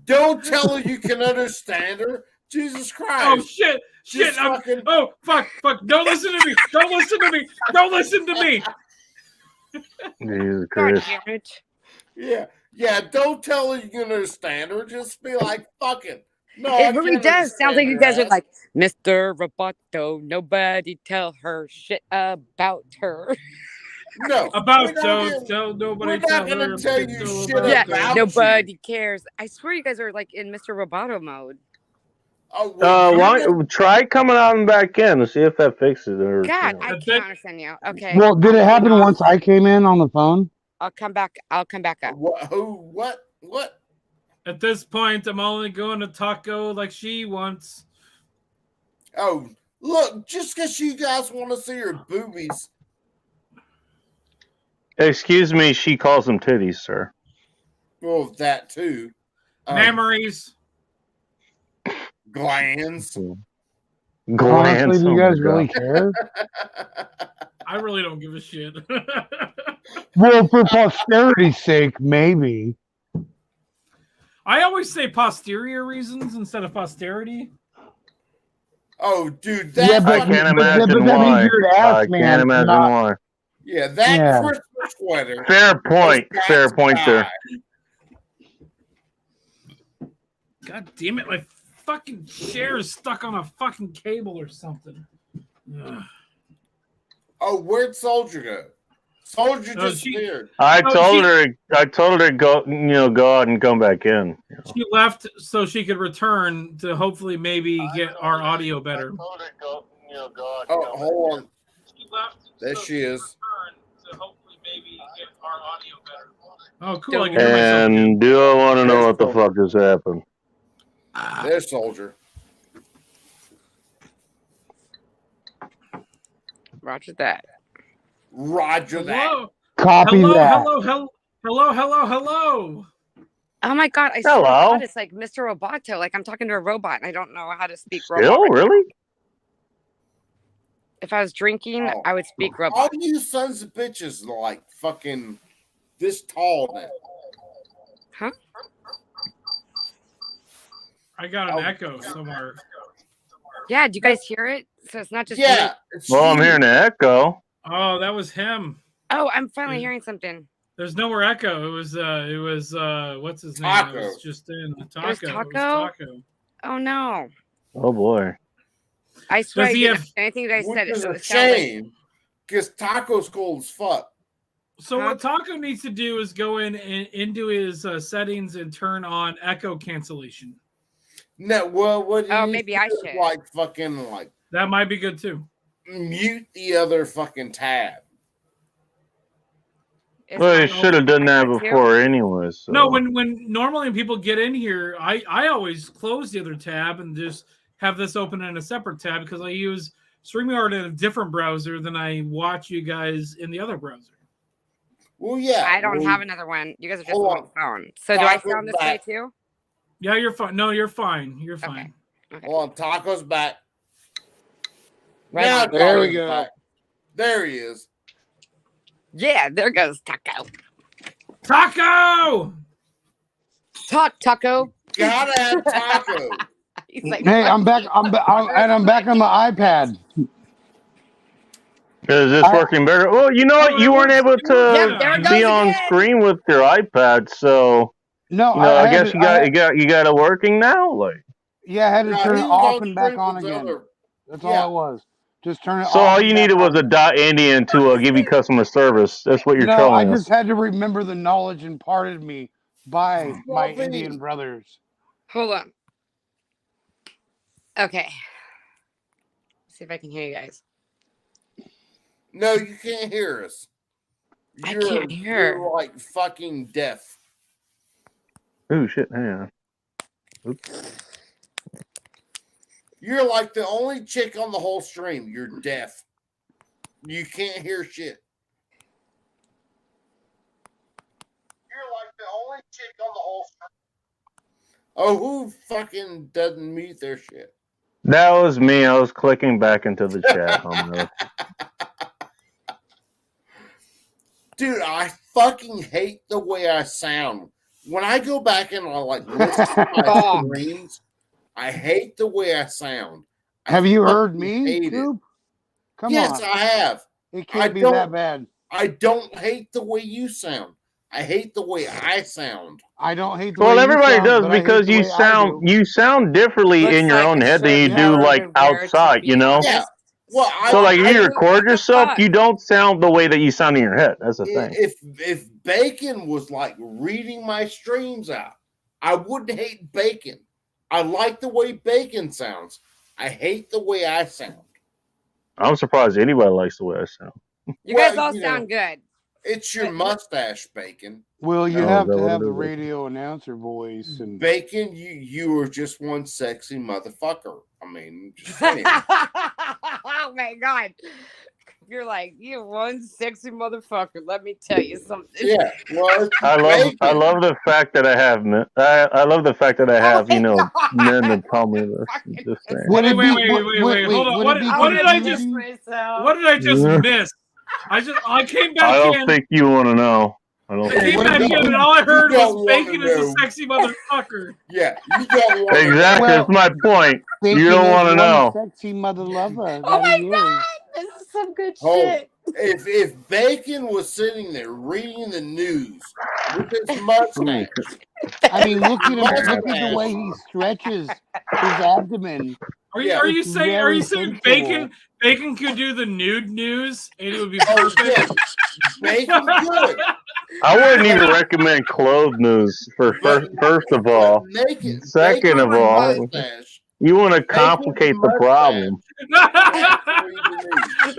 Don't tell her you can understand her. Jesus Christ! Oh shit! Just I'm, fucking- oh fuck! Don't listen to me! Don't listen to me! Don't listen to me! Jesus God Christ. damn it. Yeah. Don't tell her you can understand her. Just be like, fuck it. No, I It really can't does. Sounds like understand you her guys are ass. like, Mr. Roboto, nobody tell her shit about her. No, About we're not gonna- tell nobody. we're not gonna her tell shit you all shit about Yeah, about her. you. nobody cares. I swear you guys are like in Mr. Roboto mode. Oh, well, Why try coming out and back in and see if that fixes it? Or, God, you know. I can't understand you. Okay. Well, did it I'll happen turn off. once I came in on the phone? I'll come back. I'll come back up. What? At this point, I'm only going to Taco like she wants. Oh, look, just because you guys want to see her boobies. Excuse me, she calls them titties, sir. Well, that too. Memories. Glands. Glands. Honestly, do oh you my guys really God. care? I really don't give a shit. Well, for posterity's sake, maybe. I always say posterior reasons instead of posterity. Oh, dude, Yeah, that but- I can't but imagine that means why. you're an ass I man, can't imagine not- why. yeah, that Yeah. Christmas sweater. Fair point. was Fair that point there. guy. God damn it! My fucking chair is stuck on a fucking cable or something. Ugh. Oh, where'd Soldier go? Soldier Oh, she- disappeared. I Oh, told her to go out and come back in. She left so she could return to hopefully maybe get our audio better. Oh, hold on. She left. There she is. return to hopefully maybe get our audio better. Oh, cool! I can hear myself. And do I want to know what the fuck just happened? There's Soldier. Roger that. Roger that. Hello, Copy hello, that. hello. Oh my God. I swear to Hello. God, it's like Mr. Roboto. Like I'm talking to a robot and I don't know how to speak Still, robot. really? If I was drinking, Oh. I would speak All robot. you sons of bitches are like fucking this tall now. Huh? I got an Oh. echo somewhere. Yeah, do you guys hear it? So it's not just me. Yeah. It's Well, I'm you. hearing an echo. Oh, that was him. Oh, I'm finally Yeah. hearing something. There's no more echo. It was what's his name? Taco. It was just in Taco. It was Taco? Oh no. Oh boy. I swear I Does he didn't have- anything you guys Which said. is It a was sound like, shame because Taco's cold as fuck. So Huh? what Taco needs to do is go into his settings and turn on echo cancellation. No, well, what? Oh, you maybe I should, should. like fucking like That might be good too. mute the other fucking tab. is Well, you mine should have done that open too? before anyway. So. No, when normally when people get in here, I always close the other tab and just have this open in a separate tab because I use StreamYard in a different browser than I watch you guys in the other browser. Well, yeah. I don't well, have another one. You guys are just Hold on on. the phone. So do I Taco sound this way back. too? Yeah, you're fine. No, you're fine. You're fine. Hold on, Taco's back. Right Now on. There we Taco's go. back. There he is. Yeah, there goes Taco. Taco! Talk, Taco. Gotta have Taco. He's like, Hey, what? I'm back. I'm back on the iPad. Is this working better? Well, you know what? Oh, You it weren't works. able It works. Yeah, there to it be goes on again. screen with your iPad, so No, you know, I had guess to- you got it working now. Like, Yeah, I had to No, turn he it was off on and back screen on with the again. other- That's Yeah. all it was. Just turn it so off. all and you back needed was on. a dot Indian to give you customer service. That's what you're No, I telling us. just had to remember the knowledge imparted me by my Well, then- Indian brothers. Hold on. Okay. See if I can hear you guys. No, you can't hear us. I can't hear. You're like fucking deaf. Ooh, shit! Hang on. Oops. You're like the only chick on the whole stream. You're deaf. You can't hear shit. You're like the only chick on the whole stream. Oh, who fucking doesn't mute their shit? That was me. I was clicking back into the chat. Homo. Dude, I fucking hate the way I sound. When I go back and I like listen to my Oh. streams, I hate the way I sound. I Have you heard fucking me, hate it. Coop? Come Yes, on. I have. It can't I be don't- that bad. I don't hate the way you sound. I hate the way I sound. I don't hate the Well, way everybody you sound, does but I hate because the you way I sound do. you sound differently Looks in your like own a head than you shirt do like never wear to outside. be You know. honest. Yeah. Well, So like I you what record the yourself, fuck? you don't sound the way that you sound in your head. That's the thing. if Bacon was like reading my streams out, I wouldn't hate Bacon. I like the way Bacon sounds. I hate the way I sound. I'm surprised anybody likes the way I sound. You Well, guys all you sound good. It's your But- mustache, Bacon. Well, you Oh, have is that to what have it the is? radio announcer voice, and Bacon, you are just one sexy motherfucker. I mean, just saying. Oh my god. You're like, you one sexy motherfucker. Let me tell you something. Yeah. Well, it's I Bacon. love the fact that I have men. I love the fact that I have my God. men that tell me this. I'm just saying. Would it Wait, be- wait, would- wait, wait, hold on. would What, it be what did I just? confusing? What did I just Yeah. miss? I came I back don't in. think you want to know. I don't I think. came What back do you- in, and all I heard you don't was wanna Bacon is a know. sexy motherfucker. Yeah, you don't want Exactly. Well- That's my point. Bacon You don't is wanna one know. Sexy mother lover. Oh that my he is. god. This is some good Oh. shit. If Bacon was sitting there reading the news with his mustache, I mean, look at him. Mustache. Look at the way he stretches his abdomen. Are you Yeah. are you It's saying very Bacon sensual. Bacon could do the nude news and it would be oh perfect? yeah, Bacon good. I wouldn't even recommend clothes news for first of all. Naked, Second Bacon of with all, mustache, You want to complicate the problem. read the news.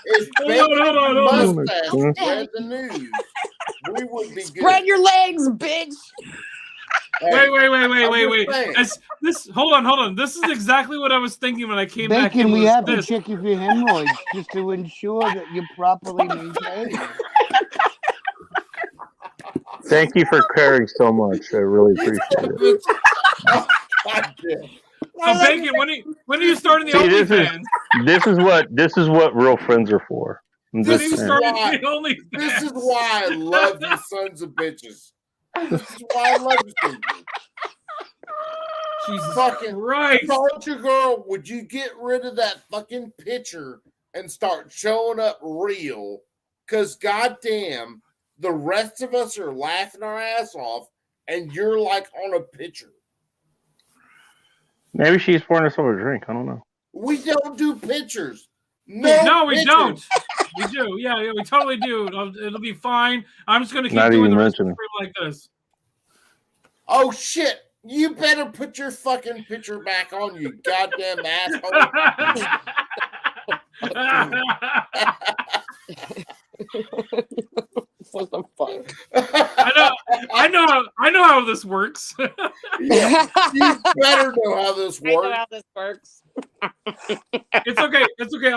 If Hold on, hold on. mustache read the news, we would be good. Spread your legs, bitch. Hey, Wait. I'm just saying. This hold on. This is exactly what I was thinking when I came back in. Bacon, we was have to this. check if your hemorrhoids just to ensure that you're properly maintained. Thank you for caring so much. I really appreciate it. Oh, God damn. I love Bacon, when are you starting the See, OnlyFans? this is what real friends are for. I'm When are just you saying. starting why- the OnlyFans? This is why I love you sons of bitches. This is why I love you sons of bitches. Jesus Fucking Christ. Soldier Girl, would you get rid of that fucking picture and start showing up real? Because goddamn, the rest of us are laughing our ass off, and you're like on a picture. Maybe she's pouring herself a drink. I don't know. We don't do pictures. No, No, we pictures. don't. We do. Yeah, we totally do. It'll be fine. I'm just gonna keep Not doing even the rest of the mentioning. stream like this. Oh shit! You better put your fucking picture back on, you goddamn asshole. What the fuck? I know how this works. Yeah, you better know how this I know works. how this works. It's okay. It's okay.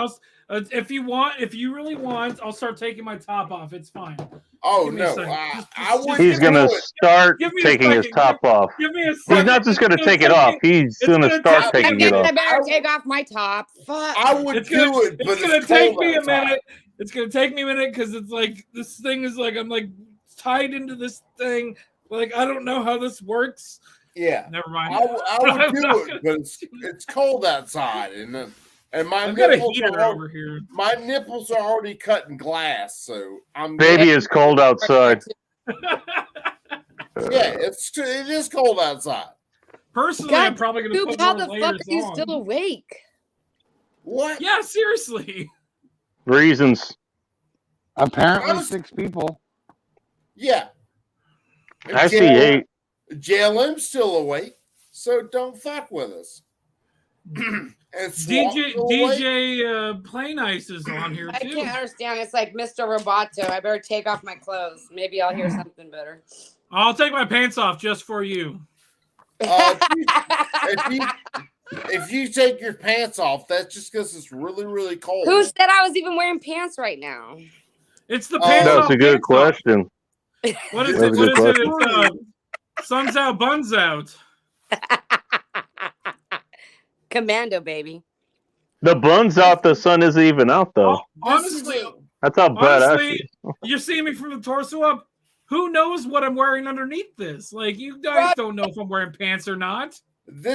If you really want, I'll start taking my top off. It's fine. Oh Give me a no, second. I would He's do gonna it. start Give me a taking his second. top off. Give me a second. He's not just gonna It's take it take off. me- He's it's gonna gonna start take- taking I it off. better take off my top. Fuck. I would It's gonna, do it, but it's gonna take cold me a outside. minute. It's gonna take me a minute because it's like this thing is like I'm like tied into this thing. Like I don't know how this works. Yeah, Never mind. I would I'm do not it, gonna- but it's cold outside, and my I've got a nipples heater are over here. my nipples are already cut in glass, so I'm Baby, it's cold outside. Yeah, it is cold outside. Personally, God, I'm probably gonna Dude, put how more the layers fuck are you on. still awake? What? Yeah, seriously. Reasons. Apparently, I was- 6 people. Yeah. And I see 8. JLM's still awake, so don't fuck with us. And Swamp's DJ still awake. Play Nice is on here I too. can't understand. It's like Mr. Roboto. I better take off my clothes. Maybe I'll hear something better. I'll take my pants off just for you. If you take your pants off, that's just because it's really, really cold. Who said I was even wearing pants right now? It's the Oh, pants That's off. a good pants off. question. What is That's it? a What good is it? question. It's sun's out, buns out. Commando, baby. The bun's out. The sun isn't even out though. Honestly, That's how bad honestly, you're seeing me from the torso up. Who knows what I'm wearing underneath this? Like, you guys don't know if I'm wearing pants or not.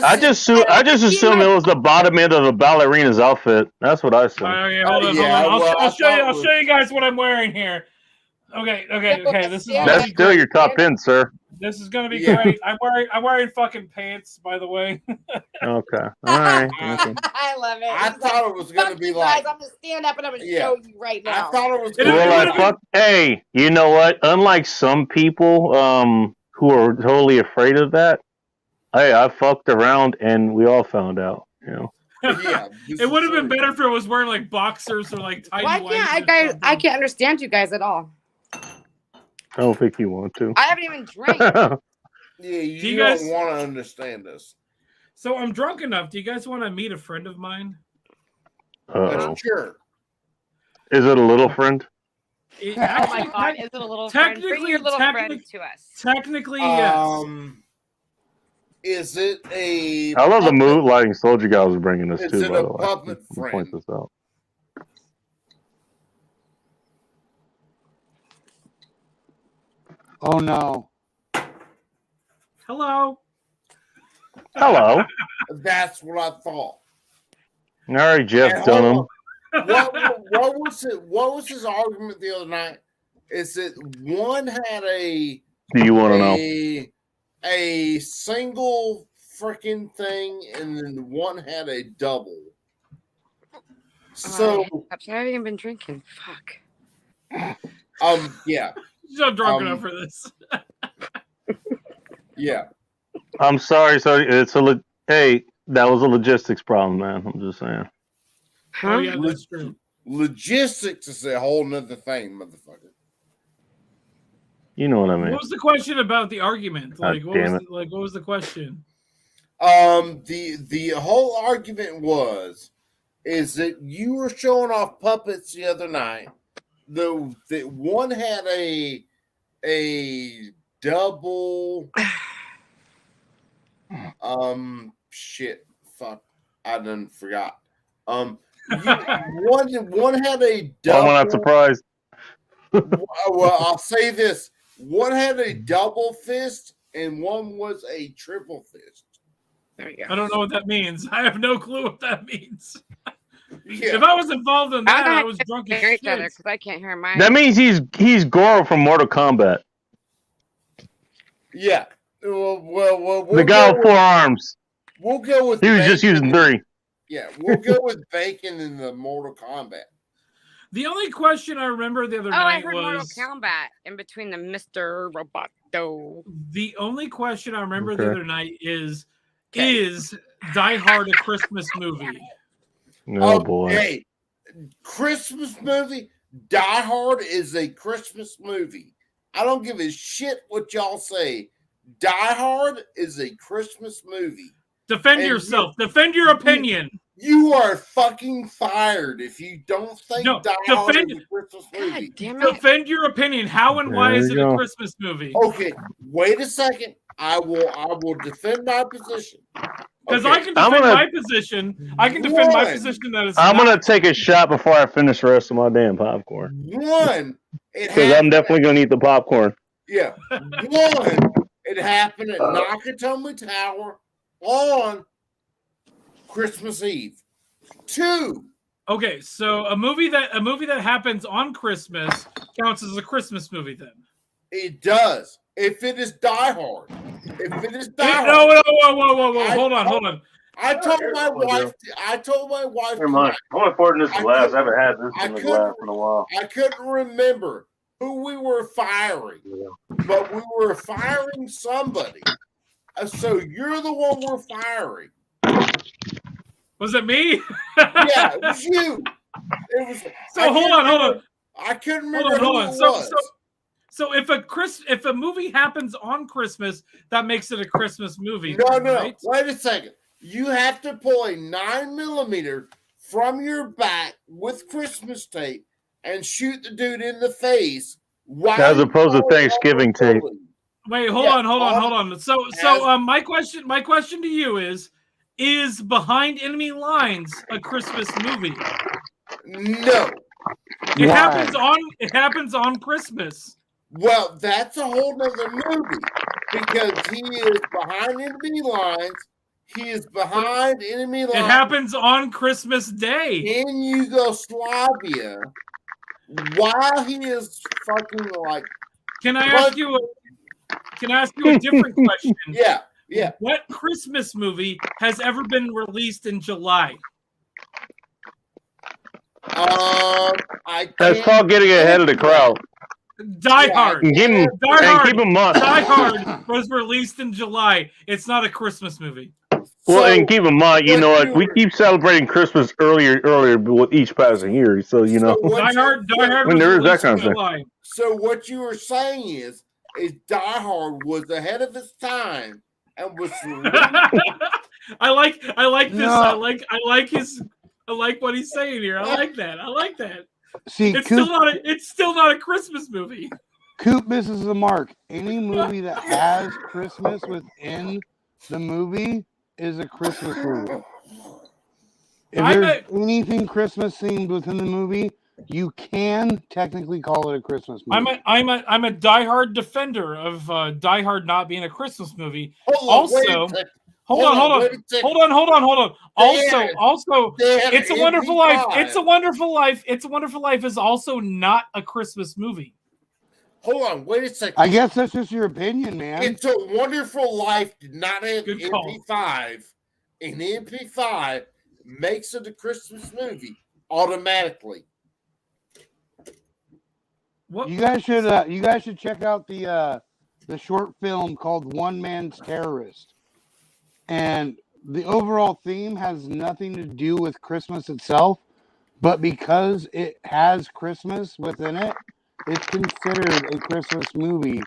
I just assumed it was the bottom end of the ballerina's outfit. That's what I said. Okay, hold on, yeah, hold on. well, I I'll show you. thought I'll show you guys what I'm wearing here. Okay. This is That's still your top end, sir. This is gonna be Yeah. great. I'm wearing fucking pants, by the way. Okay. All right. Okay. I love it. I thought it was going to Fuck be you like. guys. I'm gonna stand up and I'm gonna Yeah. show you right I now. thought it was It going is- to Well, be I like. fuck. Hey, you know what? Unlike some people who are totally afraid of that, hey, I fucked around and we all found out. You know. Yeah, It would have been better if it was wearing like boxers or like tidy Why whities can't I or guys? something. I can't understand you guys at all. I don't think you want to. I haven't even drank. Yeah, you, Do you guys- don't want to understand this. So I'm drunk enough. Do you guys want to meet a friend of mine? Uh-oh. Sure. Is it a little friend? It- Oh my actually, god, is it a little friend? Bring technically- your little friend technically- to us. technically, yes. Is it a? I love the puppet? mood lighting Soldier Guy was bringing this Is too, it by a the way. puppet Let me point friend? this out. Oh no. Hello. Hello. That's what I thought. All right, Jeff And Dunham. hold on. What was it? What was his argument the other night? Is that one had a Do you want to know? a single freaking thing, and then one had a double. So I haven't even been drinking. Fuck. yeah, She's not drunk enough for this. yeah. I'm sorry. So it's hey, that was a logistics problem, man. I'm just saying. Oh yeah, that's true. Logistics is a whole nother thing, motherfucker. You know what I mean. What was the question about the argument? God Like, damn what was the question? The whole argument is that you were showing off puppets the other night. That one had a double shit. fuck, I done forgot. One had a double. I'm not surprised. Well, I'll say this: one had a double fist, and one was a triple fist. There you I go. don't know what that means. I have no clue what that means. Yeah. If I was involved in that, I was to drunk as hear shit. each other because I can't hear mine. That means he's Goro from Mortal Kombat. Yeah. Well, The guy with 4 arms. We'll go with. He was just Bacon. using 3. Yeah, we'll go with Bacon in the Mortal Kombat. The only question I remember the other Oh, I night heard Mortal was Kombat in between the Mr. Roboto. the only question I remember Okay. the other night is Okay. is Die Hard a Christmas movie? Oh boy. Hey, Christmas movie. Die Hard is a Christmas movie. I don't give a shit what y'all say. Die Hard is a Christmas movie. Defend And yourself. Defend your opinion. You are fucking fired if you don't think No, Die Hard is defend- a Christmas God movie. damn it. Defend your opinion. How and why There is you it a go. Christmas movie? Okay, wait a second. I will defend my position. Because Okay. I can I'm defend gonna- my position. I can defend my One. position that is I'm not- gonna take a shot before I finish the rest of my damn popcorn. One, it Because I'm happened. definitely gonna eat the popcorn. Yeah, one, it happened at Nakatomi Tower on Christmas Eve. 2, Okay, so a movie that happens on Christmas counts as a Christmas movie then. it does. If it is Die Hard, if it is Die Hard, No, whoa. I- Hold on. I told my wife. I told my wife. I'm gonna pour this I glass. I haven't had this I in the couldn't- glass in a while. I couldn't remember who we were firing, but we were firing somebody. So you're the one we're firing. Was it me? Yeah, it was you. It was. So hold on. I couldn't remember Hold who on. it So was. So if a movie happens on Christmas, that makes it a Christmas movie. No. right? Wait a second. You have to pull a 9mm from your back with Christmas tape and shoot the dude in the face. As opposed to Thanksgiving tape. Wait, hold Yeah, on. So my question to you is Behind Enemy Lines a Christmas movie? No. It Why? happens on Christmas. Well, that's a whole nother movie because he is behind enemy lines. He is behind enemy It lines happens on Christmas Day. in Yugoslavia while he is fucking like, Can I ask you a different question? yeah. What Christmas movie has ever been released in July? I That's can't- called getting ahead of the crowd. Die Yeah, Hard. And keep them Die mind. Hard was released in July. It's not a Christmas movie. Well, So, and keep in mind, you what know what? you We were- keep celebrating Christmas earlier with each passing year. So you know, what Die you- Hard When was there is that released kind in of thing. July. So what you were saying is Die Hard was ahead of its time and was I like this. No. I like what he's saying here. I like that. See, It's Coop, still not a Christmas movie. Coop misses the mark. Any movie that has Christmas within the movie is a Christmas movie. If I there's bet- anything Christmas themed within the movie, you can technically call it a Christmas movie. I'm a diehard defender of Die Hard not being a Christmas movie. Hold on, wait a Also, second. hold on. wait a second. Hold on. Also, They had It's a an Wonderful Life. MP5. It's a Wonderful Life. It's a Wonderful Life is also not a Christmas movie. Hold on, wait a second. I guess that's just your opinion, man. It's a Wonderful Life did not have Good call. MP5. An MP5 makes it a Christmas movie automatically. What? You guys should check out the short film called One Man's Terrorist. And the overall theme has nothing to do with Christmas itself, but because it has Christmas within it, it's considered a Christmas movie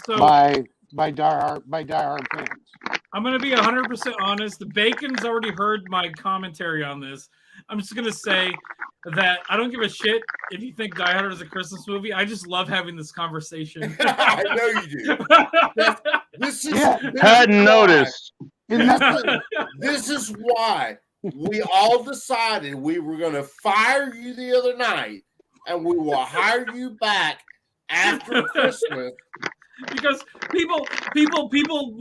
So by Die Hard fans. I'm going to be 100% honest. The Bacon's already heard my commentary on this. I'm just going to say that I don't give a shit if you think Die Hard is a Christmas movie. I just love having this conversation. I know you do. This is Yeah. this is hadn't why- noticed. This is why we all decided we were going to fire you the other night, and we will hire you back after Christmas. Because people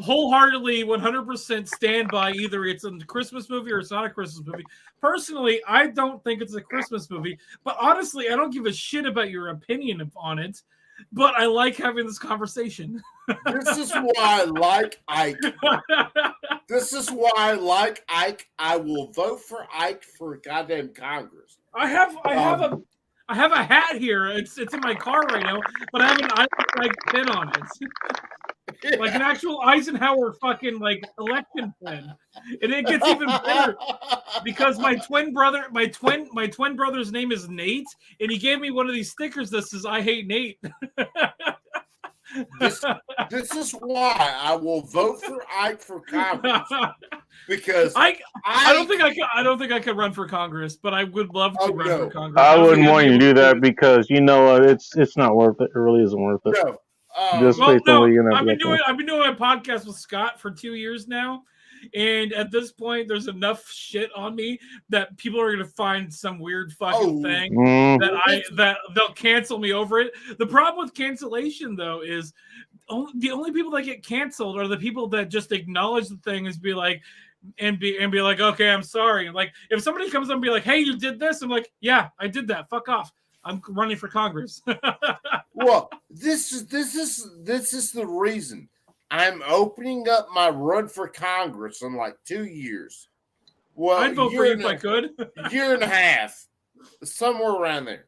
wholeheartedly 100% stand by either it's a Christmas movie or it's not a Christmas movie. Personally, I don't think it's a Christmas movie, but honestly, I don't give a shit about your opinion on it. But I like having this conversation. This is why I like Ike. This is why I like Ike. I will vote for Ike for goddamn Congress. I have a hat here. It's in my car right now, but I have an Eisenhower pin on it, like an actual Eisenhower fucking like election pin. And it gets even better because my twin brother's name is Nate, and he gave me one of these stickers that says "I hate Nate." This is why I will vote for Ike for Congress, because I don't think I could run for Congress, but I would love to run for Congress. I wouldn't want you to do that because you know what, it's not worth it. It really isn't worth it. No. I've been doing my podcast with Scott for 2 years now, and at this point, there's enough shit on me that people are gonna find some weird fucking thing that they'll cancel me over it. The problem with cancellation, though, is the only people that get canceled are the people that just acknowledge the thing and be like, okay, I'm sorry. Like if somebody comes up and be like, hey, you did this, I'm like, yeah, I did that. Fuck off. I'm running for Congress. Well, this is the reason I'm opening up my run for Congress in like 2 years. Well, I'd vote for you if I could. Year and a half, somewhere around there.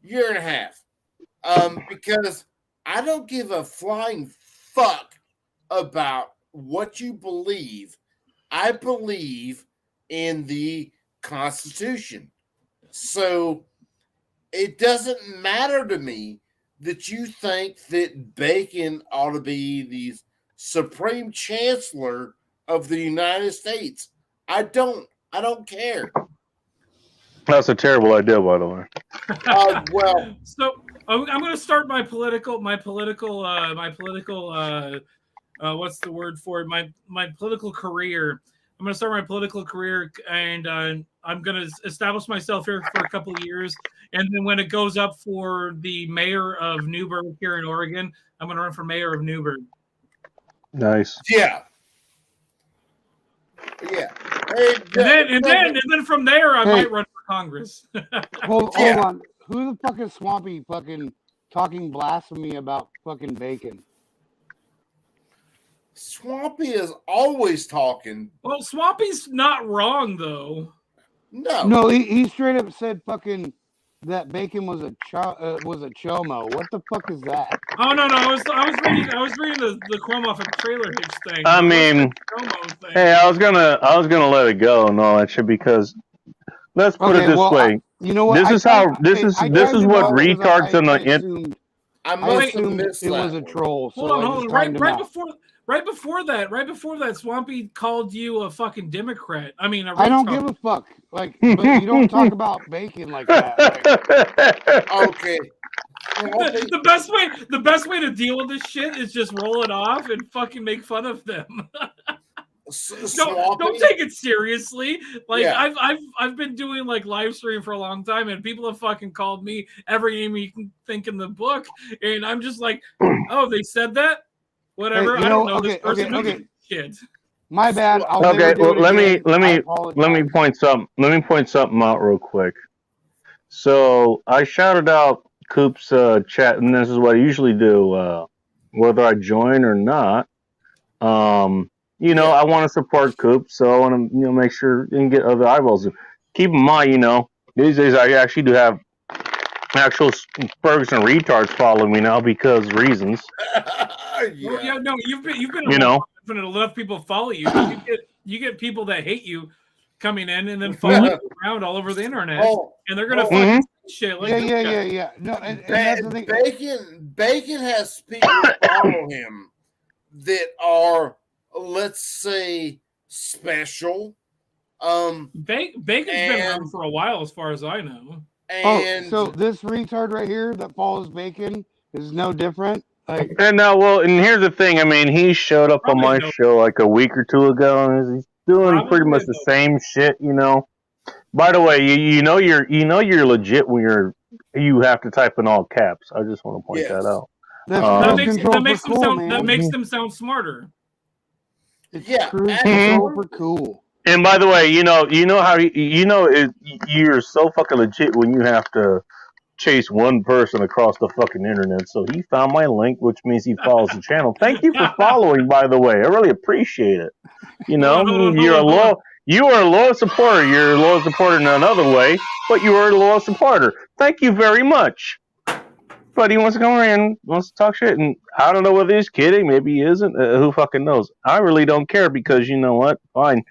Year and a half. Because I don't give a flying fuck about what you believe. I believe in the Constitution. So it doesn't matter to me that you think that Bacon ought to be the Supreme Chancellor of the United States. I don't care. That's a terrible idea, by the way. Well, so I'm going to start my political. What's the word for it? My political career. I'm going to start my political career, and I'm going to establish myself here for a couple of years. And then when it goes up for the mayor of Newburgh here in Oregon, I'm going to run for mayor of Newburgh. Nice. Yeah. Hey, and then from there, I might run for Congress. Hold on. Who the fuck is Swampy fucking talking blasphemy about fucking Bacon? Swampy is always talking. Well, Swampy's not wrong though. No, he straight up said fucking that Bacon was a chomo. What the fuck is that? Oh no! I was reading the quote off of Trailer Hitch thing. I mean, hey, I was gonna let it go and all that shit because let's put it this way. You know what? This is what retards on the internet. I must have assumed missed it that was a one. troll. So Hold on. Right before that, Swampy called you a fucking Democrat. I mean, I don't give a fuck. Like, but you don't talk about Bacon like that. Like, Okay. The best way to deal with this shit is just roll it off and fucking make fun of them. Don't take it seriously. Like Yeah. I've been doing like live stream for a long time, and people have fucking called me every name you can think in the book, and I'm just like, oh, they said that. Whatever. Hey, I don't know this okay, person. okay. Shit. my bad. I'll Okay, never do well, it let again. I me apologize. point something out real quick. So I shouted out Coop's chat, and this is what I usually do, whether I join or not. I want to support Coop, so I want to make sure and get other eyeballs. Keep in mind, these days I actually do have actual Ferguson retards following me now because reasons. You've been enough people follow you. You get people that hate you coming in and then following you around all over the internet, and they're gonna fucking shit like yeah. No, and that's the thing. Bacon has people follow him that are, let's say, special. Bacon's been around for a while, as far as I know. And so this retard right here that follows Bacon is no different. Like, And now, well, and here's the thing. I mean, he showed up on my Probably no. show like a week or two ago, and he's doing pretty Probably much the no. same shit. You know. By the way, you know you're legit when you have to type in all caps. I just want to point that Yes. out. that's That cruise That makes control that makes for them cool, sound man. that makes them sound smarter. It's Yeah, cruise actually- control for cool. And by the way, you know how you're so fucking legit when you have to chase one person across the fucking internet. So he found my link, which means he follows the channel. Thank you for following, by the way. I really appreciate it. You know, Hold you're on. a loyal. You are a loyal supporter. You're a loyal supporter in another way, but you are a loyal supporter. Thank you very much. But he wants to come around, wants to talk shit, and I don't know whether he's kidding. Maybe he isn't. Who fucking knows? I really don't care because you know what? Fine.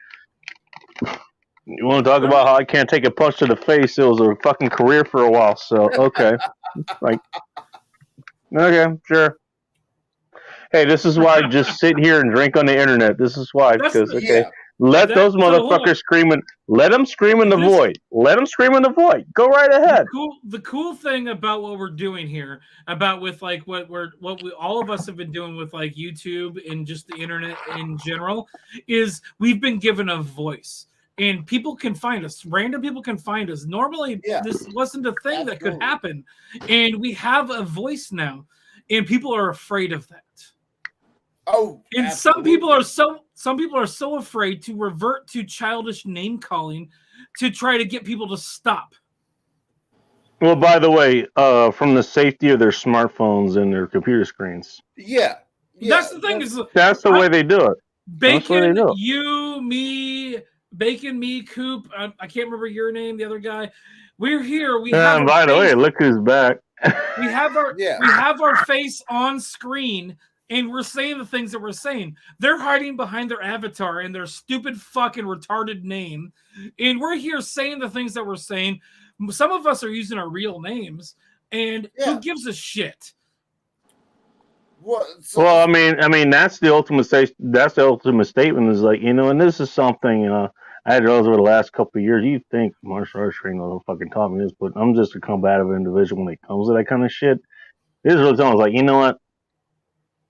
You want to talk about how I can't take a punch to the face? It was a fucking career for a while. So okay, okay, sure. Hey, this is why I just sit here and drink on the internet. This is why, because okay. Let those motherfuckers scream and let them scream in the void. Let them scream in the void. Go right ahead. The cool thing about what we're doing here, about with like what we all of us have been doing with like YouTube and just the internet in general, is we've been given a voice. And people can find us. Random people can find us. Normally, this wasn't a thing that could happen. And we have a voice now. And people are afraid of that. Oh, and absolutely. some people are so afraid to revert to childish name calling to try to get people to stop. Well, by the way, from the safety of their smartphones and their computer screens. Yeah. That's the thing. That's the way they do it. Bacon, you, me, Bacon, me, Coop. I can't remember your name. The other guy. We're here. We have. And by the way, look who's back. We have our face on screen. And we're saying the things that we're saying. They're hiding behind their avatar and their stupid fucking retarded name. And we're here saying the things that we're saying. Some of us are using our real names. And who gives a shit? Well, I mean, that's the ultimate. That's the ultimate statement. Is like, you know, and this is something I had realized over the last couple of years. You think martial arts training will fucking taught me this, but I'm just a combative individual when it comes to that kind of shit. This is really something. Like, you know what?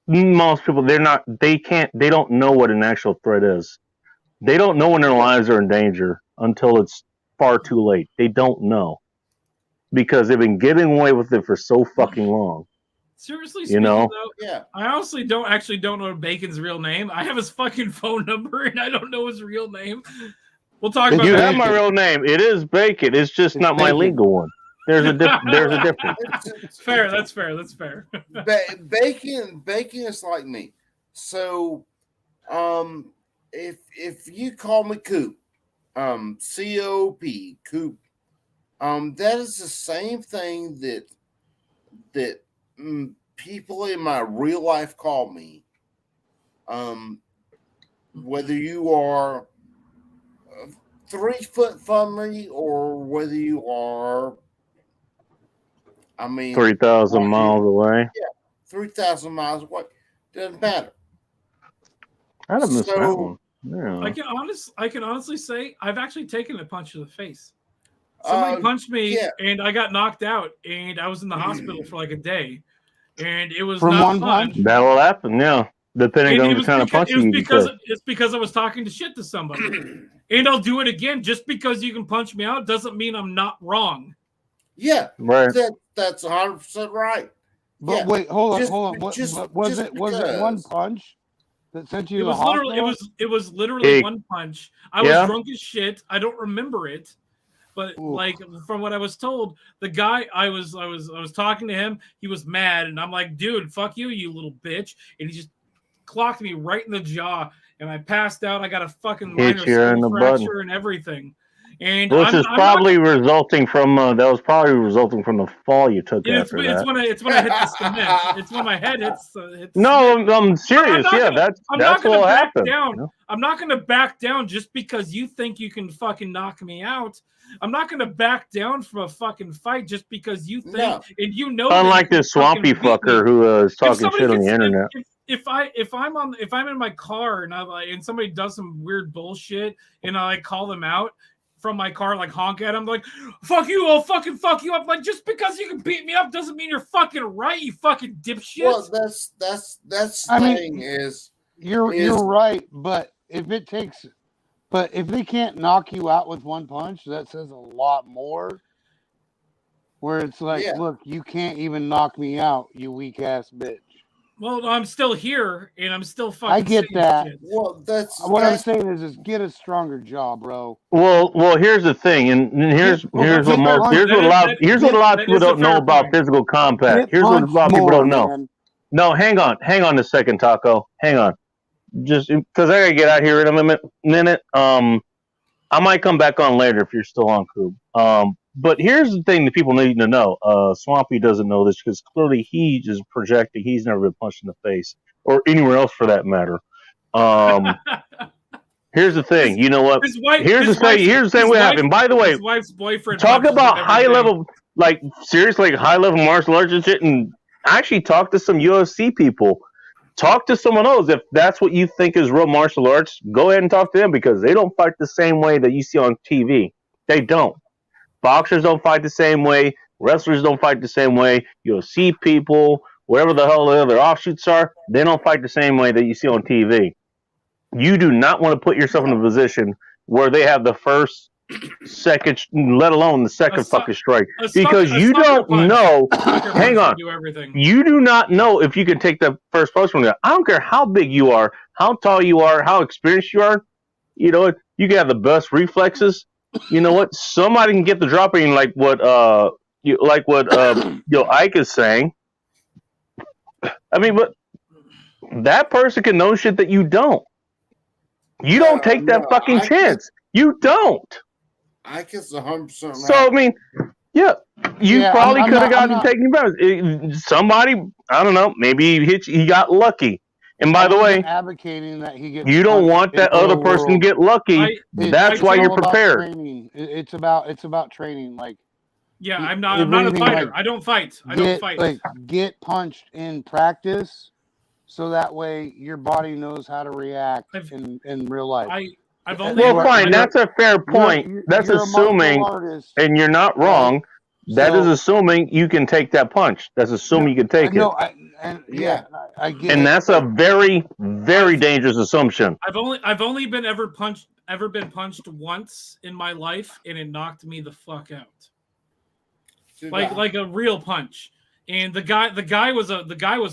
Most people, they don't know what an actual threat is. They don't know when their lives are in danger until it's far too late. They don't know because they've been getting away with it for so fucking long. Seriously speaking, though, I honestly don't know Bacon's real name. I have his fucking phone number and I don't know his real name. We'll talk about that. You have my real name. It is Bacon. It's just not my legal one. There's a difference. Fair. That's fair. Bacon is like me. So, if you call me Coop, C-O-P, Coop, that is the same thing that people in my real life call me. Whether you are 3 foot from me or whether you are, 3,000 miles away. Yeah, 3,000 miles away. Doesn't matter. I don't miss that one. Yeah. I can honestly say I've actually taken a punch to the face. Somebody punched me and I got knocked out and I was in the hospital for like a day. And it was from not one fun. punch. That will happen, yeah. Depending on the kind of punch you get. It's because I was talking to shit to somebody. And I'll do it again. Just because you can punch me out doesn't mean I'm not wrong. Yeah, right. That's 100% right. But wait, hold on. Was it one punch that sent you to the hospital? It was literally one punch. I was drunk as shit. I don't remember it. But like from what I was told, the guy I was talking to him, he was mad, and I'm like, dude, fuck you, you little bitch. And he just clocked me right in the jaw, and I passed out. I got a fucking minor skull fracture and everything. And which is probably resulting from the fall you took after that. It's when I hit the cement. It's when my head hits. No, I'm serious. That's what will happen. I'm not going to back down just because you think you can fucking knock me out. I'm not going to back down from a fucking fight just because you think and you know. Unlike this swampy fucker who is talking shit on the internet. If I'm in my car and somebody does some weird bullshit and I call them out, from my car, like honk at him, like, fuck you, I'll fucking fuck you up. Like, just because you can beat me up doesn't mean you're fucking right, you fucking dipshit. Well, that's the I mean, thing is You're right, but if they can't knock you out with one punch, that says a lot more. Where it's like, Yeah. look, you can't even knock me out, you weak ass bitch. Well, I'm still here, and I'm still fucking. I get saying that. shit. well, that's What I'm that's saying is get a stronger jaw, bro. Well, here's the thing, and here's Well, here's that's what fair. most here's what a That lot is- here's what a lot of that people is a don't know fair about point. physical combat. Get Here's what a punched lot of people more, don't know. man. No, hang on a second, Taco. Hang on, just because I gotta get out here in a minute. I might come back on later if you're still on, Coob. But here's the thing that people need to know. Swampy doesn't know this because clearly he is projecting. He's never been punched in the face or anywhere else for that matter. Here's the thing. You know what? His wife, Here's the thing. What happened? By the way, his wife's boyfriend. talk punches about him every high day. level, like seriously, high level martial arts and shit. And actually talk to some UFC people. Talk to someone else. If that's what you think is real martial arts, go ahead and talk to them because they don't fight the same way that you see on TV. They don't. Boxers don't fight the same way. Wrestlers don't fight the same way. UFC people, whatever the hell the other offshoots are, they don't fight the same way that you see on TV. You do not want to put yourself in a position where they have the first, second, let alone the second fucking strike. Because you don't know. Hang on. Do everything. You do not know if you can take the first punch from that. I don't care how big you are, how tall you are, how experienced you are. You know what? You can have the best reflexes. You know what? Somebody can get the drop in, like what Ike is saying. I mean, but that person can know shit that you don't. You don't take that fucking chance. You don't. I guess 100% right. So I mean, yeah, you Yeah, probably I'm could have not- I'm gotten not- taken back. Somebody, I don't know, maybe he got lucky. And by I'm the not way, advocating that he gets you don't punched want in that the other real person to world. get lucky. That's why It's you're all about prepared. training. It's about training. Like, Yeah, If I'm not a anything, fighter. like, I don't fight. I don't fight. get punched in practice, so that way your body knows how to react in real life. I've only Well, fine. That's a fair point. That's you're a martial assuming, artist. and you're not wrong. That is So- assuming you can take that punch. That's assuming you can take No, it. I get And it. that's a very, very dangerous assumption. I've only been ever been punched once in my life, and it knocked me the fuck out. Like a real punch. And the guy was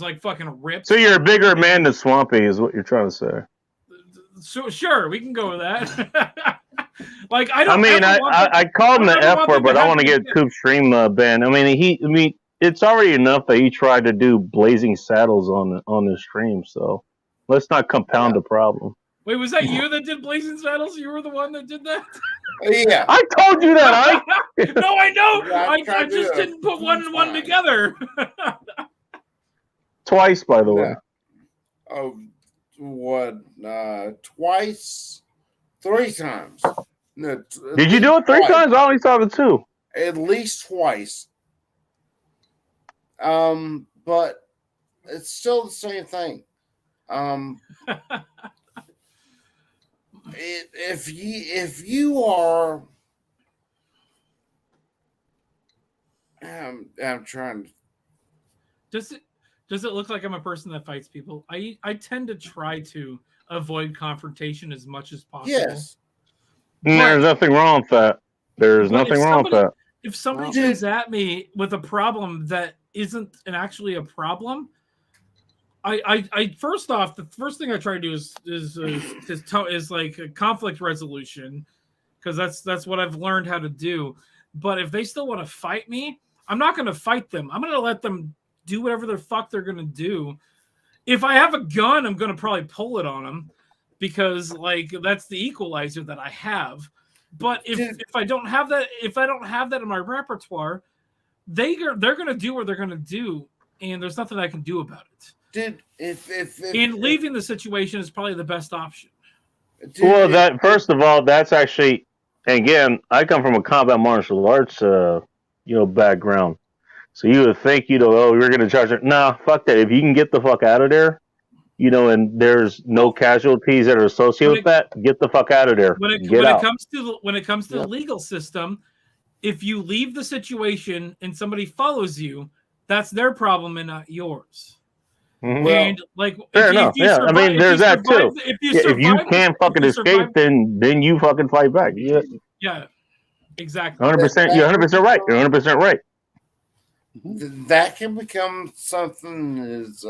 like fucking ripped. So you're a bigger man than Swampy, is what you're trying to say. So sure, we can go with that. Like I called him the F word, but I want to get Coop. Coop Stream banned. I mean, it's already enough that he tried to do Blazing Saddles on the stream. So let's not compound the problem. Wait, was that you that did Blazing Saddles? You were the one that did that? Yeah. I told you that. No, I know. Yeah, I just didn't put one and one together. Twice, by the way. Oh, what? Twice? 3 times. No, Did you do it 3 times? I only saw the 2. At least twice. But it's still the same thing. If you are, I'm trying to. Does it look like I'm a person that fights people? I tend to try to avoid confrontation as much as possible. Yes. And there's nothing wrong with that. There's But nothing wrong with that. If somebody comes at me with a problem that isn't actually a problem, I first off, the first thing I try to do is like a conflict resolution, because that's what I've learned how to do. But if they still want to fight me, I'm not going to fight them. I'm going to let them do whatever the fuck they're going to do. If I have a gun, I'm going to probably pull it on them, because like that's the equalizer that I have. But if I don't have that, in my repertoire, they're going to do what they're going to do, and there's nothing I can do about it. Leaving the situation is probably the best option. Well, that first of all, that's actually, again, I come from a combat martial arts, background. So you would think, we're going to charge it. Nah, fuck that. If you can get the fuck out of there, and there's no casualties that are associated with that, get the fuck out of there. When Get out. it comes to the legal system, if you leave the situation and somebody follows you, that's their problem and not yours. Mhm. And like, Fair enough. Yeah, I mean, there's that too. If you can't fucking escape, then you fucking fight back. Yeah, exactly. 100%. You're 100% right. You're 100% right. That can become something as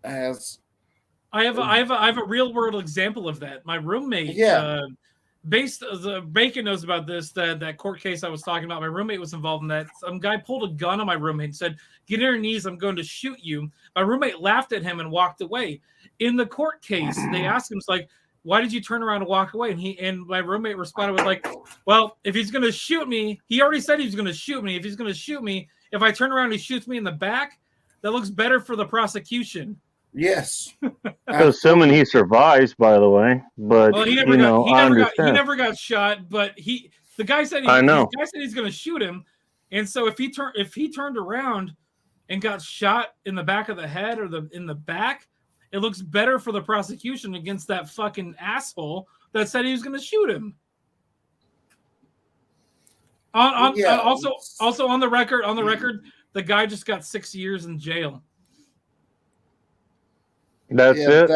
as I have a real world example of that. My roommate, Bacon knows about this. That court case I was talking about. My roommate was involved in that. Some guy pulled a gun on my roommate and said, "Get on your knees. I'm going to shoot you." My roommate laughed at him and walked away. In the court case, they asked him, "It's like, why did you turn around and walk away?" And my roommate responded with like, "Well, if he's going to shoot me, he already said he was going to shoot me. If he's going to shoot me, if I turn around and he shoots me in the back, that looks better for the prosecution." Yes. Assuming he survives, by the way. But well, he never got shot. But the guy said he's going to shoot him, and so if he turned around and got shot in the back of the head or in the back, it looks better for the prosecution against that fucking asshole that said he was going to shoot him. Also on the record, the guy just got 6 years in jail. That's it.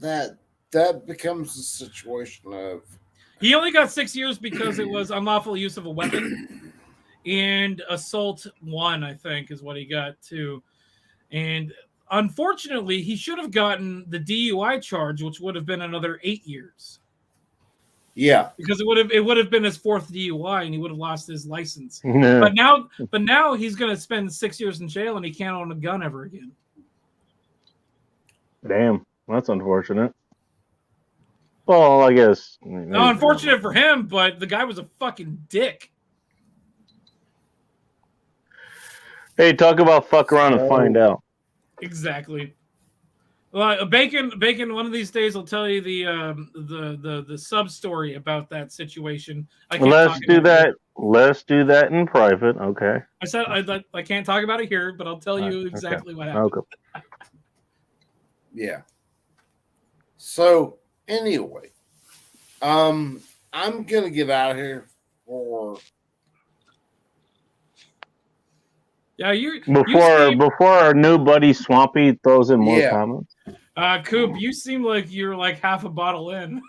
That becomes a situation of he only got 6 years because it was unlawful use of a weapon and assault 1, I think, is what he got too. And unfortunately, he should have gotten the DUI charge, which would have been another 8 years. Yeah, because it would have been his 4th DUI, and he would have lost his license. Yeah. But now he's going to spend 6 years in jail, and he can't own a gun ever again. Damn, that's unfortunate. Well, I guess. No, unfortunate for him, but the guy was a fucking dick. Hey, talk about fuck around and find out. Exactly. Well, Bacon. One of these days, will tell you the sub story about that situation. Let's do that. Let's do that in private. Okay. I said I can't talk about it here, but I'll tell you exactly what happened. Okay. Yeah. So anyway, I'm gonna get out of here for. Yeah, before our new buddy Swampy throws in more comments. Coop, you seem like you're like half a bottle in.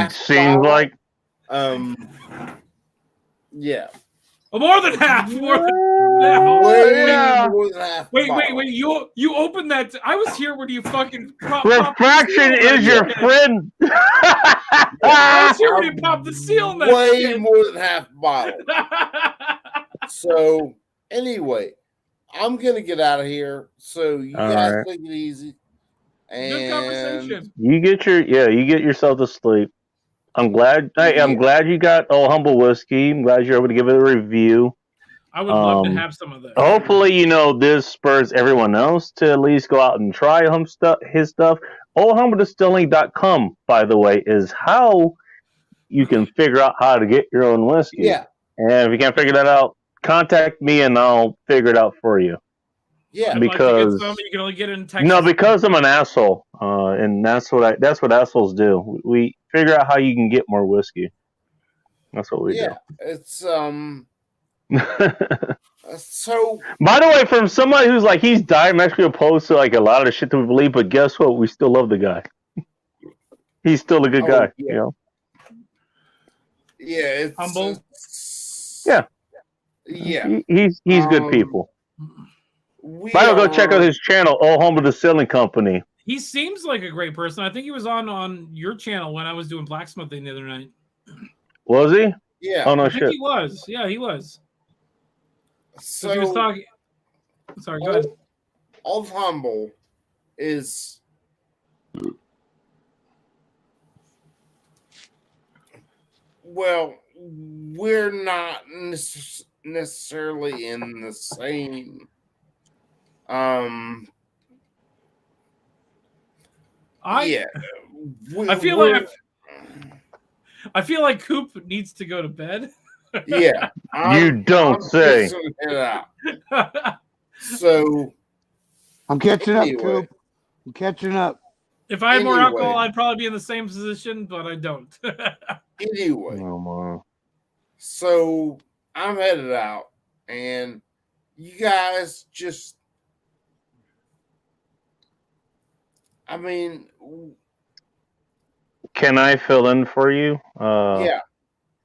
Seems like. Yeah. Oh, more than half. More than half. Wait. You opened that. I was here when you fucking. Refraction is your friend. I was here when you popped the seal in that shit. More than half bottle. So anyway, I'm gonna get out of here. So you guys take it easy. And good conversation. You get yourself to sleep. I'm glad you got Old Humble Whiskey. I'm glad you're able to give it a review. I would love to have some of that. Hopefully, this spurs everyone else to at least go out and try his stuff. OldHumbleDistilling.com, by the way, is how you can figure out how to get your own whiskey. Yeah. And if you can't figure that out, contact me and I'll figure it out for you. Yeah, because you can only get it in Texas. No, because I'm an asshole, and that's what assholes do. We figure out how you can get more whiskey. That's what we do. Yeah, it's so. By the way, from somebody who's like he's diametrically opposed to like a lot of the shit that we believe, but guess what? We still love the guy. He's still a good guy. Yeah. Yeah, it's humble. Yeah, he's good people. By the way, go check out his channel, Old Humble Distilling Company. He seems like a great person. I think he was on your channel when I was doing blacksmithing the other night. Was he? Yeah. Oh no, I think he was. Yeah, he was. So he was talking. Sorry, go ahead. Old Humble is. Well, we're not necessarily in the same. I feel like Coop needs to go to bed. Yeah. You don't say. fixing to head out. So I'm catching up, Anyway. Coop. I'm catching up. If I had more Anyway. alcohol, I'd probably be in the same position, but I don't. anyway, Oh my. so I'm headed out, and you guys just, I mean, Can I fill in for you?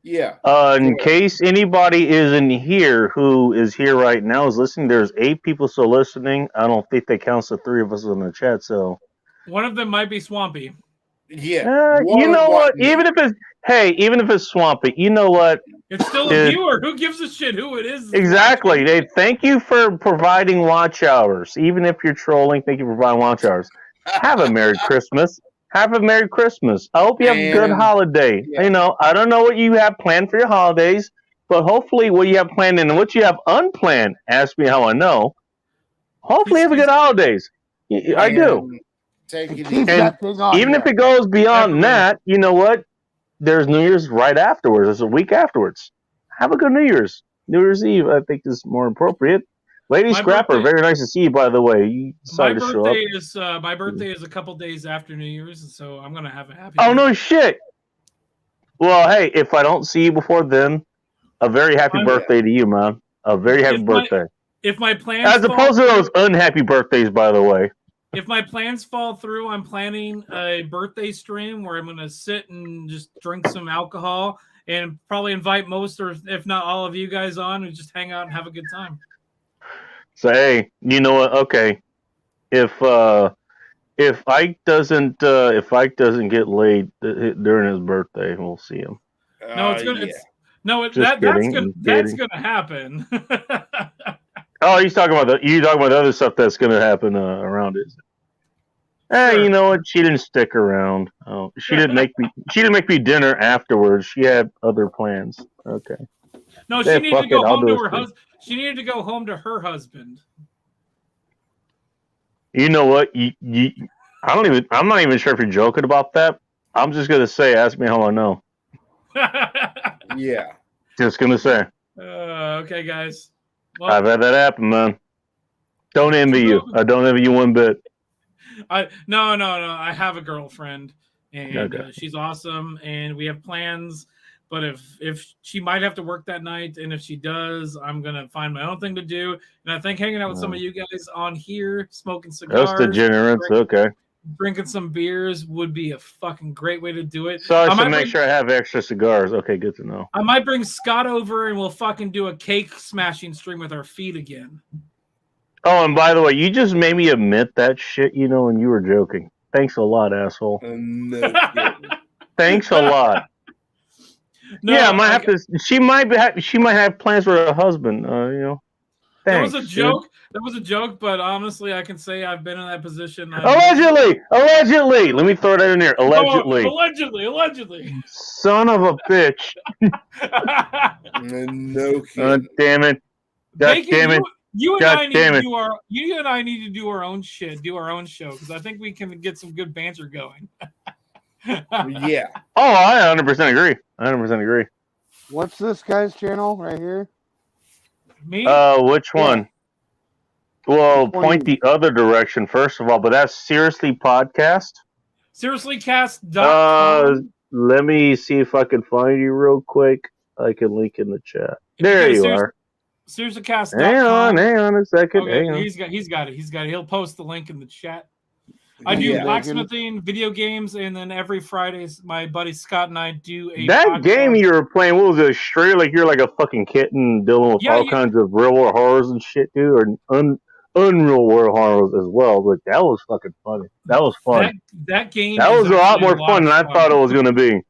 yeah. In case anybody isn't here who is here right now is listening, there's 8 people still listening. I don't think that counts the 3 of us in the chat. So, One of them might be Swampy. Yeah. you know what? Even if it's Swampy, you know what? It's still a viewer. Who gives a shit who it is? Exactly. They thank you for providing watch hours. Even if you're trolling, thank you for providing watch hours. Have a Merry Christmas. Have a Merry Christmas. I hope you have a good And- holiday. yeah. You know, I don't know what you have planned for your holidays, but hopefully what you have planned and what you have unplanned, ask me how I know. Hopefully have a good holidays. I do. And Take it Keep easy. that thing on. Even ya. if it goes beyond Everybody. that, you know what? There's New Year's right afterwards. It's a week afterwards. Have a good New Year's. New Year's Eve, I think, is more appropriate. Lady My Scrapper, birthday- very nice to see you, by the way. You My decided to show up. birthday is a couple days after New Year's, so I'm gonna have a happy. Oh, no shit. Well, hey, if I don't see you before then, a very happy I'm- birthday to you, man. A very happy If my- birthday. If my plans As opposed to those unhappy birthdays, by the way. if my plans fall through, I'm planning a birthday stream where I'm gonna sit and just drink some alcohol and probably invite most or if not all of you guys on and just hang out and have a good time. So, hey, you know what? Okay. If Ike doesn't get laid during his birthday, we'll see him. No, it's gonna. yeah. It's, no, it, Just that's kidding, gonna just that's kidding. gonna happen. Oh, you talking about the other stuff that's going to happen around it. Sure. You know what? She didn't stick around. Oh, she didn't make me. She didn't make me dinner afterwards. She had other plans. Okay. No, Yeah, she needed to fuck go it, I'll home do to it her too. husband. She needed to go home to her husband. You know what? I'm not even sure if you're joking about that. I'm just gonna say, ask me how I know. Yeah. Just gonna say, Okay, guys. Well, I've had that happen, man. Don't envy you. I don't envy you one bit. no. I have a girlfriend, and Okay. she's awesome, and we have plans. But if she might have to work that night, and if she does, I'm gonna find my own thing to do. And I think hanging out with some of you guys on here, smoking cigars, That's degenerates. Okay. drinking some beers would be a fucking great way to do it. So I I should might make bring- sure I have extra cigars. Okay, good to know. I might bring Scott over, and we'll fucking do a cake smashing stream with our feet again. Oh, and by the way, you just made me admit that shit, you know, and you were joking. Thanks a lot, asshole. No kidding. Thanks a lot. No, yeah, I might have like, to. She might have plans for her husband. You know. That Thanks, was a dude. joke. That was a joke, but honestly, I can say I've been in that position. Allegedly. Let me throw that in there. Allegedly. Allegedly. Son of a bitch. No kidding. Damn it. God Bacon, damn it. You and God I need damn to it. do our. You and I need to do our own shit, do our own show, because I think we can get some good banter going. Yeah. Oh, I 100% agree. 100% agree. What's this guy's channel right here? Me? Which one? Well, Which one point the other direction first of all, but that's Seriously Podcast. SeriouslyCast.com. Let me see if I can find you real quick. I can link in the chat. There you are. SeriouslyCast.com. Hang on a second. Okay, Hang on. he's got it. He'll post the link in the chat. I do Yeah. blacksmithing, video games, and then every Fridays, my buddy Scott and I do a That podcast. game you were playing, what was it? Straight like you're like a fucking kitten dealing with Yeah, all yeah. kinds of real world horrors and shit, dude, or unreal world horrors as well. But that was fucking funny. That was fun. That game. That is was a lot actually more fun than I of thought it was gonna be.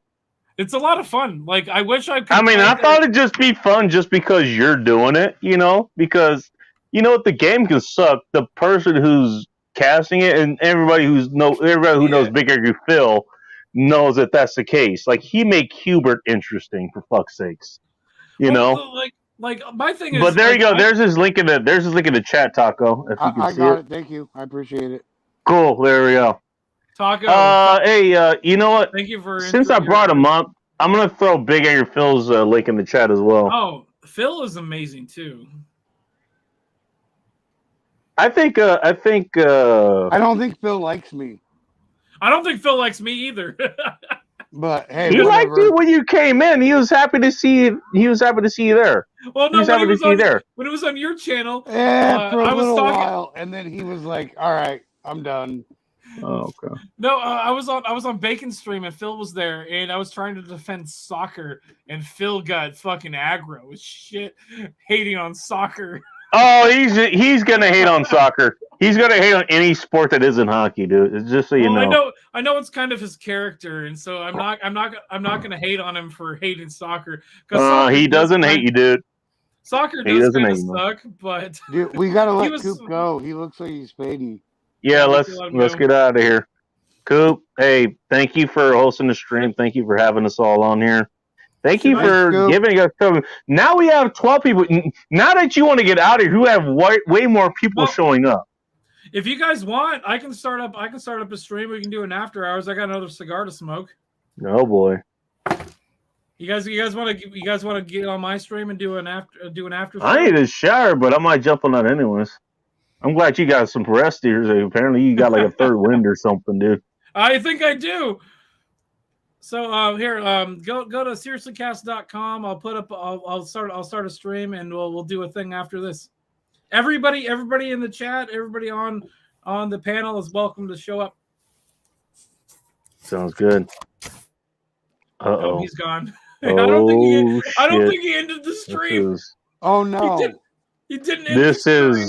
It's a lot of fun. Like I wish I could. I mean, play I that- thought it'd just be fun just because you're doing it, you know? Because you know what, the game can suck. The person who's casting it and everybody who knows Big Angry Phil knows that that's the case. Like he made Hubert interesting for fuck's sakes, you Well, know. like my thing is. But there you like, go. There's his link in the chat, Taco. If you can I see got it. it. Thank you. I appreciate it. Cool. There we go. Taco. Hey, you know what? Thank you for. Since I brought him up, I'm gonna throw Big Angry Phil's link in the chat as well. Oh, Phil is amazing too. I think. I don't think Phil likes me, I don't think Phil likes me either. but hey, he liked whatever. you when you came in. He was happy to see you. He was happy to see you there. Well, no, He's when happy to see you there. when it was on your channel, For I a was little talking. while, and then he was like, "All right, I'm done." Oh, okay. No, I was on Bacon Stream and Phil was there, and I was trying to defend soccer, and Phil got fucking aggro as shit, hating on soccer. Oh, he's gonna hate on soccer. He's gonna hate on any sport that isn't hockey, dude. It's just so you know. I know it's kind of his character, and so I'm not gonna hate on him for hating soccer. He doesn't hate you, dude. Soccer He does doesn't kind of hate you. suck, but Dude, we gotta let was- Coop go. He looks like he's fading. Yeah, Yeah, let's let him go. get out of here. Coop, hey, thank you for hosting the stream. Thank you for having us all on here. Thank you Thanks, for Coop. giving us some. Now we have 12 people. Now that you want to get out of here, you have way more people Well, showing up. if you guys want, I can start up a stream. We can do an after hours. I got another cigar to smoke. Oh boy. You guys want to get on my stream and do an after? I need a shower, but I might jump on that anyways. I'm glad you got some rest here. Apparently you got like a third wind or something, dude. I think I do. So here, go to seriouslycast.com. I'll put up. I'll start a stream, and we'll do a thing after this. Everybody in the chat, everybody on the panel is welcome to show up. Sounds good. Oh, Uh-oh. he's gone. Oh, I don't think shit. he ended the stream. Oh no! He didn't end the stream.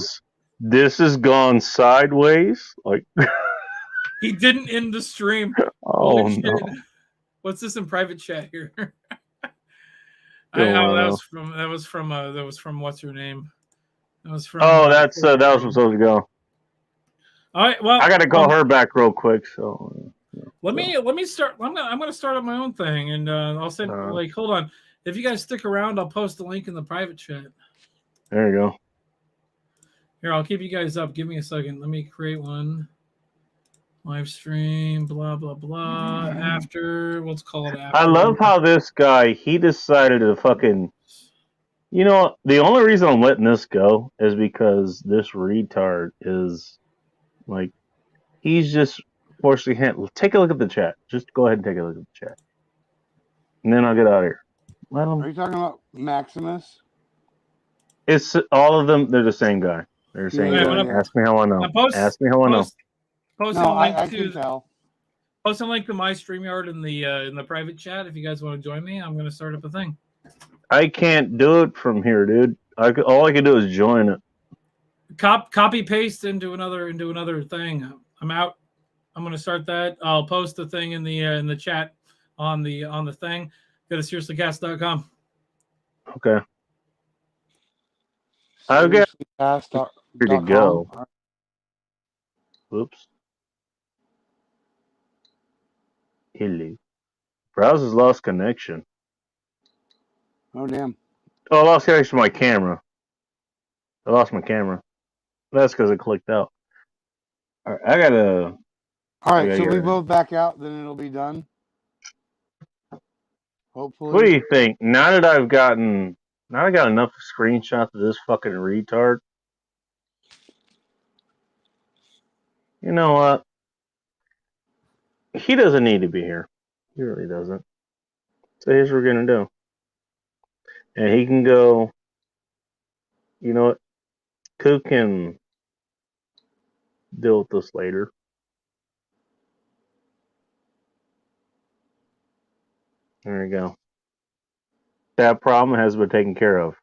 This has gone sideways. Like, He didn't end the stream. oh Holy shit. no. What's this in private chat here? Don't know. that was from what's her name? That was from. Oh, that was supposed to go. All right. Well, I got to call her back real quick. So Let me start. I'm gonna start up my own thing, and I'll send. Hold on. If you guys stick around, I'll post the link in the private chat. there you go. Here, I'll keep you guys up. Give me a second. Let me create one. Live stream. Blah blah blah. After. Let's call it after. I love how this guy, he decided to fucking. You know, the only reason I'm letting this go is because this retard is like, he's just forcing him. Take a look at the chat. Just go ahead and take a look at the chat, and then I'll get out of here. Let him. Are you talking about Maximus? It's all of them. They're the same guy. They're the same Yeah, guy. whatever. Ask me how I know. Ask me how I know. Post No, a link I to can tell. post a link to my StreamYard in the private chat. If you guys want to join me, I'm gonna start up a thing. I can't do it from here, dude. All I can do is join it. Copy paste into another thing. I'm out. I'm gonna start that. I'll post the thing in the chat on the thing. Go to seriouslycast.com. Okay. I've got here to go. Whoops. Hello. Browser's lost connection. Oh damn! Oh, I lost connection to my camera. I lost my camera. That's because it clicked out. All right, I gotta. All right, Yeah, so we you're- both back out, then it'll be done. Hopefully. What do you think? Now that I got enough screenshots of this fucking retard. You know what? He doesn't need to be here. He really doesn't. So here's what we're gonna do. And he can go. You know what? Coop can deal with this later. There you go. That problem has been taken care of.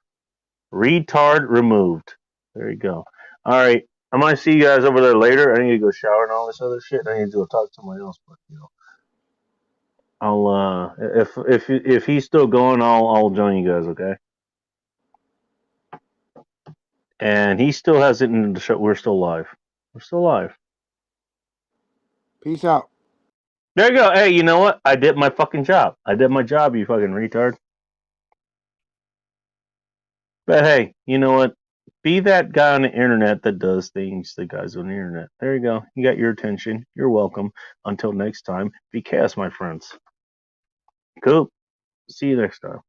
Retard removed. There you go. All right. I might see you guys over there later. I need to go shower and all this other shit. I need to go talk to somebody else, but you know, I'll if he's still going, I'll join you guys. Okay. And he still hasn't ended the show. We're still live. We're still live. Peace out. There you go. Hey, you know what? I did my fucking job. I did my job, you fucking retard. But hey, you know what? Be that guy on the internet that does things the guys on the internet. There you go. You got your attention. You're welcome. Until next time, be chaos, my friends. Cool. See you next time.